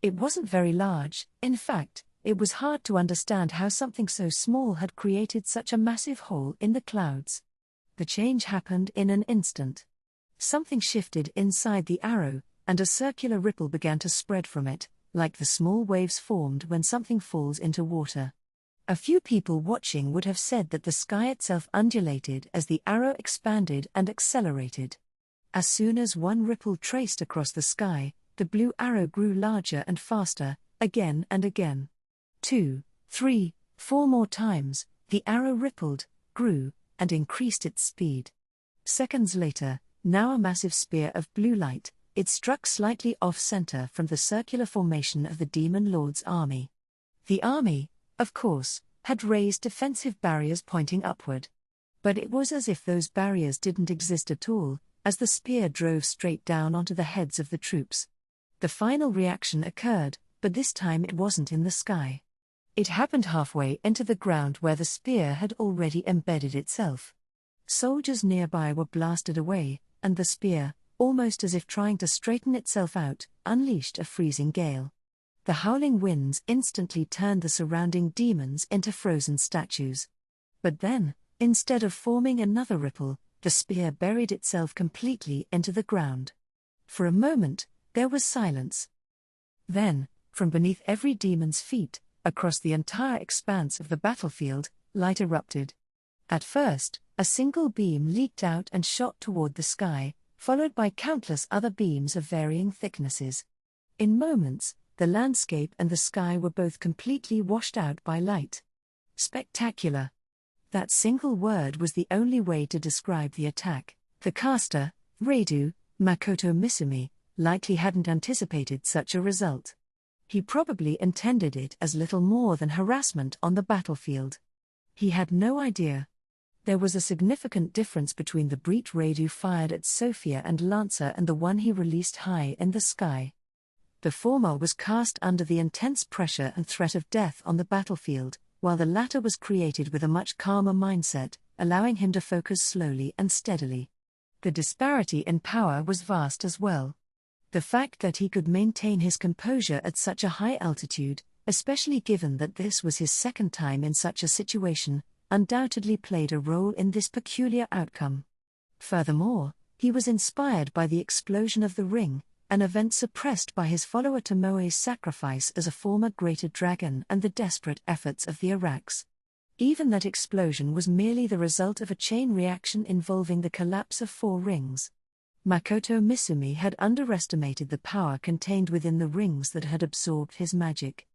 It wasn't very large, in fact, it was hard to understand how something so small had created such a massive hole in the clouds. The change happened in an instant. Something shifted inside the arrow, and a circular ripple began to spread from it, like the small waves formed when something falls into water. A few people watching would have said that the sky itself undulated as the arrow expanded and accelerated. As soon as one ripple traced across the sky, the blue arrow grew larger and faster, again and again. 2, 3, 4 more times, the arrow rippled, grew, and increased its speed. Seconds later, now a massive spear of blue light, it struck slightly off-center from the circular formation of the Demon Lord's army. The army, of course, had raised defensive barriers pointing upward. But it was as if those barriers didn't exist at all, as the spear drove straight down onto the heads of the troops. The final reaction occurred, but this time it wasn't in the sky. It happened halfway into the ground where the spear had already embedded itself. Soldiers nearby were blasted away, and the spear, almost as if trying to straighten itself out, unleashed a freezing gale. The howling winds instantly turned the surrounding demons into frozen statues. But then, instead of forming another ripple, the spear buried itself completely into the ground. For a moment, there was silence. Then, From beneath every demon's feet, across the entire expanse of the battlefield, light erupted. At first, a single beam leaked out and shot toward the sky, followed by countless other beams of varying thicknesses. In moments, the landscape and the sky were both completely washed out by light. Spectacular. That single word was the only way to describe the attack. The caster, Redu, Makoto Misumi, likely hadn't anticipated such a result. He probably intended it as little more than harassment on the battlefield. He had no idea. There was a significant difference between the breach Redu fired at Sophia and Lancer and the one he released high in the sky. The former was cast under the intense pressure and threat of death on the battlefield, while the latter was created with a much calmer mindset, allowing him to focus slowly and steadily. The disparity in power was vast as well. The fact that he could maintain his composure at such a high altitude, especially given that this was his second time in such a situation, undoubtedly played a role in this peculiar outcome. Furthermore, he was inspired by the explosion of the ring, an event suppressed by his follower Tomoe's sacrifice as a former greater dragon and the desperate efforts of the Iraqs. Even that explosion was merely the result of a chain reaction involving the collapse of 4 rings. Makoto Misumi had underestimated the power contained within the rings that had absorbed his magic.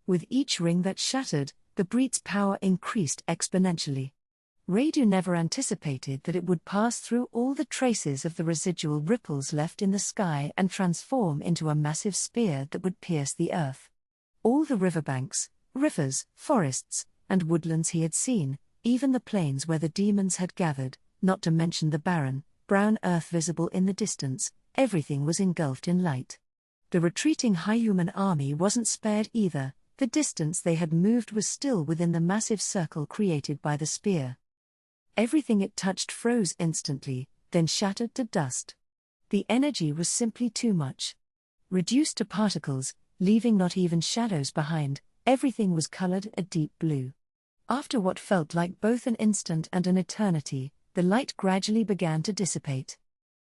With each ring that shattered, the breach's power increased exponentially. Redu never anticipated that it would pass through all the traces of the residual ripples left in the sky and transform into a massive spear that would pierce the earth. All the riverbanks, rivers, forests, and woodlands he had seen, even the plains where the demons had gathered, not to mention the barren, brown earth visible in the distance, everything was engulfed in light. The retreating Hyuman army wasn't spared either. The distance they had moved was still within the massive circle created by the spear. Everything it touched froze instantly, then shattered to dust. The energy was simply too much. Reduced to particles, leaving not even shadows behind, everything was colored a deep blue. After what felt like both an instant and an eternity, the light gradually began to dissipate.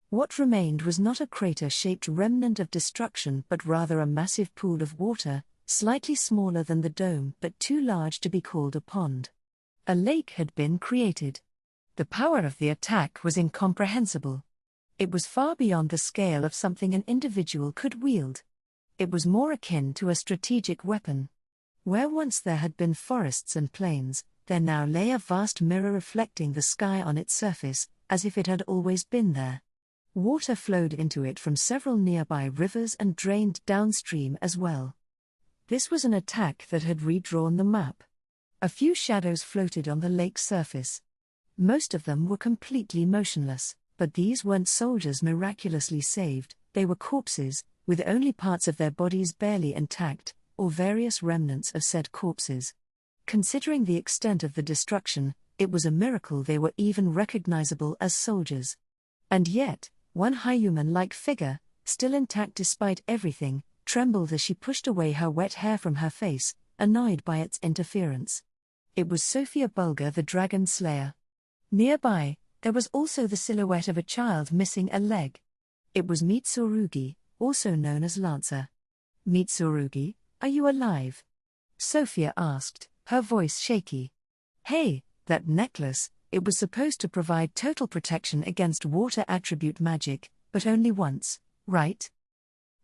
What remained was not a crater-shaped remnant of destruction but rather a massive pool of water, slightly smaller than the dome but too large to be called a pond. A lake had been created. The power of the attack was incomprehensible. It was far beyond the scale of something an individual could wield. It was more akin to a strategic weapon. Where once there had been forests and plains, there now lay a vast mirror reflecting the sky on its surface, as if it had always been there. Water flowed into it from several nearby rivers and drained downstream as well. This was an attack that had redrawn the map. A few shadows floated on the lake's surface. Most of them were completely motionless, but these weren't soldiers miraculously saved, they were corpses, with only parts of their bodies barely intact, or various remnants of said corpses. Considering the extent of the destruction, it was a miracle they were even recognizable as soldiers. And yet, one Hyuman-like figure, still intact despite everything, trembled as she pushed away her wet hair from her face, annoyed by its interference. It was Sophia Bulger the Dragon Slayer. Nearby, there was also the silhouette of a child missing a leg. It was Mitsurugi, also known as Lancer. "Mitsurugi, are you alive?" Sophia asked, her voice shaky. "Hey, that necklace, it was supposed to provide total protection against water attribute magic, but only once, right?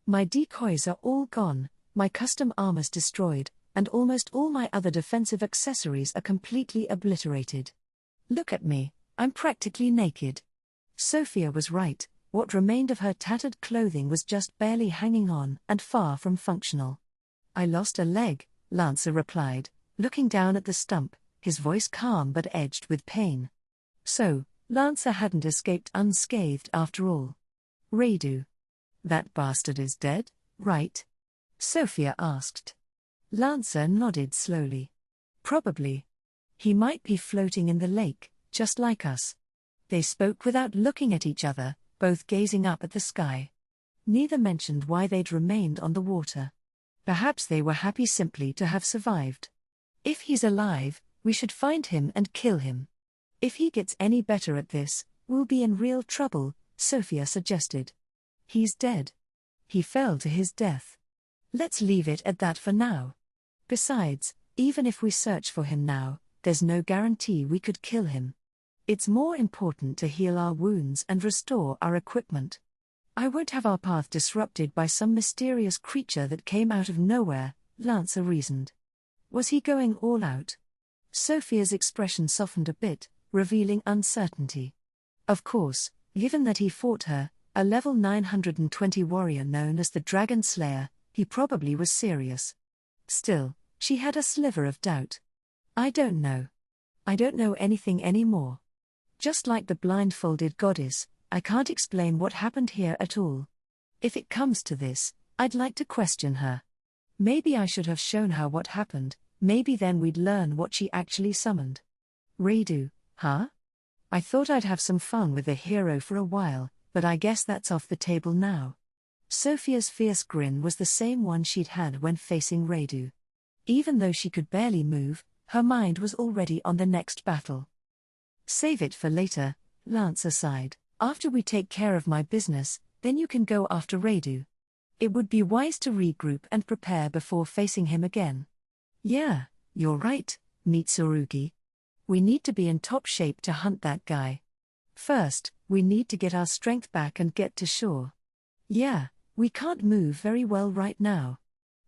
My decoys are all gone, my custom armor's destroyed, and almost all my other defensive accessories are completely obliterated. Look at me, I'm practically naked." Sophia was right, what remained of her tattered clothing was just barely hanging on and far from functional. "I lost a leg," Lancer replied, looking down at the stump, his voice calm but edged with pain. So, Lancer hadn't escaped unscathed after all. "Redu. That bastard is dead, right?" Sophia asked. Lancer nodded slowly. "Probably. He might be floating in the lake, just like us." They spoke without looking at each other, both gazing up at the sky. Neither mentioned why they'd remained on the water. Perhaps they were happy simply to have survived. "If he's alive, we should find him and kill him. If he gets any better at this, we'll be in real trouble," Sophia suggested. "He's dead. He fell to his death." Let's leave it at that for now. Besides, even if we search for him now, there's no guarantee we could kill him. It's more important to heal our wounds and restore our equipment. I won't have our path disrupted by some mysterious creature that came out of nowhere, Lancer reasoned. Was he going all out? Sophia's expression softened a bit, revealing uncertainty. Of course, given that he fought her, a level 920 warrior known as the Dragon Slayer, he probably was serious. Still, she had a sliver of doubt. I don't know. I don't know anything anymore. Just like the blindfolded goddess, I can't explain what happened here at all. If it comes to this, I'd like to question her. Maybe I should have shown her what happened, maybe then we'd learn what she actually summoned. Radu, huh? I thought I'd have some fun with the hero for a while, but I guess that's off the table now. Sophia's fierce grin was the same one she'd had when facing Radu. Even though she could barely move, her mind was already on the next battle. Save it for later, Lancer sighed. After we take care of my business, then you can go after Radu. It would be wise to regroup and prepare before facing him again. Yeah, you're right, Mitsurugi. We need to be in top shape to hunt that guy. First, we need to get our strength back and get to shore. Yeah, we can't move very well right now.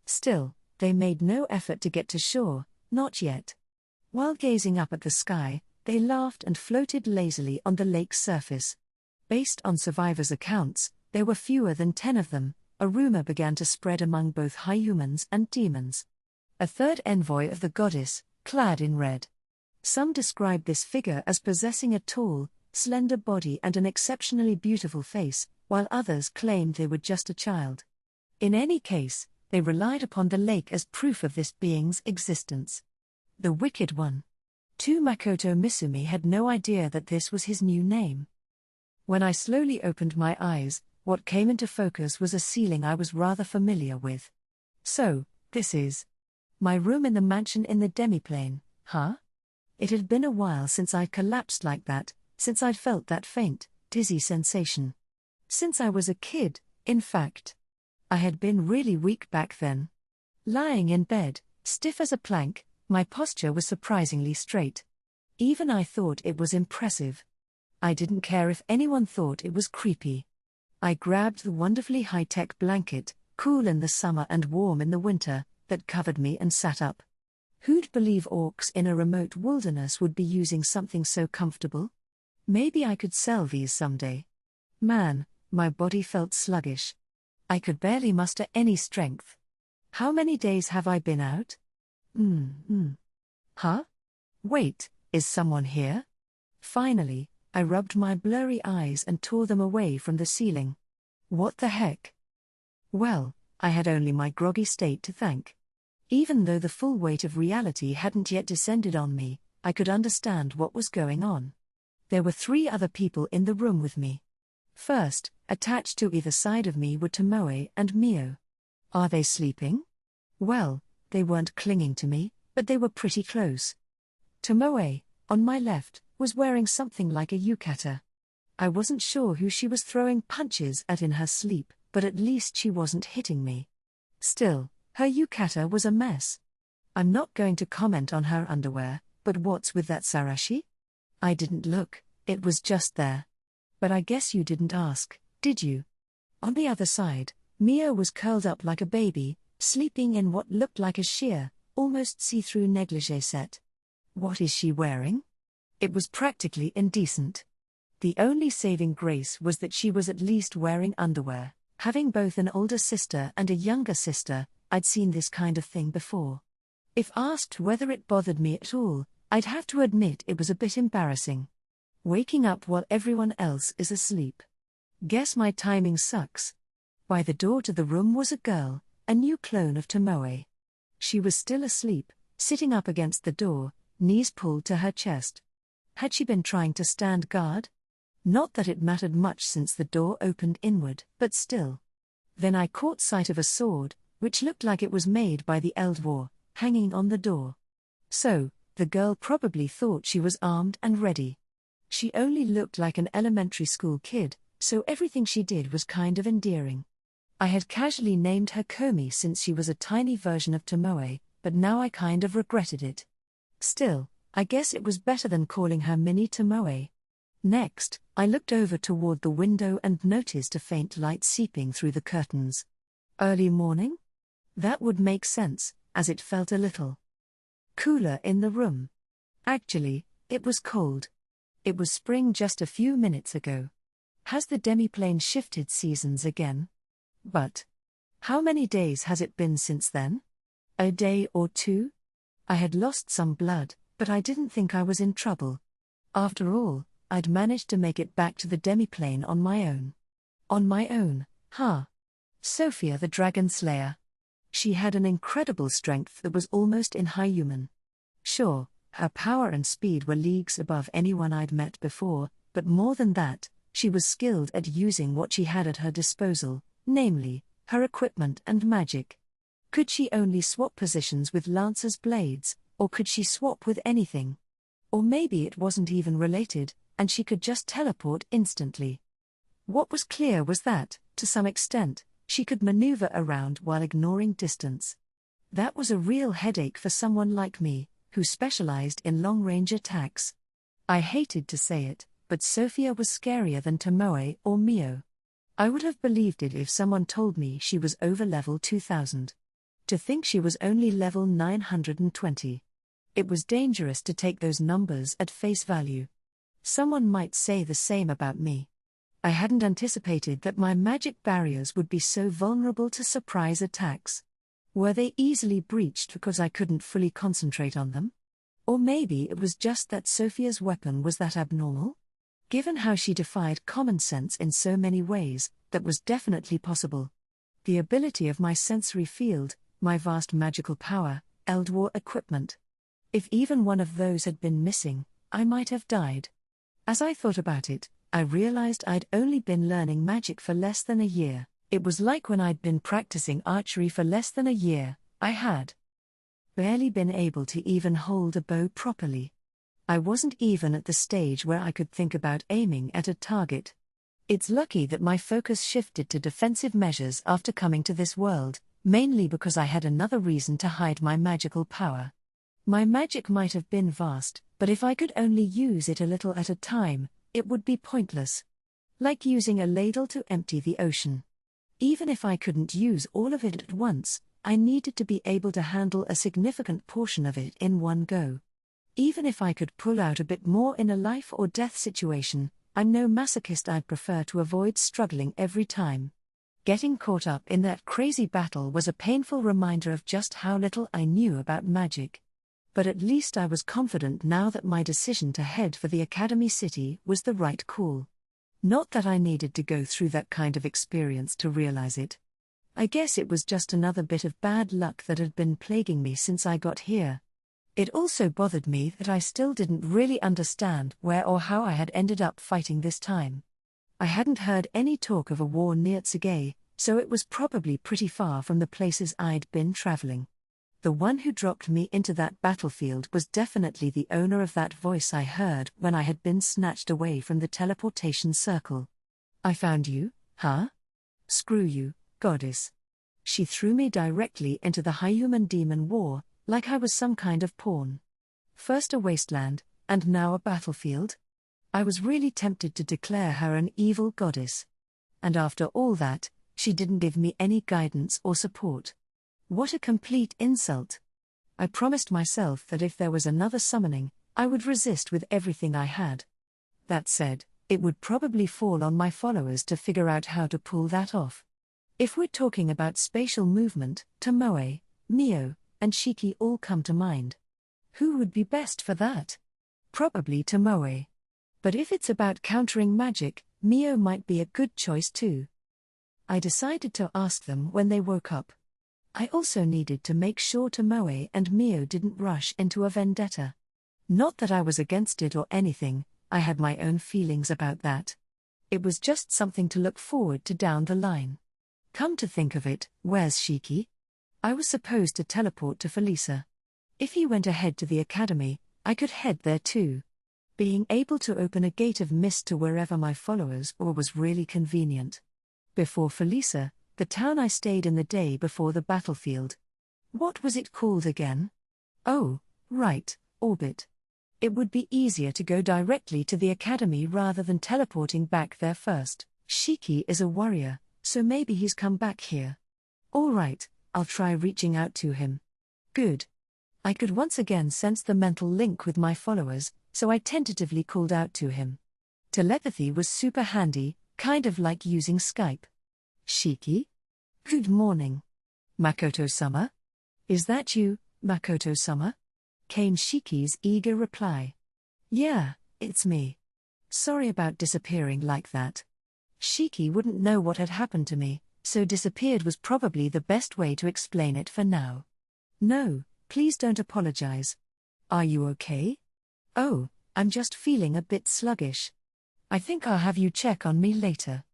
Still, they made no effort to get to shore, not yet. While gazing up at the sky, they laughed and floated lazily on the lake's surface. Based on survivors' accounts, there were fewer than 10 of them. A rumor began to spread among both high humans and demons. A third envoy of the goddess, clad in red. Some described this figure as possessing a tall, slender body and an exceptionally beautiful face, while others claimed they were just a child. In any case, they relied upon the lake as proof of this being's existence. The Wicked One. Makoto Misumi had no idea that this was his new name. When I slowly opened my eyes, what came into focus was a ceiling I was rather familiar with. So, this is my room in the mansion in the demiplane, huh? It had been a while since I'd collapsed like that, since I'd felt that faint, dizzy sensation. Since I was a kid, in fact. I had been really weak back then. Lying in bed, stiff as a plank, my posture was surprisingly straight. Even I thought it was impressive. I didn't care if anyone thought it was creepy. I grabbed the wonderfully high-tech blanket, cool in the summer and warm in the winter, that covered me and sat up. Who'd believe orcs in a remote wilderness would be using something so comfortable? Maybe I could sell these someday. Man, my body felt sluggish. I could barely muster any strength. How many days have I been out? Huh? Wait, is someone here? Finally, I rubbed my blurry eyes and tore them away from the ceiling. What the heck? Well, I had only my groggy state to thank. Even though the full weight of reality hadn't yet descended on me, I could understand what was going on. There were 3 other people in the room with me. First, attached to either side of me were Tomoe and Mio. Are they sleeping? Well, they weren't clinging to me, but they were pretty close. Tomoe, on my left, was wearing something like a yukata. I wasn't sure who she was throwing punches at in her sleep, but at least she wasn't hitting me. Still, her yukata was a mess. I'm not going to comment on her underwear, but what's with that sarashi? I didn't look, it was just there. But I guess you didn't ask, did you? On the other side, Mio was curled up like a baby, sleeping in what looked like a sheer, almost see-through negligee set. What is she wearing? It was practically indecent. The only saving grace was that she was at least wearing underwear. Having both an older sister and a younger sister, I'd seen this kind of thing before. If asked whether it bothered me at all, I'd have to admit it was a bit embarrassing. Waking up while everyone else is asleep. Guess my timing sucks. By the door to the room was a girl, a new clone of Tomoe. She was still asleep, sitting up against the door, knees pulled to her chest. Had she been trying to stand guard? Not that it mattered much since the door opened inward, but still. Then I caught sight of a sword, which looked like it was made by the Eldwar, hanging on the door. So, the girl probably thought she was armed and ready. She only looked like an elementary school kid, so everything she did was kind of endearing. I had casually named her Komi since she was a tiny version of Tomoe, but now I kind of regretted it. Still, I guess it was better than calling her Mini Tomoe. Next, I looked over toward the window and noticed a faint light seeping through the curtains. Early morning? That would make sense, as it felt a little cooler in the room. Actually, it was cold. It was spring just a few minutes ago. Has the demiplane shifted seasons again? But how many days has it been since then? A day or two? I had lost some blood, but I didn't think I was in trouble. After all, I'd managed to make it back to the demiplane on my own. On my own, huh? Sophia the Dragon Slayer. She had an incredible strength that was almost inhuman. Sure, her power and speed were leagues above anyone I'd met before, but more than that, she was skilled at using what she had at her disposal, namely, her equipment and magic. Could she only swap positions with Lancer's blades, or could she swap with anything? Or maybe it wasn't even related, and she could just teleport instantly. What was clear was that, to some extent, she could maneuver around while ignoring distance. That was a real headache for someone like me, who specialized in long-range attacks. I hated to say it, but Sophia was scarier than Tomoe or Mio. I would have believed it if someone told me she was over level 2000. To think she was only level 920. It was dangerous to take those numbers at face value. Someone might say the same about me. I hadn't anticipated that my magic barriers would be so vulnerable to surprise attacks. Were they easily breached because I couldn't fully concentrate on them? Or maybe it was just that Sophia's weapon was that abnormal? Given how she defied common sense in so many ways, that was definitely possible. The ability of my sensory field, my vast magical power, Eldwar equipment. If even one of those had been missing, I might have died. As I thought about it, I realized I'd only been learning magic for less than a year. It was like when I'd been practicing archery for less than a year, I had barely been able to even hold a bow properly. I wasn't even at the stage where I could think about aiming at a target. It's lucky that my focus shifted to defensive measures after coming to this world, mainly because I had another reason to hide my magical power. My magic might have been vast, but if I could only use it a little at a time, it would be pointless. Like using a ladle to empty the ocean. Even if I couldn't use all of it at once, I needed to be able to handle a significant portion of it in one go. Even if I could pull out a bit more in a life or death situation, I'm no masochist. I'd prefer to avoid struggling every time. Getting caught up in that crazy battle was a painful reminder of just how little I knew about magic. But at least I was confident now that my decision to head for the Academy City was the right call. Not that I needed to go through that kind of experience to realize it. I guess it was just another bit of bad luck that had been plaguing me since I got here. It also bothered me that I still didn't really understand where or how I had ended up fighting this time. I hadn't heard any talk of a war near Tsukimichi, so it was probably pretty far from the places I'd been traveling. The one who dropped me into that battlefield was definitely the owner of that voice I heard when I had been snatched away from the teleportation circle. I found you, huh? Screw you, goddess. She threw me directly into the human demon war, like I was some kind of pawn. First a wasteland, and now a battlefield? I was really tempted to declare her an evil goddess. And after all that, she didn't give me any guidance or support. What a complete insult. I promised myself that if there was another summoning, I would resist with everything I had. That said, it would probably fall on my followers to figure out how to pull that off. If we're talking about spatial movement, Tomoe, Mio, and Shiki all come to mind. Who would be best for that? Probably Tomoe. But if it's about countering magic, Mio might be a good choice too. I decided to ask them when they woke up. I also needed to make sure Tomoe and Mio didn't rush into a vendetta. Not that I was against it or anything, I had my own feelings about that. It was just something to look forward to down the line. Come to think of it, where's Shiki? I was supposed to teleport to Felisa. If he went ahead to the academy, I could head there too. Being able to open a gate of mist to wherever my followers were was really convenient. Before Felisa, The town I stayed in the day before the battlefield. What was it called again? Oh, right, Orbit. It would be easier to go directly to the academy rather than teleporting back there first. Shiki is a warrior, so maybe he's come back here. All right, I'll try reaching out to him. Good. I could once again sense the mental link with my followers, so I tentatively called out to him. Telepathy was super handy, kind of like using Skype. Shiki? Good morning. Makoto-sama? Is that you, Makoto-sama? Came Shiki's eager reply. Yeah, it's me. Sorry about disappearing like that. Shiki wouldn't know what had happened to me, so disappeared was probably the best way to explain it for now. No, please don't apologize. Are you okay? Oh, I'm just feeling a bit sluggish. I think I'll have you check on me later.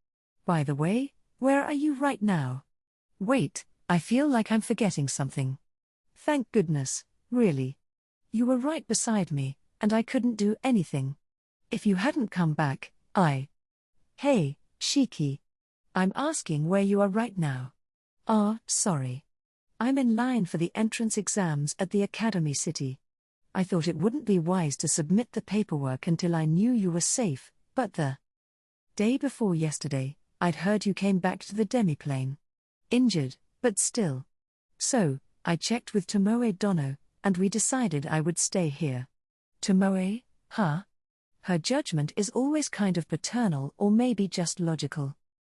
By the way, where are you right now? Wait, I feel like I'm forgetting something. Thank goodness, really. You were right beside me, and I couldn't do anything. If you hadn't come back, Hey, Shiki. I'm asking where you are right now. Sorry. I'm in line for the entrance exams at the Academy City. I thought it wouldn't be wise to submit the paperwork until I knew you were safe, but the day before yesterday, I'd heard you came back to the demiplane. Injured, but still. So, I checked with Tomoe Dono, and we decided I would stay here. Tomoe, huh? Her judgment is always kind of paternal or maybe just logical.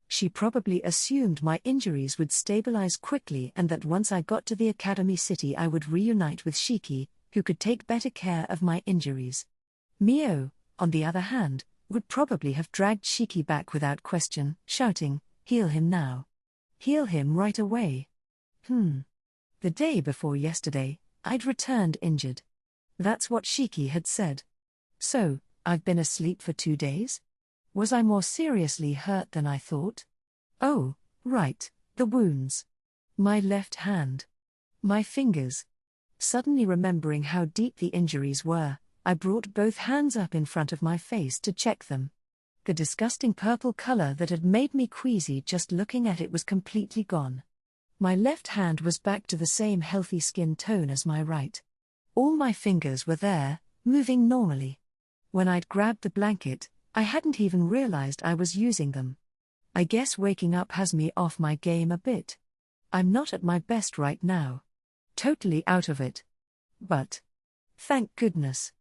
She probably assumed my injuries would stabilize quickly and that once I got to the Academy City I would reunite with Shiki, who could take better care of my injuries. Mio, on the other hand, would probably have dragged Shiki back without question, shouting, "Heal him now. Heal him right away." The day before yesterday, I'd returned injured. That's what Shiki had said. So, I've been asleep for 2 days? Was I more seriously hurt than I thought? Oh, right, the wounds. My left hand. My fingers. Suddenly remembering how deep the injuries were, I brought both hands up in front of my face to check them. The disgusting purple color that had made me queasy just looking at it was completely gone. My left hand was back to the same healthy skin tone as my right. All my fingers were there, moving normally. When I'd grabbed the blanket, I hadn't even realized I was using them. I guess waking up has me off my game a bit. I'm not at my best right now. Totally out of it. But thank goodness.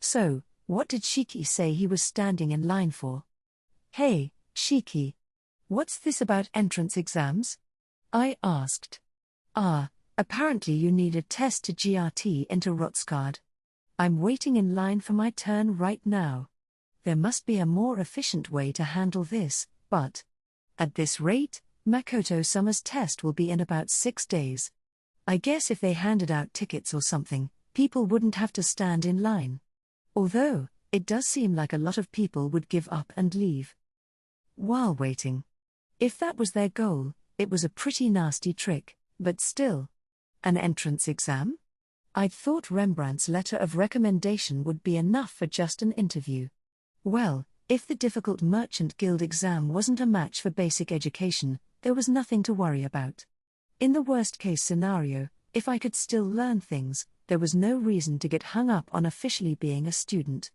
So, what did Shiki say he was standing in line for? Hey, Shiki. What's this about entrance exams? I asked. Apparently you need a test to GRT into Rotskard. I'm waiting in line for my turn right now. There must be a more efficient way to handle this, but at this rate, Makoto-sama's test will be in about 6 days. I guess if they handed out tickets or something, people wouldn't have to stand in line. Although, it does seem like a lot of people would give up and leave while waiting. If that was their goal, it was a pretty nasty trick, but still. An entrance exam? I'd thought Rembrandt's letter of recommendation would be enough for just an interview. Well, if the difficult Merchant Guild exam wasn't a match for basic education, there was nothing to worry about. In the worst-case scenario, if I could still learn things, there was no reason to get hung up on officially being a student.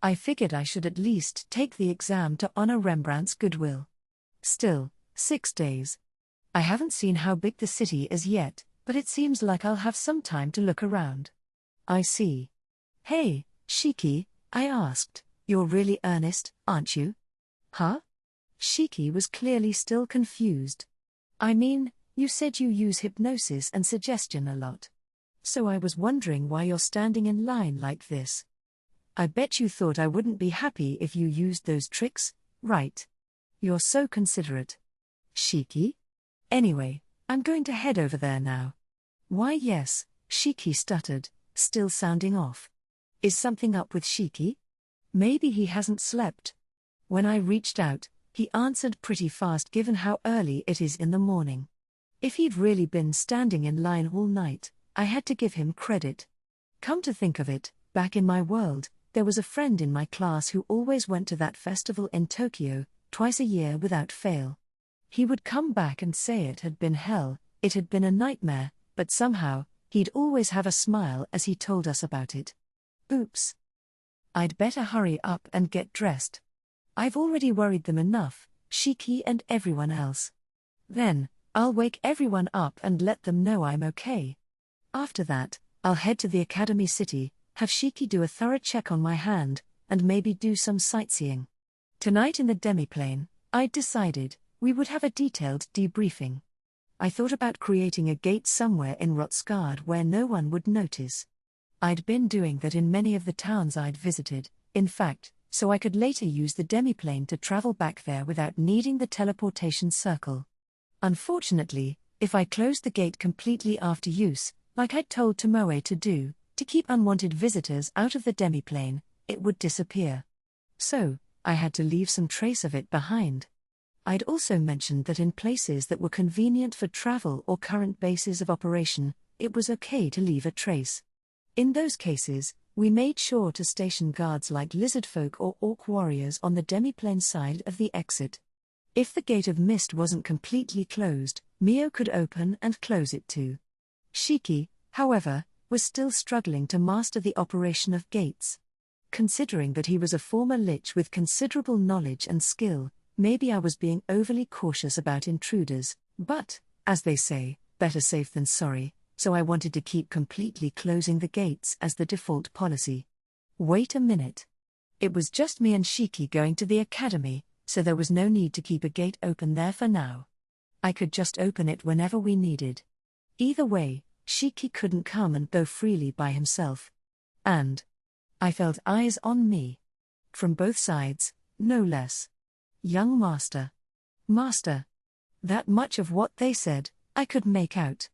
I figured I should at least take the exam to honor Rembrandt's goodwill. Still, 6 days. I haven't seen how big the city is yet, but it seems like I'll have some time to look around. I see. Hey, Shiki, I asked, you're really earnest, aren't you? Huh? Shiki was clearly still confused. I mean, you said you use hypnosis and suggestion a lot. So I was wondering why you're standing in line like this. I bet you thought I wouldn't be happy if you used those tricks, right? You're so considerate. Shiki? Anyway, I'm going to head over there now. Why yes, Shiki stuttered, still sounding off. Is something up with Shiki? Maybe he hasn't slept. When I reached out, he answered pretty fast given how early it is in the morning. If he'd really been standing in line all night, I had to give him credit. Come to think of it, back in my world, there was a friend in my class who always went to that festival in Tokyo, twice a year without fail. He would come back and say it had been hell, it had been a nightmare, but somehow, he'd always have a smile as he told us about it. Oops. I'd better hurry up and get dressed. I've already worried them enough, Shiki and everyone else. Then, I'll wake everyone up and let them know I'm okay. After that, I'll head to the Academy City, have Shiki do a thorough check on my hand, and maybe do some sightseeing. Tonight in the demiplane, I'd decided, we would have a detailed debriefing. I thought about creating a gate somewhere in Rotsgard where no one would notice. I'd been doing that in many of the towns I'd visited, in fact, so I could later use the demiplane to travel back there without needing the teleportation circle. Unfortunately, if I closed the gate completely after use, like I'd told Tomoe to do, to keep unwanted visitors out of the demiplane, it would disappear. So, I had to leave some trace of it behind. I'd also mentioned that in places that were convenient for travel or current bases of operation, it was okay to leave a trace. In those cases, we made sure to station guards like lizardfolk or orc warriors on the demiplane side of the exit. If the Gate of Mist wasn't completely closed, Mio could open and close it too. Shiki, however, was still struggling to master the operation of gates. Considering that he was a former lich with considerable knowledge and skill, maybe I was being overly cautious about intruders, but, as they say, better safe than sorry, so I wanted to keep completely closing the gates as the default policy. Wait a minute. It was just me and Shiki going to the academy, so there was no need to keep a gate open there for now. I could just open it whenever we needed. Either way, Shiki couldn't come and go freely by himself. And I felt eyes on me. From both sides, no less. Young master. Master. That much of what they said, I could make out.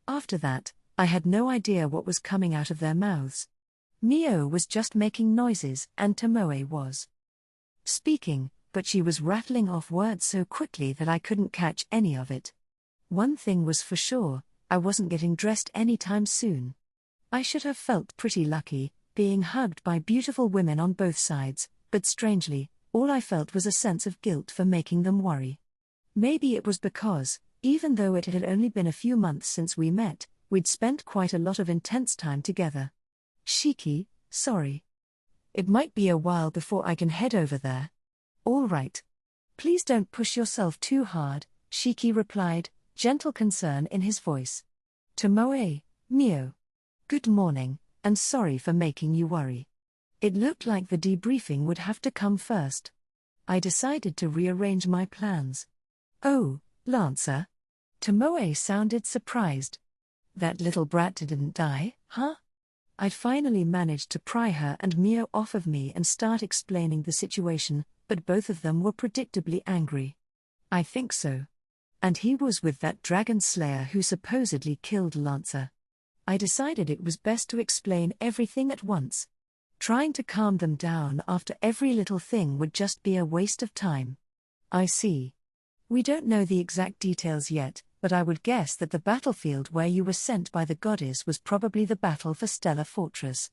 After that, I had no idea what was coming out of their mouths. Mio was just making noises and Tomoe was speaking, but she was rattling off words so quickly that I couldn't catch any of it. One thing was for sure, I wasn't getting dressed anytime soon. I should have felt pretty lucky, being hugged by beautiful women on both sides, but strangely, all I felt was a sense of guilt for making them worry. Maybe it was because, even though it had only been a few months since we met, we'd spent quite a lot of intense time together. Shiki, sorry. It might be a while before I can head over there. All right. Please don't push yourself too hard, Shiki replied, gentle concern in his voice. Tomoe, Mio. Good morning, and sorry for making you worry. It looked like the debriefing would have to come first. I decided to rearrange my plans. Oh, Lancer? Tomoe sounded surprised. That little brat didn't die, huh? I'd finally managed to pry her and Mio off of me and start explaining the situation, but both of them were predictably angry. I think so. And he was with that dragon slayer who supposedly killed Lancer. I decided it was best to explain everything at once. Trying to calm them down after every little thing would just be a waste of time. I see. We don't know the exact details yet, but I would guess that the battlefield where you were sent by the goddess was probably the battle for Stellar Fortress.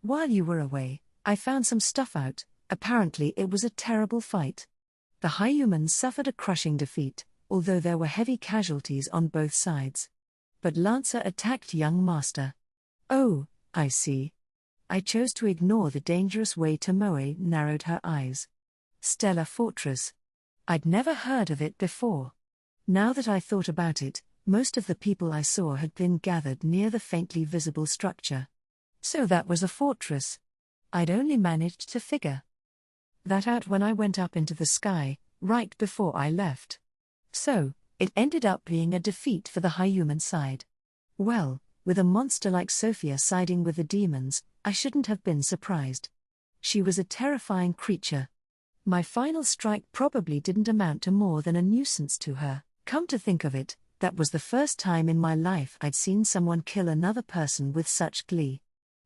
While you were away, I found some stuff out. Apparently it was a terrible fight. The High Humans suffered a crushing defeat, although there were heavy casualties on both sides. But Lancer attacked young master. Oh, I see. I chose to ignore the dangerous way Tomoe narrowed her eyes. Stellar Fortress. I'd never heard of it before. Now that I thought about it, most of the people I saw had been gathered near the faintly visible structure. So that was a fortress. I'd only managed to figure that out when I went up into the sky, right before I left. So, it ended up being a defeat for the High Human side. Well, with a monster like Sophia siding with the demons, I shouldn't have been surprised. She was a terrifying creature. My final strike probably didn't amount to more than a nuisance to her. Come to think of it, that was the first time in my life I'd seen someone kill another person with such glee.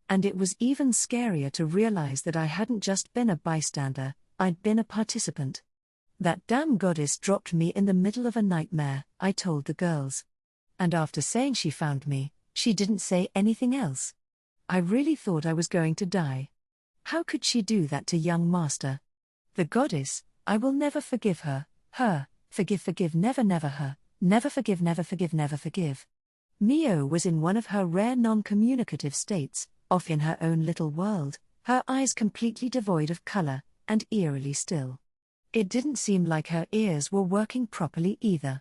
And it was even scarier to realize that I hadn't just been a bystander, I'd been a participant. That damn goddess dropped me in the middle of a nightmare, I told the girls. And after saying she found me, she didn't say anything else. I really thought I was going to die. How could she do that to young master? The goddess, I will never forgive her, Forgive, never her. Never forgive, never forgive, never forgive. Mio was in one of her rare non-communicative states, off in her own little world, her eyes completely devoid of color, and eerily still. It didn't seem like her ears were working properly either.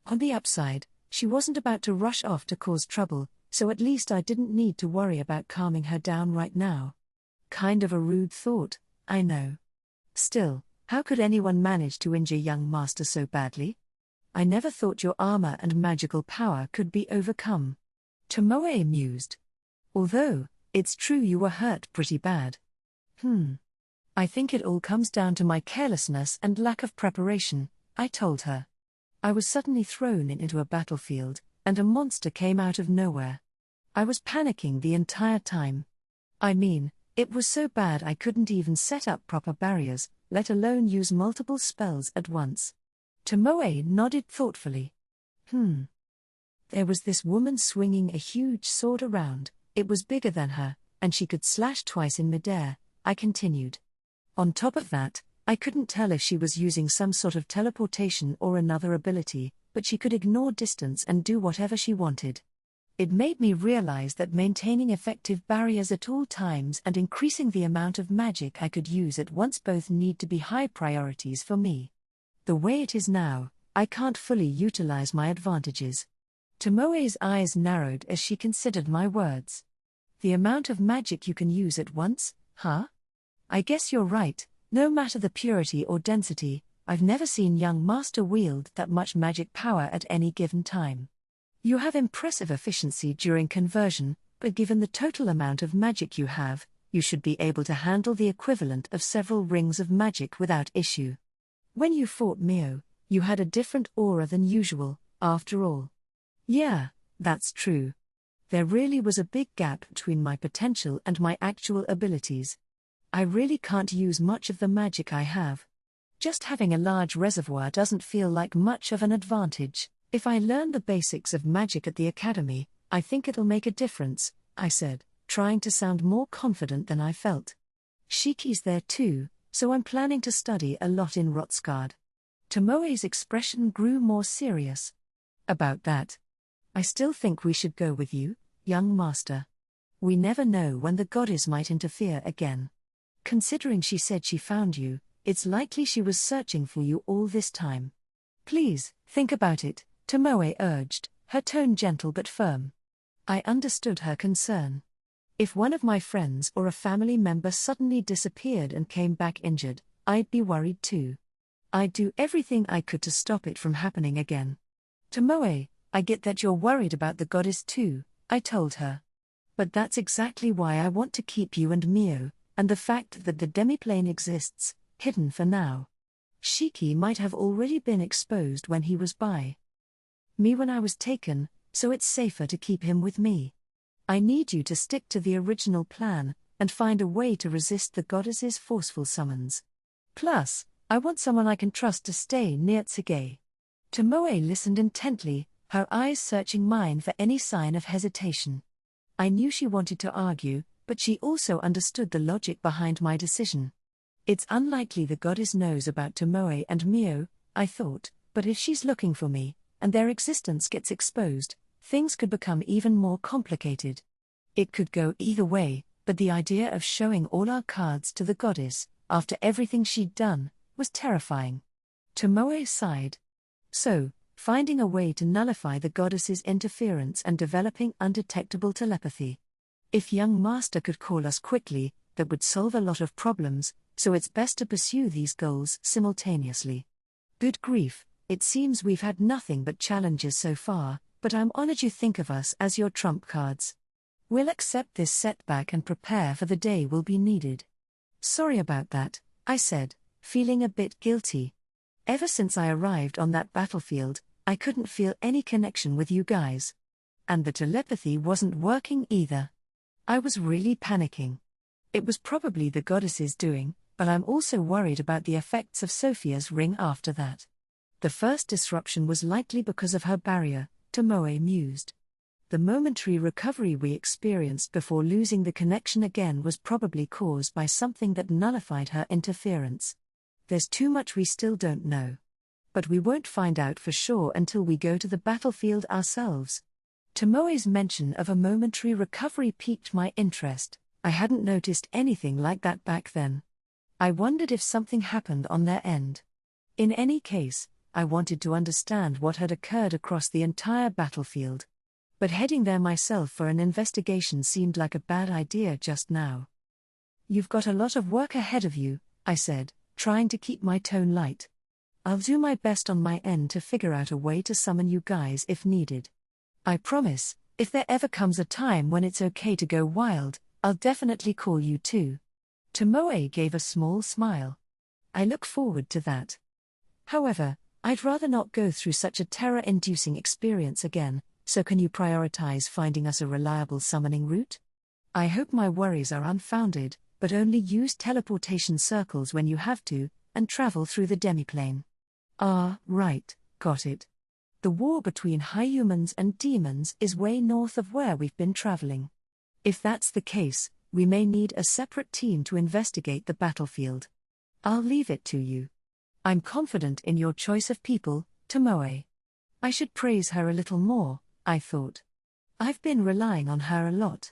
On the upside, she wasn't about to rush off to cause trouble, so at least I didn't need to worry about calming her down right now. Kind of a rude thought, I know. Still, how could anyone manage to injure young master so badly? I never thought your armor and magical power could be overcome. Tomoe mused. Although, it's true you were hurt pretty bad. I think it all comes down to my carelessness and lack of preparation, I told her. I was suddenly thrown into a battlefield, and a monster came out of nowhere. I was panicking the entire time. I mean, it was so bad I couldn't even set up proper barriers, let alone use multiple spells at once. Tomoe nodded thoughtfully. There was this woman swinging a huge sword around. It was bigger than her, and she could slash twice in midair, I continued. On top of that, I couldn't tell if she was using some sort of teleportation or another ability, but she could ignore distance and do whatever she wanted. It made me realize that maintaining effective barriers at all times and increasing the amount of magic I could use at once both need to be high priorities for me. The way it is now, I can't fully utilize my advantages. Tomoe's eyes narrowed as she considered my words. The amount of magic you can use at once, huh? I guess you're right. No matter the purity or density, I've never seen young master wield that much magic power at any given time. You have impressive efficiency during conversion, but given the total amount of magic you have, you should be able to handle the equivalent of several rings of magic without issue. When you fought Mio, you had a different aura than usual, after all. Yeah, that's true. There really was a big gap between my potential and my actual abilities. I really can't use much of the magic I have. Just having a large reservoir doesn't feel like much of an advantage. If I learn the basics of magic at the academy, I think it'll make a difference, I said, trying to sound more confident than I felt. Shiki's there too, so I'm planning to study a lot in Rotsgard. Tomoe's expression grew more serious. About that. I still think we should go with you, young master. We never know when the goddess might interfere again. Considering she said she found you, it's likely she was searching for you all this time. Please, think about it, Tomoe urged, her tone gentle but firm. I understood her concern. If one of my friends or a family member suddenly disappeared and came back injured, I'd be worried too. I'd do everything I could to stop it from happening again. Tomoe, I get that you're worried about the goddess too, I told her. But that's exactly why I want to keep you and Mio, and the fact that the demiplane exists, hidden for now. Shiki might have already been exposed when he was by me when I was taken, so it's safer to keep him with me. I need you to stick to the original plan, and find a way to resist the goddess's forceful summons. Plus, I want someone I can trust to stay near Tsuge. Tomoe listened intently, her eyes searching mine for any sign of hesitation. I knew she wanted to argue, but she also understood the logic behind my decision. It's unlikely the goddess knows about Tomoe and Mio, I thought, but if she's looking for me, and their existence gets exposed, things could become even more complicated. It could go either way, but the idea of showing all our cards to the goddess, after everything she'd done, was terrifying. Tomoe sighed. So, finding a way to nullify the goddess's interference and developing undetectable telepathy. If young master could call us quickly, that would solve a lot of problems, so it's best to pursue these goals simultaneously. Good grief, it seems we've had nothing but challenges so far, but I'm honored you think of us as your trump cards. We'll accept this setback and prepare for the day will be needed. Sorry about that, I said, feeling a bit guilty. Ever since I arrived on that battlefield, I couldn't feel any connection with you guys. And the telepathy wasn't working either. I was really panicking. It was probably the goddess's doing, but I'm also worried about the effects of Sophia's ring after that. The first disruption was likely because of her barrier, Tomoe mused. The momentary recovery we experienced before losing the connection again was probably caused by something that nullified her interference. There's too much we still don't know. But we won't find out for sure until we go to the battlefield ourselves. Tomoe's mention of a momentary recovery piqued my interest. I hadn't noticed anything like that back then. I wondered if something happened on their end. In any case, I wanted to understand what had occurred across the entire battlefield. But heading there myself for an investigation seemed like a bad idea just now. "You've got a lot of work ahead of you," I said, trying to keep my tone light. "I'll do my best on my end to figure out a way to summon you guys if needed. I promise, if there ever comes a time when it's okay to go wild, I'll definitely call you too." Tomoe gave a small smile. "I look forward to that. However, I'd rather not go through such a terror-inducing experience again, so can you prioritize finding us a reliable summoning route? I hope my worries are unfounded, but only use teleportation circles when you have to, and travel through the demiplane." "Ah, right, got it. The war between high humans and demons is way north of where we've been traveling. If that's the case, we may need a separate team to investigate the battlefield. I'll leave it to you. I'm confident in your choice of people, Tomoe." I should praise her a little more, I thought. I've been relying on her a lot.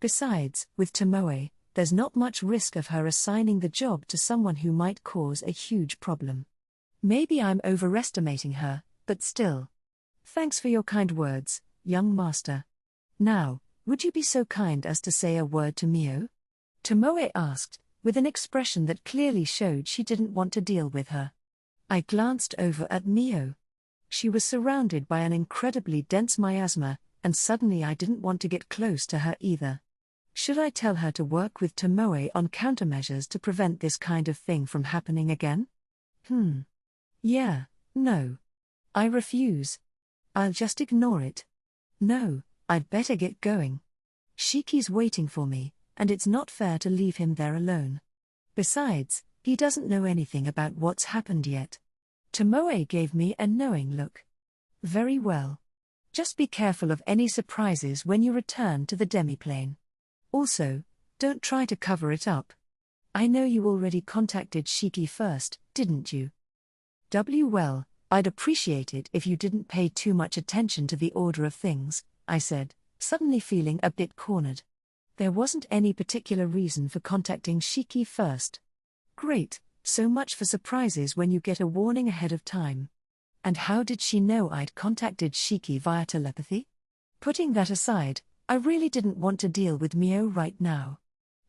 Besides, with Tomoe, there's not much risk of her assigning the job to someone who might cause a huge problem. Maybe I'm overestimating her, but still. Thanks for your kind words, young master. Now, would you be so kind as to say a word to Mio? Tomoe asked, with an expression that clearly showed she didn't want to deal with her. I glanced over at Mio. She was surrounded by an incredibly dense miasma, and suddenly I didn't want to get close to her either. Should I tell her to work with Tomoe on countermeasures to prevent this kind of thing from happening again? Yeah, no. I refuse. I'll just ignore it. No, I'd better get going. Shiki's waiting for me, and it's not fair to leave him there alone. Besides, he doesn't know anything about what's happened yet. Tomoe gave me a knowing look. Very well. Just be careful of any surprises when you return to the demiplane. Also, don't try to cover it up. I know you already contacted Shiki first, didn't you? Well, I'd appreciate it if you didn't pay too much attention to the order of things, I said, suddenly feeling a bit cornered. There wasn't any particular reason for contacting Shiki first. Great, so much for surprises when you get a warning ahead of time. And how did she know I'd contacted Shiki via telepathy? Putting that aside, I really didn't want to deal with Mio right now.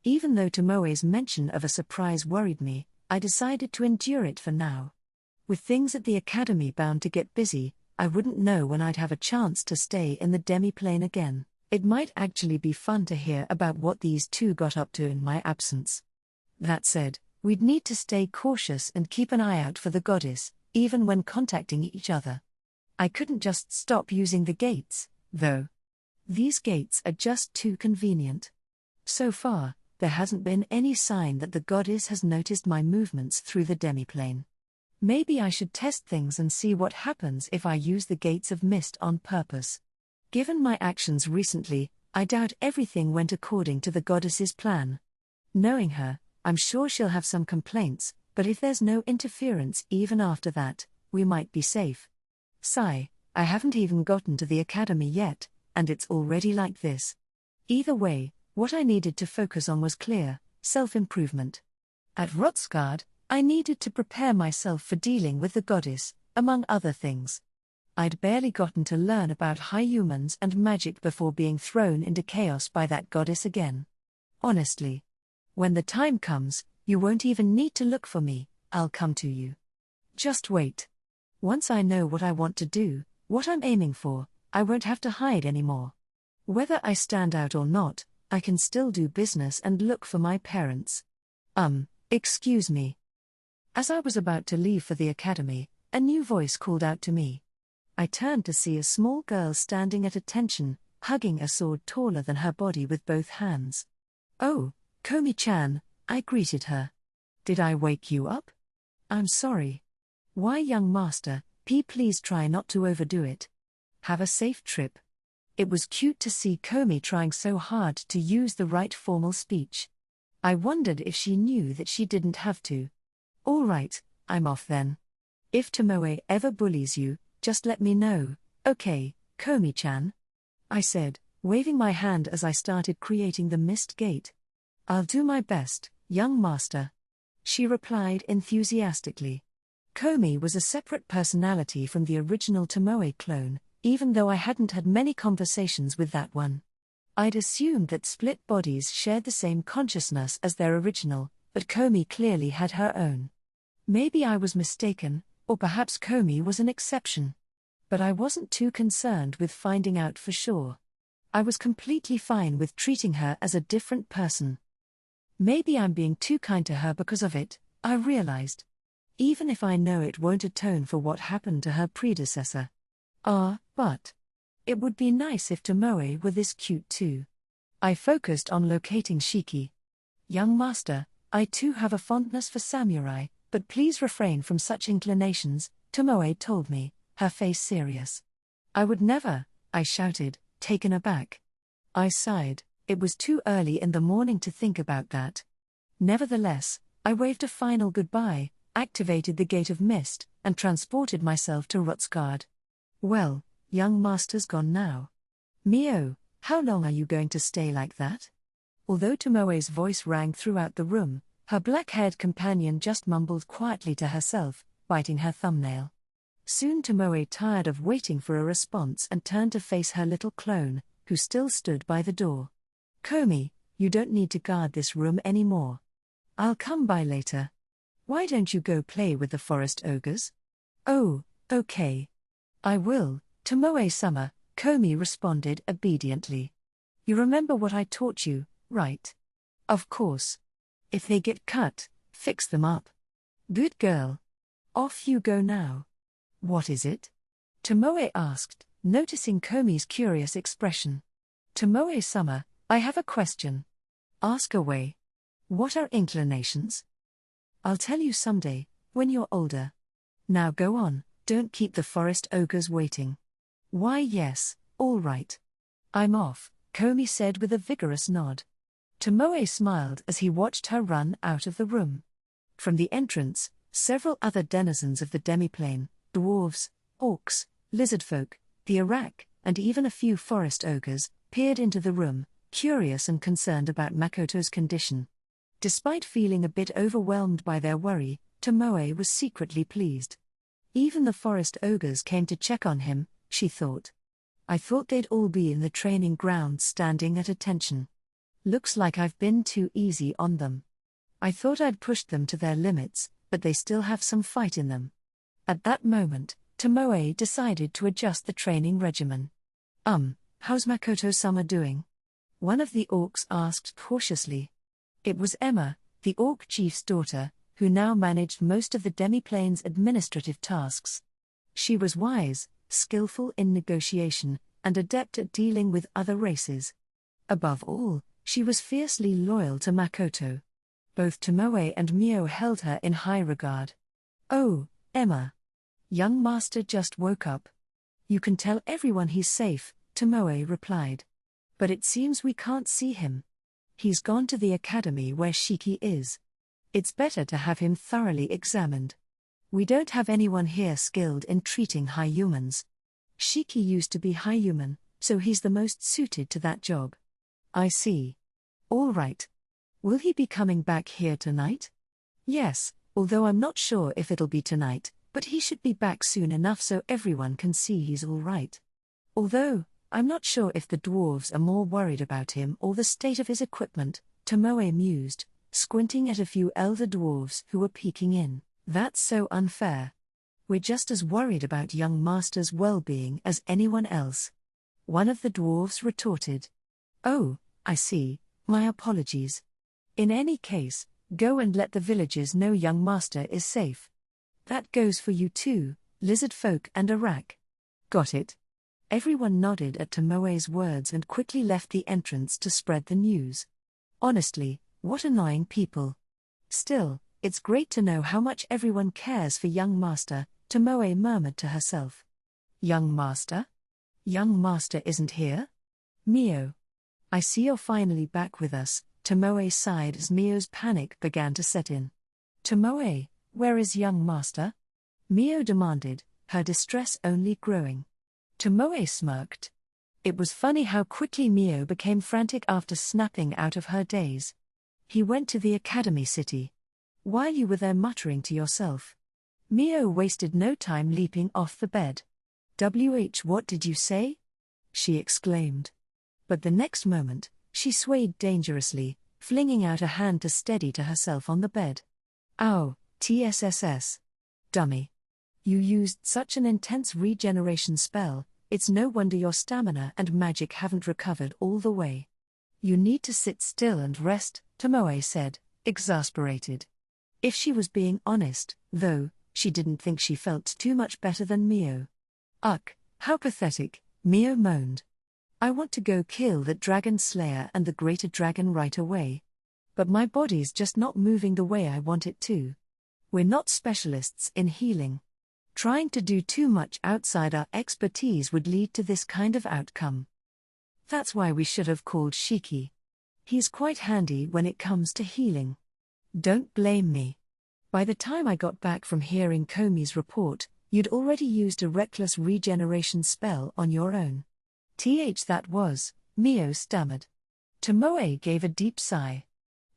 Even though Tomoe's mention of a surprise worried me, I decided to endure it for now. With things at the academy bound to get busy, I wouldn't know when I'd have a chance to stay in the demiplane again. It might actually be fun to hear about what these two got up to in my absence. That said, we'd need to stay cautious and keep an eye out for the goddess, even when contacting each other. I couldn't just stop using the gates, though. These gates are just too convenient. So far, there hasn't been any sign that the goddess has noticed my movements through the demiplane. Maybe I should test things and see what happens if I use the gates of mist on purpose. Given my actions recently, I doubt everything went according to the goddess's plan. Knowing her, I'm sure she'll have some complaints, but if there's no interference even after that, we might be safe. Sigh, I haven't even gotten to the academy yet, and it's already like this. Either way, what I needed to focus on was clear: self-improvement. At Rotsgard, I needed to prepare myself for dealing with the goddess, among other things. I'd barely gotten to learn about high humans and magic before being thrown into chaos by that goddess again. Honestly. When the time comes, you won't even need to look for me, I'll come to you. Just wait. Once I know what I want to do, what I'm aiming for, I won't have to hide anymore. Whether I stand out or not, I can still do business and look for my parents. Excuse me. As I was about to leave for the academy, a new voice called out to me. I turned to see a small girl standing at attention, hugging a sword taller than her body with both hands. "Oh, Komi-chan," I greeted her. "Did I wake you up?" "I'm sorry." "Why, young master, please try not to overdo it. Have a safe trip." It was cute to see Komi trying so hard to use the right formal speech. I wondered if she knew that she didn't have to. "All right, I'm off then." If Tomoe ever bullies you, just let me know, okay, Komi-chan? I said, waving my hand as I started creating the mist gate. I'll do my best, young master. She replied enthusiastically. Komi was a separate personality from the original Tomoe clone, even though I hadn't had many conversations with that one. I'd assumed that split bodies shared the same consciousness as their original, but Komi clearly had her own. Maybe I was mistaken, or perhaps Komi was an exception. But I wasn't too concerned with finding out for sure. I was completely fine with treating her as a different person. Maybe I'm being too kind to her because of it, I realized. Even if I know it won't atone for what happened to her predecessor. But it would be nice if Tomoe were this cute too. I focused on locating Shiki. Young master, I too have a fondness for samurai, but please refrain from such inclinations, Tomoe told me, her face serious. I would never, I shouted, taken aback. I sighed, it was too early in the morning to think about that. Nevertheless, I waved a final goodbye, activated the Gate of Mist, and transported myself to Rotsgard. Well, young master's gone now. Mio, how long are you going to stay like that? Although Tomoe's voice rang throughout the room, her black-haired companion just mumbled quietly to herself, biting her thumbnail. Soon Tomoe tired of waiting for a response and turned to face her little clone, who still stood by the door. Komi, you don't need to guard this room anymore. I'll come by later. Why don't you go play with the forest ogres? Oh, okay. I will, Tomoe-sama, Komi responded obediently. You remember what I taught you, right? Of course. If they get cut, fix them up. Good girl. Off you go now. What is it? Tomoe asked, noticing Komi's curious expression. Tomoe-sama, I have a question. Ask away. What are inclinations? I'll tell you someday, when you're older. Now go on, don't keep the forest ogres waiting. Why yes, all right. I'm off, Komi said with a vigorous nod. Tomoe smiled as he watched her run out of the room. From the entrance, several other denizens of the demiplane, dwarves, orcs, lizardfolk, the Arak, and even a few forest ogres, peered into the room, curious and concerned about Makoto's condition. Despite feeling a bit overwhelmed by their worry, Tomoe was secretly pleased. Even the forest ogres came to check on him, she thought. I thought they'd all be in the training ground standing at attention. Looks like I've been too easy on them. I thought I'd pushed them to their limits, but they still have some fight in them. At that moment, Tomoe decided to adjust the training regimen. How's Makoto-sama doing? One of the orcs asked cautiously. It was Emma, the orc chief's daughter, who now managed most of the demiplane's administrative tasks. She was wise, skillful in negotiation, and adept at dealing with other races. Above all, she was fiercely loyal to Makoto. Both Tomoe and Mio held her in high regard. Oh, Emma. Young master just woke up. You can tell everyone he's safe, Tomoe replied. But it seems we can't see him. He's gone to the academy where Shiki is. It's better to have him thoroughly examined. We don't have anyone here skilled in treating high humans. Shiki used to be high human, so he's the most suited to that job. I see. All right. Will he be coming back here tonight? Yes, although I'm not sure if it'll be tonight, but he should be back soon enough so everyone can see he's all right. Although, I'm not sure if the dwarves are more worried about him or the state of his equipment, Tomoe mused, squinting at a few elder dwarves who were peeking in. That's so unfair. We're just as worried about young master's well-being as anyone else. One of the dwarves retorted. Oh, I see, my apologies. In any case, go and let the villagers know young master is safe. That goes for you too, lizard folk and Arak. Got it? Everyone nodded at Tomoe's words and quickly left the entrance to spread the news. Honestly, what annoying people. Still, it's great to know how much everyone cares for young master, Tomoe murmured to herself. Young master? Young master isn't here? Mio. I see you're finally back with us, Tomoe sighed as Mio's panic began to set in. Tomoe, where is young master? Mio demanded, her distress only growing. Tomoe smirked. It was funny how quickly Mio became frantic after snapping out of her daze. He went to the academy city. While you were there muttering to yourself. Mio wasted no time leaping off the bed. What did you say? She exclaimed. But the next moment, she swayed dangerously, flinging out a hand to steady to herself on the bed. Ow, TSSS. Dummy. You used such an intense regeneration spell, it's no wonder your stamina and magic haven't recovered all the way. You need to sit still and rest, Tomoe said, exasperated. If she was being honest, though, she didn't think she felt too much better than Mio. Ugh, how pathetic, Mio moaned. I want to go kill that dragon slayer and the greater dragon right away. But my body's just not moving the way I want it to. We're not specialists in healing. Trying to do too much outside our expertise would lead to this kind of outcome. That's why we should have called Shiki. He's quite handy when it comes to healing. Don't blame me. By the time I got back from hearing Komi's report, you'd already used a reckless regeneration spell on your own. That was, Mio stammered. Tomoe gave a deep sigh.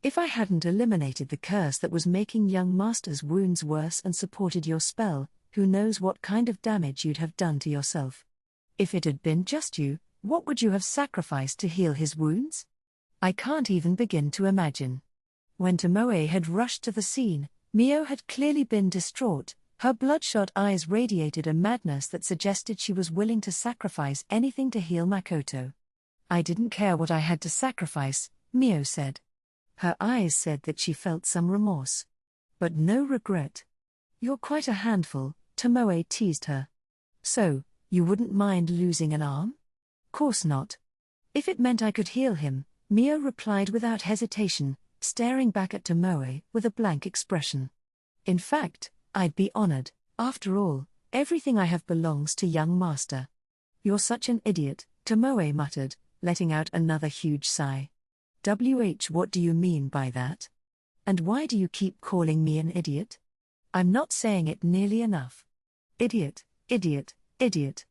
If I hadn't eliminated the curse that was making young master's wounds worse and supported your spell, who knows what kind of damage you'd have done to yourself. If it had been just you, what would you have sacrificed to heal his wounds? I can't even begin to imagine. When Tomoe had rushed to the scene, Mio had clearly been distraught. Her bloodshot eyes radiated a madness that suggested she was willing to sacrifice anything to heal Makoto. I didn't care what I had to sacrifice, Mio said. Her eyes said that she felt some remorse. But no regret. You're quite a handful, Tomoe teased her. So, you wouldn't mind losing an arm? Course not. If it meant I could heal him, Mio replied without hesitation, staring back at Tomoe with a blank expression. In fact, I'd be honored. After all, everything I have belongs to young master. You're such an idiot, Tomoe muttered, letting out another huge sigh. What do you mean by that? And why do you keep calling me an idiot? I'm not saying it nearly enough. Idiot, idiot, idiot.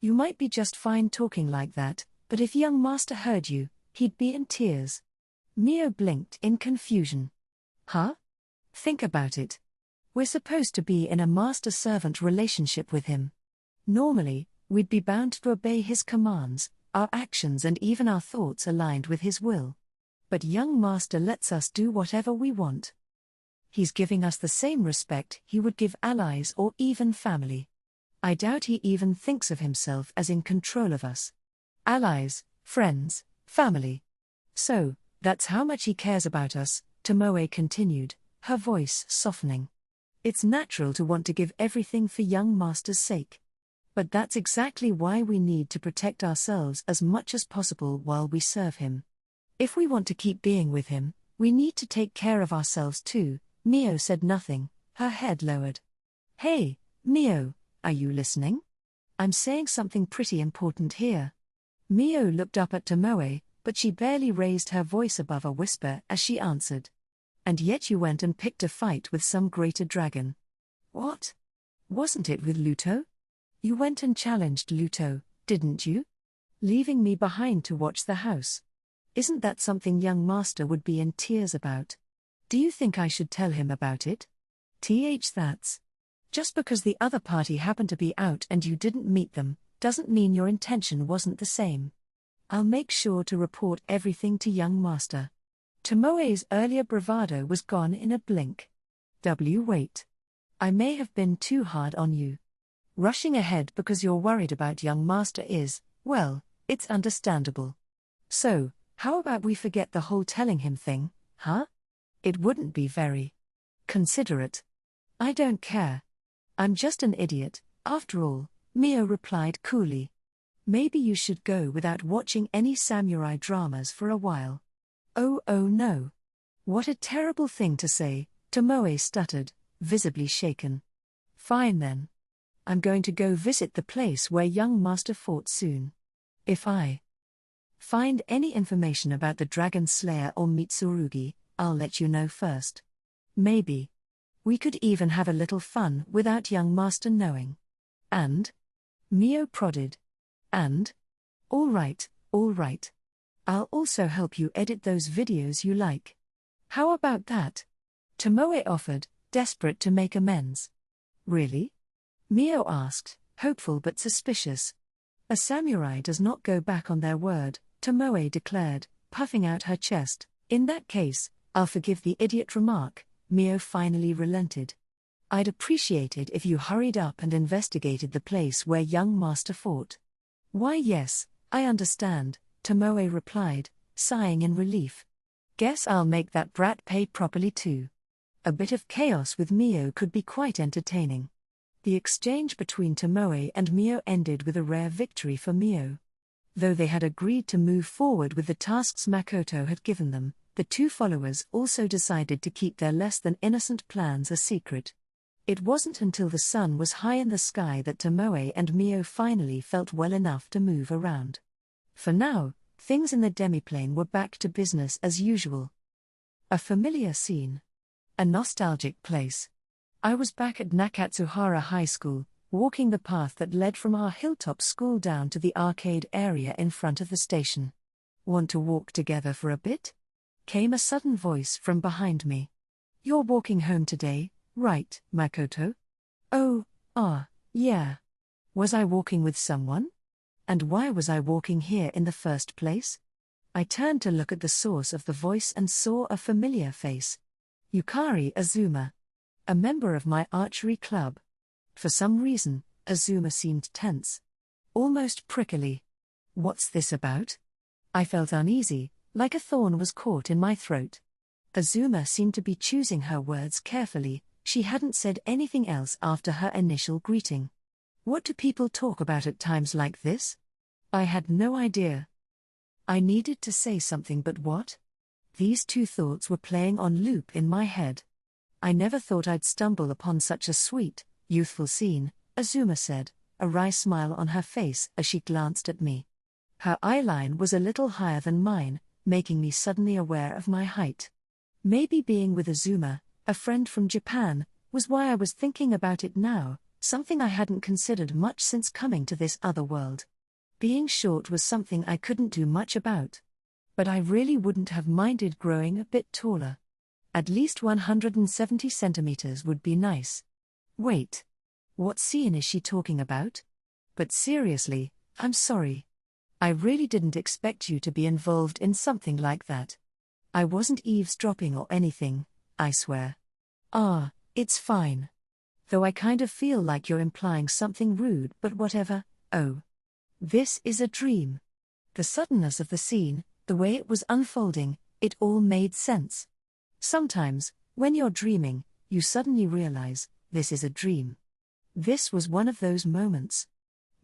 You might be just fine talking like that, but if young master heard you, he'd be in tears. Mio blinked in confusion. Huh? Think about it. We're supposed to be in a master-servant relationship with him. Normally, we'd be bound to obey his commands, our actions and even our thoughts aligned with his will. But young master lets us do whatever we want. He's giving us the same respect he would give allies or even family. I doubt he even thinks of himself as in control of us. Allies, friends, family. So, that's how much he cares about us, Tomoe continued, her voice softening. It's natural to want to give everything for young master's sake. But that's exactly why we need to protect ourselves as much as possible while we serve him. If we want to keep being with him, we need to take care of ourselves too. Mio said nothing, her head lowered. Hey, Mio, are you listening? I'm saying something pretty important here. Mio looked up at Tomoe, but she barely raised her voice above a whisper as she answered. And yet you went and picked a fight with some greater dragon. What? Wasn't it with Luto? You went and challenged Luto, didn't you? Leaving me behind to watch the house. Isn't that something young master would be in tears about? Do you think I should tell him about it? That's. Just because the other party happened to be out and you didn't meet them, doesn't mean your intention wasn't the same. I'll make sure to report everything to young master. Tomoe's earlier bravado was gone in a blink. Wait. I may have been too hard on you. Rushing ahead because you're worried about young master is, well, it's understandable. So, how about we forget the whole telling him thing, huh? It wouldn't be very considerate. I don't care. I'm just an idiot, after all, Mio replied coolly. Maybe you should go without watching any samurai dramas for a while. Oh no. What a terrible thing to say, Tomoe stuttered, visibly shaken. Fine then. I'm going to go visit the place where young master fought soon. If I find any information about the Dragon Slayer or Mitsurugi, I'll let you know first. Maybe We could even have a little fun without young master knowing. And? Mio prodded. And? All right. I'll also help you edit those videos you like. How about that? Tomoe offered, desperate to make amends. Really? Mio asked, hopeful but suspicious. A samurai does not go back on their word, Tomoe declared, puffing out her chest. In that case, I'll forgive the idiot remark, Mio finally relented. I'd appreciate it if you hurried up and investigated the place where young master fought. Why yes, I understand, Tomoe replied, sighing in relief. Guess I'll make that brat pay properly too. A bit of chaos with Mio could be quite entertaining. The exchange between Tomoe and Mio ended with a rare victory for Mio. Though they had agreed to move forward with the tasks Makoto had given them, the two followers also decided to keep their less than innocent plans a secret. It wasn't until the sun was high in the sky that Tomoe and Mio finally felt well enough to move around. For now, things in the demiplane were back to business as usual. A familiar scene. A nostalgic place. I was back at Nakatsuhara High School, walking the path that led from our hilltop school down to the arcade area in front of the station. Want to walk together for a bit? Came a sudden voice from behind me. You're walking home today, right, Makoto? Oh, yeah. Was I walking with someone? And why was I walking here in the first place? I turned to look at the source of the voice and saw a familiar face. Yukari Azuma. A member of my archery club. For some reason, Azuma seemed tense. Almost prickly. What's this about? I felt uneasy, like a thorn was caught in my throat. Azuma seemed to be choosing her words carefully. She hadn't said anything else after her initial greeting. What do people talk about at times like this? I had no idea. I needed to say something, but what? These two thoughts were playing on loop in my head. I never thought I'd stumble upon such a sweet, youthful scene, Azuma said, a wry smile on her face as she glanced at me. Her eyeline was a little higher than mine, making me suddenly aware of my height. Maybe being with Azuma, a friend from Japan, was why I was thinking about it now, something I hadn't considered much since coming to this other world. Being short was something I couldn't do much about. But I really wouldn't have minded growing a bit taller. At least 170 centimeters would be nice. Wait. What scene is she talking about? But seriously, I'm sorry. I really didn't expect you to be involved in something like that. I wasn't eavesdropping or anything, I swear. It's fine. Though I kind of feel like you're implying something rude, but whatever. Oh. This is a dream. The suddenness of the scene, the way it was unfolding, it all made sense. Sometimes, when you're dreaming, you suddenly realize, this is a dream. This was one of those moments.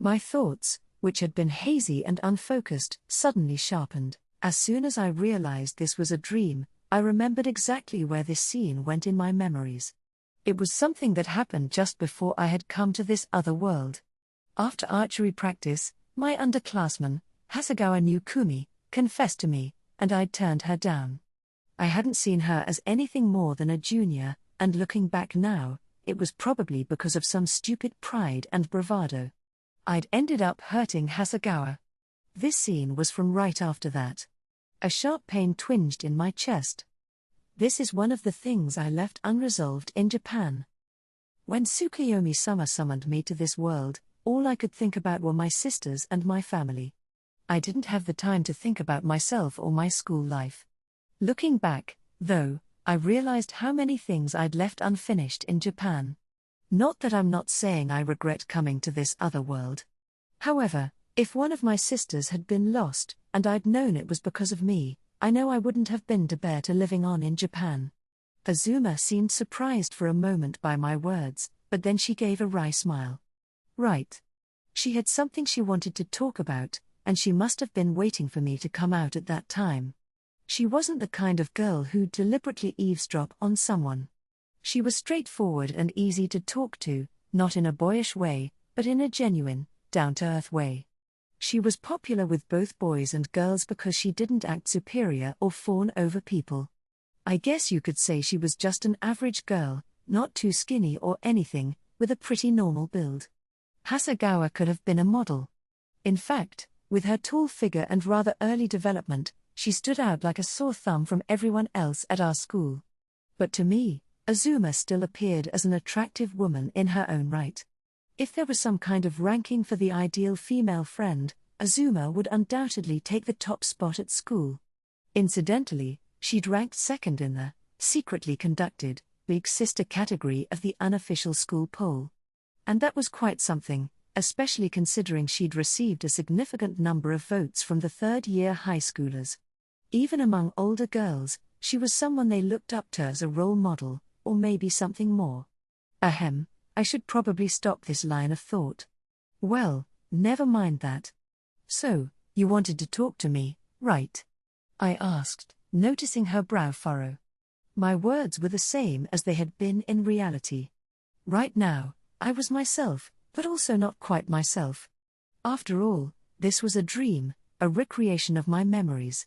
My thoughts, which had been hazy and unfocused, suddenly sharpened. As soon as I realized this was a dream, I remembered exactly where this scene went in my memories. It was something that happened just before I had come to this other world. After archery practice, my underclassman, Hasegawa knew Kumi, confessed to me, and I'd turned her down. I hadn't seen her as anything more than a junior, and looking back now, it was probably because of some stupid pride and bravado. I'd ended up hurting Hasegawa. This scene was from right after that. A sharp pain twinged in my chest. This is one of the things I left unresolved in Japan. When Tsukiyomi-sama summoned me to this world, all I could think about were my sisters and my family. I didn't have the time to think about myself or my school life. Looking back, though, I realized how many things I'd left unfinished in Japan. Not that I'm not saying I regret coming to this other world. However, if one of my sisters had been lost, and I'd known it was because of me, I know I wouldn't have been to bear to living on in Japan. Azuma seemed surprised for a moment by my words, but then she gave a wry smile. Right. She had something she wanted to talk about, and she must have been waiting for me to come out at that time. She wasn't the kind of girl who'd deliberately eavesdrop on someone. She was straightforward and easy to talk to, not in a boyish way, but in a genuine, down-to-earth way. She was popular with both boys and girls because she didn't act superior or fawn over people. I guess you could say she was just an average girl, not too skinny or anything, with a pretty normal build. Hasegawa could have been a model. In fact, with her tall figure and rather early development, she stood out like a sore thumb from everyone else at our school. But to me, Azuma still appeared as an attractive woman in her own right. If there was some kind of ranking for the ideal female friend, Azuma would undoubtedly take the top spot at school. Incidentally, she'd ranked second in the, secretly conducted, big sister category of the unofficial school poll. And that was quite something, especially considering she'd received a significant number of votes from the third-year high schoolers. Even among older girls, she was someone they looked up to as a role model, or maybe something more. Ahem, I should probably stop this line of thought. Well, never mind that. So, you wanted to talk to me, right? I asked, noticing her brow furrow. My words were the same as they had been in reality. Right now, I was myself, but also not quite myself. After all, this was a dream, a recreation of my memories.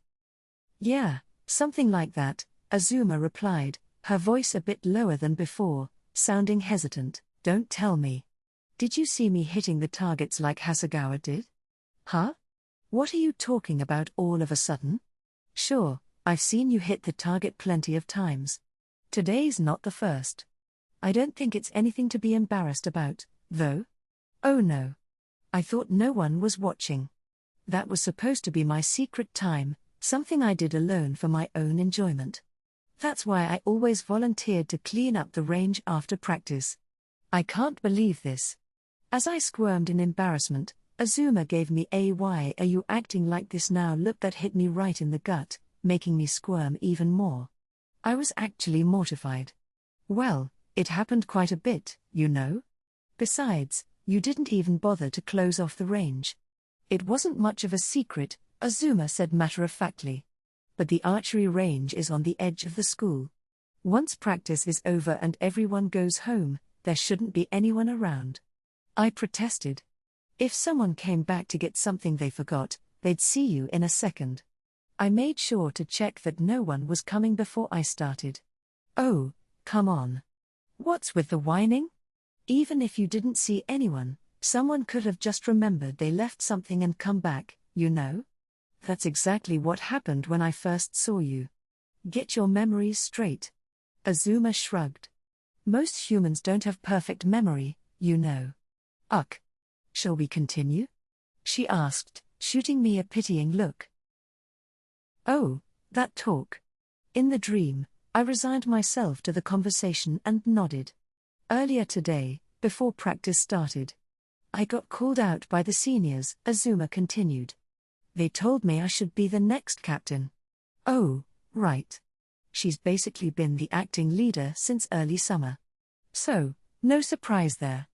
Yeah, something like that, Azuma replied, her voice a bit lower than before, sounding hesitant. Don't tell me. Did you see me hitting the targets like Hasegawa did? Huh? What are you talking about all of a sudden? Sure, I've seen you hit the target plenty of times. Today's not the first. I don't think it's anything to be embarrassed about, though. Oh no. I thought no one was watching. That was supposed to be my secret time, something I did alone for my own enjoyment. That's why I always volunteered to clean up the range after practice. I can't believe this. As I squirmed in embarrassment, Azuma gave me a "why are you acting like this now" look that hit me right in the gut, making me squirm even more. I was actually mortified. Well, it happened quite a bit, you know. Besides, you didn't even bother to close off the range. It wasn't much of a secret, Azuma said matter-of-factly. But the archery range is on the edge of the school. Once practice is over and everyone goes home, there shouldn't be anyone around. I protested. If someone came back to get something they forgot, they'd see you in a second. I made sure to check that no one was coming before I started. Oh, come on. What's with the whining? Even if you didn't see anyone, someone could have just remembered they left something and come back, you know? That's exactly what happened when I first saw you. Get your memories straight. Azuma shrugged. Most humans don't have perfect memory, you know. Ugh. Shall we continue? She asked, shooting me a pitying look. Oh, that talk. In the dream, I resigned myself to the conversation and nodded. Earlier today, before practice started, I got called out by the seniors, Azuma continued. They told me I should be the next captain. Oh, right. She's basically been the acting leader since early summer. So, no surprise there.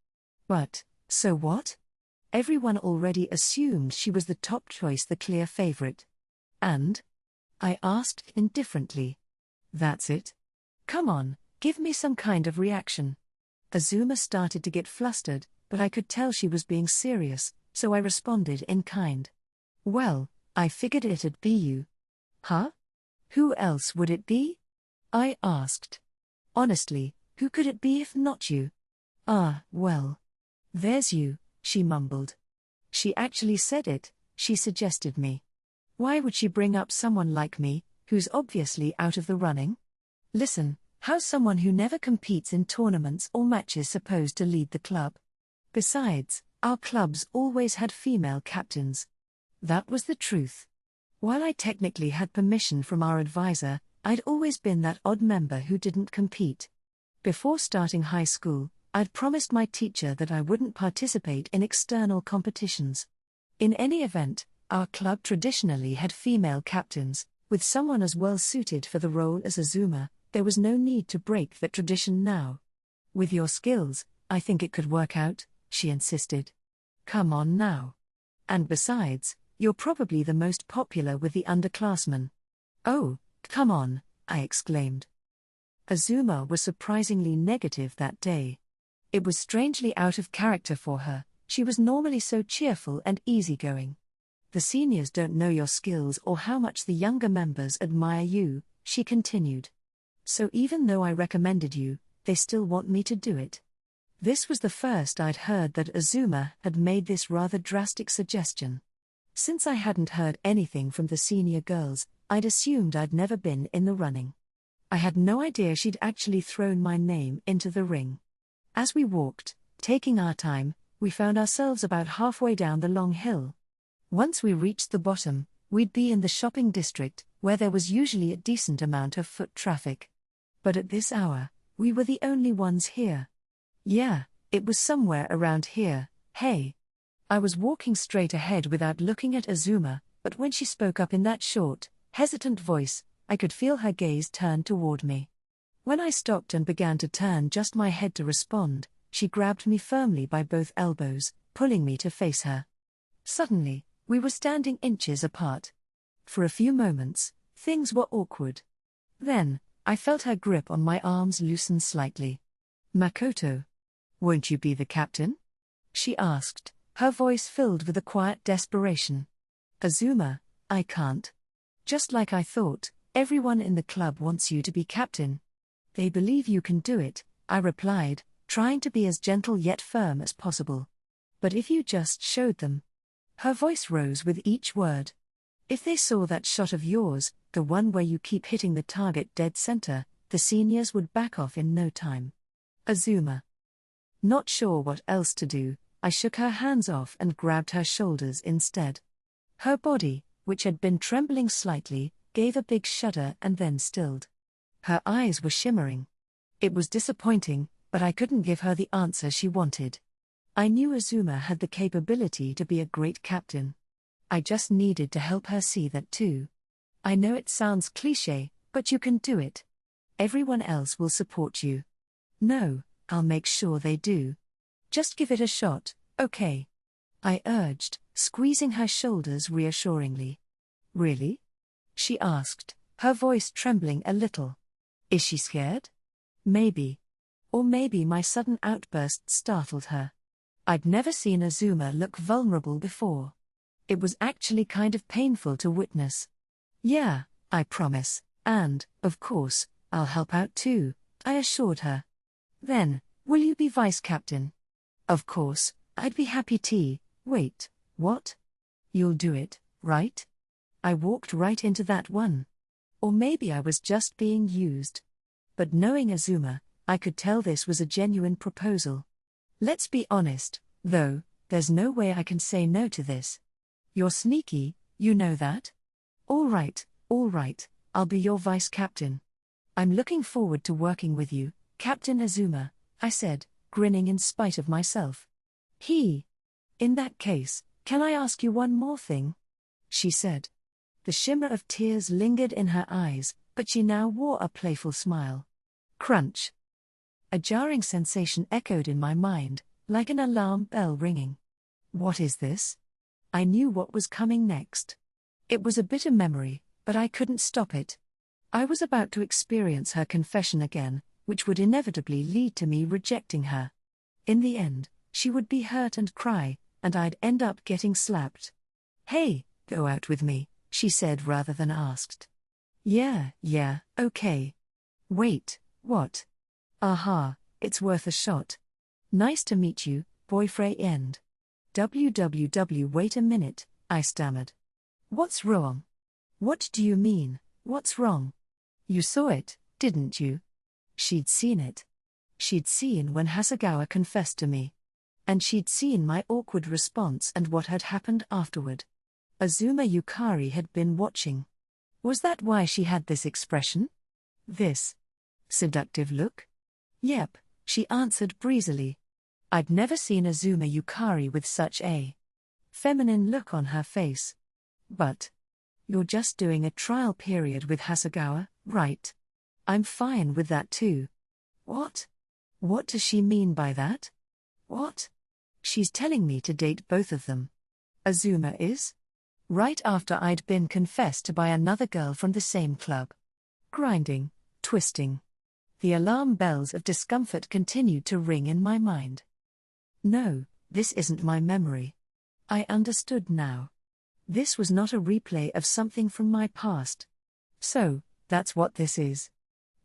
But, so what? Everyone already assumed she was the top choice, the clear favorite. And? I asked indifferently. That's it? Come on, give me some kind of reaction. Azuma started to get flustered, but I could tell she was being serious, so I responded in kind. Well, I figured it'd be you. Huh? Who else would it be? I asked. Honestly, who could it be if not you? Ah, well. There's you, she mumbled. She actually said it, she suggested me. Why would she bring up someone like me, who's obviously out of the running? Listen, how's someone who never competes in tournaments or matches supposed to lead the club? Besides, our clubs always had female captains. That was the truth. While I technically had permission from our advisor, I'd always been that odd member who didn't compete. Before starting high school, I'd promised my teacher that I wouldn't participate in external competitions. In any event, our club traditionally had female captains. With someone as well suited for the role as Azuma, there was no need to break that tradition now. With your skills, I think it could work out, she insisted. Come on now. And besides, you're probably the most popular with the underclassmen. Oh, come on, I exclaimed. Azuma was surprisingly negative that day. It was strangely out of character for her. She was normally so cheerful and easygoing. The seniors don't know your skills or how much the younger members admire you, she continued. So even though I recommended you, they still want me to do it. This was the first I'd heard that Azuma had made this rather drastic suggestion. Since I hadn't heard anything from the senior girls, I'd assumed I'd never been in the running. I had no idea she'd actually thrown my name into the ring. As we walked, taking our time, we found ourselves about halfway down the long hill. Once we reached the bottom, we'd be in the shopping district, where there was usually a decent amount of foot traffic. But at this hour, we were the only ones here. Yeah, it was somewhere around here. Hey. I was walking straight ahead without looking at Azuma, but when she spoke up in that short, hesitant voice, I could feel her gaze turn toward me. When I stopped and began to turn just my head to respond, she grabbed me firmly by both elbows, pulling me to face her. Suddenly, we were standing inches apart. For a few moments, things were awkward. Then, I felt her grip on my arms loosen slightly. "Makoto, won't you be the captain?" she asked, her voice filled with a quiet desperation. "Azuma, I can't." "Just like I thought, everyone in the club wants you to be captain. They believe you can do it," I replied, trying to be as gentle yet firm as possible. "But if you just showed them." Her voice rose with each word. "If they saw that shot of yours, the one where you keep hitting the target dead center, the seniors would back off in no time." Azuma. Not sure what else to do, I shook her hands off and grabbed her shoulders instead. Her body, which had been trembling slightly, gave a big shudder and then stilled. Her eyes were shimmering. It was disappointing, but I couldn't give her the answer she wanted. I knew Azuma had the capability to be a great captain. I just needed to help her see that too. "I know it sounds cliché, but you can do it. Everyone else will support you." "No, I'll make sure they do. Just give it a shot, okay?" I urged, squeezing her shoulders reassuringly. "Really?" she asked, her voice trembling a little. "Is she scared?" Maybe. Or maybe my sudden outburst startled her. I'd never seen Azuma look vulnerable before. It was actually kind of painful to witness. "Yeah, I promise, and, of course, I'll help out too," I assured her. "Then, will you be vice captain?" "Of course, I'd be happy to." "Wait, what? You'll do it, right?" I walked right into that one. Or maybe I was just being used. But knowing Azuma, I could tell this was a genuine proposal. "Let's be honest, though, there's no way I can say no to this. You're sneaky, you know that?" All right, I'll be your vice captain. I'm looking forward to working with you, Captain Azuma," I said, grinning in spite of myself. "In that case, can I ask you one more thing?" she said. The shimmer of tears lingered in her eyes, but she now wore a playful smile. Crunch. A jarring sensation echoed in my mind, like an alarm bell ringing. What is this? I knew what was coming next. It was a bitter memory, but I couldn't stop it. I was about to experience her confession again, which would inevitably lead to me rejecting her. In the end, she would be hurt and cry, and I'd end up getting slapped. "Hey, go out with me," she said rather than asked. Yeah, okay. "Wait, what?" "Aha, it's worth a shot. Nice to meet you, boyfriend." Wait a minute, I stammered. "What's wrong?" "What do you mean, what's wrong? You saw it, didn't you?" She'd seen it. She'd seen when Hasegawa confessed to me. And she'd seen my awkward response and what had happened afterward. Azuma Yukari had been watching. Was that why she had this expression? This seductive look? "Yep," she answered breezily. I'd never seen Azuma Yukari with such a feminine look on her face. "But you're just doing a trial period with Hasegawa, right?" "I'm fine with that too." "What? What does she mean by that?" "What?" "She's telling me to date both of them." "Azuma is?" Right after I'd been confessed to by another girl from the same club. Grinding, twisting. The alarm bells of discomfort continued to ring in my mind. No, this isn't my memory. I understood now. This was not a replay of something from my past. So, that's what this is.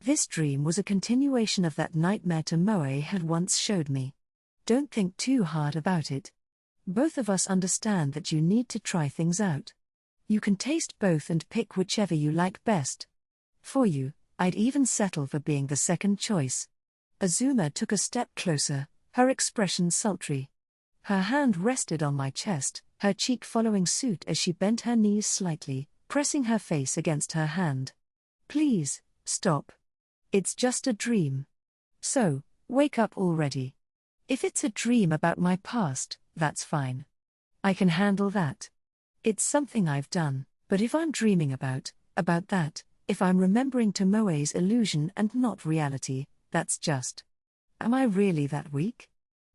This dream was a continuation of that nightmare Tomoe had once showed me. Don't think too hard about it. Both of us understand that you need to try things out. You can taste both and pick whichever you like best. For you, I'd even settle for being the second choice. Azuma took a step closer, her expression sultry. Her hand rested on my chest, her cheek following suit as she bent her knees slightly, pressing her face against her hand. Please, stop. It's just a dream. So, wake up already. If it's a dream about my past, that's fine. I can handle that. It's something I've done, but if I'm dreaming about that, if I'm remembering Tomoe's illusion and not reality, that's just. Am I really that weak?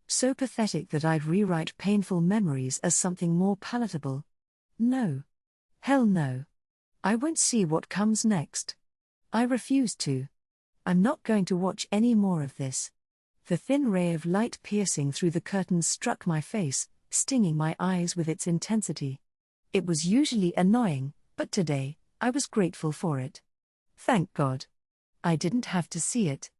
So pathetic that I'd rewrite painful memories as something more palatable? No. Hell no. I won't see what comes next. I refuse to. I'm not going to watch any more of this. The thin ray of light piercing through the curtains struck my face, stinging my eyes with its intensity. It was usually annoying, but today, I was grateful for it. Thank God. I didn't have to see it.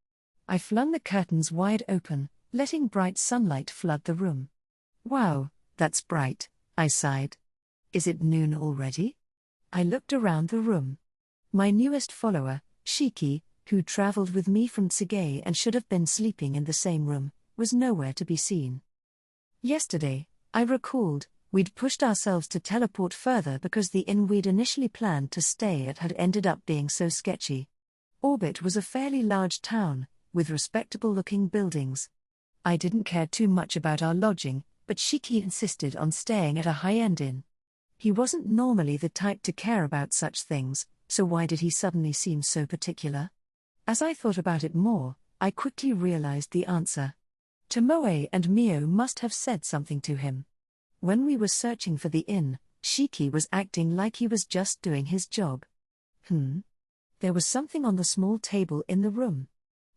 I flung the curtains wide open, letting bright sunlight flood the room. Wow, that's bright, I sighed. Is it noon already? I looked around the room. My newest follower, Shiki, who traveled with me from Tsuge and should have been sleeping in the same room, was nowhere to be seen. Yesterday, I recalled, we'd pushed ourselves to teleport further because the inn we'd initially planned to stay at had ended up being so sketchy. Orbit was a fairly large town, with respectable-looking buildings. I didn't care too much about our lodging, but Shiki insisted on staying at a high-end inn. He wasn't normally the type to care about such things, so why did he suddenly seem so particular? As I thought about it more, I quickly realized the answer. Tomoe and Mio must have said something to him. When we were searching for the inn, Shiki was acting like he was just doing his job. There was something on the small table in the room.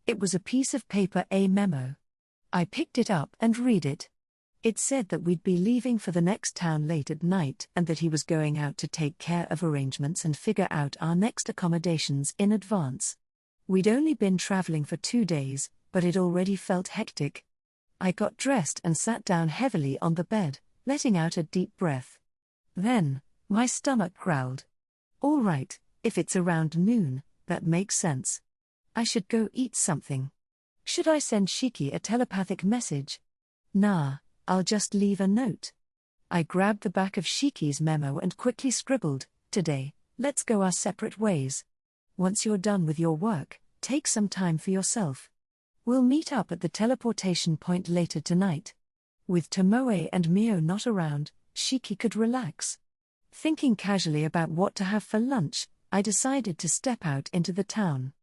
It was a piece of paper, a memo. I picked it up and read it. It said that we'd be leaving for the next town late at night and that he was going out to take care of arrangements and figure out our next accommodations in advance. We'd only been traveling for 2 days, but it already felt hectic. I got dressed and sat down heavily on the bed, letting out a deep breath. Then, my stomach growled. All right, if it's around noon, that makes sense. I should go eat something. Should I send Shiki a telepathic message? Nah, I'll just leave a note. I grabbed the back of Shiki's memo and quickly scribbled, "Today, let's go our separate ways. Once you're done with your work, take some time for yourself. We'll meet up at the teleportation point later tonight." With Tomoe and Mio not around, Shiki could relax. Thinking casually about what to have for lunch, I decided to step out into the town.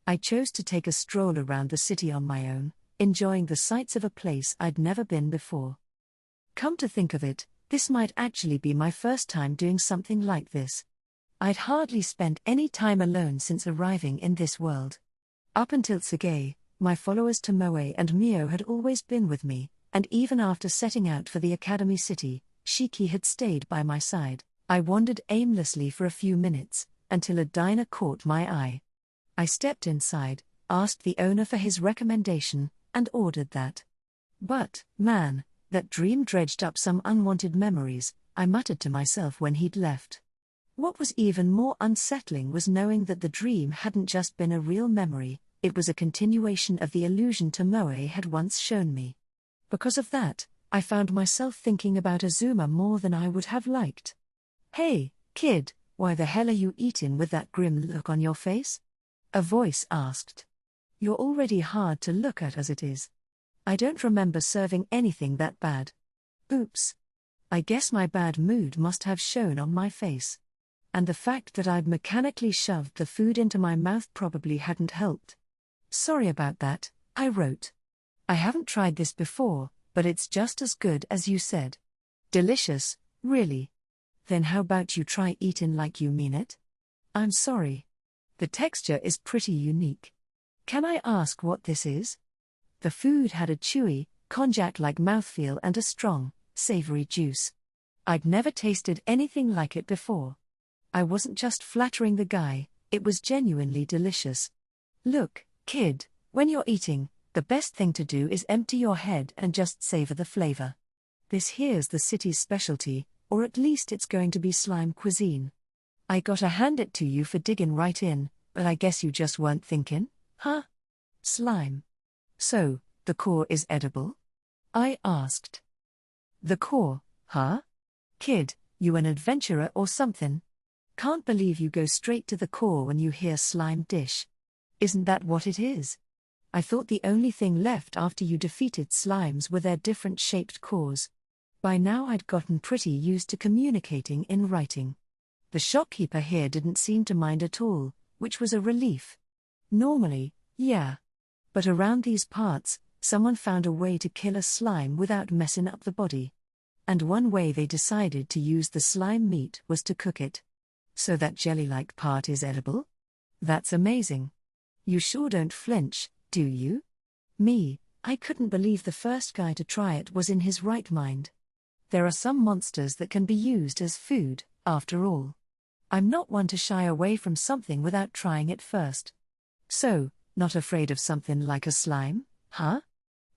I chose to take a stroll around the city on my own, enjoying the sights of a place I'd never been before. Come to think of it, this might actually be my first time doing something like this. I'd hardly spent any time alone since arriving in this world. Up until Tsuge, my followers Tomoe and Mio had always been with me, and even after setting out for the Academy City, Shiki had stayed by my side. I wandered aimlessly for a few minutes, until a diner caught my eye. I stepped inside, asked the owner for his recommendation, and ordered that. But, man, that dream dredged up some unwanted memories, I muttered to myself when he'd left. What was even more unsettling was knowing that the dream hadn't just been a real memory, it was a continuation of the illusion Tomoe had once shown me. Because of that, I found myself thinking about Azuma more than I would have liked. "Hey, kid, why the hell are you eating with that grim look on your face?" a voice asked. "You're already hard to look at as it is. I don't remember serving anything that bad." Oops. I guess my bad mood must have shown on my face. And the fact that I'd mechanically shoved the food into my mouth probably hadn't helped. "Sorry about that," I wrote. "I haven't tried this before, but it's just as good as you said." "Delicious, really? Then how about you try eating like you mean it?" "I'm sorry. The texture is pretty unique. Can I ask what this is?" The food had a chewy, konjac-like mouthfeel and a strong, savory juice. I'd never tasted anything like it before. I wasn't just flattering the guy, it was genuinely delicious. Look, kid, when you're eating, the best thing to do is empty your head and just savor the flavor. This here's the city's specialty, or at least it's going to be slime cuisine. I gotta hand it to you for digging right in, but I guess you just weren't thinking, huh? Slime. So, the core is edible? I asked. The core, huh? Kid, you an adventurer or something? Can't believe you go straight to the core when you hear slime dish. Isn't that what it is? I thought the only thing left after you defeated slimes were their different shaped cores. By now I'd gotten pretty used to communicating in writing. The shopkeeper here didn't seem to mind at all, which was a relief. Normally, yeah. But around these parts, someone found a way to kill a slime without messing up the body. And one way they decided to use the slime meat was to cook it. So that jelly-like part is edible? That's amazing. You sure don't flinch, do you? Me, I couldn't believe the first guy to try it was in his right mind. There are some monsters that can be used as food, after all. I'm not one to shy away from something without trying it first. So, not afraid of something like a slime, huh?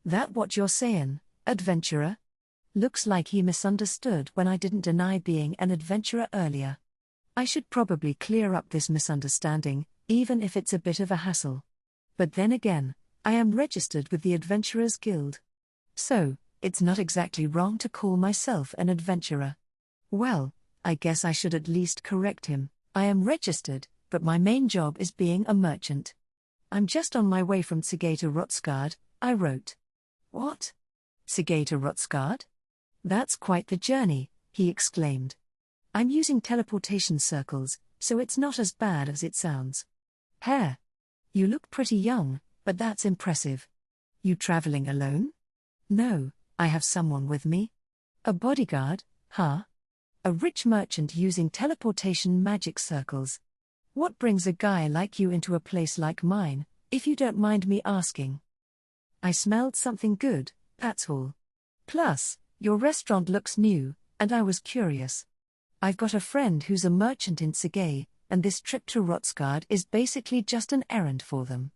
That what you're saying, adventurer? Looks like he misunderstood when I didn't deny being an adventurer earlier. I should probably clear up this misunderstanding, even if it's a bit of a hassle. But then again, I am registered with the Adventurers Guild. So, it's not exactly wrong to call myself an adventurer. Well, I guess I should at least correct him. I am registered, but my main job is being a merchant. I'm just on my way from Tsukimichi to Rotsgard, I wrote. What? Tsukimichi to Rotsgard? That's quite the journey, he exclaimed. I'm using teleportation circles, so it's not as bad as it sounds. Hair. You look pretty young, but that's impressive. You traveling alone? No, I have someone with me. A bodyguard, huh? A rich merchant using teleportation magic circles. What brings a guy like you into a place like mine, if you don't mind me asking? I smelled something good, that's all. Plus, your restaurant looks new, and I was curious. I've got a friend who's a merchant in Tsukimichi, and this trip to Rotsgard is basically just an errand for them.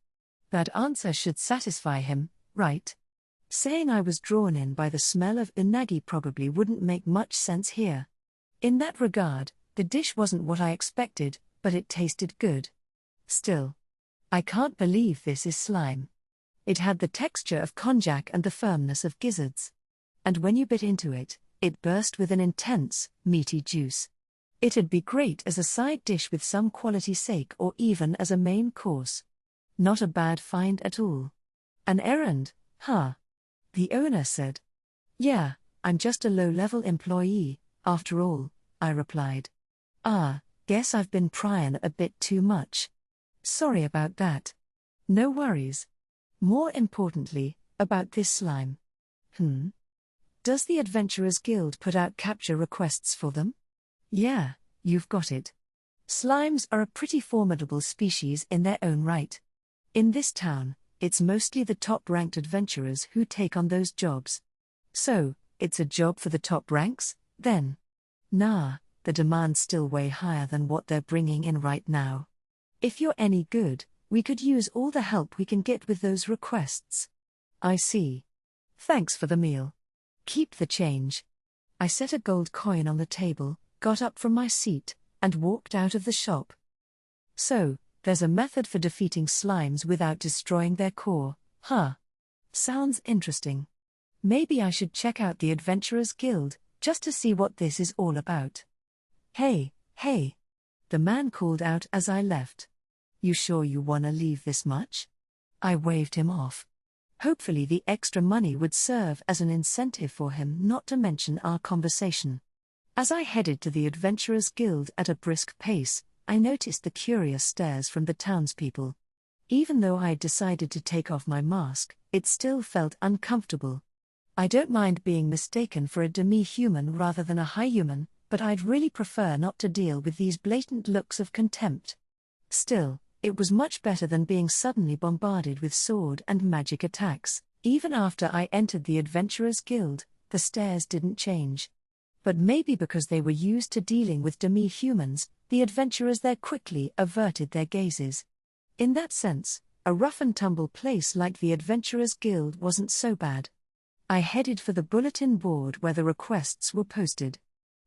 That answer should satisfy him, right? Saying I was drawn in by the smell of unagi probably wouldn't make much sense here. In that regard, the dish wasn't what I expected, but it tasted good. Still, I can't believe this is slime. It had the texture of konjac and the firmness of gizzards. And when you bit into it, it burst with an intense, meaty juice. It'd be great as a side dish with some quality sake or even as a main course. Not a bad find at all. An errand, huh? The owner said. Yeah, I'm just a low-level employee, after all, I replied. Guess I've been prying a bit too much. Sorry about that. No worries. More importantly, about this slime. Does the Adventurers Guild put out capture requests for them? Yeah, you've got it. Slimes are a pretty formidable species in their own right. In this town, it's mostly the top-ranked adventurers who take on those jobs. So, it's a job for the top ranks, then? Nah, the demand's still way higher than what they're bringing in right now. If you're any good, we could use all the help we can get with those requests. I see. Thanks for the meal. Keep the change. I set a gold coin on the table, got up from my seat, and walked out of the shop. So, there's a method for defeating slimes without destroying their core, huh? Sounds interesting. Maybe I should check out the Adventurers Guild, just to see what this is all about. Hey, the man called out as I left. You sure you wanna leave this much? I waved him off. Hopefully the extra money would serve as an incentive for him not to mention our conversation. As I headed to the Adventurers Guild at a brisk pace, I noticed the curious stares from the townspeople. Even though I'd decided to take off my mask, it still felt uncomfortable. I don't mind being mistaken for a demi-human rather than a high-human, but I'd really prefer not to deal with these blatant looks of contempt. Still, it was much better than being suddenly bombarded with sword and magic attacks. Even after I entered the Adventurers Guild, the stares didn't change. But maybe because they were used to dealing with demi-humans, the adventurers there quickly averted their gazes. In that sense, A rough-and-tumble place like the Adventurers Guild wasn't so bad. I headed for the bulletin board where the requests were posted.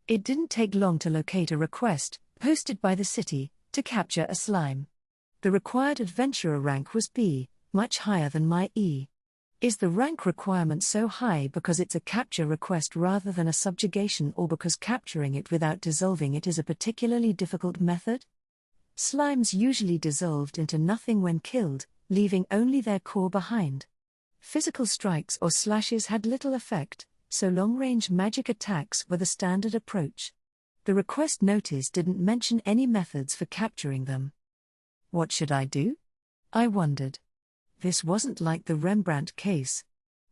It didn't take long to locate a request, posted by the city, to capture a slime. The required adventurer rank was B, much higher than my E. Is the rank requirement so high because it's a capture request rather than a subjugation, or because capturing it without dissolving it is a particularly difficult method? Slimes usually dissolved into nothing when killed, leaving only their core behind. Physical strikes or slashes had little effect, so long-range magic attacks were the standard approach. The request notice didn't mention any methods for capturing them. What should I do? I wondered. This wasn't like the Rembrandt case.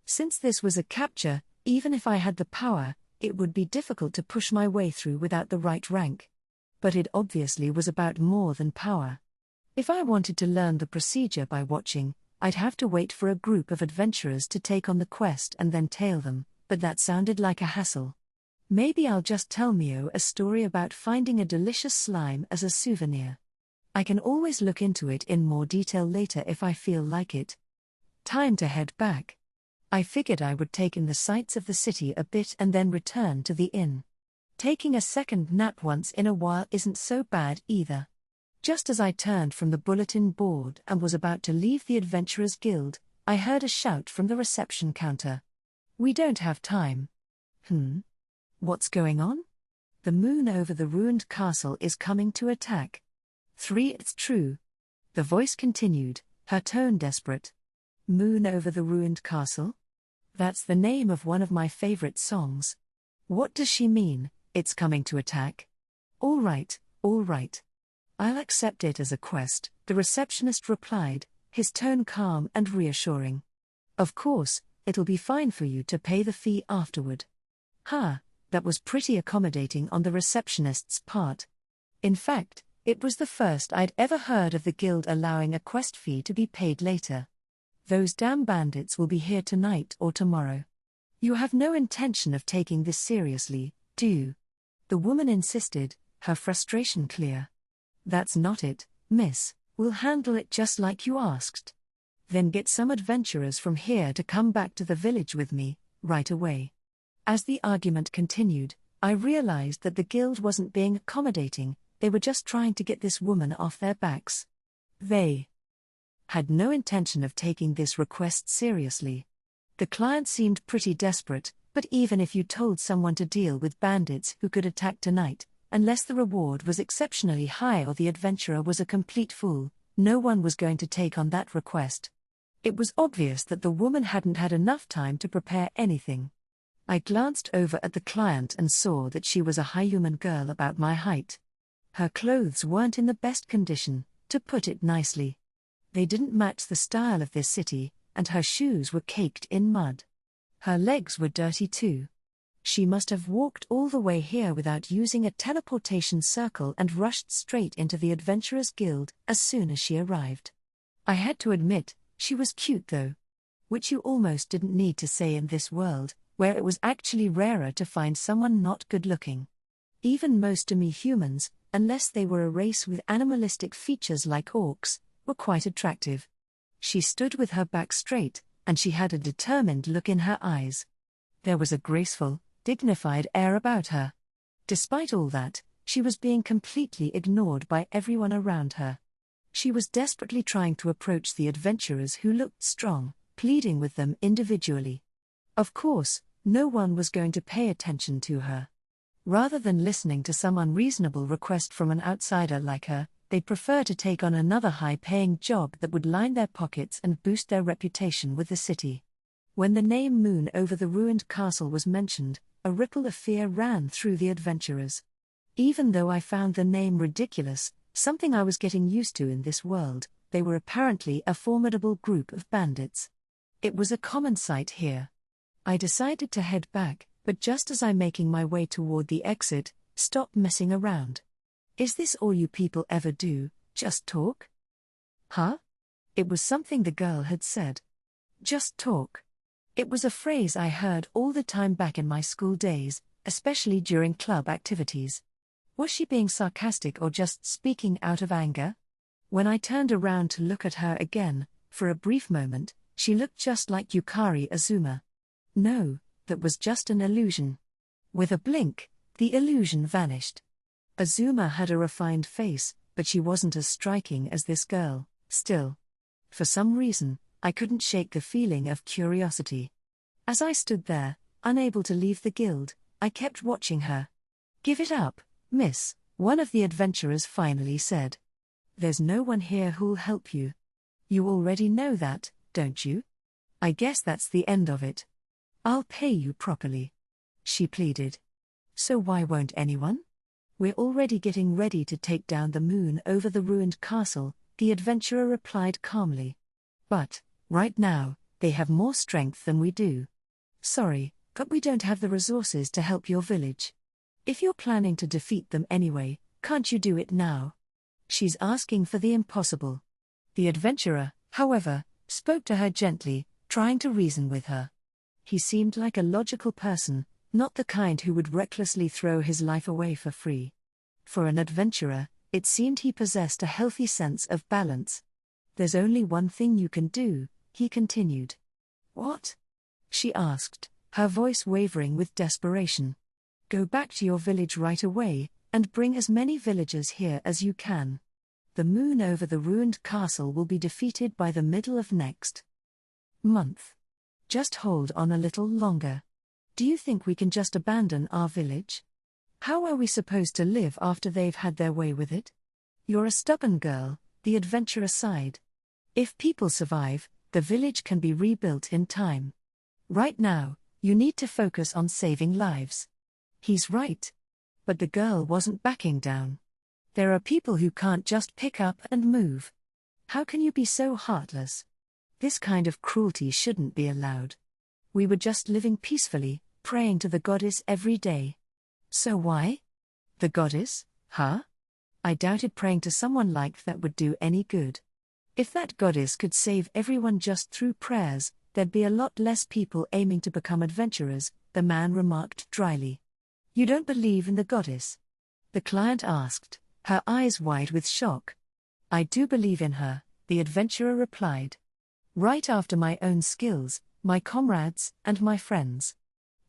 Since this was a capture, even if I had the power, it would be difficult to push my way through without the right rank. But it obviously was about more than power. If I wanted to learn the procedure by watching, I'd have to wait for a group of adventurers to take on the quest and then tail them, but that sounded like a hassle. Maybe I'll just tell Mio a story about finding a delicious slime as a souvenir. I can always look into it in more detail later if I feel like it. Time to head back. I figured I would take in the sights of the city a bit and then return to the inn. Taking a second nap once in a while isn't so bad either. Just as I turned from the bulletin board and was about to leave the Adventurers Guild, I heard a shout from the reception counter. "We don't have time." What's going on? The moon over the ruined castle is coming to attack. 3 It's true. The voice continued, her tone desperate. Moon over the ruined castle? That's the name of one of my favorite songs. What does she mean, it's coming to attack? All right. I'll accept it as a quest, the receptionist replied, his tone calm and reassuring. Of course, it'll be fine for you to pay the fee afterward. That was pretty accommodating on the receptionist's part. In fact, it was the first I'd ever heard of the guild allowing a quest fee to be paid later. Those damn bandits will be here tonight or tomorrow. You have no intention of taking this seriously, do you? The woman insisted, her frustration clear. That's not it, miss, we'll handle it just like you asked. Then get some adventurers from here to come back to the village with me, right away. As the argument continued, I realized that the guild wasn't being accommodating, they were just trying to get this woman off their backs. They had no intention of taking this request seriously. The client seemed pretty desperate, but even if you told someone to deal with bandits who could attack tonight, unless the reward was exceptionally high or the adventurer was a complete fool, no one was going to take on that request. It was obvious that the woman hadn't had enough time to prepare anything. I glanced over at the client and saw that she was a human girl about my height. Her clothes weren't in the best condition, to put it nicely. They didn't match the style of this city, and her shoes were caked in mud. Her legs were dirty too. She must have walked all the way here without using a teleportation circle and rushed straight into the Adventurers Guild as soon as she arrived. I had to admit, she was cute though. Which you almost didn't need to say in this world, where it was actually rarer to find someone not good-looking. Even most demi-humans, unless they were a race with animalistic features like orcs, were quite attractive. She stood with her back straight, and she had a determined look in her eyes. There was a graceful, dignified air about her. Despite all that, she was being completely ignored by everyone around her. She was desperately trying to approach the adventurers who looked strong, pleading with them individually. Of course, no one was going to pay attention to her. Rather than listening to some unreasonable request from an outsider like her, they'd prefer to take on another high-paying job that would line their pockets and boost their reputation with the city. When the name Moon over the ruined castle was mentioned, a ripple of fear ran through the adventurers. Even though I found the name ridiculous, something I was getting used to in this world, they were apparently a formidable group of bandits. It was a common sight here. I decided to head back, but just as I'm making my way toward the exit, stop messing around. Is this all you people ever do, just talk? Huh? It was something the girl had said. Just talk. It was a phrase I heard all the time back in my school days, especially during club activities. Was she being sarcastic or just speaking out of anger? When I turned around to look at her again, For a brief moment, she looked just like Yukari Azuma. No, that was just an illusion. With a blink, the illusion vanished. Azuma had a refined face, but she wasn't as striking as this girl, still. For some reason, I couldn't shake the feeling of curiosity. As I stood there, unable to leave the guild, I kept watching her. "Give it up, miss," one of the adventurers finally said. "There's no one here who'll help you. You already know that, don't you? I guess that's the end of it. I'll pay you properly," she pleaded. "So why won't anyone? We're already getting ready to take down the moon over the ruined castle," the adventurer replied calmly. "But, right now, they have more strength than we do. Sorry, but we don't have the resources to help your village. If you're planning to defeat them anyway, can't you do it now?" She's asking for the impossible. The adventurer, however, spoke to her gently, trying to reason with her. He seemed like a logical person, not the kind who would recklessly throw his life away for free. For an adventurer, it seemed he possessed a healthy sense of balance. "There's only one thing you can do," he continued. "What?" she asked, her voice wavering with desperation. "Go back to your village right away, and bring as many villagers here as you can. The moon over the ruined castle will be defeated by the middle of next month. Just hold on a little longer. Do you think we can just abandon our village? How are we supposed to live after they've had their way with it? You're a stubborn girl," the adventurer sighed. "If people survive, the village can be rebuilt in time. Right now, you need to focus on saving lives." He's right. But the girl wasn't backing down. "There are people who can't just pick up and move. How can you be so heartless? This kind of cruelty shouldn't be allowed. We were just living peacefully, praying to the goddess every day." "So why? The goddess, huh?" I doubted praying to someone like that would do any good. If that goddess could save everyone just through prayers, there'd be a lot less people aiming to become adventurers, the man remarked dryly. "You don't believe in the goddess?" the client asked, her eyes wide with shock. "I do believe in her," the adventurer replied. "Right after my own skills, my comrades, and my friends.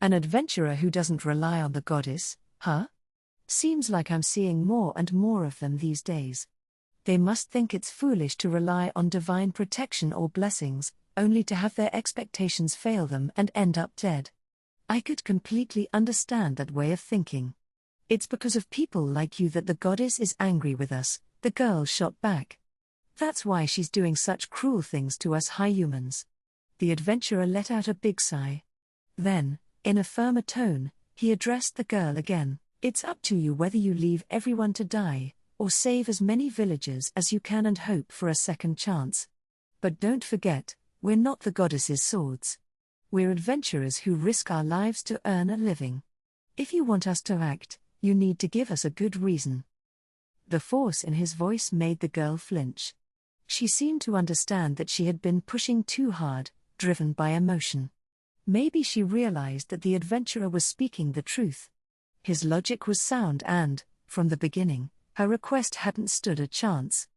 An adventurer who doesn't rely on the goddess, huh? Seems like I'm seeing more and more of them these days. They must think it's foolish to rely on divine protection or blessings, only to have their expectations fail them and end up dead. I could completely understand that way of thinking. It's because of people like you that the goddess is angry with us," the girl shot back. "That's why she's doing such cruel things to us high humans." The adventurer let out a big sigh. Then, in a firmer tone, he addressed the girl again. "It's up to you whether you leave everyone to die, or save as many villagers as you can and hope for a second chance. But don't forget, we're not the goddess's swords. We're adventurers who risk our lives to earn a living. If you want us to act, you need to give us a good reason." The force in his voice made the girl flinch. She seemed to understand that she had been pushing too hard, driven by emotion. Maybe she realized that the adventurer was speaking the truth. His logic was sound and, from the beginning, her request hadn't stood a chance.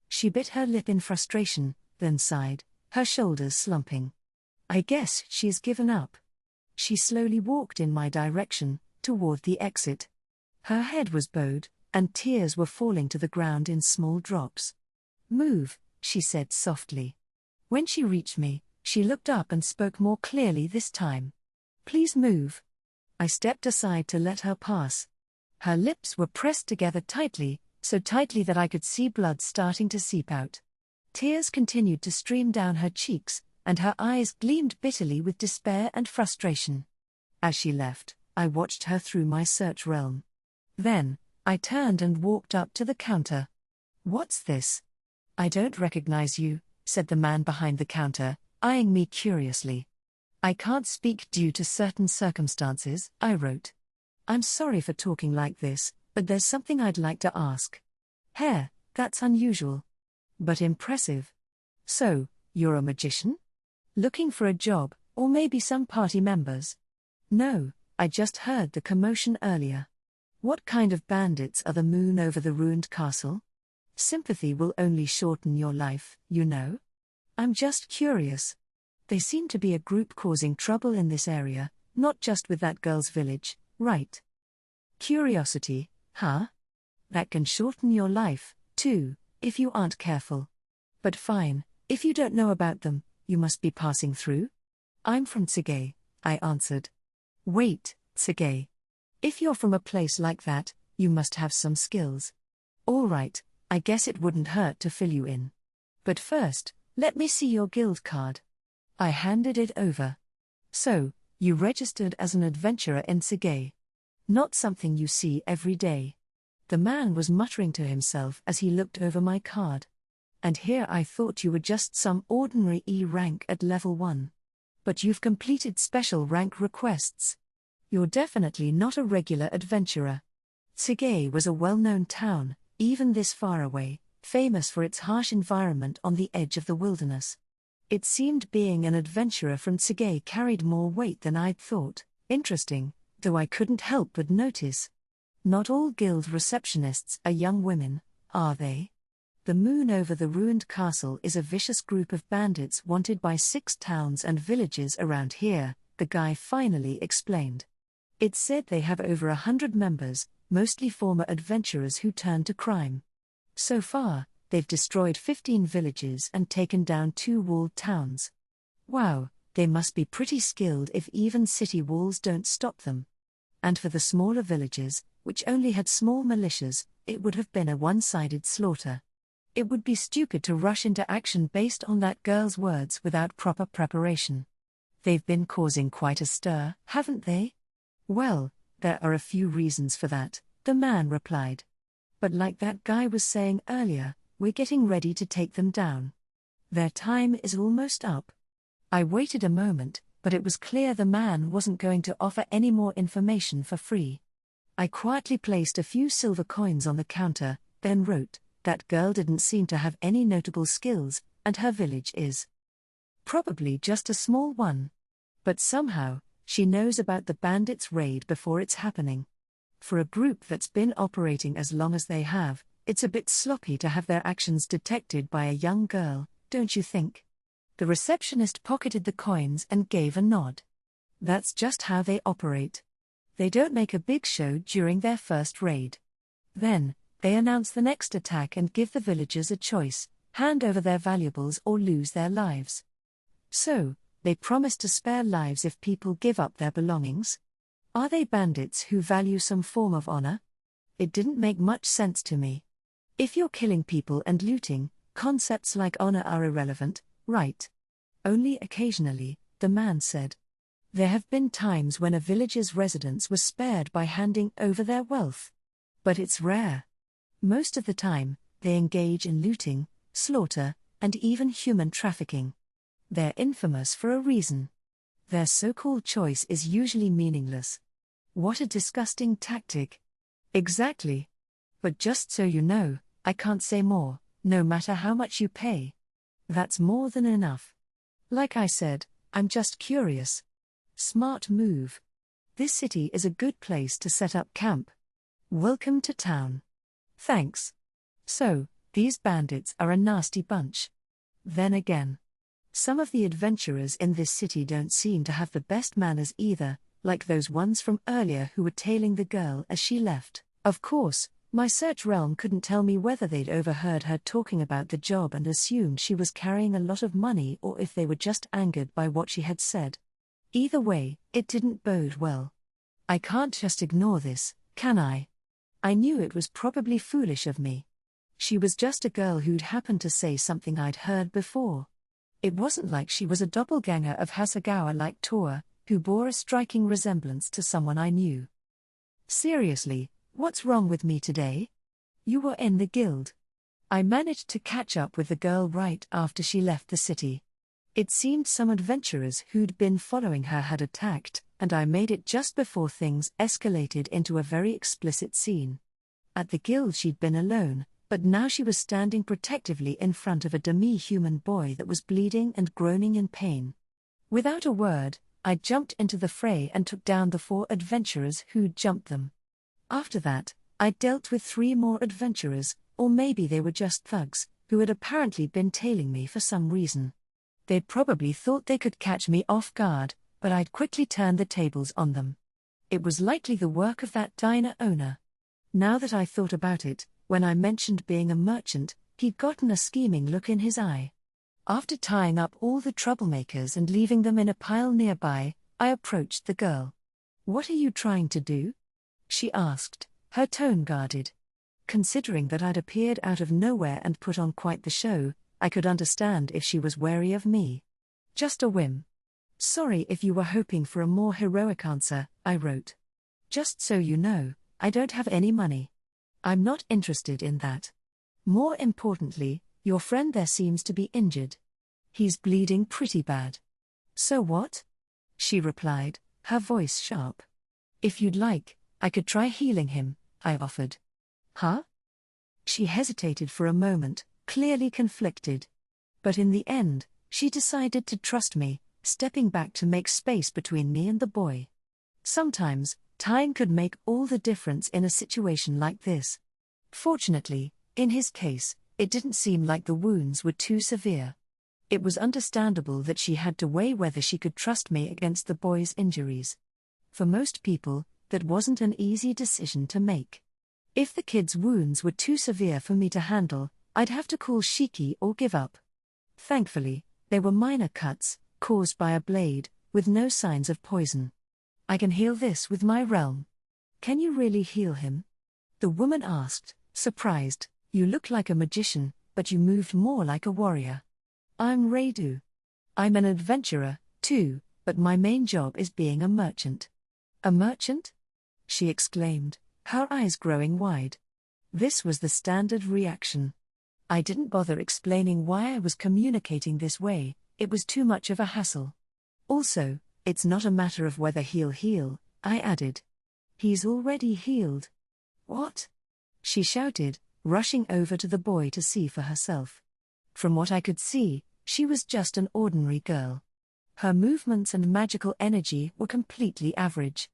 She bit her lip in frustration, then sighed, her shoulders slumping. "I guess she's given up." She slowly walked in my direction, toward the exit. Her head was bowed, and tears were falling to the ground in small drops. "Move," she said softly. When she reached me, she looked up and spoke more clearly this time. "Please move." I stepped aside to let her pass. Her lips were pressed together tightly, so tightly that I could see blood starting to seep out. Tears continued to stream down her cheeks, and her eyes gleamed bitterly with despair and frustration. As she left, I watched her through my search realm. Then, I turned and walked up to the counter. "What's this?" "I don't recognize you," said the man behind the counter, eyeing me curiously. "I can't speak due to certain circumstances," I wrote. "I'm sorry for talking like this, but there's something I'd like to ask." "Hair, that's unusual. But impressive. So, you're a magician? Looking for a job, or maybe some party members?" "No, I just heard the commotion earlier." "What kind of bandits are the moon over the ruined castle? Sympathy will only shorten your life, you know." I'm just curious. They seem to be a group causing trouble in this area, not just with that girl's village, right? Curiosity, huh? That can shorten your life, too, if you aren't careful. But fine, if you don't know about them, you must be passing through? I'm from Tsuge, I answered. Wait, Tsuge. If you're from a place like that, you must have some skills. All right, I guess it wouldn't hurt to fill you in. But first, let me see your guild card. I handed it over. So, you registered as an adventurer in Tsuge. Not something you see every day. The man was muttering to himself as he looked over my card. And here I thought you were just some ordinary E rank at level 1. But you've completed special rank requests. You're definitely not a regular adventurer. Tsuge was a well-known town, even this far away, famous for its harsh environment on the edge of the wilderness. It seemed being an adventurer from Tsuge carried more weight than I'd thought. Interesting, though I couldn't help but notice. Not all guild receptionists are young women, are they? The moon over the ruined castle is a vicious group of bandits wanted by 6 towns and villages around here, the guy finally explained. It said they have over 100 members, mostly former adventurers who turned to crime. So far, they've destroyed 15 villages and taken down 2 walled towns. Wow, they must be pretty skilled if even city walls don't stop them. And for the smaller villages, which only had small militias, it would have been a one-sided slaughter. It would be stupid to rush into action based on that girl's words without proper preparation. They've been causing quite a stir, haven't they? Well, there are a few reasons for that, the man replied. But like that guy was saying earlier, we're getting ready to take them down. Their time is almost up. I waited a moment, but it was clear the man wasn't going to offer any more information for free. I quietly placed a few silver coins on the counter, then wrote, that girl didn't seem to have any notable skills, and her village is probably just a small one. But somehow, she knows about the bandits' raid before it's happening. For a group that's been operating as long as they have, it's a bit sloppy to have their actions detected by a young girl, don't you think? The receptionist pocketed the coins and gave a nod. That's just how they operate. They don't make a big show during their first raid. Then, they announce the next attack and give the villagers a choice: hand over their valuables or lose their lives. So, they promise to spare lives if people give up their belongings. Are they bandits who value some form of honor? It didn't make much sense to me. If you're killing people and looting, concepts like honor are irrelevant, right? Only occasionally, the man said. There have been times when a village's residents were spared by handing over their wealth. But it's rare. Most of the time, they engage in looting, slaughter, and even human trafficking. They're infamous for a reason. Their so-called choice is usually meaningless. What a disgusting tactic. Exactly. But just so you know, I can't say more, no matter how much you pay. That's more than enough. Like I said, I'm just curious. Smart move. This city is a good place to set up camp. Welcome to town. Thanks. So, these bandits are a nasty bunch. Then again, some of the adventurers in this city don't seem to have the best manners either, like those ones from earlier who were tailing the girl as she left. Of course, my search realm couldn't tell me whether they'd overheard her talking about the job and assumed she was carrying a lot of money or if they were just angered by what she had said. Either way, it didn't bode well. I can't just ignore this, can I? I knew it was probably foolish of me. She was just a girl who'd happened to say something I'd heard before. It wasn't like she was a doppelganger of Hasegawa like Tora, who bore a striking resemblance to someone I knew. Seriously, what's wrong with me today? You were in the guild. I managed to catch up with the girl right after she left the city. It seemed some adventurers who'd been following her had attacked, and I made it just before things escalated into a very explicit scene. At the guild she'd been alone, but now she was standing protectively in front of a demi-human boy that was bleeding and groaning in pain. Without a word, I jumped into the fray and took down the 4 adventurers who'd jumped them. After that, I dealt with 3 more adventurers, or maybe they were just thugs, who had apparently been tailing me for some reason. They'd probably thought they could catch me off guard, but I'd quickly turned the tables on them. It was likely the work of that diner owner. Now that I thought about it, when I mentioned being a merchant, he'd gotten a scheming look in his eye. After tying up all the troublemakers and leaving them in a pile nearby, I approached the girl. "What are you trying to do?" she asked, her tone guarded. Considering that I'd appeared out of nowhere and put on quite the show, I could understand if she was wary of me. "Just a whim." "Sorry if you were hoping for a more heroic answer," I wrote. "Just so you know, I don't have any money. I'm not interested in that. More importantly, your friend there seems to be injured. He's bleeding pretty bad." "So what?" she replied, her voice sharp. "If you'd like, I could try healing him," I offered. "Huh?" She hesitated for a moment, clearly conflicted. But in the end, she decided to trust me, stepping back to make space between me and the boy. Sometimes, time could make all the difference in a situation like this. Fortunately, in his case, it didn't seem like the wounds were too severe. It was understandable that she had to weigh whether she could trust me against the boy's injuries. For most people, that wasn't an easy decision to make. If the kid's wounds were too severe for me to handle, I'd have to call Shiki or give up. Thankfully, they were minor cuts, caused by a blade, with no signs of poison. "I can heal this with my realm." "Can you really heal him?" the woman asked, surprised. "You look like a magician, but you moved more like a warrior." "I'm Radu. I'm an adventurer, too, but my main job is being a merchant." "A merchant?" she exclaimed, her eyes growing wide. This was the standard reaction. I didn't bother explaining why I was communicating this way, it was too much of a hassle. "Also, it's not a matter of whether he'll heal," I added. "He's already healed." "What?" she shouted, rushing over to the boy to see for herself. From what I could see, she was just an ordinary girl. Her movements and magical energy were completely average.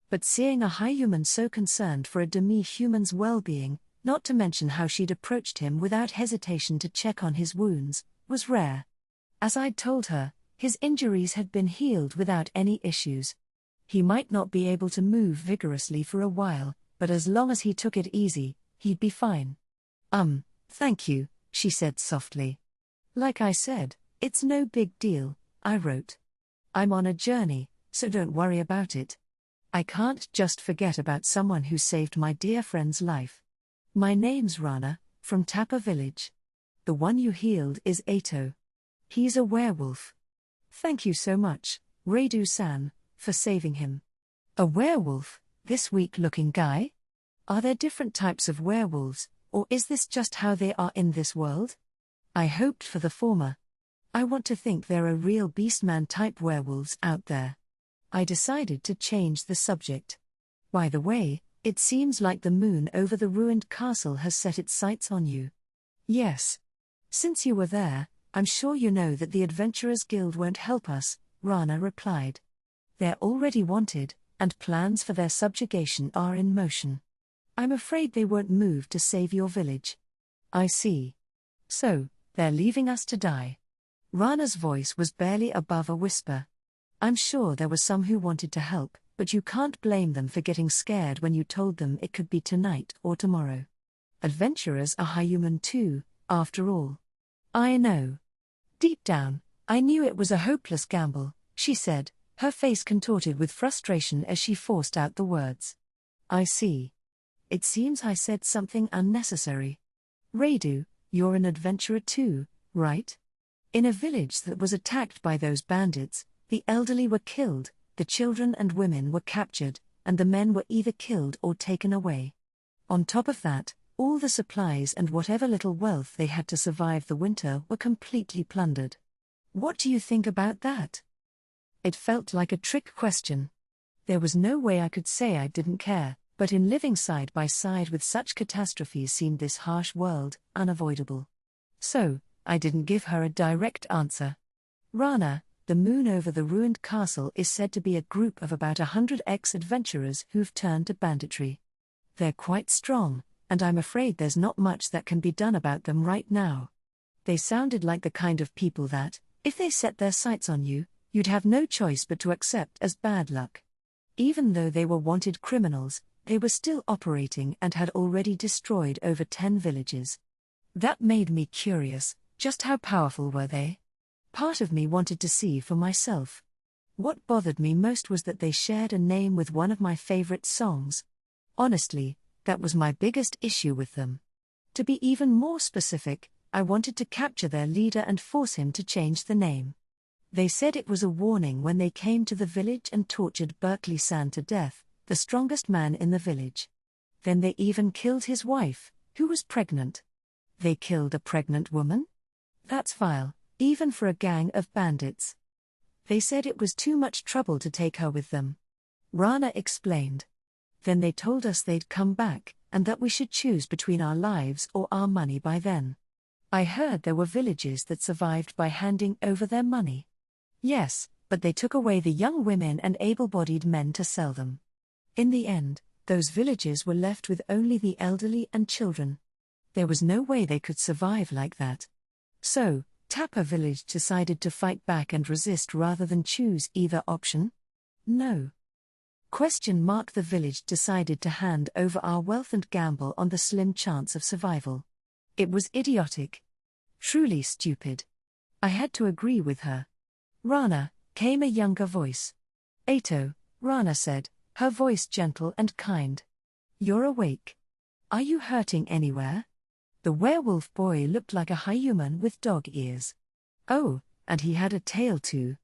But seeing a high human so concerned for a demi-human's well-being, not to mention how she'd approached him without hesitation to check on his wounds, was rare. As I'd told her, his injuries had been healed without any issues. He might not be able to move vigorously for a while, but as long as he took it easy, he'd be fine. Thank you," she said softly. "Like I said, it's no big deal," I wrote. "I'm on a journey, so don't worry about it. I can't just forget about someone who saved my dear friend's life. My name's Rana, from Tapa village. The one you healed is Ato. He's a werewolf. Thank you so much, Radu-san, for saving him." "A werewolf, this weak-looking guy? Are there different types of werewolves, or is this just how they are in this world?" I hoped for the former. I want to think there are real beastman-type werewolves out there. I decided to change the subject. "By the way, it seems like the moon over the ruined castle has set its sights on you." "Yes. Since you were there, I'm sure you know that the Adventurers Guild won't help us," Rana replied. "They're already wanted, and plans for their subjugation are in motion. I'm afraid they won't move to save your village." "I see. So, they're leaving us to die." Rana's voice was barely above a whisper. "I'm sure there were some who wanted to help, but you can't blame them for getting scared when you told them it could be tonight or tomorrow. Adventurers are human too, after all." "I know. Deep down, I knew it was a hopeless gamble," she said, her face contorted with frustration as she forced out the words. "I see. It seems I said something unnecessary. Radu, you're an adventurer too, right? In a village that was attacked by those bandits, the elderly were killed, the children and women were captured, and the men were either killed or taken away. On top of that, all the supplies and whatever little wealth they had to survive the winter were completely plundered. What do you think about that?" It felt like a trick question. There was no way I could say I didn't care, but in living side by side with such catastrophes seemed this harsh world unavoidable. So, I didn't give her a direct answer. "Rana, the moon over the ruined castle is said to be a group of about 100 ex-adventurers who've turned to banditry. They're quite strong, and I'm afraid there's not much that can be done about them right now. They sounded like the kind of people that, If they set their sights on you, you'd have no choice but to accept as bad luck. Even though they were wanted criminals, they were still operating and had already destroyed over 10 villages. That made me curious, just how powerful were they? Part of me wanted to see for myself. What bothered me most was that they shared a name with one of my favorite songs. Honestly, that was my biggest issue with them. To be even more specific, I wanted to capture their leader and force him to change the name. They said it was a warning when they came to the village and tortured Berkeley-san to death, the strongest man in the village. Then they even killed his wife, who was pregnant. They killed a pregnant woman? That's vile, even for a gang of bandits. They said it was too much trouble to take her with them. Rana explained. Then they told us they'd come back, and that we should choose between our lives or our money by then. I heard there were villages that survived by handing over their money. Yes, but they took away the young women and able-bodied men to sell them. In the end, those villages were left with only the elderly and children. There was no way they could survive like that. So, Tapa village decided to fight back and resist rather than choose either option? No. The village decided to hand over our wealth and gamble on the slim chance of survival. It was idiotic. Truly stupid. I had to agree with her. Rana, came a younger voice. Ato, Rana said, her voice gentle and kind. You're awake. Are you hurting anywhere? The werewolf boy looked like a human with dog ears. Oh, and he had a tail too.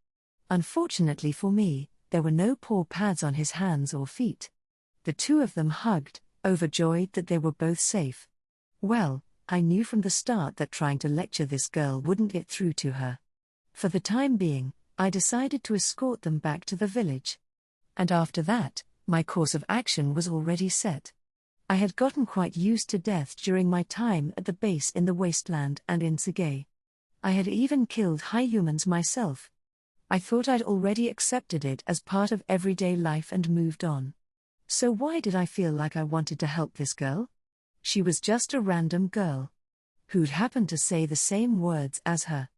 Unfortunately for me, there were no paw pads on his hands or feet. The two of them hugged, overjoyed that they were both safe. Well, I knew from the start that trying to lecture this girl wouldn't get through to her. For the time being, I decided to escort them back to the village. And after that, my course of action was already set. I had gotten quite used to death during my time at the base in the wasteland and in Tsukimichi. I had even killed humans myself. I thought I'd already accepted it as part of everyday life and moved on. So why did I feel like I wanted to help this girl? She was just a random girl. Who'd happened to say the same words as her.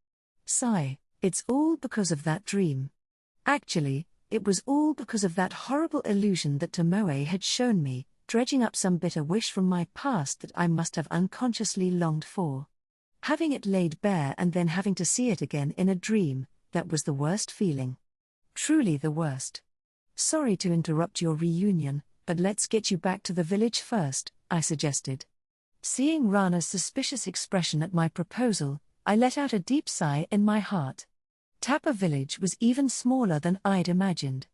Sigh, it's all because of that dream. Actually, it was all because of that horrible illusion that Tomoe had shown me, dredging up some bitter wish from my past that I must have unconsciously longed for. Having it laid bare and then having to see it again in a dream, that was the worst feeling. Truly the worst. Sorry to interrupt your reunion, but let's get you back to the village first, I suggested. Seeing Rana's suspicious expression at my proposal, I let out a deep sigh in my heart. Tapa village was even smaller than I'd imagined.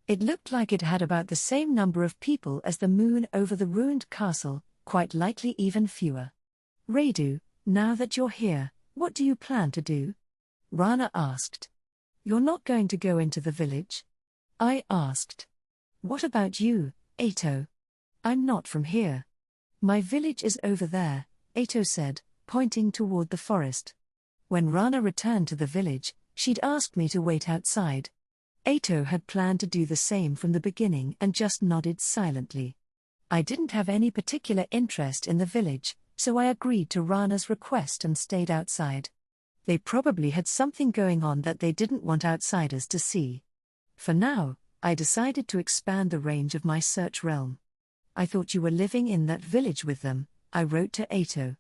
It looked like it had about the same number of people as the moon over the ruined castle, quite likely even fewer. Radu, now that you're here, what do you plan to do? Rana asked. You're not going to go into the village? I asked. What about you, Ato? I'm not from here. My village is over there, Ato said, pointing toward the forest. When Rana returned to the village, she'd asked me to wait outside. Ato had planned to do the same from the beginning and just nodded silently. I didn't have any particular interest in the village, so I agreed to Rana's request and stayed outside. They probably had something going on that they didn't want outsiders to see. For now, I decided to expand the range of my search realm. I thought you were living in that village with them, I wrote to Ato.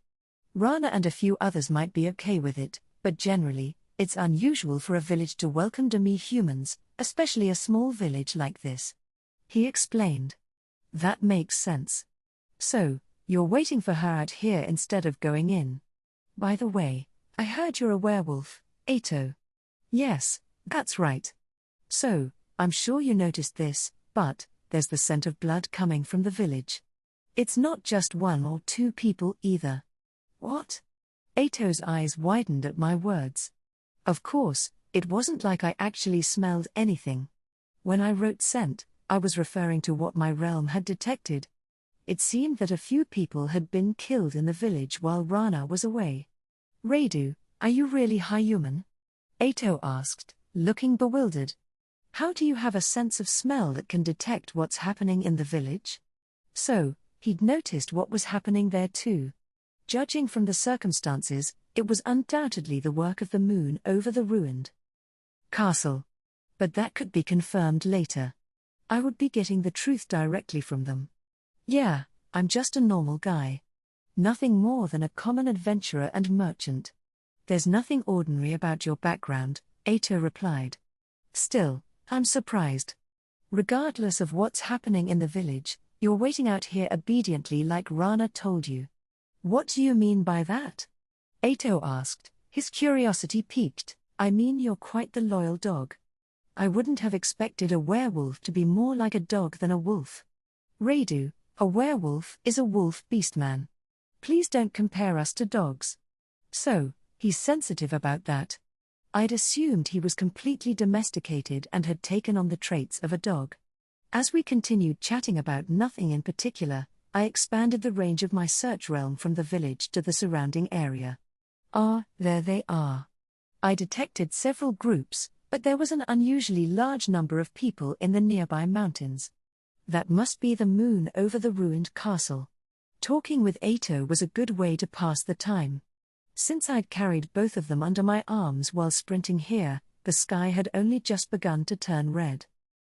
Rana and a few others might be okay with it, but generally, it's unusual for a village to welcome demi-humans, especially a small village like this. He explained. That makes sense. So, you're waiting for her out here instead of going in. By the way, I heard you're a werewolf, Ato. Yes, that's right. So, I'm sure you noticed this, but there's the scent of blood coming from the village. It's not just one or two people either. What? Ato's eyes widened at my words. Of course, it wasn't like I actually smelled anything. When I wrote scent, I was referring to what my realm had detected. It seemed that a few people had been killed in the village while Rana was away. Radu, are you really human? Ato asked, looking bewildered. How do you have a sense of smell that can detect what's happening in the village? So, he'd noticed what was happening there too. Judging from the circumstances, it was undoubtedly the work of the moon over the ruined castle. But that could be confirmed later. I would be getting the truth directly from them. Yeah, I'm just a normal guy. Nothing more than a common adventurer and merchant. There's nothing ordinary about your background, Ato replied. Still, I'm surprised. Regardless of what's happening in the village, you're waiting out here obediently like Rana told you. What do you mean by that? Ato asked, his curiosity piqued. I mean you're quite the loyal dog. I wouldn't have expected a werewolf to be more like a dog than a wolf. Radu, a werewolf is a wolf beastman. Please don't compare us to dogs. So, he's sensitive about that. I'd assumed he was completely domesticated and had taken on the traits of a dog. As we continued chatting about nothing in particular, I expanded the range of my search realm from the village to the surrounding area. Ah, there they are. I detected several groups, but there was an unusually large number of people in the nearby mountains. That must be the moon over the ruined castle. Talking with Ato was a good way to pass the time. Since I'd carried both of them under my arms while sprinting here, the sky had only just begun to turn red.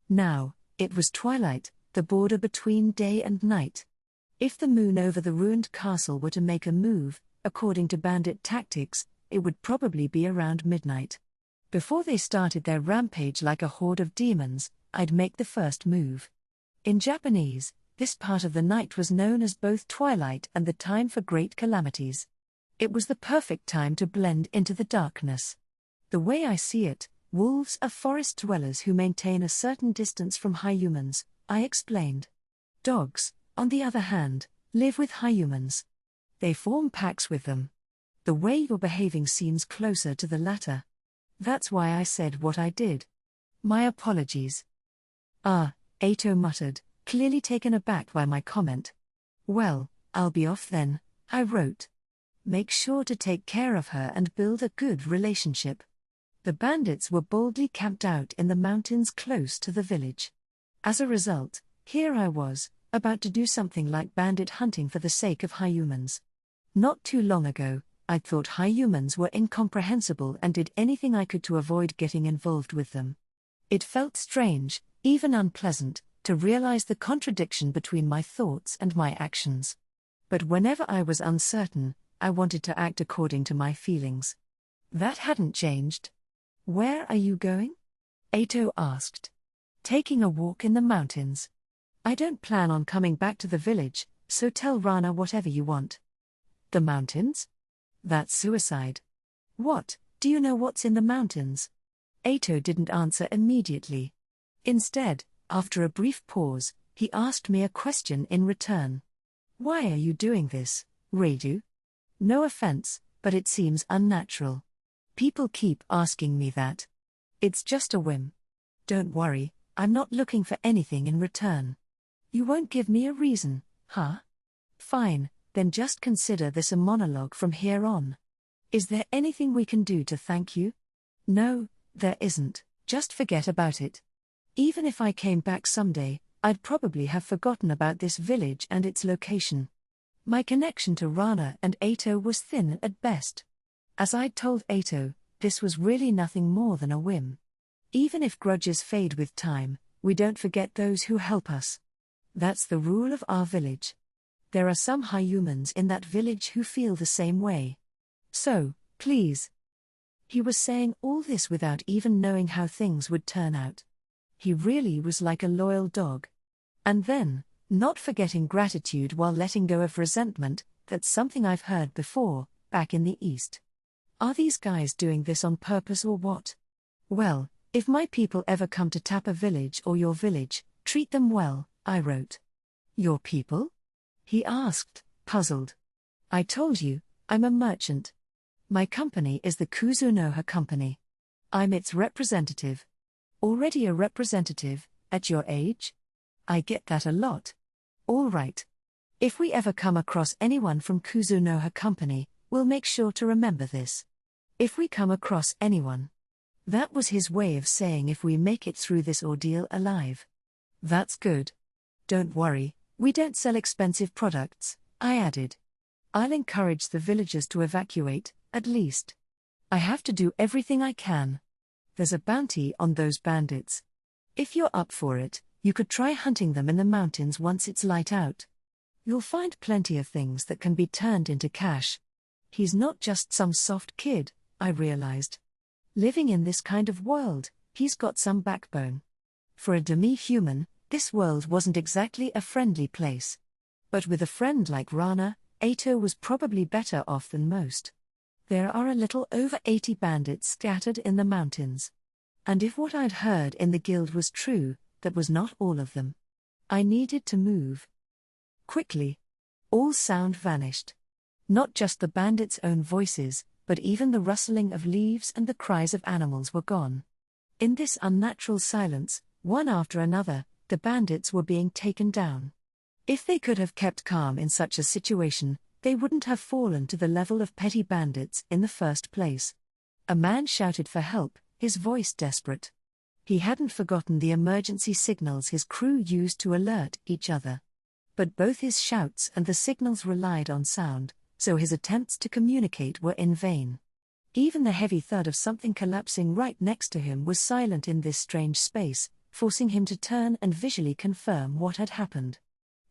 Now, it was twilight, the border between day and night. If the moon over the ruined castle were to make a move, according to bandit tactics, it would probably be around midnight. Before they started their rampage like a horde of demons, I'd make the first move. In Japanese, this part of the night was known as both twilight and the time for great calamities. It was the perfect time to blend into the darkness. The way I see it, wolves are forest dwellers who maintain a certain distance from humans, I explained. Dogs, on the other hand, live with humans. They form packs with them. The way you're behaving seems closer to the latter. That's why I said what I did. My apologies. Ah, Ato muttered, clearly taken aback by my comment. Well, I'll be off then, I wrote. Make sure to take care of her and build a good relationship. The bandits were boldly camped out in the mountains close to the village. As a result, here I was, about to do something like bandit hunting for the sake of humans. Not too long ago, I'd thought humans were incomprehensible and did anything I could to avoid getting involved with them. It felt strange, even unpleasant, to realize the contradiction between my thoughts and my actions. But whenever I was uncertain, I wanted to act according to my feelings. That hadn't changed. Where are you going? Ato asked. Taking a walk in the mountains. I don't plan on coming back to the village, so tell Rana whatever you want. The mountains? That's suicide. What, do you know what's in the mountains? Ato didn't answer immediately. Instead, after a brief pause, he asked me a question in return. Why are you doing this, Radu? No offense, but it seems unnatural. People keep asking me that. It's just a whim. Don't worry, I'm not looking for anything in return. You won't give me a reason, huh? Fine, then just consider this a monologue from here on. Is there anything we can do to thank you? No, there isn't, just forget about it. Even if I came back someday, I'd probably have forgotten about this village and its location. My connection to Rana and Ato was thin at best. As I'd told Ato, this was really nothing more than a whim. Even if grudges fade with time, we don't forget those who help us. That's the rule of our village. There are some humans in that village who feel the same way. So, please. He was saying all this without even knowing how things would turn out. He really was like a loyal dog. And then, not forgetting gratitude while letting go of resentment, that's something I've heard before, back in the East. Are these guys doing this on purpose or what? Well, if my people ever come to Tapa village or your village, treat them well, I wrote. Your people? He asked, puzzled. I told you, I'm a merchant. My company is the Kuzunoha Company. I'm its representative. Already a representative, at your age? I get that a lot. All right. If we ever come across anyone from Kuzunoha Company, we'll make sure to remember this. If we come across anyone. That was his way of saying if we make it through this ordeal alive. That's good. Don't worry, we don't sell expensive products, I added. I'll encourage the villagers to evacuate, at least. I have to do everything I can. There's a bounty on those bandits. If you're up for it, you could try hunting them in the mountains once it's light out. You'll find plenty of things that can be turned into cash. He's not just some soft kid, I realized. Living in this kind of world, he's got some backbone. For a demi-human, this world wasn't exactly a friendly place. But with a friend like Rana, Ato was probably better off than most. There are a little over 80 bandits scattered in the mountains. And if what I'd heard in the guild was true, that was not all of them. I needed to move. Quickly. All sound vanished. Not just the bandits' own voices, but even the rustling of leaves and the cries of animals were gone. In this unnatural silence, one after another, the bandits were being taken down. If they could have kept calm in such a situation, they wouldn't have fallen to the level of petty bandits in the first place. A man shouted for help, his voice desperate. He hadn't forgotten the emergency signals his crew used to alert each other. But both his shouts and the signals relied on sound, so his attempts to communicate were in vain. Even the heavy thud of something collapsing right next to him was silent in this strange space, forcing him to turn and visually confirm what had happened.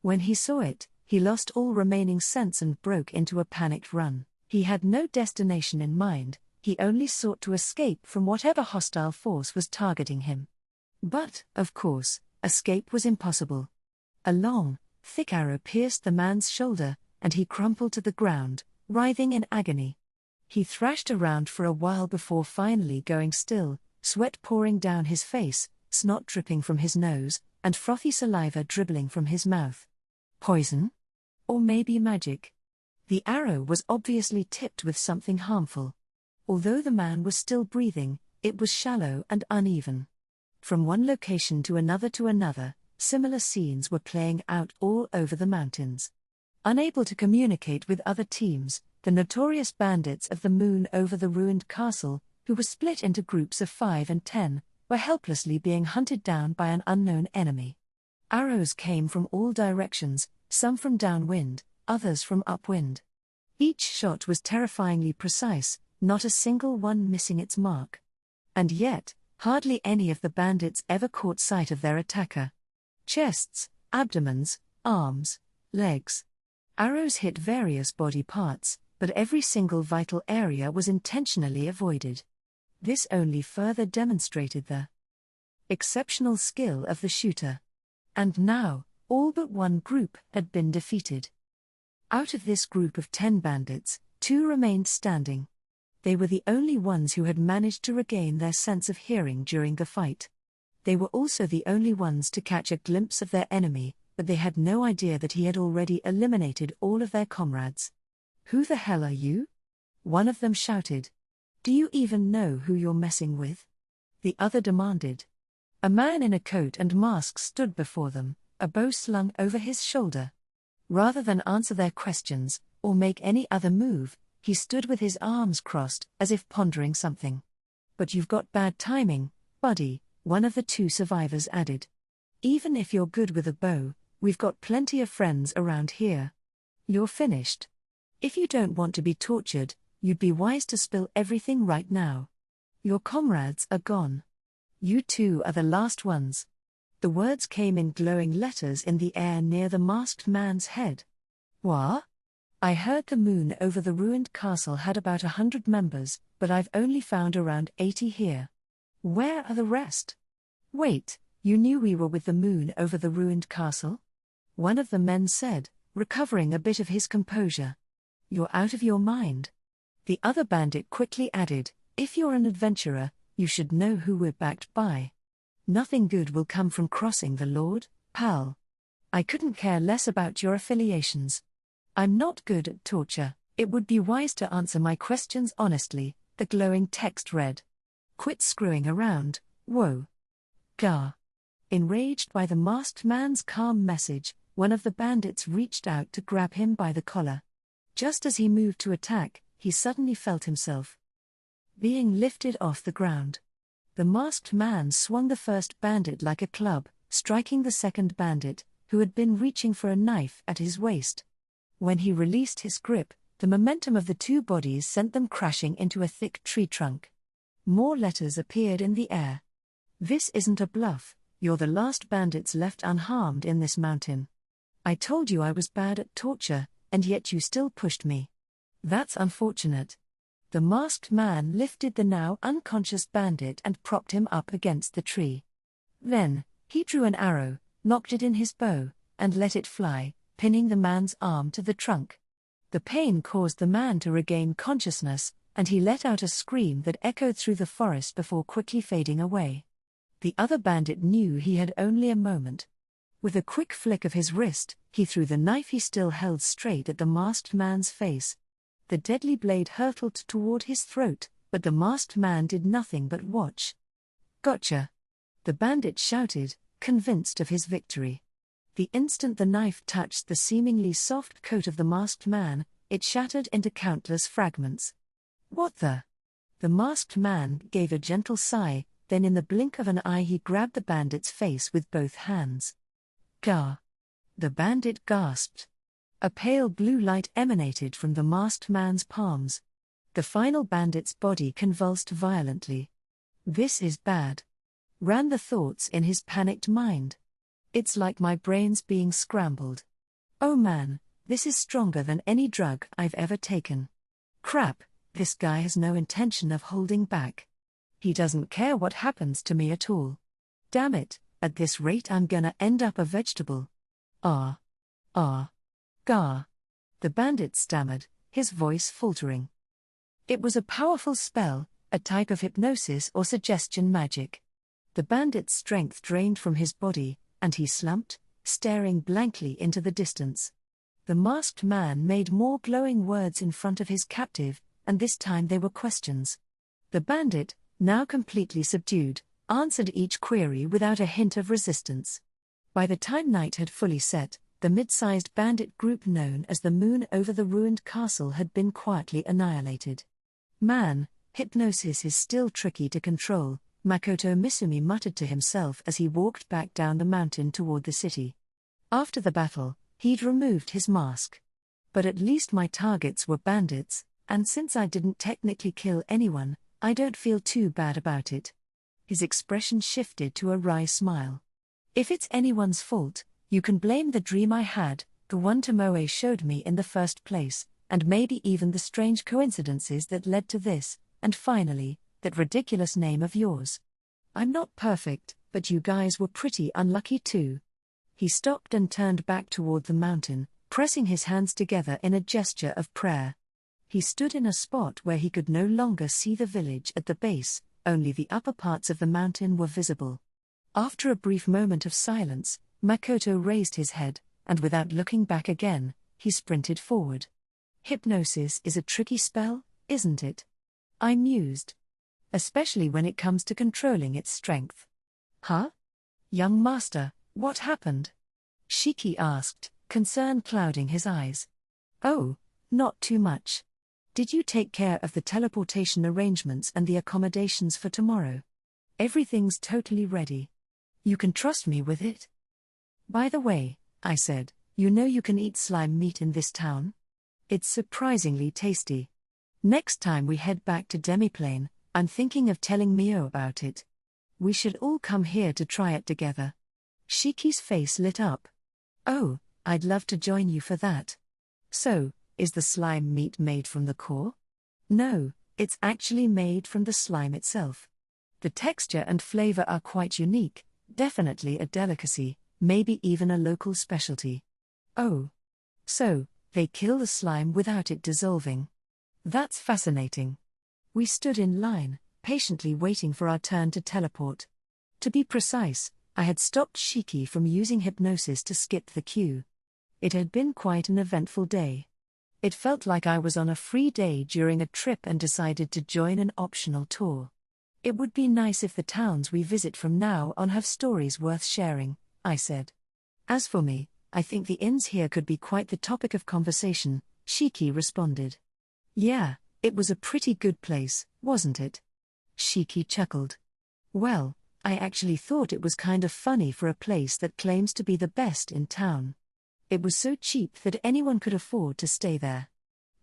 When he saw it, he lost all remaining sense and broke into a panicked run. He had no destination in mind, he only sought to escape from whatever hostile force was targeting him. But, of course, escape was impossible. A long, thick arrow pierced the man's shoulder, and he crumpled to the ground, writhing in agony. He thrashed around for a while before finally going still, sweat pouring down his face, snot dripping from his nose, and frothy saliva dribbling from his mouth. Poison? Or maybe magic? The arrow was obviously tipped with something harmful. Although the man was still breathing, it was shallow and uneven. From one location to another, similar scenes were playing out all over the mountains. Unable to communicate with other teams, the notorious bandits of the moon over the ruined castle, who were split into groups of 5 and 10, were helplessly being hunted down by an unknown enemy. Arrows came from all directions, some from downwind, others from upwind. Each shot was terrifyingly precise, not a single one missing its mark. And yet, hardly any of the bandits ever caught sight of their attacker. Chests, abdomens, arms, legs. Arrows hit various body parts, but every single vital area was intentionally avoided. This only further demonstrated the exceptional skill of the shooter. And now, all but one group had been defeated. Out of this group of 10 bandits, 2 remained standing. They were the only ones who had managed to regain their sense of hearing during the fight. They were also the only ones to catch a glimpse of their enemy, but they had no idea that he had already eliminated all of their comrades. "Who the hell are you?" one of them shouted. "Do you even know who you're messing with?" the other demanded. A man in a coat and mask stood before them, a bow slung over his shoulder. Rather than answer their questions, or make any other move, he stood with his arms crossed, as if pondering something. "But you've got bad timing, buddy," one of the 2 survivors added. "Even if you're good with a bow, we've got plenty of friends around here. You're finished. If you don't want to be tortured, you'd be wise to spill everything right now. Your comrades are gone. You 2 are the last ones." The words came in glowing letters in the air near the masked man's head. "What? I heard the moon over the ruined castle had about 100 members, but I've only found around 80 here. Where are the rest?" "Wait, you knew we were with the moon over the ruined castle?" one of the men said, recovering a bit of his composure. "You're out of your mind." The other bandit quickly added, "If you're an adventurer, you should know who we're backed by. Nothing good will come from crossing the Lord, pal. I couldn't care less about your affiliations. I'm not good at torture. It would be wise to answer my questions honestly," the glowing text read. "Quit screwing around, whoa." Gah. Enraged by the masked man's calm message, one of the bandits reached out to grab him by the collar. Just as he moved to attack, he suddenly felt himself being lifted off the ground. The masked man swung the first bandit like a club, striking the second bandit, who had been reaching for a knife, at his waist. When he released his grip, the momentum of the two bodies sent them crashing into a thick tree trunk. More letters appeared in the air. This isn't a bluff, you're the last bandits left unharmed in this mountain. I told you I was bad at torture, and yet you still pushed me. That's unfortunate. The masked man lifted the now unconscious bandit and propped him up against the tree. Then, he drew an arrow, nocked it in his bow, and let it fly, pinning the man's arm to the trunk. The pain caused the man to regain consciousness, and he let out a scream that echoed through the forest before quickly fading away. The other bandit knew he had only a moment. With a quick flick of his wrist, he threw the knife he still held straight at the masked man's face. The deadly blade hurtled toward his throat, but the masked man did nothing but watch. "Gotcha!" the bandit shouted, convinced of his victory. The instant the knife touched the seemingly soft coat of the masked man, it shattered into countless fragments. "What the?" The masked man gave a gentle sigh, then in the blink of an eye he grabbed the bandit's face with both hands. "Gah!" the bandit gasped. A pale blue light emanated from the masked man's palms. The final bandit's body convulsed violently. "This is bad," ran the thoughts in his panicked mind. "It's like my brain's being scrambled. Oh man, this is stronger than any drug I've ever taken. Crap, this guy has no intention of holding back. He doesn't care what happens to me at all. Damn it, at this rate I'm gonna end up a vegetable. Ah. Gah. The bandit stammered, his voice faltering. It was a powerful spell, a type of hypnosis or suggestion magic. The bandit's strength drained from his body, and he slumped, staring blankly into the distance. The masked man made more glowing words in front of his captive, and this time they were questions. The bandit, now completely subdued, answered each query without a hint of resistance. By the time night had fully set, the mid-sized bandit group known as the Moon over the ruined castle had been quietly annihilated. "Man, hypnosis is still tricky to control," Makoto Misumi muttered to himself as he walked back down the mountain toward the city. After the battle, he'd removed his mask. But at least my targets were bandits, and since I didn't technically kill anyone, I don't feel too bad about it. His expression shifted to a wry smile. "If it's anyone's fault, you can blame the dream I had, the one Tomoe showed me in the first place, and maybe even the strange coincidences that led to this, and finally, that ridiculous name of yours. I'm not perfect, but you guys were pretty unlucky too." He stopped and turned back toward the mountain, pressing his hands together in a gesture of prayer. He stood in a spot where he could no longer see the village at the base, only the upper parts of the mountain were visible. After a brief moment of silence, Makoto raised his head, and without looking back again, he sprinted forward. "Hypnosis is a tricky spell, isn't it?" I mused. "Especially when it comes to controlling its strength." "Huh? Young master, what happened?" Shiki asked, concern clouding his eyes. "Oh, not too much. Did you take care of the teleportation arrangements and the accommodations for tomorrow? Everything's totally ready. You can trust me with it." "By the way," I said, "you know you can eat slime meat in this town? It's surprisingly tasty. Next time we head back to Demiplane, I'm thinking of telling Mio about it. We should all come here to try it together." Shiki's face lit up. "Oh, I'd love to join you for that. So, is the slime meat made from the core?" "No, it's actually made from the slime itself. The texture and flavor are quite unique, definitely a delicacy, maybe even a local specialty." "Oh. So, they kill the slime without it dissolving. That's fascinating." We stood in line, patiently waiting for our turn to teleport. To be precise, I had stopped Shiki from using hypnosis to skip the queue. It had been quite an eventful day. It felt like I was on a free day during a trip and decided to join an optional tour. "It would be nice if the towns we visit from now on have stories worth sharing," I said. "As for me, I think the inns here could be quite the topic of conversation," Shiki responded. "Yeah, it was a pretty good place, wasn't it?" Shiki chuckled. "Well, I actually thought it was kind of funny for a place that claims to be the best in town." It was so cheap that anyone could afford to stay there.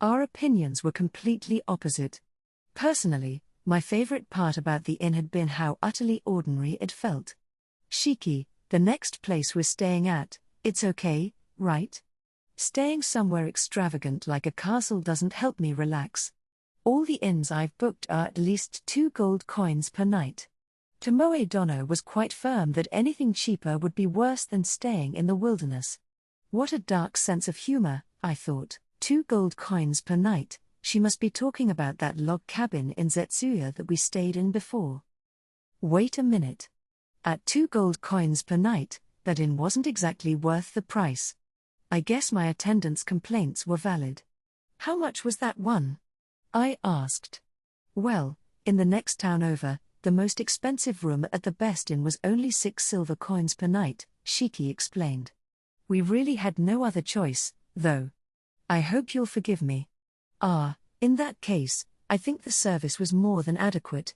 Our opinions were completely opposite. Personally, my favorite part about the inn had been how utterly ordinary it felt. Shiki, the next place we're staying at, it's okay, right? Staying somewhere extravagant like a castle doesn't help me relax. All the inns I've booked are at least 2 gold coins per night. Tomoe Dono was quite firm that anything cheaper would be worse than staying in the wilderness. What a dark sense of humor, I thought. 2 gold coins per night, she must be talking about that log cabin in Zetsuya that we stayed in before. Wait a minute. At 2 gold coins per night, that inn wasn't exactly worth the price. I guess my attendance complaints were valid. How much was that one? I asked. Well, in the next town over, the most expensive room at the best inn was only 6 silver coins per night, Shiki explained. We really had no other choice, though. I hope you'll forgive me. In that case, I think the service was more than adequate.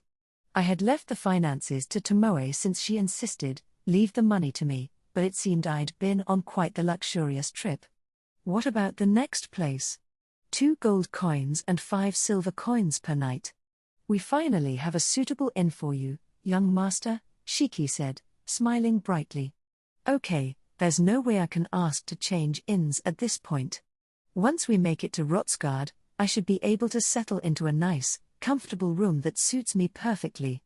I had left the finances to Tomoe since she insisted, leave the money to me, but it seemed I'd been on quite the luxurious trip. What about the next place? 2 gold coins and 5 silver coins per night. We finally have a suitable inn for you, young master, Shiki said, smiling brightly. Okay, there's no way I can ask to change inns at this point. Once we make it to Rotsgard, I should be able to settle into a nice, comfortable room that suits me perfectly.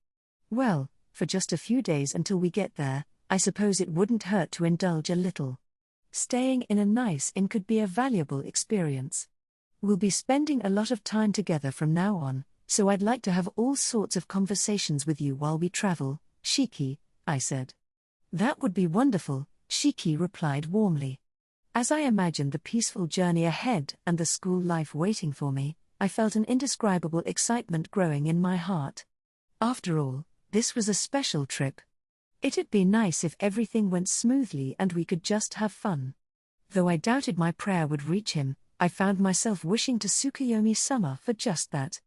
Well, for just a few days until we get there, I suppose it wouldn't hurt to indulge a little. Staying in a nice inn could be a valuable experience. We'll be spending a lot of time together from now on, so I'd like to have all sorts of conversations with you while we travel, Shiki, I said. That would be wonderful, Shiki replied warmly. As I imagined the peaceful journey ahead and the school life waiting for me, I felt an indescribable excitement growing in my heart. After all, this was a special trip. It'd be nice if everything went smoothly and we could just have fun. Though I doubted my prayer would reach him, I found myself wishing to Tsukuyomi-sama for just that.